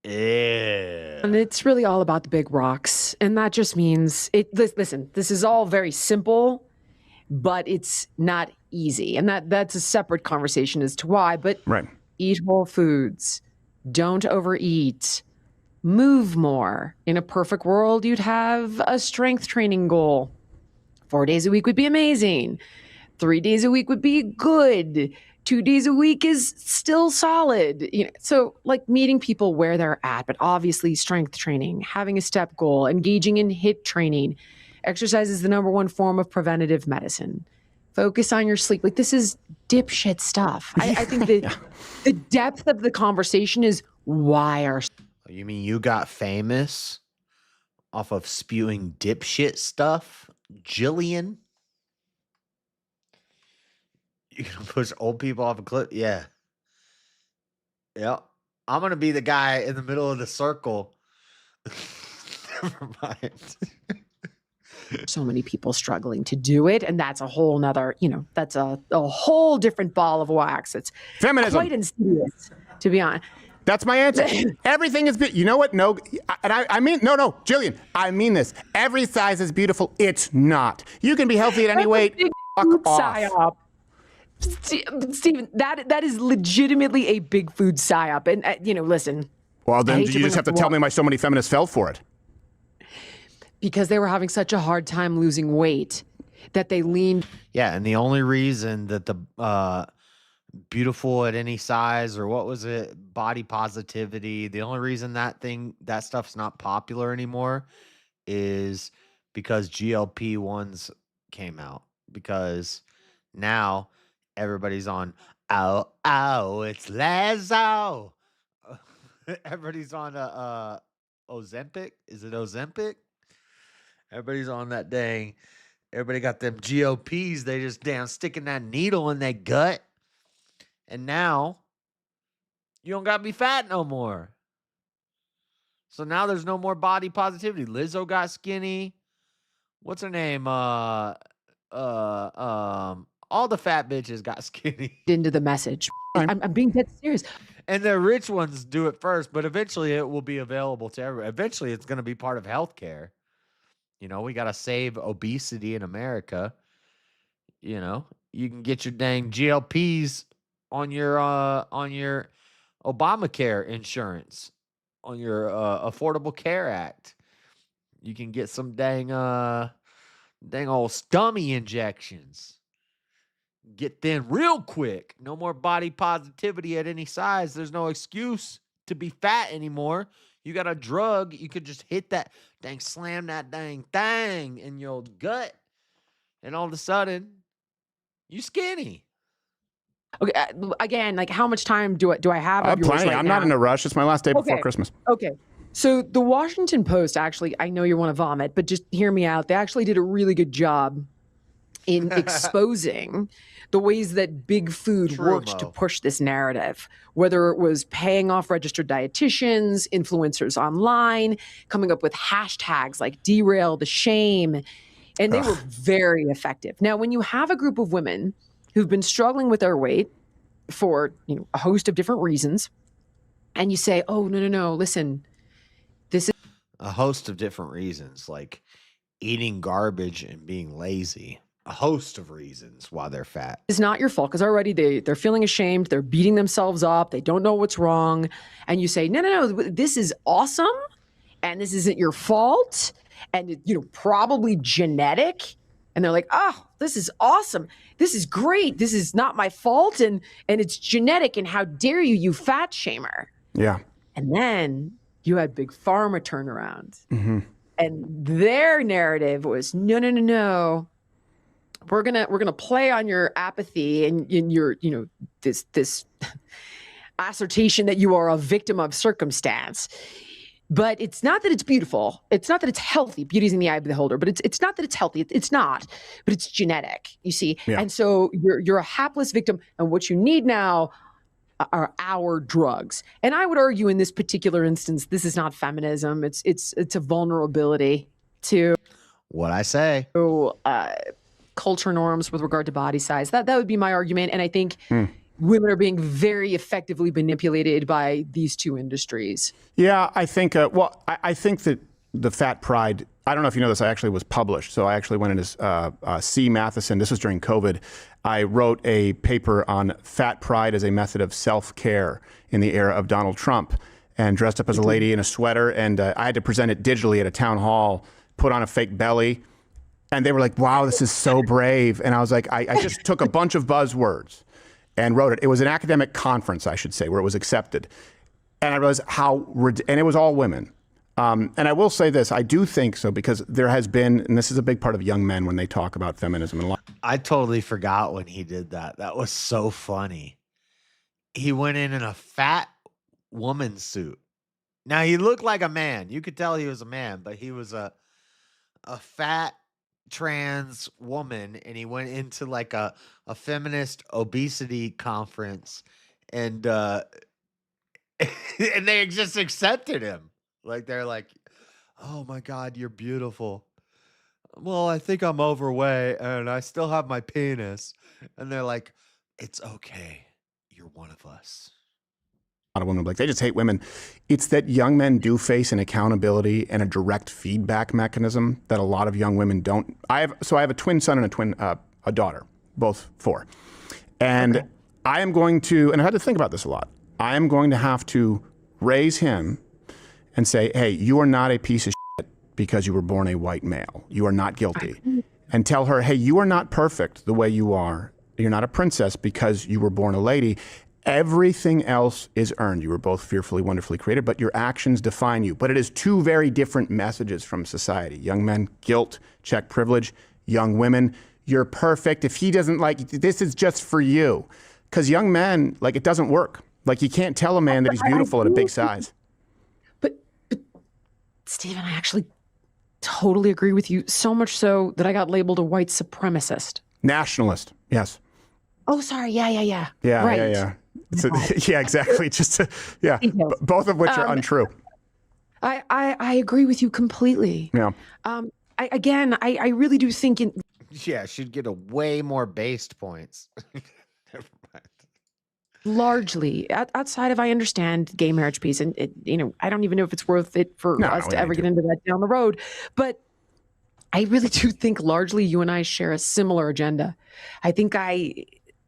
And it's really all about the big rocks. And that just means, listen, this is all very simple, but it's not easy. And that's a separate conversation as to why. But eat whole foods. Don't overeat. Move more. In a perfect world, you'd have a strength training goal. 4 days a week would be amazing. 3 days a week would be good. 2 days a week is still solid. So meeting people where they're at, but obviously strength training, having a step goal, engaging in HIIT training. Exercise is the #1 form of preventative medicine. Focus on your sleep. This is dipshit stuff. I think the depth of the conversation is why are. You mean you got famous off of spewing dipshit stuff? Jillian? You gonna push old people off a cliff? Yeah. Yeah. I'm gonna be the guy in the middle of the circle. Never mind. So many people struggling to do it, and that's a whole nother, that's a whole different ball of wax. It's feminism. Quite insidious, to be honest. That's my answer. Everything is beautiful. You know what? No, and I mean, no, Jillian, I mean this. Every size is beautiful. It's not. You can be healthy at any weight. Fuck off. Steven, that is legitimately a big food psyop. And, listen. Well, then you just have to tell me why so many feminists fell for it. Because they were having such a hard time losing weight that they leaned. Yeah, and the only reason that the beautiful at any size, or what was it, body positivity, the only reason that stuff's not popular anymore is because GLP-1s came out. Because now everybody's on it's Lazo. Everybody's on Ozempic. Is it Ozempic? Everybody's on that dang. Everybody got them GOPs. They just damn sticking that needle in their gut. And now you don't got to be fat no more. So now there's no more body positivity. Lizzo got skinny. What's her name? All the fat bitches got skinny. Into the message. I'm being dead serious. And the rich ones do it first, but eventually it will be available to everyone. Eventually it's going to be part of healthcare. You know, we got to save obesity in America. You know, you can get your dang GLPs on your Obamacare insurance, on your Affordable Care Act. You can get some dang old stummy injections. Get thin real quick. No more body positivity at any size. There's no excuse to be fat anymore. You got a drug, you could just hit that dang, slam that dang thing in your gut, and all of a sudden, you skinny. Okay, again, like how much time do I have? Of yours Plenty. right I'm now? not in a rush. It's my last day before Okay. Christmas. Okay. So the Washington Post, actually, I know you want to vomit, but just hear me out. They actually did a really good job in exposing the ways that big food worked to push this narrative, whether it was paying off registered dietitians, influencers online, coming up with hashtags like derail the shame, and they were very effective. Now, when you have a group of women who've been struggling with their weight for a host of different reasons, and you say, oh, no, listen, this is a host of different reasons, like eating garbage and being lazy. A host of reasons why they're fat. It's not your fault, because already they're feeling ashamed. They're beating themselves up. They don't know what's wrong. And you say, no, this is awesome. And this isn't your fault. And, probably genetic. And they're like, oh, this is awesome. This is great. This is not my fault. And it's genetic. And how dare you, you fat shamer. Yeah. And then you had Big Pharma turnaround. Mm-hmm. And their narrative was, no. We're gonna play on your apathy and in your, this assertion that you are a victim of circumstance. But it's not that it's beautiful. It's not that it's healthy. Beauty's in the eye of the beholder. But it's not that it's healthy. It's not. But it's genetic. You see. Yeah. And so you're a hapless victim. And what you need now are our drugs. And I would argue in this particular instance, this is not feminism. It's a vulnerability to what I say. Culture norms with regard to body size. That would be my argument. And I think women are being very effectively manipulated by these two industries. Yeah, I think, I think that the fat pride, I don't know if you know this, I actually was published. So I actually went into C. Matheson. This was during COVID. I wrote a paper on fat pride as a method of self-care in the era of Donald Trump, and dressed up as a lady in a sweater. And I had to present it digitally at a town hall, put on a fake belly. And they were like, wow, this is so brave. And I was like, I just took a bunch of buzzwords and wrote it. It was an academic conference, I should say, where it was accepted. And I realized and it was all women. And I will say this, I do think so, because there has been, and this is a big part of young men when they talk about feminism. And I totally forgot when he did that. That was so funny. He went in a fat woman suit. Now, he looked like a man. You could tell he was a man, but he was a fat trans woman, and he went into like a feminist obesity conference, and and they just accepted him. Like, they're like, oh my God, you're beautiful. Well, I think I'm overweight and I still have my penis. And they're like, it's okay. You're one of us. A lot of women, like, they just hate women. It's that young men do face an accountability and a direct feedback mechanism that a lot of young women don't. I have a twin son and a daughter, both 4. And I am going to, and I had to think about this a lot. I am going to have to raise him and say, hey, you are not a piece of shit because you were born a white male. You are not guilty. And tell her, hey, you are not perfect the way you are. You're not a princess because you were born a lady. Everything else is earned. You were both fearfully, wonderfully created, but your actions define you. But it is two very different messages from society. Young men, guilt, check privilege. Young women, you're perfect. If he doesn't like, this is just for you. Because young men, like, it doesn't work. Like, you can't tell a man that he's beautiful at a big size. But Stephen, I actually totally agree with you, so much so that I got labeled a white supremacist. Nationalist, yes. Oh, sorry. Yeah. Yeah, right. yeah. Yeah, exactly. Both of which are untrue. I agree with you completely. Yeah. I really do think Yeah, she'd get a way more based points. Never mind. largely outside of, I understand gay marriage piece, and I don't even know if it's worth it for us to ever get into that down the road. But I really do think largely you and I share a similar agenda. I think I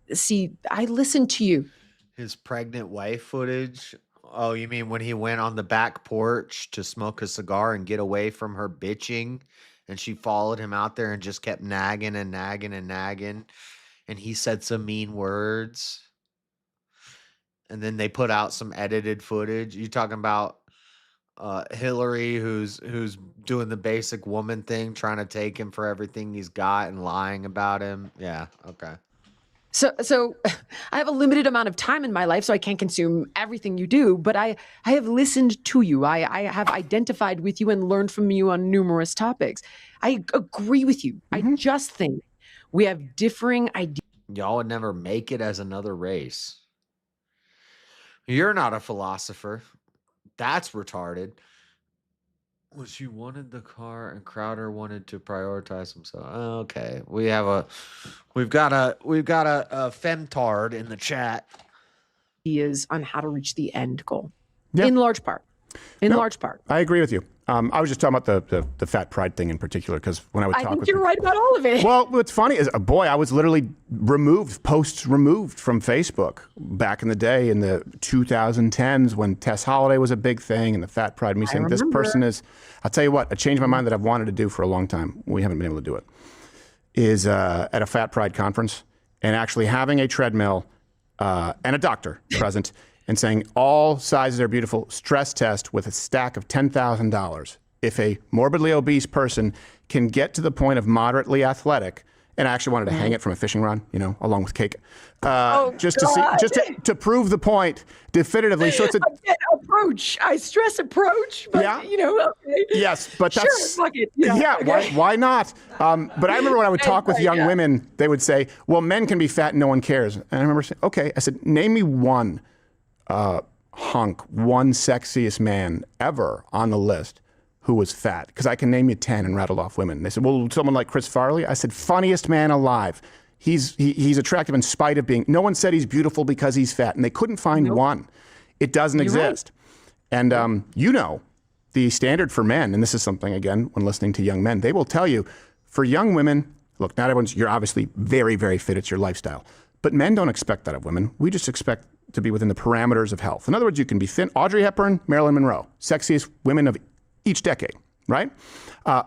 listen to you. His pregnant wife footage. Oh, you mean when he went on the back porch to smoke a cigar and get away from her bitching, and she followed him out there and just kept nagging and nagging and nagging, and he said some mean words. And then they put out some edited footage. You talking about Hillary, who's doing the basic woman thing, trying to take him for everything he's got and lying about him? Yeah, okay. So I have a limited amount of time in my life, so I can't consume everything you do, but I have listened to you. I have identified with you and learned from you on numerous topics. I agree with you. I just think we have differing ideas. Y'all would never make it as another race. You're not a philosopher. That's retarded. Well, she wanted the car and Crowder wanted to prioritize himself. Okay. We've got a femtard in the chat. Is on how to reach the end goal. Yeah. In large part. Large part. I agree with you. I was just talking about the fat pride thing in particular, because when I would talk with you. I think you're right about all of it. Well, what's funny is, boy, I was literally posts removed from Facebook back in the day in the 2010s when Tess Holliday was a big thing and the fat pride. Me saying, this person is, I'll tell you what, I changed my mind that I've wanted to do for a long time. We haven't been able to do it. Is at a fat pride conference and actually having a treadmill and a doctor present and saying all sizes are beautiful, stress test with a stack of $10,000. If a morbidly obese person can get to the point of moderately athletic, and I actually wanted to hang it from a fishing rod, along with cake, just to prove the point definitively. So it's approach. I stress approach, but okay. Yes, but that's sure, fuck it. Why not? But I remember when I would talk with young women, they would say, "Well, men can be fat and no one cares." And I remember saying, "Okay," I said, "Name me one one sexiest man ever on the list who was fat, because I can name you 10 and rattled off women." They said, "Well, someone like Chris Farley." I said, "Funniest man alive. He's attractive in spite of being." No one said he's beautiful because he's fat, and they couldn't find one. It doesn't exist. Right. And the standard for men, and this is something, again, when listening to young men, they will tell you, for young women, look, not everyone's. You're obviously very, very fit. It's your lifestyle, but men don't expect that of women. We just expect to be within the parameters of health. In other words, you can be thin. Audrey Hepburn, Marilyn Monroe, sexiest women of each decade, right?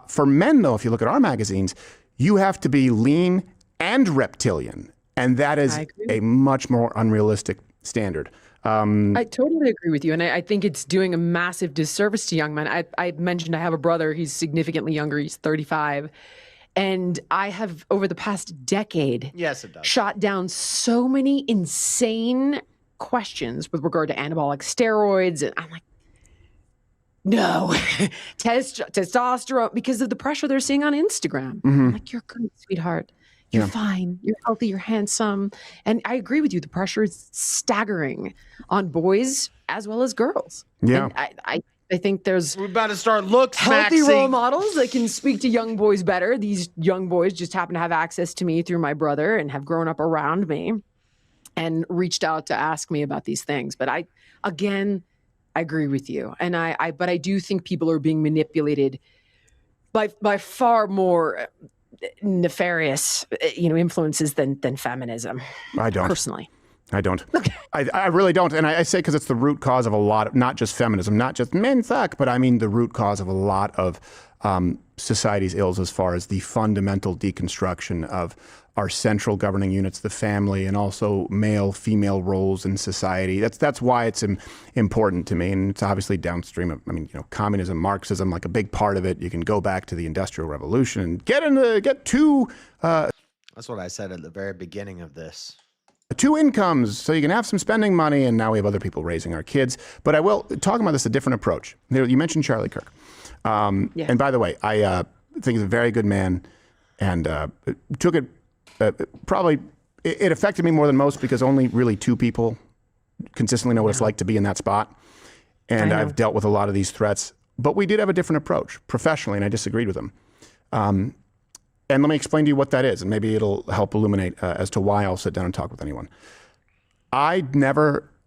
For men, though, if you look at our magazines, you have to be lean and reptilian. And that is a much more unrealistic standard. I totally agree with you. And I think it's doing a massive disservice to young men. I mentioned I have a brother. He's significantly younger. He's 35. And I have, over the past decade, shot down so many insane questions with regard to anabolic steroids. And I'm like, no, testosterone, because of the pressure they're seeing on Instagram. I'm like, you're good, sweetheart. You're fine. You're healthy. You're handsome. And I agree with you. The pressure is staggering on boys as well as girls. Yeah. And I think we're about to start healthy role models that can speak to young boys better. These young boys just happen to have access to me through my brother and have grown up around me and reached out to ask me about these things. But I agree with you. And but I do think people are being manipulated by far more nefarious, influences than feminism. I don't. Personally. I don't. Okay. I really don't. And I say because it's the root cause of a lot of, not just feminism, not just men suck, but I mean the root cause of a lot of society's ills as far as the fundamental deconstruction of our central governing units, the family, and also male-female roles in society. That's why it's important to me, and it's obviously downstream of, communism, Marxism, like a big part of it. You can go back to the Industrial Revolution and get to. That's what I said at the very beginning of this. 2 incomes, so you can have some spending money, and now we have other people raising our kids. But I will talk about this a different approach. You mentioned Charlie Kirk, and by the way, I think he's a very good man, and took it. Probably, it affected me more than most because only really 2 people consistently know what it's like to be in that spot. And I've dealt with a lot of these threats. But we did have a different approach professionally, and I disagreed with him. And let me explain to you what that is, and maybe it'll help illuminate as to why I'll sit down and talk with anyone. I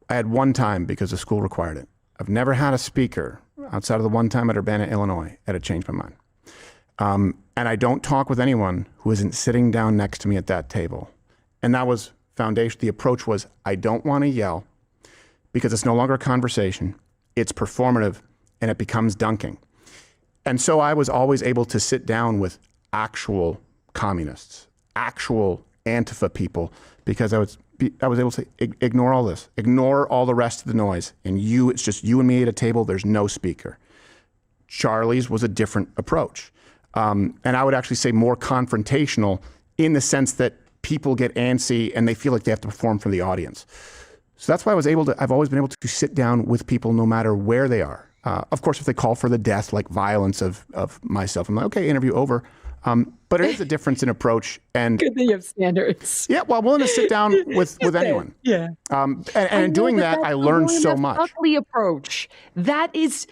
had one time because the school required it. I've never had a speaker outside of the one time at Urbana, Illinois, that had changed my mind. And I don't talk with anyone who isn't sitting down next to me at that table. And that was foundation. The approach was, I don't want to yell because it's no longer a conversation. It's performative and it becomes dunking. And so I was always able to sit down with actual communists, actual Antifa people, because I was able to say, ignore all this, ignore all the rest of the noise. And it's just you and me at a table. There's no speaker. Charlie's was a different approach. And I would actually say more confrontational in the sense that people get antsy and they feel like they have to perform for the audience. So that's why I've always been able to sit down with people no matter where they are. Of course, if they call for the death, like violence of myself, I'm like, okay, interview over. But it is a difference in approach. And Good thing you have standards. yeah, well, I'm willing to sit down with anyone. Yeah. And in doing that, I learned so much. Buckley approach. That is,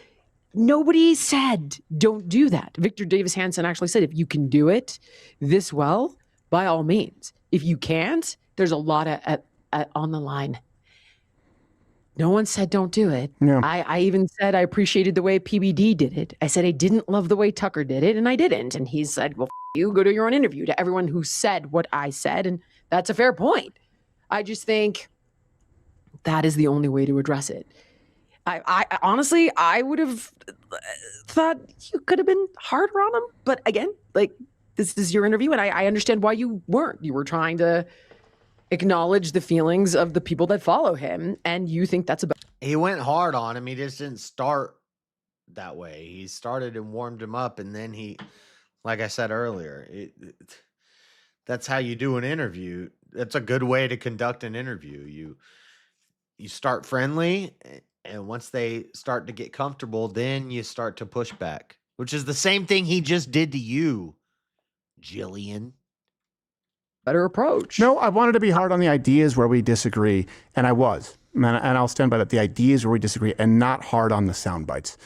nobody said don't do that. Victor Davis Hanson actually said, if you can do it this well, by all means. If you can't, there's a lot on the line. No one said don't do it. Yeah. I even said I appreciated the way PBD did it. I said I didn't love the way Tucker did it, and I didn't. And he said, well, you go to your own interview, to everyone who said what I said. And that's a fair point. I just think that is the only way to address it. I honestly, I would have thought you could have been harder on him. But again, like, this is your interview, and I understand why you weren't. You were trying to acknowledge the feelings of the people that follow him, and you think that's about. He went hard on him. He just didn't start that way. He started and warmed him up, and then he, like I said earlier, that's how you do an interview. That's a good way to conduct an interview. You start friendly, and once they start to get comfortable, then you start to push back, which is the same thing he just did to you, Jillian. Better approach. No, I wanted to be hard on the ideas where we disagree, and I was. And I'll stand by that. The ideas where we disagree, and not hard on the sound bites.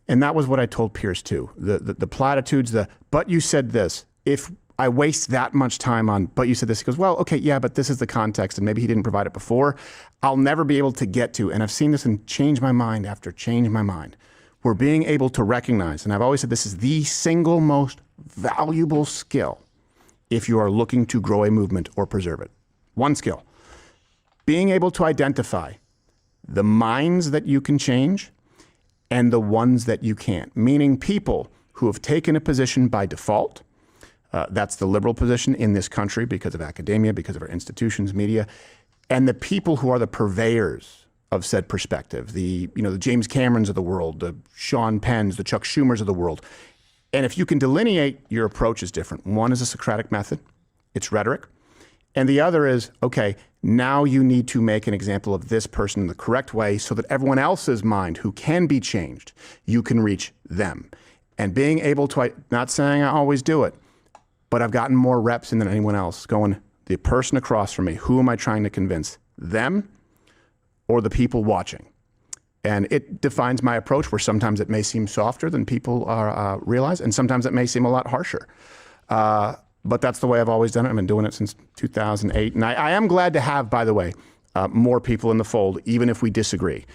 And that was what I told Pierce too. The platitudes, but you said this. If I waste that much time on, but you said this, he goes, well, okay, yeah, but this is the context, and maybe he didn't provide it before. I'll never be able to get to, and I've seen this and change my mind after change my mind. We're being able to recognize, and I've always said this is the single most valuable skill if you are looking to grow a movement or preserve it. One skill, being able to identify the minds that you can change and the ones that you can't, meaning people who have taken a position by default. That's the liberal position in this country because of academia, because of our institutions, media, and the people who are the purveyors of said perspective, the James Camerons of the world, the Sean Penns, the Chuck Schumers of the world. And if you can delineate, your approach is different. One is a Socratic method, it's rhetoric. And the other is, okay, now you need to make an example of this person in the correct way so that everyone else's mind who can be changed, you can reach them. And being able to, not saying I always do it, but I've gotten more reps in than anyone else, going, the person across from me, who am I trying to convince? Them or the people watching? And it defines my approach, where sometimes it may seem softer than people realize, and sometimes it may seem a lot harsher. But that's the way I've always done it. I've been doing it since 2008. And I am glad to have, by the way, more people in the fold, even if we disagree.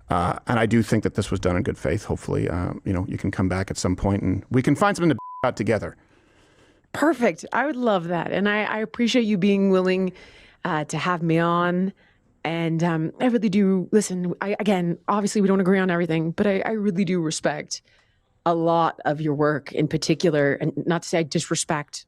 And I do think that this was done in good faith. Hopefully, you can come back at some point and we can find something to out together. Perfect. I would love that. And I appreciate you being willing to have me on. And I really do, listen, again, obviously we don't agree on everything, but I really do respect a lot of your work in particular. And not to say I disrespect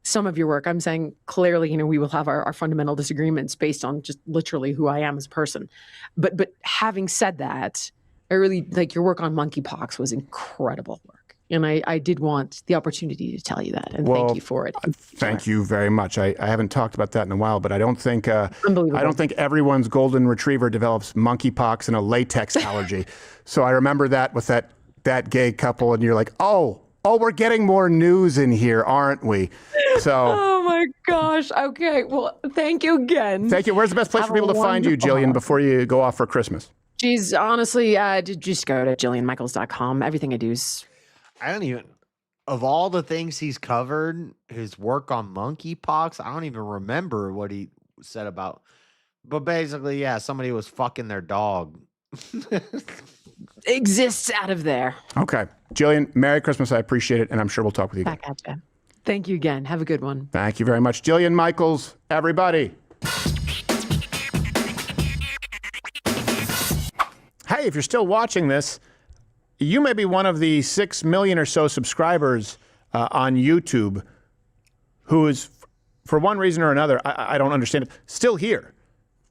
some of your work. I'm saying clearly, we will have our fundamental disagreements based on just literally who I am as a person. But having said that, I really, like, your work on monkeypox was incredible work. And I did want the opportunity to tell you that, and thank you for it. Thank you very much. I haven't talked about that in a while, but I don't think Unbelievable. Everyone's golden retriever develops monkeypox and a latex allergy. So I remember that with that gay couple, and you're like, oh, we're getting more news in here, aren't we? So. Oh my gosh. Okay. Well, thank you again. Thank you. Where's the best place for people to find you, Jillian, before you go off for Christmas? Geez, honestly, just go to jillianmichaels.com. Everything I do is. I don't even, of all the things he's covered, his work on monkeypox, I don't even remember what he said about But basically, yeah, somebody was fucking their dog. Exists out of there. Okay. Jillian, Merry Christmas. I appreciate it. And I'm sure we'll talk with you again. Back at you. Thank you again. Have a good one. Thank you very much. Jillian Michaels, everybody. Hey, if you're still watching this, you may be one of the 6 million or so subscribers on YouTube who is, for one reason or another, I don't understand it, still here.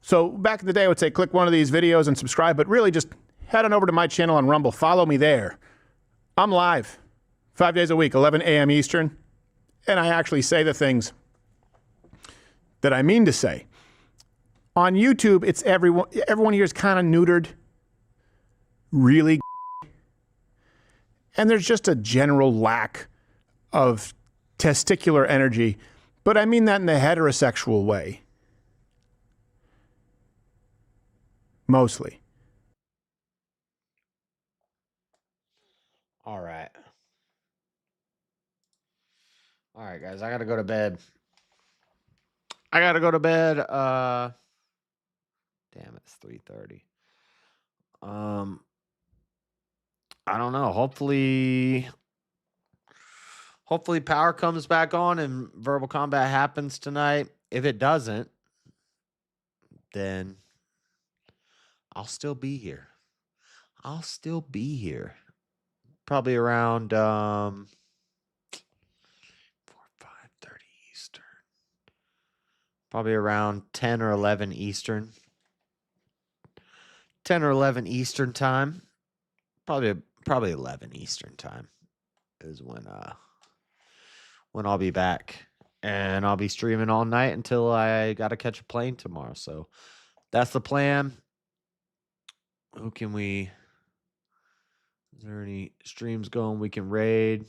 So back in the day, I would say click one of these videos and subscribe, but really just head on over to my channel on Rumble. Follow me there. I'm live 5 days a week, 11 a.m. Eastern, and I actually say the things that I mean to say. On YouTube, it's everyone here is kind of neutered, really, and there's just a general lack of testicular energy, but I mean that in the heterosexual way. Mostly. All right. All right, guys, I got to go to bed. Damn, it's 3:30. I don't know. Hopefully power comes back on and verbal combat happens tonight. If it doesn't, then I'll still be here. Probably around 4, 5:30 Eastern. Probably around 10 or 11 Eastern. 10 or 11 Eastern time. Probably 11 Eastern time is when I'll be back. And I'll be streaming all night until I got to catch a plane tomorrow. So that's the plan. Is there any streams going we can raid?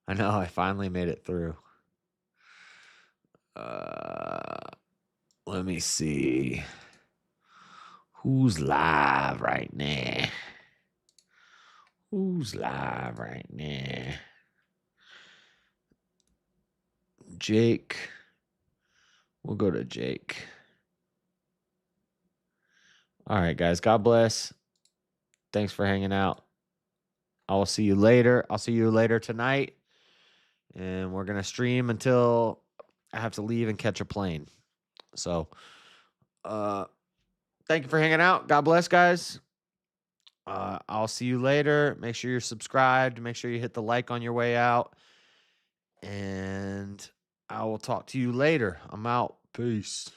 I know I finally made it through. Let me see. Who's live right now? Jake. We'll go to Jake. All right, guys. God bless. Thanks for hanging out. I will see you later. I'll see you later tonight. And we're going to stream until I have to leave and catch a plane. So, thank you for hanging out. God bless, guys. I'll see you later. Make sure you're subscribed. Make sure you hit the like on your way out. And I will talk to you later. I'm out. Peace.